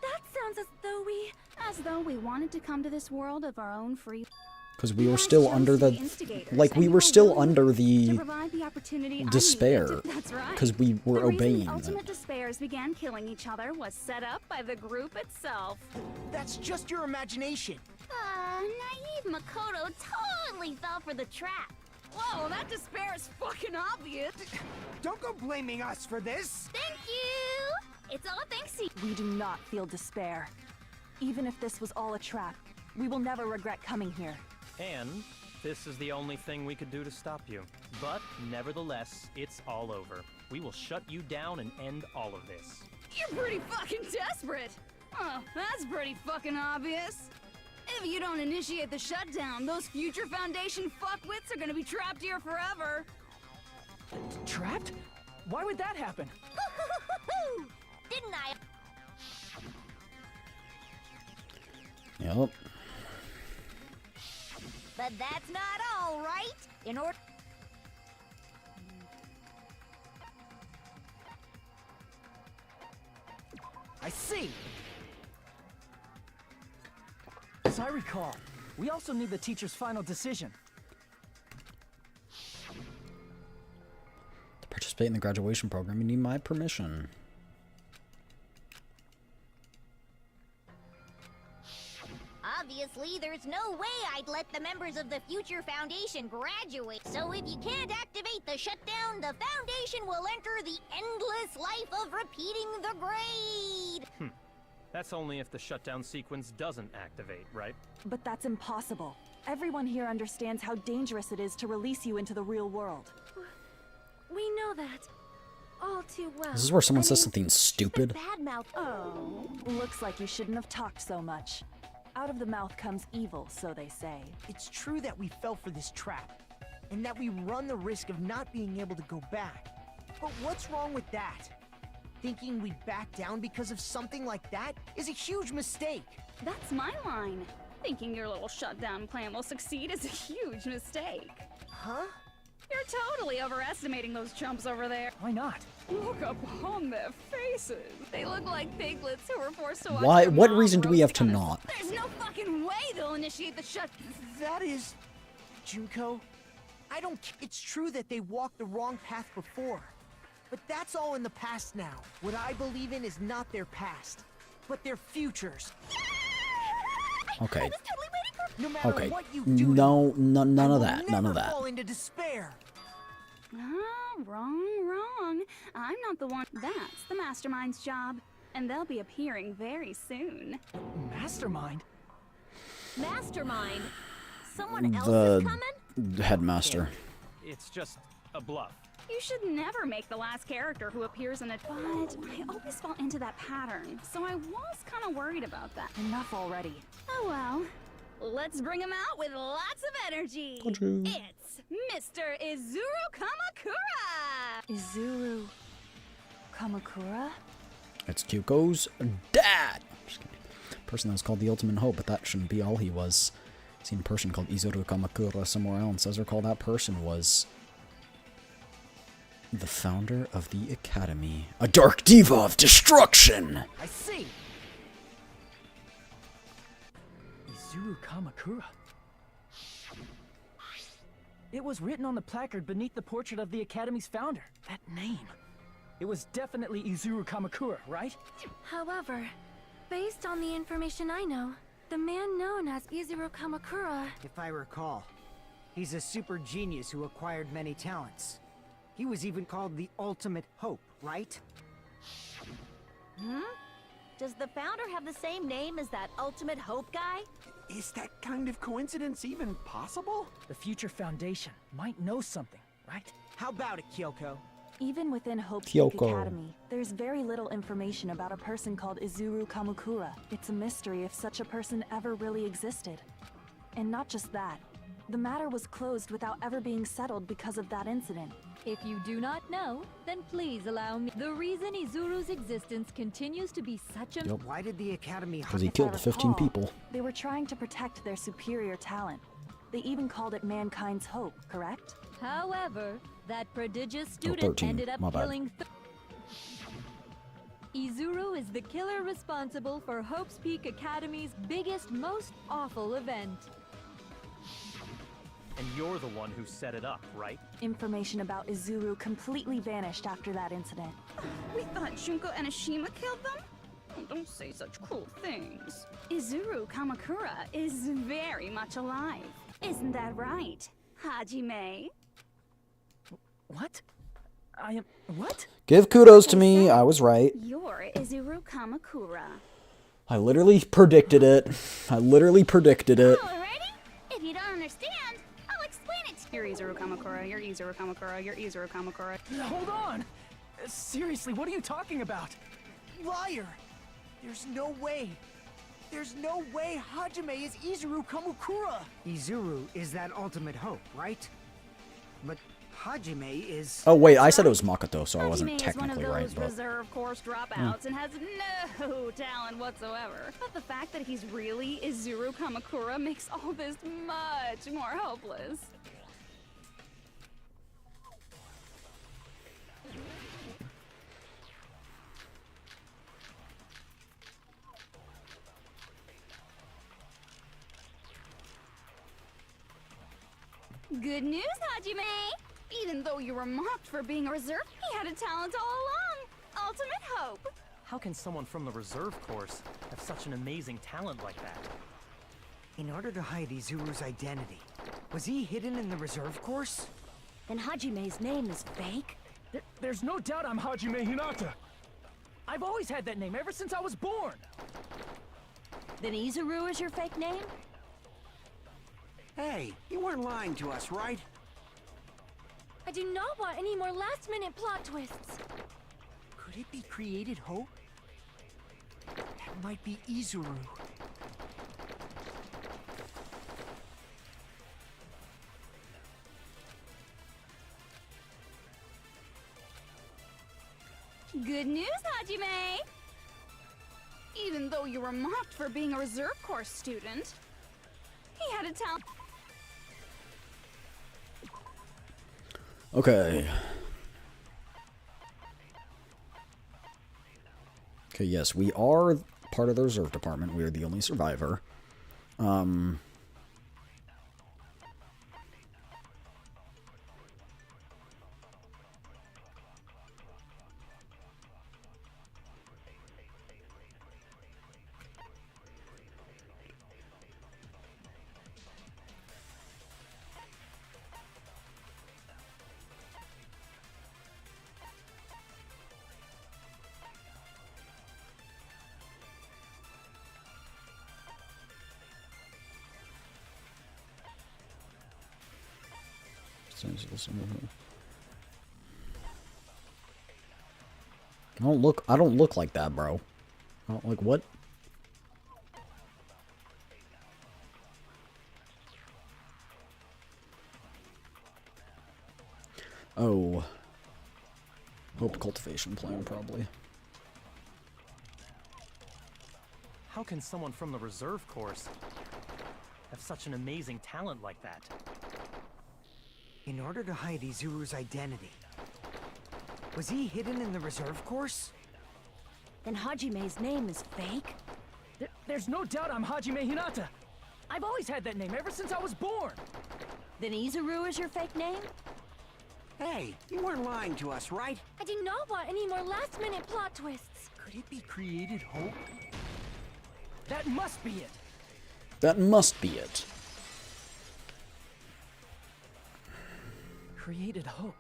That sounds as though we... As though we wanted to come to this world of our own free... Because we were still under the... Like, we were still under the... despair. That's right. Because we were the obeying reason Ultimate it. Despairs began killing each other was set up by the group itself. That's just your imagination. Naive Makoto totally fell for the trap. Whoa, that despair is fucking obvious. Don't go blaming us for this. Thank you. It's all thanks to you. We do not feel despair. Even if this was all a trap, we will never regret coming here. And this is the only thing we could do to stop you. But nevertheless, it's all over. We will shut you down and end all of this. You're pretty fucking desperate. Oh, that's pretty fucking obvious. If you don't initiate the shutdown, those Future Foundation fuckwits are gonna be trapped here forever. Trapped? Why would that happen? Didn't I? Yup. But that's not all, right? In order... I see. As I recall, We also need the teacher's final decision. To participate in the graduation program, you need my permission. Obviously, there's no way I'd let the members of the Future Foundation graduate. So if you can't activate the shutdown, the Foundation will enter the endless life of repeating the grade. That's only if the shutdown sequence doesn't activate, right? But that's impossible. Everyone here understands how dangerous it is to release you into the real world. We know that all too well. This is where someone says something stupid. Badmouth. Oh, looks like you shouldn't have talked so much. Out of the mouth comes evil, so they say. It's true that we fell for this trap, and that we run the risk of not being able to go back. But what's wrong with that? Thinking we'd back down because of something like that is a huge mistake. That's my line. Thinking your little shutdown plan will succeed is a huge mistake. Huh? You're totally overestimating those chumps over there. Why not? Look upon their faces. They look like piglets who were forced to watch Why? their What mom reason do we have roast to on a- not? There's no fucking way they'll initiate the shut. That is... Junko, I don't... It's true that they walked the wrong path before. But that's all in the past now. What I believe in is not their past, but their futures. Okay. No matter Okay. what you do, No, none I of will that. None of never that. fall into despair. Wrong. I'm not the one. That's the mastermind's job. And they'll be appearing very soon. Mastermind? Mastermind. Someone else is coming? The headmaster. It's just a bluff. You should never make the last character who appears in it. But I always fall into that pattern, so I was kind of worried about that. Enough already. Oh well. Let's bring him out with lots of energy. Achoo. It's Mr. Izuru Kamakura! Izuru Kamakura? It's Kyuko's dad. Just kidding. Person that was called the Ultimate Hope, but that shouldn't be all he was. Seen a person called Izuru Kamakura somewhere else. As I recall, that person was the founder of the Academy. A dark diva of destruction! I see. Izuru Kamakura. It was written on the placard beneath the portrait of the Academy's founder. That name. It was definitely Izuru Kamakura, right? However, based on the information I know, the man known as Izuru Kamakura... If I recall, he's a super genius who acquired many talents. He was even called the Ultimate Hope, right? Does the founder have the same name as that Ultimate Hope guy? Is that kind of coincidence even possible? The Future Foundation might know something, right? How about it, Kyoko? Even within Hope's Kyoko. Academy, there's very little information about a person called Izuru Kamakura. It's a mystery if such a person ever really existed. And not just that, the matter was closed without ever being settled because of that incident. If you do not know, then please allow me. The reason Izuru's existence continues to be such a... Why did the Academy... Because he If I killed the 15 recall, people. They were trying to protect their superior talent. They even called it mankind's hope, correct? However, that prodigious student 13, ended up my bad. killing... Izuru is the killer responsible for Hope's Peak Academy's biggest, most awful event. And you're the one who set it up, right? Information about Izuru completely vanished after that incident. We thought Junko Enoshima killed them? Oh, don't say such cruel things. Izuru Kamakura is very much alive. Isn't that right, Hajime? What? I am... What? Give kudos to me, I was right. You're Izuru Kamakura. I literally predicted it. I literally predicted it. Alrighty? If you don't understand, I'll explain it. You're Izuru Kamakura, you're Izuru Kamakura, you're Izuru Kamakura. Hold on! Seriously, what are you talking about? Liar! There's no way. There's no way Hajime is Izuru Kamakura. Izuru is that Ultimate Hope, right? But Hajime is... Oh wait, I said it was Makoto, so I wasn't Hajime technically is one of right, those but... reserve course dropouts and has no talent whatsoever. But the fact that he's really Izuru Kamakura makes all this much more hopeless. Good news, Hajime! Even though you were mocked for being a reserve, he had a talent all along! Ultimate hope! How can someone from the reserve course have such an amazing talent like that? In order to hide Izuru's identity, was he hidden in the reserve course? Then Hajime's name is fake? There's no doubt I'm Hajime Hinata. I've always had that name ever since I was born. Then Izuru is your fake name? Hey, you weren't lying to us, right? I do not want any more last-minute plot twists. Could it be created hope? That might be Izuru. Good news, Hajime! Even though you were mocked for being a reserve course student, he had a talent. Okay. Okay, yes, we are part of the reserve department. We are the only survivor. I don't look like that, bro. Like what? Oh. Hope cultivation plan, probably. How can someone from the reserve course have such an amazing talent like that? In order to hide Izuru's identity, was he hidden in the reserve course? Then Hajime's name is fake? There's no doubt I'm Hajime Hinata. I've always had that name ever since I was born. Then Izuru is your fake name? Hey, you weren't lying to us, right? I do not want any more last-minute plot twists. Could it be created hope? That must be it. That must be it. Created hope.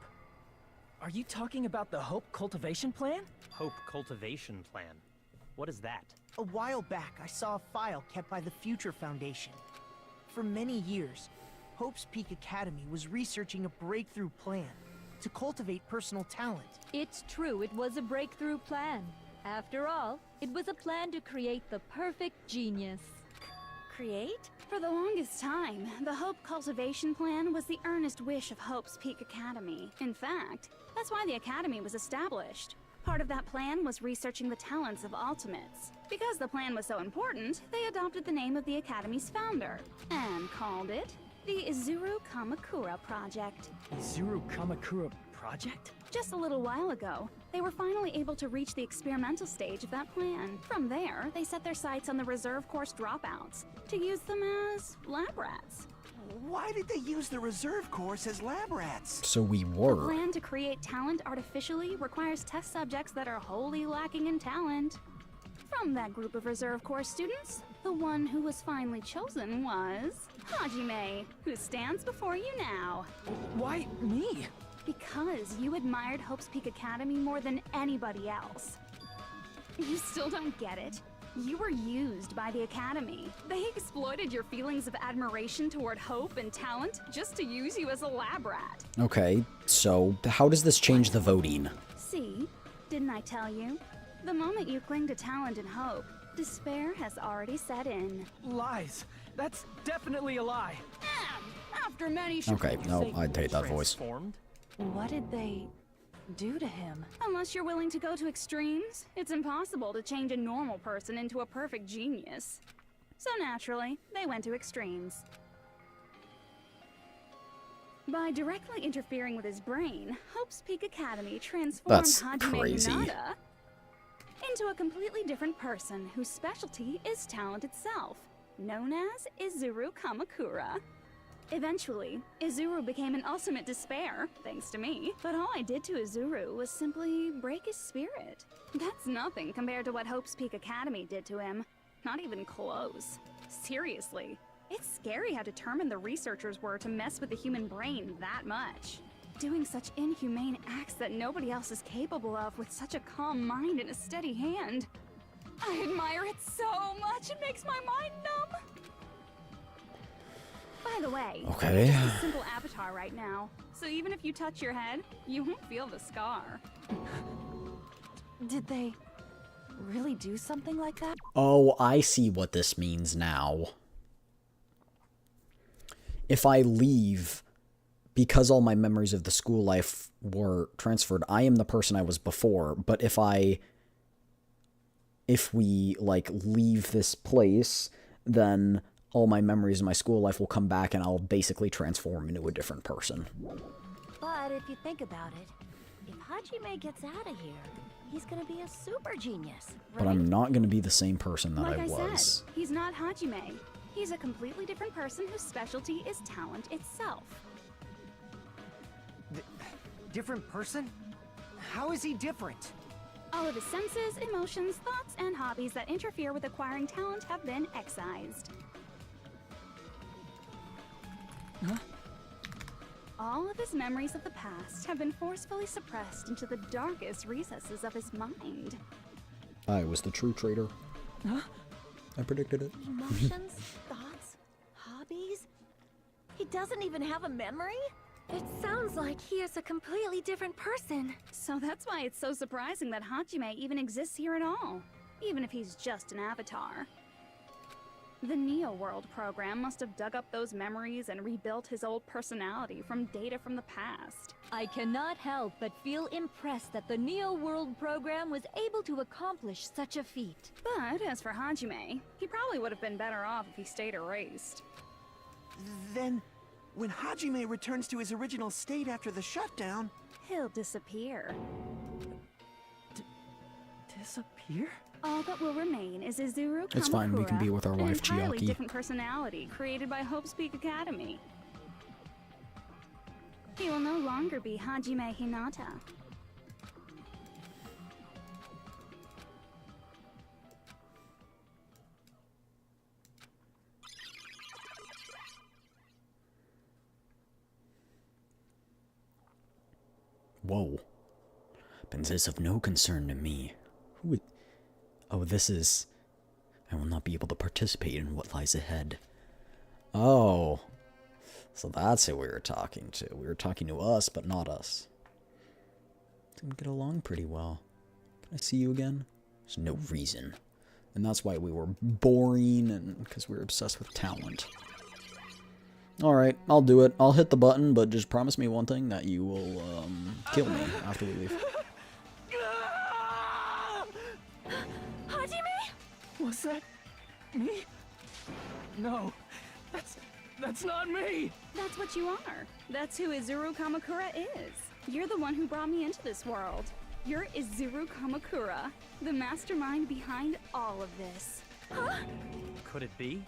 Are you talking about the Hope Cultivation Plan? Hope Cultivation Plan. What is that? A while back, I saw a file kept by the Future Foundation. For many years, Hope's Peak Academy was researching a breakthrough plan to cultivate personal talent. It's true, it was a breakthrough plan. After all, it was a plan to create the perfect genius. Create? For the longest time, the Hope Cultivation Plan was the earnest wish of Hope's Peak Academy. In fact, that's why the Academy was established. Part of that plan was researching the talents of Ultimates. Because the plan was so important, they adopted the name of the Academy's founder and called it the Izuru Kamakura Project. Izuru Kamakura Project? Just a little while ago, they were finally able to reach the experimental stage of that plan. From there, they set their sights on the reserve course dropouts to use them as lab rats. Why did they use the reserve course as lab rats? So we The were. plan to create talent artificially requires test subjects that are wholly lacking in talent. From that group of reserve course students, the one who was finally chosen was Hajime, who stands before you now. Why me? Because you admired Hope's Peak Academy more than anybody else. You still don't get it? You were used by the Academy. They exploited your feelings of admiration toward hope and talent just to use you as a lab rat. Okay, so how does this change the voting? See? Didn't I tell you? The moment you cling to talent and hope, despair has already set in. Lies. That's definitely a lie. After many Okay, no, I'd hate that voice. Transformed? What did they do to him? Unless you're willing to go to extremes, it's impossible to change a normal person into a perfect genius. So naturally, they went to extremes. By directly interfering with his brain, Hope's Peak Academy transformed That's Hajime crazy. Hinata into a completely different person whose specialty is talent itself, known as Izuru Kamakura. Eventually, Izuru became an ultimate despair, thanks to me. But all I did to Izuru was simply break his spirit. That's nothing compared to what Hope's Peak Academy did to him. Not even close. Seriously, it's scary how determined the researchers were to mess with the human brain that much. Doing such inhumane acts that nobody else is capable of with such a calm mind and a steady hand. I admire it so much, it makes my mind numb. By the way, Okay. you're just a simple avatar right now, so even if you touch your head, you won't feel the scar. Did they really do something like that? Oh, I see what this means now. If I leave, because all my memories of the school life were transferred, I am the person I was before, but if we, like, leave this place, then all my memories of my school life will come back and I'll basically transform into a different person. But if you think about it, if Hajime gets out of here, he's gonna be a super genius, right? But I'm not going to be the same person that Like I I was. said, he's not Hajime. He's a completely different person whose specialty is talent itself. Different person? How is he different? All of his senses, emotions, thoughts, and hobbies that interfere with acquiring talent have been excised. Huh? All of his memories of the past have been forcefully suppressed into the darkest recesses of his mind. I was the true traitor. Huh? I predicted it. Emotions, thoughts, hobbies? He doesn't even have a memory? It sounds like he is a completely different person. So that's why it's so surprising that Hajime even exists here at all, even if he's just an avatar. The Neo World program must have dug up those memories and rebuilt his old personality from data from the past. I cannot help but feel impressed that the Neo World program was able to accomplish such a feat. But as for Hajime, he probably would have been better off if he stayed erased. Then, when Hajime returns to his original state after the shutdown, He'll disappear. Disappear? All that will remain is Izuru Kamakura, It's fine, we can be with our an wife, entirely Chiaki. different personality created by Hope's Peak Academy. He will no longer be Hajime Hinata. Whoa. But this of no concern to me. Who would... Oh, this is... I will not be able to participate in what lies ahead. Oh. So that's who we were talking to. We were talking to us, but not us. Didn't get along pretty well. Can I see you again? There's no reason. And that's why we were boring, and because we were obsessed with talent. Alright, I'll do it. I'll hit the button, but just promise me one thing, that you will, kill me after we leave. Hajime? Was that me? No, that's not me! That's what you are. That's who Izuru Kamakura is. You're the one who brought me into this world. You're Izuru Kamakura, the mastermind behind all of this. Huh? Could it be?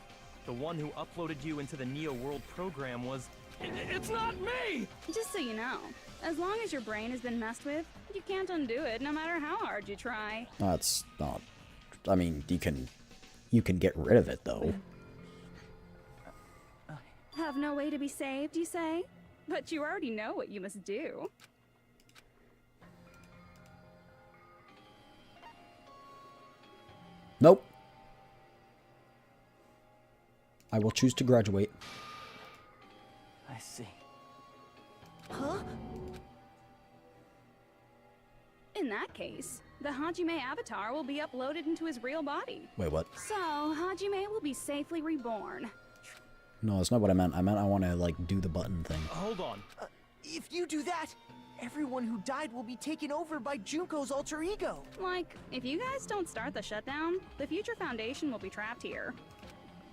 The one who uploaded you into the Neo World program was... It's not me! Just so you know, as long as your brain has been messed with, you can't undo it no matter how hard you try. That's not... I mean, you can get rid of it, though. Have no way to be saved, you say? But you already know what you must do. Nope. I will choose to graduate. I see. Huh? In that case, the Hajime avatar will be uploaded into his real body. Wait, what? So, Hajime will be safely reborn. No, that's not what I meant. I meant I want to, like, do the button thing. Hold on. If you do that, everyone who died will be taken over by Junko's alter ego. Like, if you guys don't start the shutdown, the Future Foundation will be trapped here.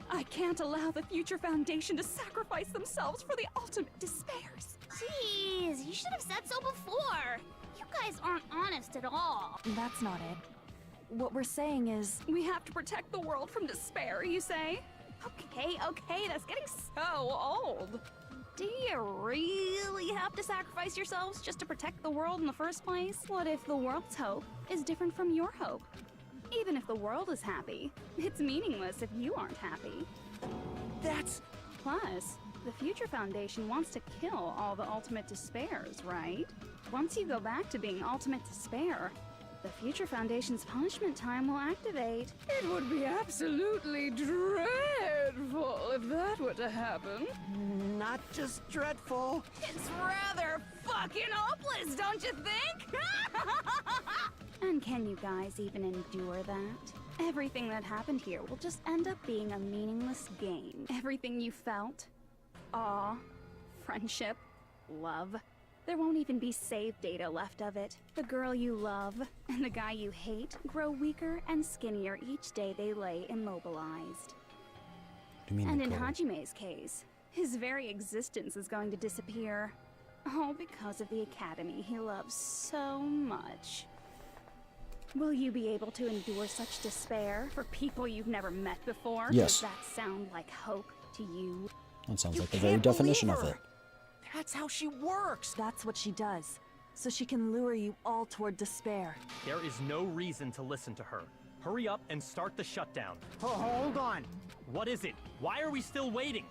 I can't allow the Future Foundation to sacrifice themselves for the ultimate despairs. Jeez, you should have said so before. You guys aren't honest at all. That's not it. What we're saying is... We have to protect the world from despair, you say? Okay, that's getting so old. Do you really have to sacrifice yourselves just to protect the world in the first place? What if the world's hope is different from your hope? Even if the world is happy, it's meaningless if you aren't happy. That's... Plus, the Future Foundation wants to kill all the Ultimate Despairs, right? Once you go back to being Ultimate Despair, the Future Foundation's punishment time will activate. It would be absolutely dreadful if that were to happen. Not just dreadful. It's rather fucking hopeless, don't you think? And can you guys even endure that? Everything that happened here will just end up being a meaningless game. Everything you felt, awe, friendship, love, there won't even be save data left of it. The girl you love and the guy you hate grow weaker and skinnier each day they lay immobilized. And in Hajime's case, his very existence is going to disappear. All because of the academy he loves so much. Will you be able to endure such despair for people you've never met before? Yes. Does that sound like hope to you? That sounds like the very definition of it. That's how she works! That's what she does. So she can lure you all toward despair. There is no reason to listen to her. Hurry up and start the shutdown. Oh, hold on. What is it? Why are we still waiting?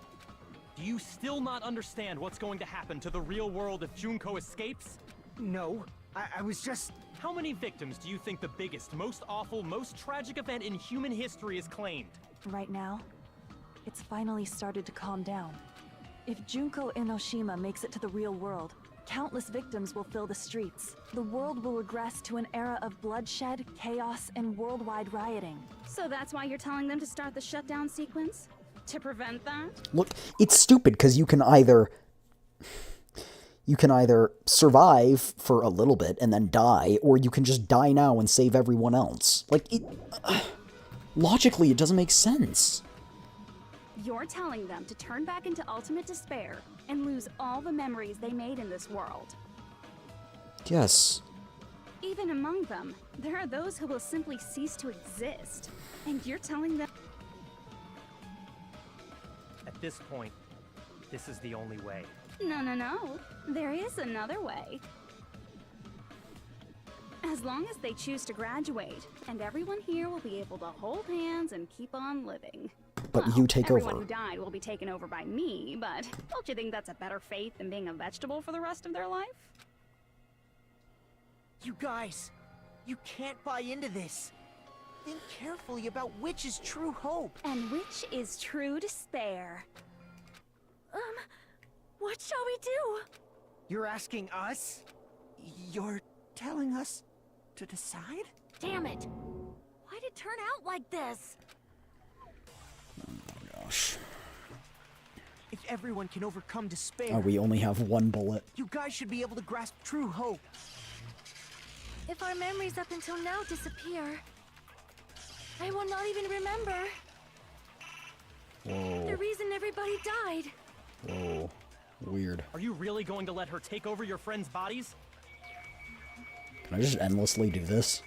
Do you still not understand what's going to happen to the real world if Junko escapes? No, I was just... How many victims do you think the biggest, most awful, most tragic event in human history has claimed? Right now, it's finally started to calm down. If Junko Enoshima makes it to the real world, countless victims will fill the streets. The world will regress to an era of bloodshed, chaos, and worldwide rioting. So that's why you're telling them to start the shutdown sequence? To prevent that? Look, it's stupid because you can either survive for a little bit and then die, or you can just die now and save everyone else. Like, logically, it doesn't make sense. You're telling them to turn back into ultimate despair and lose all the memories they made in this world. Yes. Even among them, there are those who will simply cease to exist. And you're telling them... At this point, this is the only way. No. There is another way. As long as they choose to graduate, and everyone here will be able to hold hands and keep on living. But you take everyone over. Who died will be taken over by me, but don't you think that's a better fate than being a vegetable for the rest of their life? You guys, you can't buy into this. Think carefully about which is true hope. And which is true despair. What shall we do? You're asking us? You're telling us to decide? Damn it! Why'd it turn out like this? Gosh. If everyone can overcome despair, Oh, we only have one bullet. you guys should be able to grasp true hope. If our memories up until now disappear, I will not even remember Whoa. the reason everybody died. Whoa. Weird. Are you really going to let her take over your friends' bodies? Can I just endlessly do this?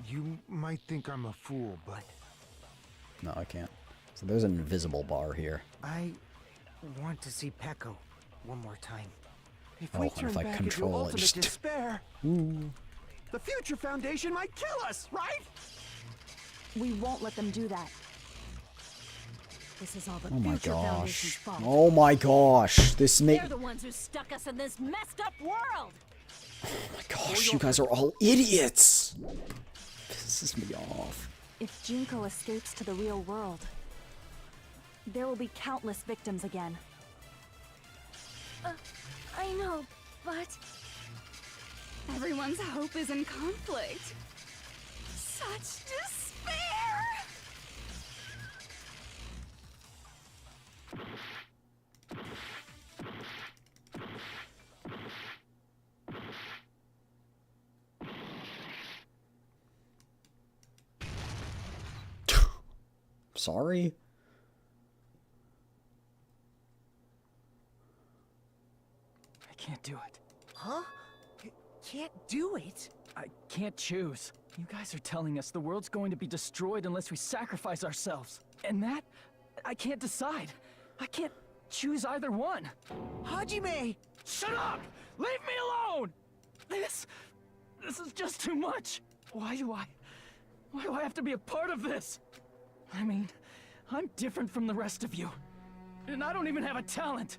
You might think I'm a fool, but... No, I can't. So there's an invisible bar here. I want to see Peko one more time. If Oh, we and turn if I back into control it, ultimate just... despair, Ooh. the Future Foundation might kill us, right? We won't let them do that. This is all the Oh my Future Foundation's gosh. fault. Oh my gosh. This may... They're the ones who stuck us in this messed up world. Oh my gosh, you guys are all idiots! Pisses me off. If Junko escapes to the real world, there will be countless victims again. I know, but... Everyone's hope is in conflict. Such despair! Sorry? I can't do it. Huh? You can't do it? I can't choose. You guys are telling us the world's going to be destroyed unless we sacrifice ourselves. And that, I can't decide. I can't choose either one. Hajime! Shut up! Leave me alone! This is just too much. Why do I have to be a part of this? I mean, I'm different from the rest of you. And I don't even have a talent.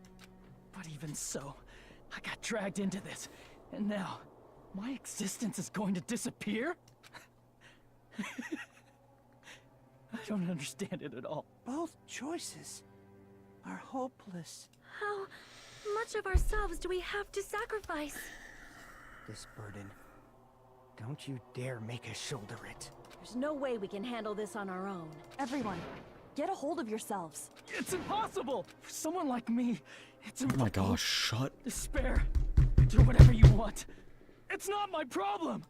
But even so, I got dragged into this. And now, my existence is going to disappear? I don't understand it at all. Both choices are hopeless. How much of ourselves do we have to sacrifice? This burden. Don't you dare make us shoulder it. There's no way we can handle this on our own. Everyone, get a hold of yourselves. It's impossible! For someone like me, it's Oh impossible. my gosh, shut. Despair. Do whatever you want. It's not my problem.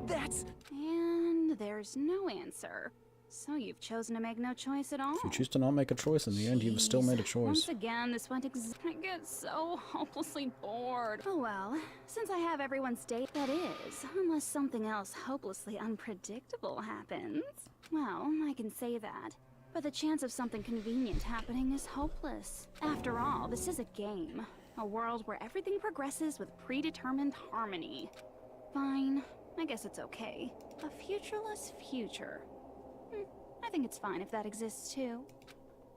That's... And there's no answer. So you've chosen to make no choice at all? If you choose to not make a choice, in the end, you've still made a choice. Once again, this went I get so hopelessly bored. Oh well, since I have everyone's date, that is, unless something else hopelessly unpredictable happens. Well, I can say that. But the chance of something convenient happening is hopeless. After all, this is a game. A world where everything progresses with predetermined harmony. Fine, I guess it's okay. A futureless future. I think it's fine if that exists too.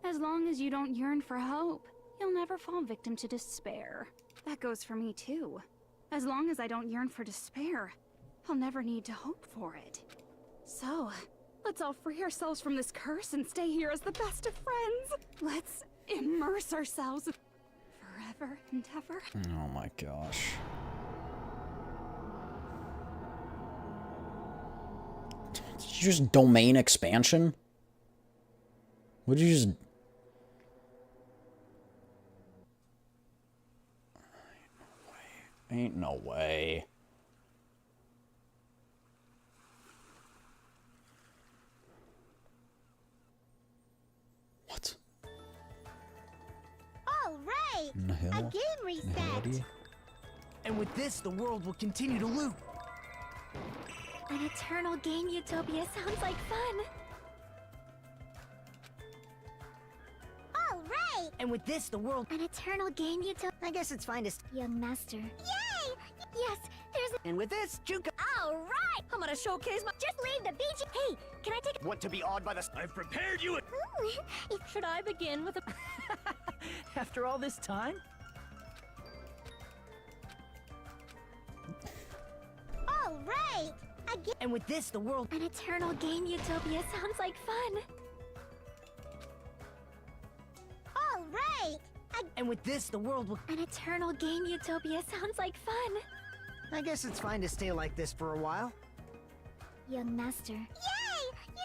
As long as you don't yearn for hope, you'll never fall victim to despair. That goes for me too. As long as I don't yearn for despair, I'll never need to hope for it. So, let's all free ourselves from this curse and stay here as the best of friends. Let's immerse ourselves forever and ever. Oh my gosh. Did you just domain expansion? Would you just... Ain't no way. What? All right. A game reset. And with this, the world will continue to loop. An eternal game utopia sounds like fun. All right. And with this, the world... An eternal game utopia. I guess it's fine to... Young master. Yay! Yes, there's a... And with this, Juka... All right! I'm gonna showcase my... Just leave the BG. Hey, can I take... Want to be awed by the... I've prepared you... Should I begin with a... After all this time? All right. And with this, the world... An eternal game utopia sounds like fun. All right. And with this, the world will... An eternal game utopia sounds like fun. I guess it's fine to stay like this for a while. Young master. Yay!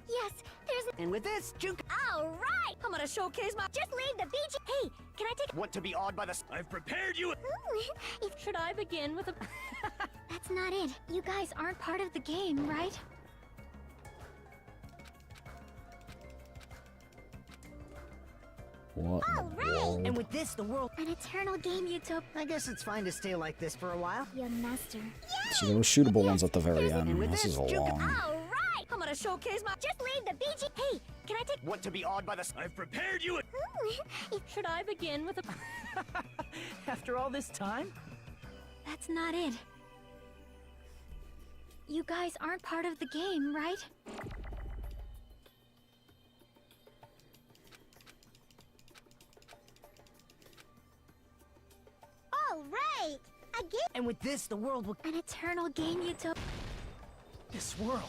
Yes, there's a... And with this, Juka... All right! I'm gonna showcase my... Just leave the BG. Hey, can I take... Want to be awed by the... I've prepared you... Should I begin with a... That's not it. You guys aren't part of the game, right? What? All right. And with this, the world... An eternal game utopia. I guess it's fine to stay like this for a while. Young master. So there were shootable ones at the very end. with This this, is a Juka- long... All right! I'm gonna showcase my... Just leave the BG. Hey, can I take... Want to be awed by the... I've prepared you... Should I begin with a... After all this time? That's not it. You guys aren't part of the game, right? All right. And with this, the world will... An eternal game utopia. This world.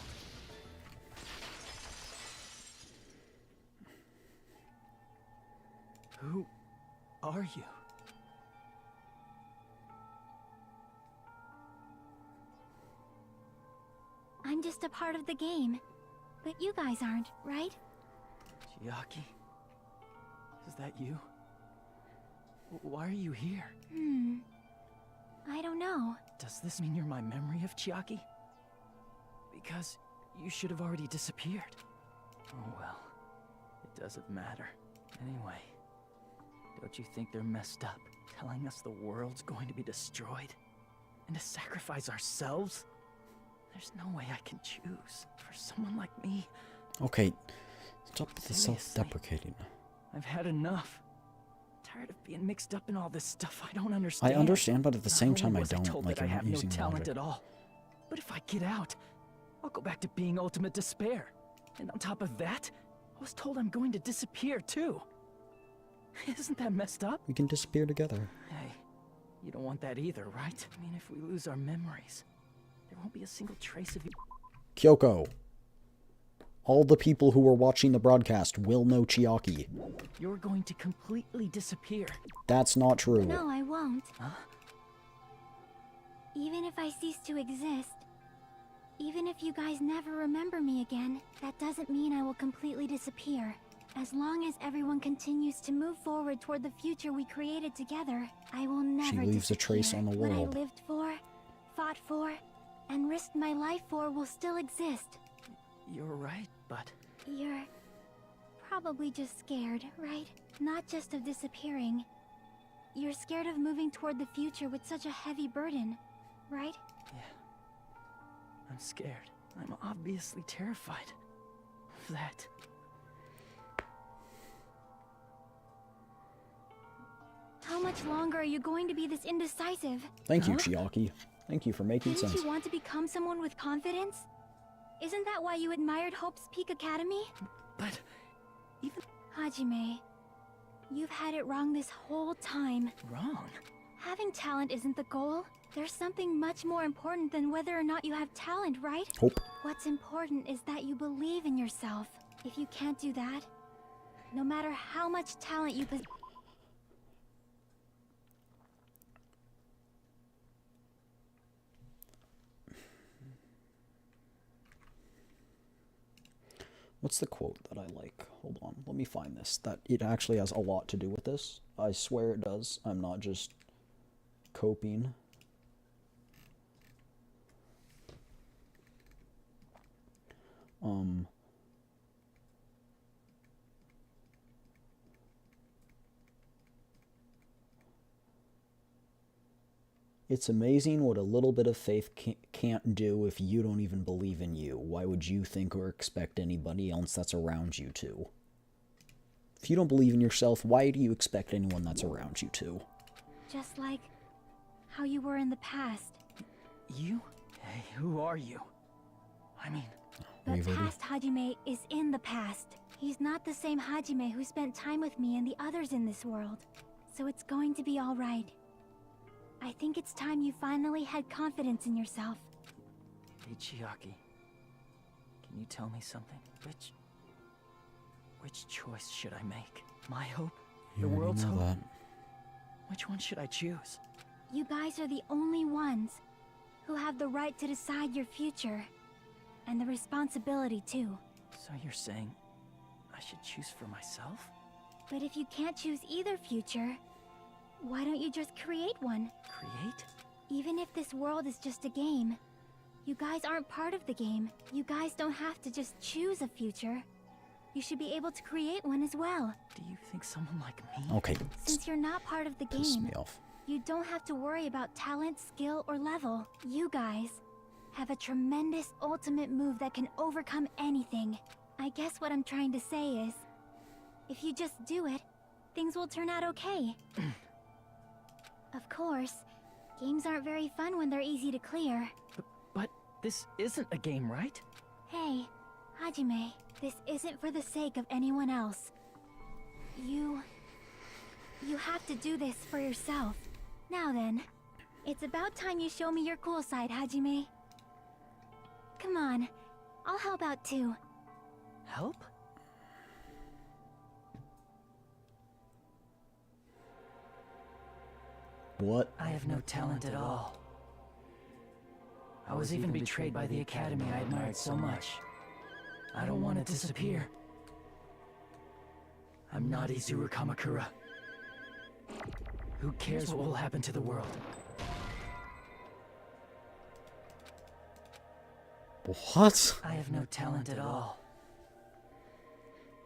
Who are you? I'm just a part of the game. But you guys aren't, right? Chiaki? Is that you? Why are you here? I don't know. Does this mean you're my memory of Chiaki? Because you should have already disappeared. Oh well, it doesn't matter. Anyway, don't you think they're messed up, telling us the world's going to be destroyed? And to sacrifice ourselves? There's no way I can choose. For someone like me... Okay, stop with the Seriously. self-deprecating. I've had enough. Tired of being mixed up in all this stuff I don't understand. I understand, but at the Not same time only I was don't. told Like, that I you're not have no using talent logic. at all. But if I get out, I'll go back to being ultimate despair. And on top of that, I was told I'm going to disappear too. Isn't that messed up? We can disappear together. Hey, you don't want that either, right? I mean, if we lose our memories, there won't be a single trace of you. Kyoko. All the people who are watching the broadcast will know Chiaki. You're going to completely disappear. That's not true. No, I won't. Huh? Even if I cease to exist, even if you guys never remember me again, that doesn't mean I will completely disappear. As long as everyone continues to move forward toward the future we created together, I will never She leaves a trace disappear. on the What I world. lived for, fought for, and risked my life for will still exist. You're right, but... You're probably just scared, right? Not just of disappearing. You're scared of moving toward the future with such a heavy burden, right? Yeah. I'm scared. I'm obviously terrified of that. How much longer are you going to be this indecisive? Thank you, Chiaki. Thank you for making Didn't sense. you want to become someone with confidence? Isn't that why you admired Hope's Peak Academy? But... even... Hajime, you've had it wrong this whole time. Wrong? Having talent isn't the goal. There's something much more important than whether or not you have talent, right? Hope. What's important is that you believe in yourself. If you can't do that, no matter how much talent you possess... What's the quote that I like? Hold on, let me find this. That it actually has a lot to do with this. I swear it does. I'm not just copying. It's amazing what a little bit of faith can't do if you don't even believe in you. Why would you think or expect anybody else that's around you to? If you don't believe in yourself, why do you expect anyone that's around you to? Just like how you were in the past. You? Hey, who are you? I mean... The past Hajime is in the past. He's not the same Hajime who spent time with me and the others in this world. So it's going to be all right. I think it's time you finally had confidence in yourself. Hey, Chiaki. Can you tell me something? Which choice should I make? My hope? You The already world's know hope? that. Which one should I choose? You guys are the only ones who have the right to decide your future. And the responsibility, too. So you're saying I should choose for myself? But if you can't choose either future, why don't you just create one? Create? Even if this world is just a game, you guys aren't part of the game. You guys don't have to just choose a future. You should be able to create one as well. Do you think someone like me? Okay. Since you're not part of the Pissed game, me off. you don't have to worry about talent, skill, or level. You guys have a tremendous ultimate move that can overcome anything. I guess what I'm trying to say is, if you just do it, things will turn out okay. Of course, games aren't very fun when they're easy to clear. But this isn't a game, right? Hey, Hajime, this isn't for the sake of anyone else. You have to do this for yourself. Now then, it's about time you show me your cool side, Hajime. Come on, I'll help out too. Help? What? I have no talent at all. I was even betrayed by the academy I admired so much. I don't want to disappear. I'm not Izuru Kamakura. Who cares what will happen to the world? What? I have no talent at all.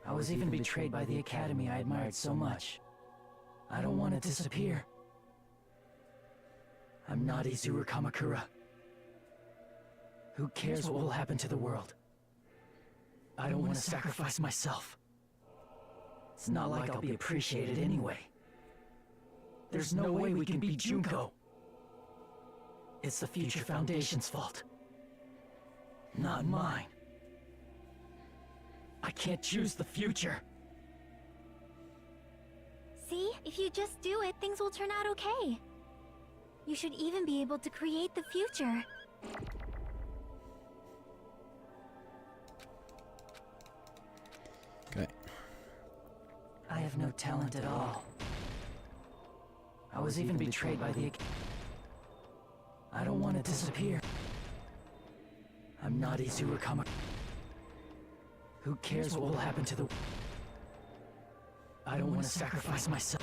I was even betrayed by the academy I admired so much. I don't want to disappear. I'm not Izuru Kamakura. Who cares what will happen to the world? I don't want to sacrifice myself. It's not like I'll be appreciated anyway. There's no way we can beat Junko. It's the Future Foundation's fault. Not mine. I can't choose the future. See? If you just do it, things will turn out okay. You should even be able to create the future. Okay. I have no talent at all. I was even betrayed by the... I don't want to disappear. I'm not Izuru Kamakura. Who cares what will happen to the... I don't want to sacrifice myself.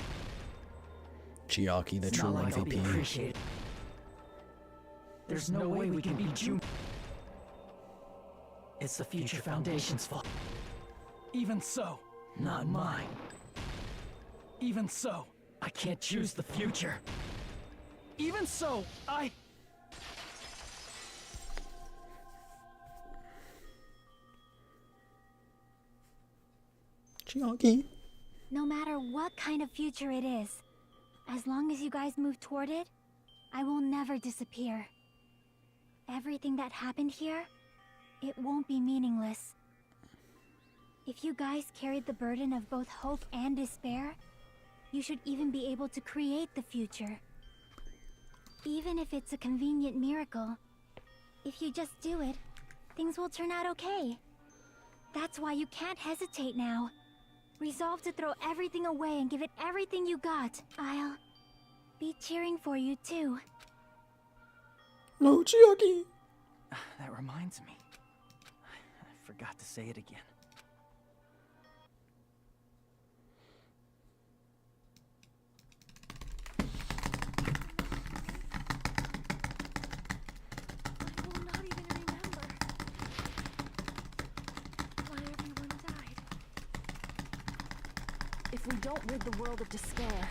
Chiaki, the true MVP. There's no way we can beat Junko. It's the Future Foundation's fault. Even so, not mine. Even so, I can't choose the future. Even so, Chiaki. No matter what kind of future it is, as long as you guys move toward it, I will never disappear. Everything that happened here, it won't be meaningless. If you guys carried the burden of both hope and despair, you should even be able to create the future. Even if it's a convenient miracle, if you just do it, things will turn out okay. That's why you can't hesitate now. Resolve to throw everything away and give it everything you got. I'll be cheering for you too. No, Chiaki. That reminds me. I forgot to say it again. I will not even remember why everyone died. If we don't rid the world of despair,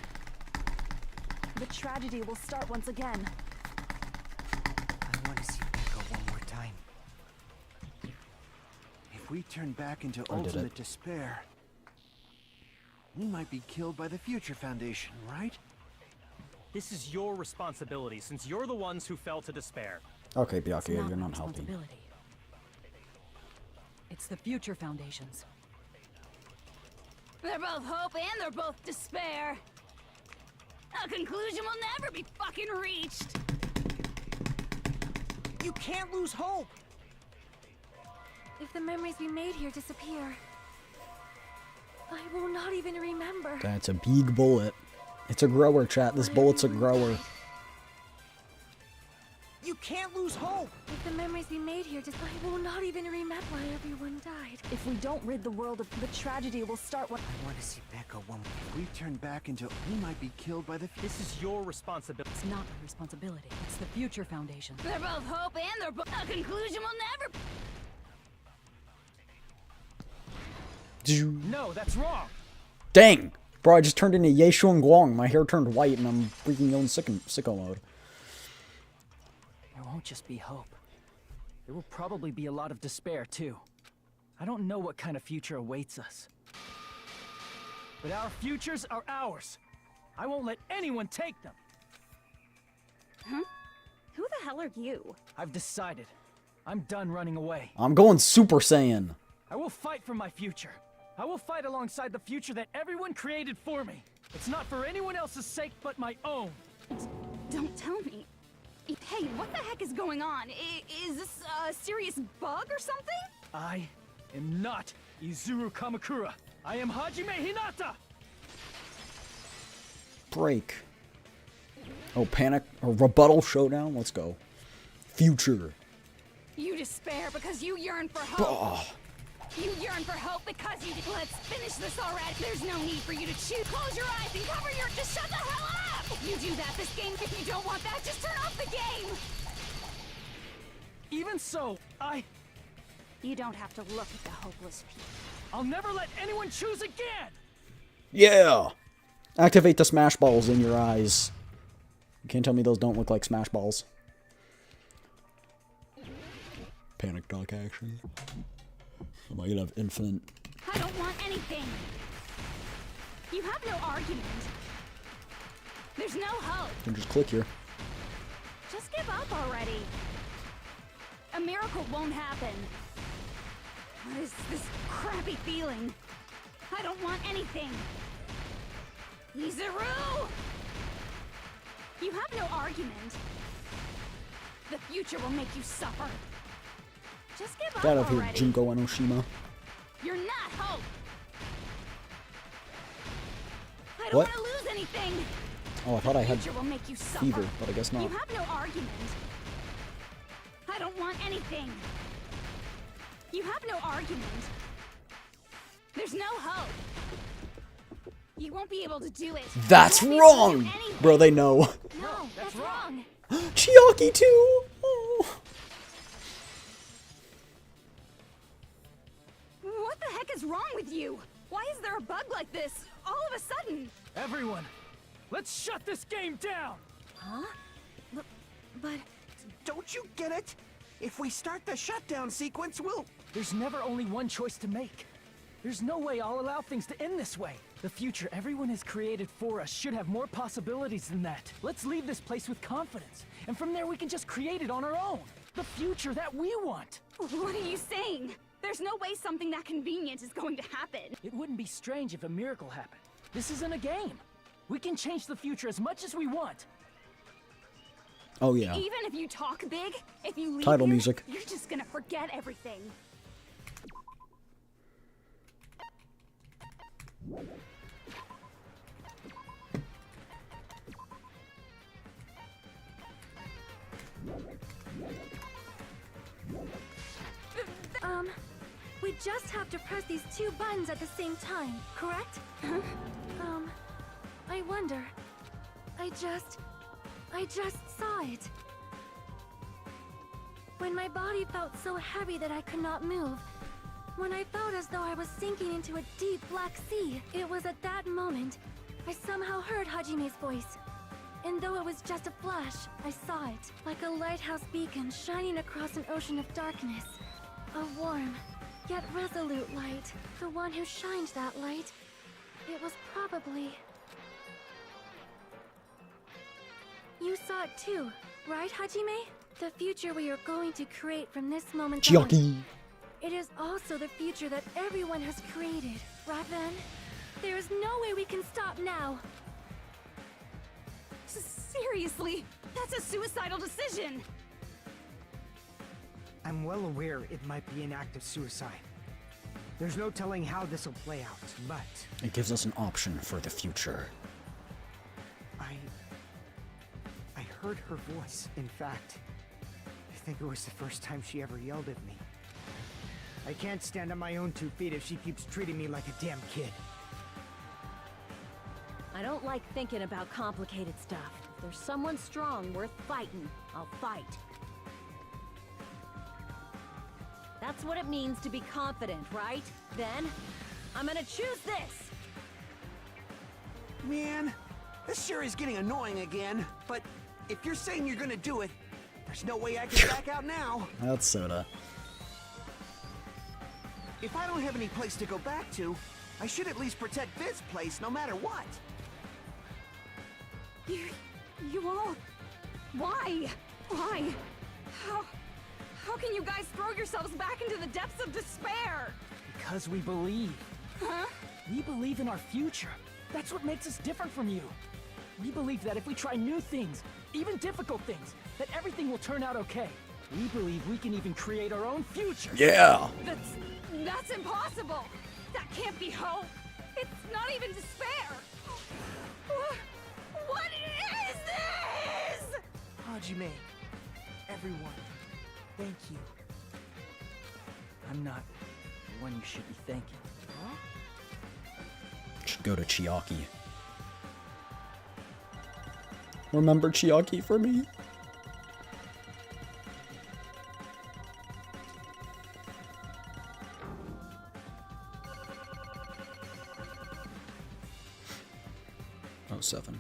the tragedy will start once again. I want to see Echo one more time. If we turn back into ultimate despair, we might be killed by the Future Foundation, right? This is your responsibility, since you're the ones who fell to despair. Okay, Byakuya, you're not helping. It's the Future Foundation's. They're both hope and they're both despair. A conclusion will never be fucking reached. You can't lose hope. If the memories we made here disappear, I will not even remember. That's a big bullet. It's a grower, chat. This bullet's a grower. You can't lose hope. If the memories we made here I will not even remember why everyone died. If we don't rid the world of the tragedy will start when... I want to see Echo one more. If we turn back into, we might be killed by the. This is your responsibility. It's not my responsibility. It's the Future Foundation. They're both hope and they're both... A conclusion will never... No, that's wrong. Dang! Bro, I just turned into Ye Xiong Guang. My hair turned white and I'm freaking going sicko mode. There won't just be hope. There will probably be a lot of despair, too. I don't know what kind of future awaits us. But our futures are ours. I won't let anyone take them. Huh? Who the hell are you? I've decided. I'm done running away. I'm going Super Saiyan. I will fight for my future. I will fight alongside the future that everyone created for me. It's not for anyone else's sake but my own. Don't tell me. Hey, what the heck is going on? Is this a serious bug or something? I am not Izuru Kamakura. I am Hajime Hinata! Break. Oh, panic. Or rebuttal showdown? Let's go. Future. You despair because you yearn for hope. Bah. You yearn for hope because you... Let's finish this already. There's no need for you to choose. Close your eyes and cover your... Just shut the hell up! You do that this game. If you don't want that, just turn off the game! Even so, You don't have to look at the hopeless people. I'll never let anyone choose again! Yeah! Activate the smash balls in your eyes. You can't tell me those don't look like smash balls. Panic dog action. Am I gonna have infinite? I don't want anything. You have no argument. There's no hope. You can just click here. Just give up already. A miracle won't happen. What is this crappy feeling? I don't want anything. Izuru! You have no argument. The future will make you suffer. Just give up Get out of here, already. Junko Enoshima. You're not hope. I don't What? want to lose anything. Oh, I thought I had Future will make you suffer. fever, but I guess not. You have no argument. I don't want anything. You have no argument. There's no hope. You won't be able to do it. That's You won't be able to do wrong! anything. Bro, they know. No, that's wrong. Chiaki too! Oh. What the heck is wrong with you? Why is there a bug like this all of a sudden? Everyone, let's shut this game down! Huh? But Don't you get it? If we start the shutdown sequence, we'll... There's never only one choice to make. There's no way I'll allow things to end this way. The future everyone has created for us should have more possibilities than that. Let's leave this place with confidence, and from there we can just create it on our own. The future that we want. what are you saying? There's no way something that convenient is going to happen. It wouldn't be strange if a miracle happened. This isn't a game. We can change the future as much as we want. Oh yeah. Even if you talk big, if you leave Title here, music. you're just gonna forget everything. We just have to press these two buttons at the same time, correct? I wonder. I just saw it. When my body felt so heavy that I could not move, when I felt as though I was sinking into a deep black sea, it was at that moment I somehow heard Hajime's voice. And though it was just a flash, I saw it, like a lighthouse beacon shining across an ocean of darkness. A warm, yet resolute light. The one who shined that light, it was probably... You saw it too, right, Hajime? The future we are going to create from this moment on. Chiaki. It is also the future that everyone has created, right then? There is no way we can stop now. Seriously, that's a suicidal decision. I'm well aware it might be an act of suicide. There's no telling how this will play out, but It gives us an option for the future. I heard her voice. In fact, I think it was the first time she ever yelled at me. I can't stand on my own 2 feet if she keeps treating me like a damn kid. I don't like thinking about complicated stuff. If there's someone strong worth fighting, I'll fight. That's what it means to be confident, right? Then, I'm gonna choose this! Man, this sure is getting annoying again. But if you're saying you're gonna do it, there's no way I can back out now. That's Soda. If I don't have any place to go back to, I should at least protect this place no matter what. You all... Why? Why? How can you guys throw yourselves back into the depths of despair? Because we believe. Huh? We believe in our future. That's what makes us different from you. We believe that if we try new things, even difficult things, that everything will turn out okay. We believe we can even create our own future. Yeah! That's impossible! That can't be hope! It's not even despair! What is this?! Hajime, everyone, thank you. I'm not the one you should be thanking. Huh? Should go to Chiaki. Remember Chiaki for me? Oh, 7.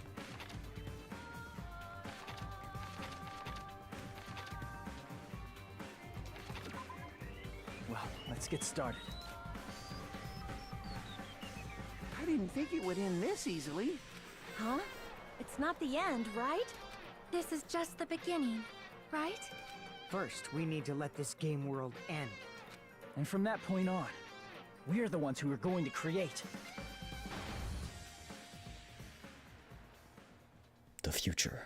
Well, let's get started. I didn't think it would end this easily. Huh? It's not the end, right? This is just the beginning, right? First, we need to let this game world end. And from that point on, we're the ones who are going to create. The future.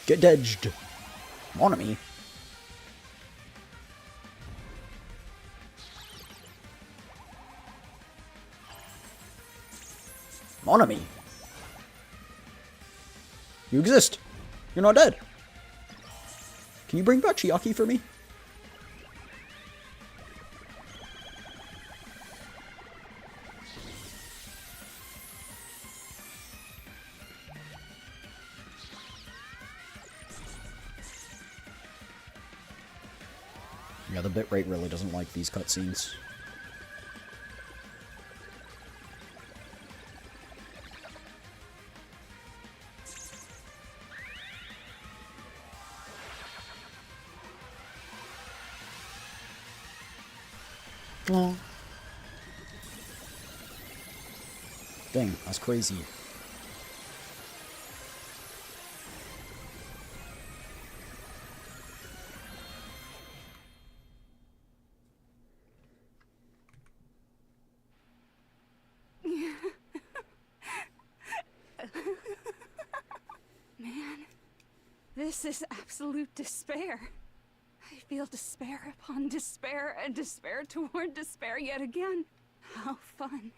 Get edged. Mon ami. Mon ami. You exist. You're not dead. Can you bring back Chiaki for me? Yeah, the bitrate really doesn't like these cutscenes. Oh. Dang, that's crazy. Man, this is absolute despair. I feel despair upon despair and despair toward despair yet again. How fun.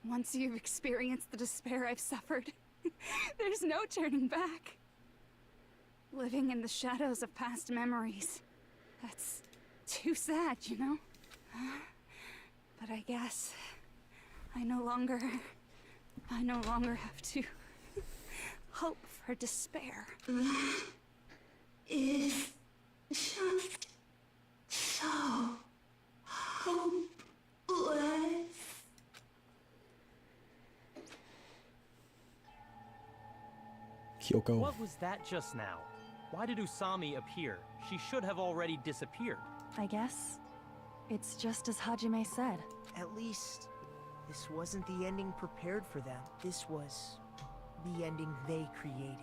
Once you've experienced the despair I've suffered, there's no turning back. Living in the shadows of past memories. That's too sad, you know? But I guess I no longer have to hope for despair. Is just so hopeless. Kyoko. What was that just now? Why did Usami appear? She should have already disappeared. I guess it's just as Hajime said. At least, this wasn't the ending prepared for them. This was the ending they created.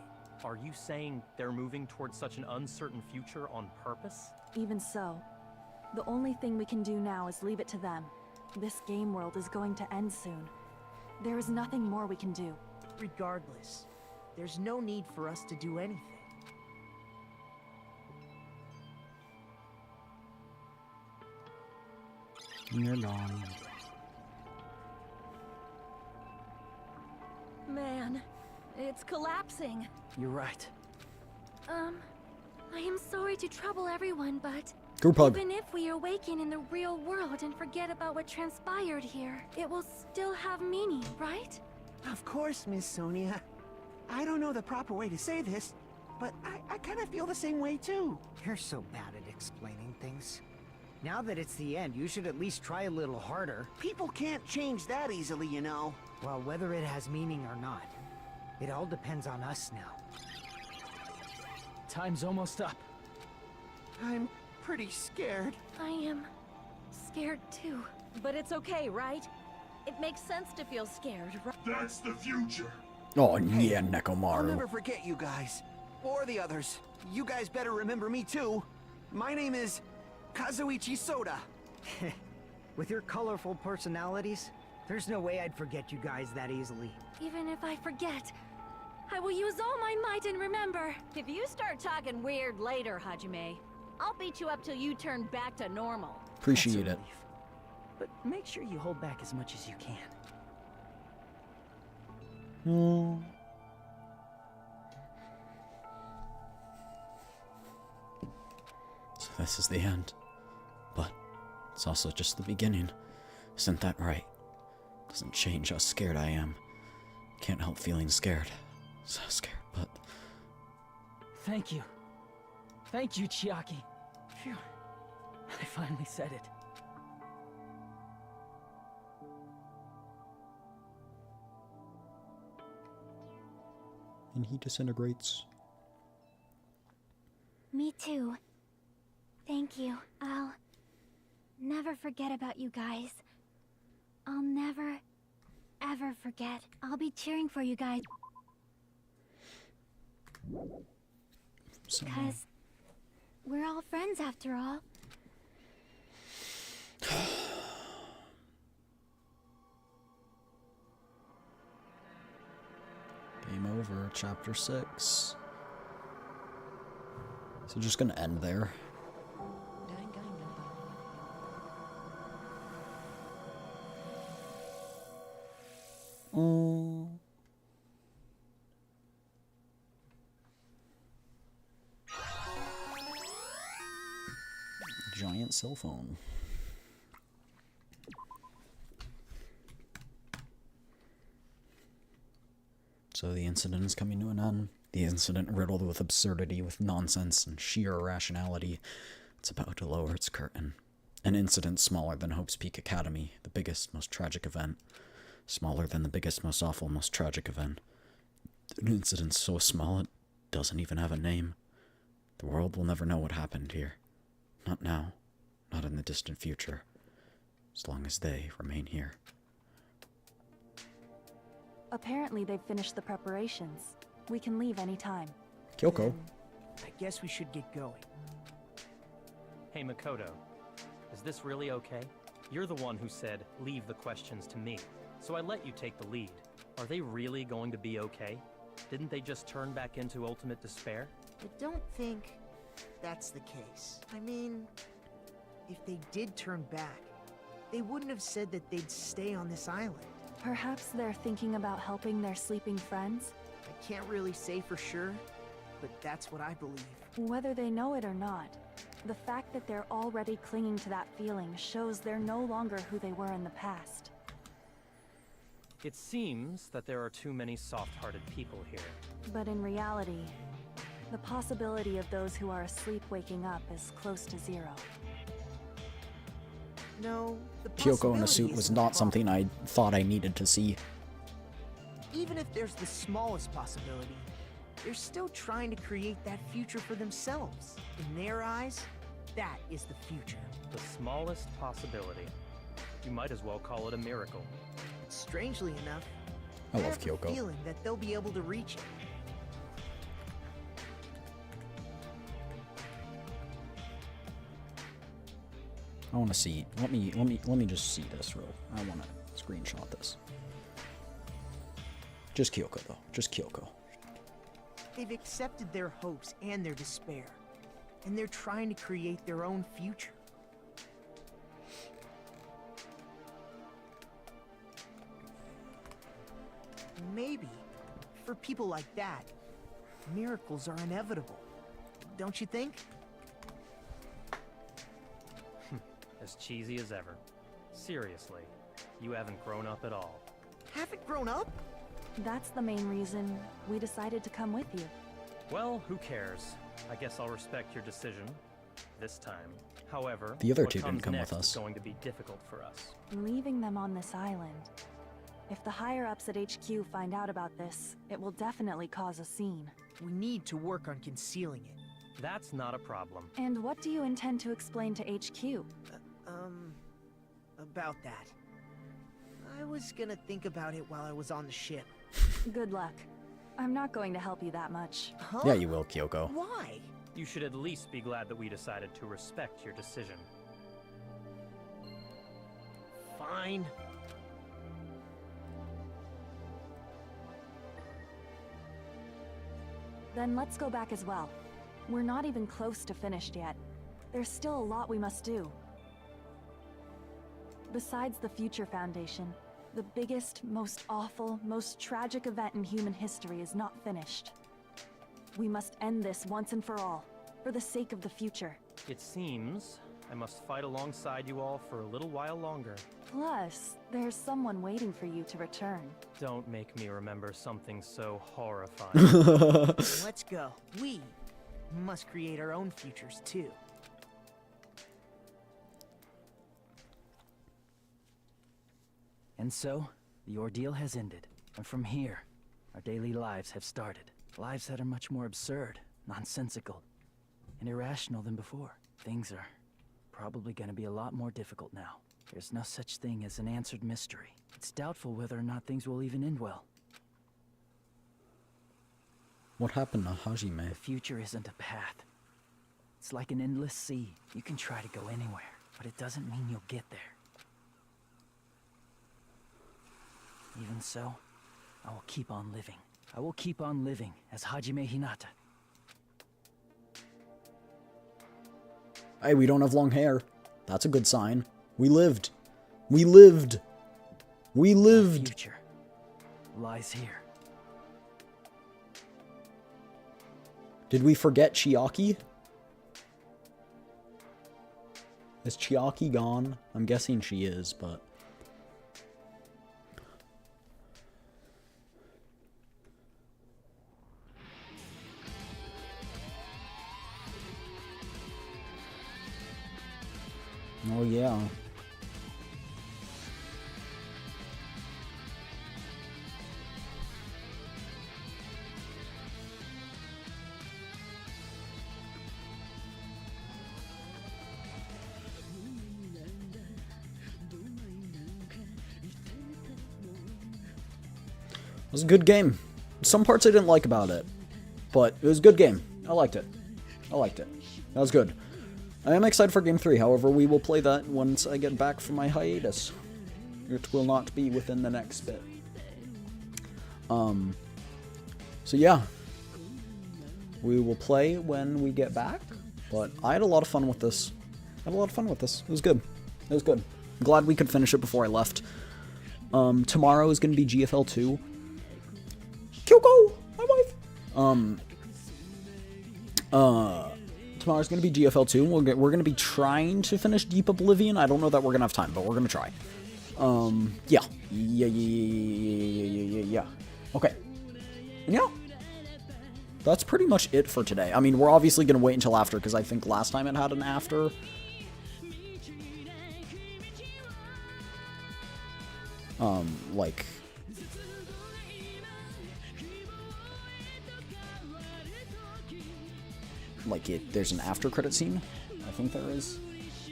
Are you saying they're moving towards such an uncertain future on purpose? Even so, the only thing we can do now is leave it to them. This game world is going to end soon. There is nothing more we can do. Regardless, there's no need for us to do anything. You're gone. Man, it's collapsing. You're right. I am sorry to trouble everyone, but Group hug. even if we awaken in the real world and forget about what transpired here, it will still have meaning, right? Of course, Miss Sonia. I don't know the proper way to say this, but I kind of feel the same way too. You're so bad at explaining things. Now that it's the end, you should at least try a little harder. People can't change that easily, you know. Well, whether it has meaning or not, it all depends on us now. Time's almost up. I'm pretty scared. I am scared too. But it's okay, right? It makes sense to feel scared, right? That's the future. Oh yeah, I'll Nekomaru. never forget you guys. Or the others. You guys better remember me too. My name is Kazuichi Soda. With your colorful personalities, there's no way I'd forget you guys that easily. Even if I forget, I will use all my might and remember. If you start talking weird later, Hajime, I'll beat you up till you turn back to normal. Appreciate it. But make sure you hold back as much as you can. So this is the end. But it's also just the beginning. Isn't that right? Doesn't change how scared I am. Can't help feeling scared. So scared, but... Thank you. Thank you, Chiaki. Phew. I finally said it. And he disintegrates. Me too. Thank you. I'll never forget about you guys. I'll never, ever forget. I'll be cheering for you guys. So, Because we're all friends after all. game over, chapter 6. So just gonna end there. Oh. Giant cell phone. So the incident is coming to an end. The incident riddled with absurdity, with nonsense and sheer irrationality. It's about to lower its curtain. An incident smaller than Hope's Peak Academy, the biggest, most tragic event. Smaller than the biggest, most awful, most tragic event. An incident so small it doesn't even have a name. The world will never know what happened here. Not now. Not in the distant future. As long as they remain here. Apparently they've finished the preparations. We can leave anytime. Kyoko. I guess we should get going. Hey, Makoto. Is this really okay? You're the one who said, leave the questions to me. So I let you take the lead. Are they really going to be okay? Didn't they just turn back into ultimate despair? I don't think that's the case. I mean, if they did turn back, they wouldn't have said that they'd stay on this island. Perhaps they're thinking about helping their sleeping friends? I can't really say for sure, but that's what I believe. Whether they know it or not, the fact that they're already clinging to that feeling shows they're no longer who they were in the past. It seems that there are too many soft-hearted people here. But in reality, the possibility of those who are asleep waking up is close to zero. No, the Kyoko in a suit possibility was isn't not the something I thought I needed to see. Even if there's the smallest possibility, they're still trying to create that future for themselves. In their eyes, that is the future. The smallest possibility. You might as well call it a miracle. Strangely enough, I love have the Kyoko. feeling that they'll be able to reach it. I want to see. Let me just see this real. I want to screenshot this. Just Kyoko though. Just Kyoko. They've accepted their hopes and their despair, and they're trying to create their own future. Maybe, for people like that, miracles are inevitable. Don't you think? As cheesy as ever. Seriously, you haven't grown up at all. Haven't grown up? That's the main reason we decided to come with you. Well, who cares? I guess I'll respect your decision. This time. However, The other what two didn't comes come next with us. is going to be difficult for us. Leaving them on this island. If the higher-ups at HQ find out about this, it will definitely cause a scene. We need to work on concealing it. That's not a problem. And what do you intend to explain to HQ? About that. I was gonna think about it while I was on the ship. Good luck. I'm not going to help you that much. Huh? Yeah, you will, Kyoko. Why? You should at least be glad that we decided to respect your decision. Fine. Then let's go back as well. We're not even close to finished yet. There's still a lot we must do. Besides the Future Foundation, the biggest, most awful, most tragic event in human history is not finished. We must end this once and for all, for the sake of the future. It seems I must fight alongside you all for a little while longer. Plus, there's someone waiting for you to return. Don't make me remember something so horrifying. Let's go. We must create our own futures too. And so, the ordeal has ended. And from here, our daily lives have started. Lives that are much more absurd, nonsensical, and irrational than before. Things are probably gonna be a lot more difficult now. There's no such thing as an answered mystery. It's doubtful whether or not things will even end well. What happened to Hajime? The future isn't a path. It's like an endless sea. You can try to go anywhere, but it doesn't mean you'll get there. Even so, I will keep on living. I will keep on living as Hajime Hinata. Hey, we don't have long hair. That's a good sign. We lived. We lived. We lived. The future lies here. Did we forget Chiaki? Is Chiaki gone? I'm guessing she is, but... Oh, yeah. It was a good game. Some parts I didn't like about it, but it was a good game. I liked it. I liked it. That was good. I am excited for Game 3, however, we will play that once I get back from my hiatus. It will not be within the next bit. So yeah. We will play when we get back, but I had a lot of fun with this. I had a lot of fun with this. It was good. It was good. I'm glad we could finish it before I left. Tomorrow is going to be GFL 2. Kyoko! My wife! Tomorrow's going to be GFL 2. We're going to be trying to finish Deep Oblivion. I don't know that we're going to have time, but we're going to try. Yeah. Yeah. Okay. And yeah. That's pretty much it for today. I mean, we're obviously going to wait until after, because I think last time it had an after. There's an after credit scene. I think there is.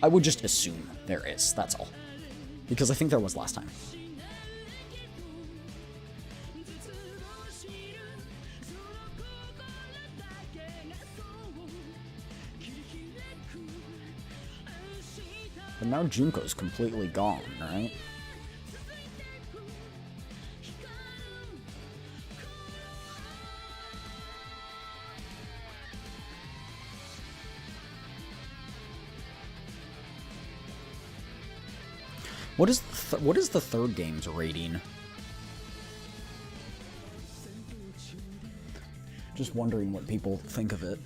I would just assume there is, that's all. Because I think there was last time. But now Junko's completely gone, right? What is the third game's rating? Just wondering what people think of it.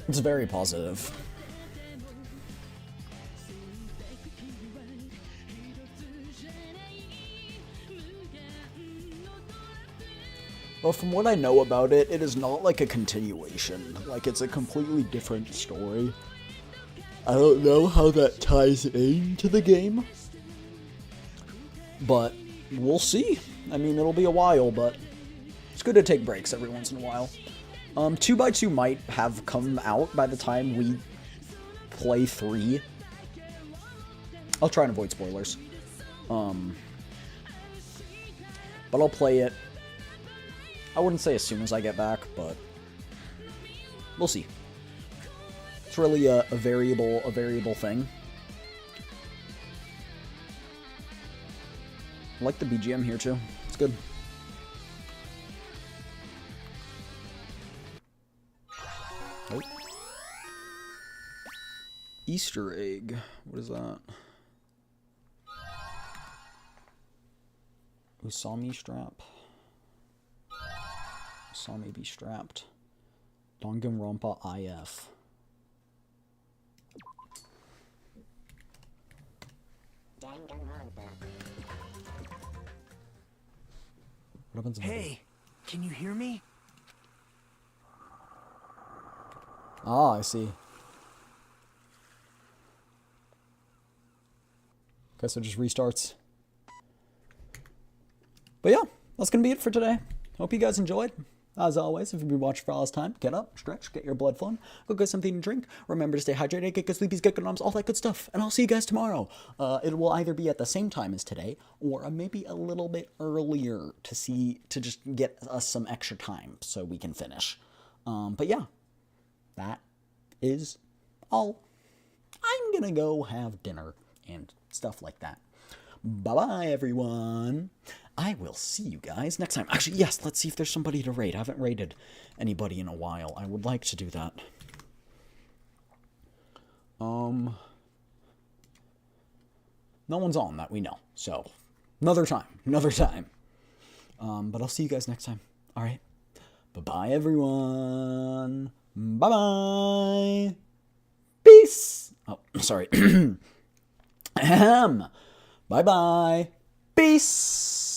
It's very positive. Well, from what I know about it, it is not like a continuation. Like, it's a completely different story. I don't know how that ties into the game. But we'll see. I mean, it'll be a while, but it's good to take breaks every once in a while. 2x2 might have come out by the time we play 3. I'll try and avoid spoilers. But I'll play it. I wouldn't say as soon as I get back, but we'll see. It's really a variable thing. I like the BGM here too. It's good. Oh. Easter egg. What is that? Usami strap. Usami be strapped. Danganronpa IF. Hey, can you hear me? Ah, I see. Okay, so it just restarts. But yeah, that's going to be it for today. Hope you guys enjoyed. As always, if you've been watching for all this time, get up, stretch, get your blood flowing, go get something to drink. Remember to stay hydrated, get good sleepies, get good noms, all that good stuff. And I'll see you guys tomorrow. It will either be at the same time as today, or maybe a little bit earlier to just get us some extra time so we can finish. But yeah, that is all. I'm gonna go have dinner and stuff like that. Bye-bye, everyone. I will see you guys next time. Actually, yes, let's see if there's somebody to raid. I haven't raided anybody in a while. I would like to do that. No one's on that we know. So, another time. But I'll see you guys next time. All right. Bye-bye, everyone. Bye-bye. Peace. Oh, sorry. Bye-bye. Peace.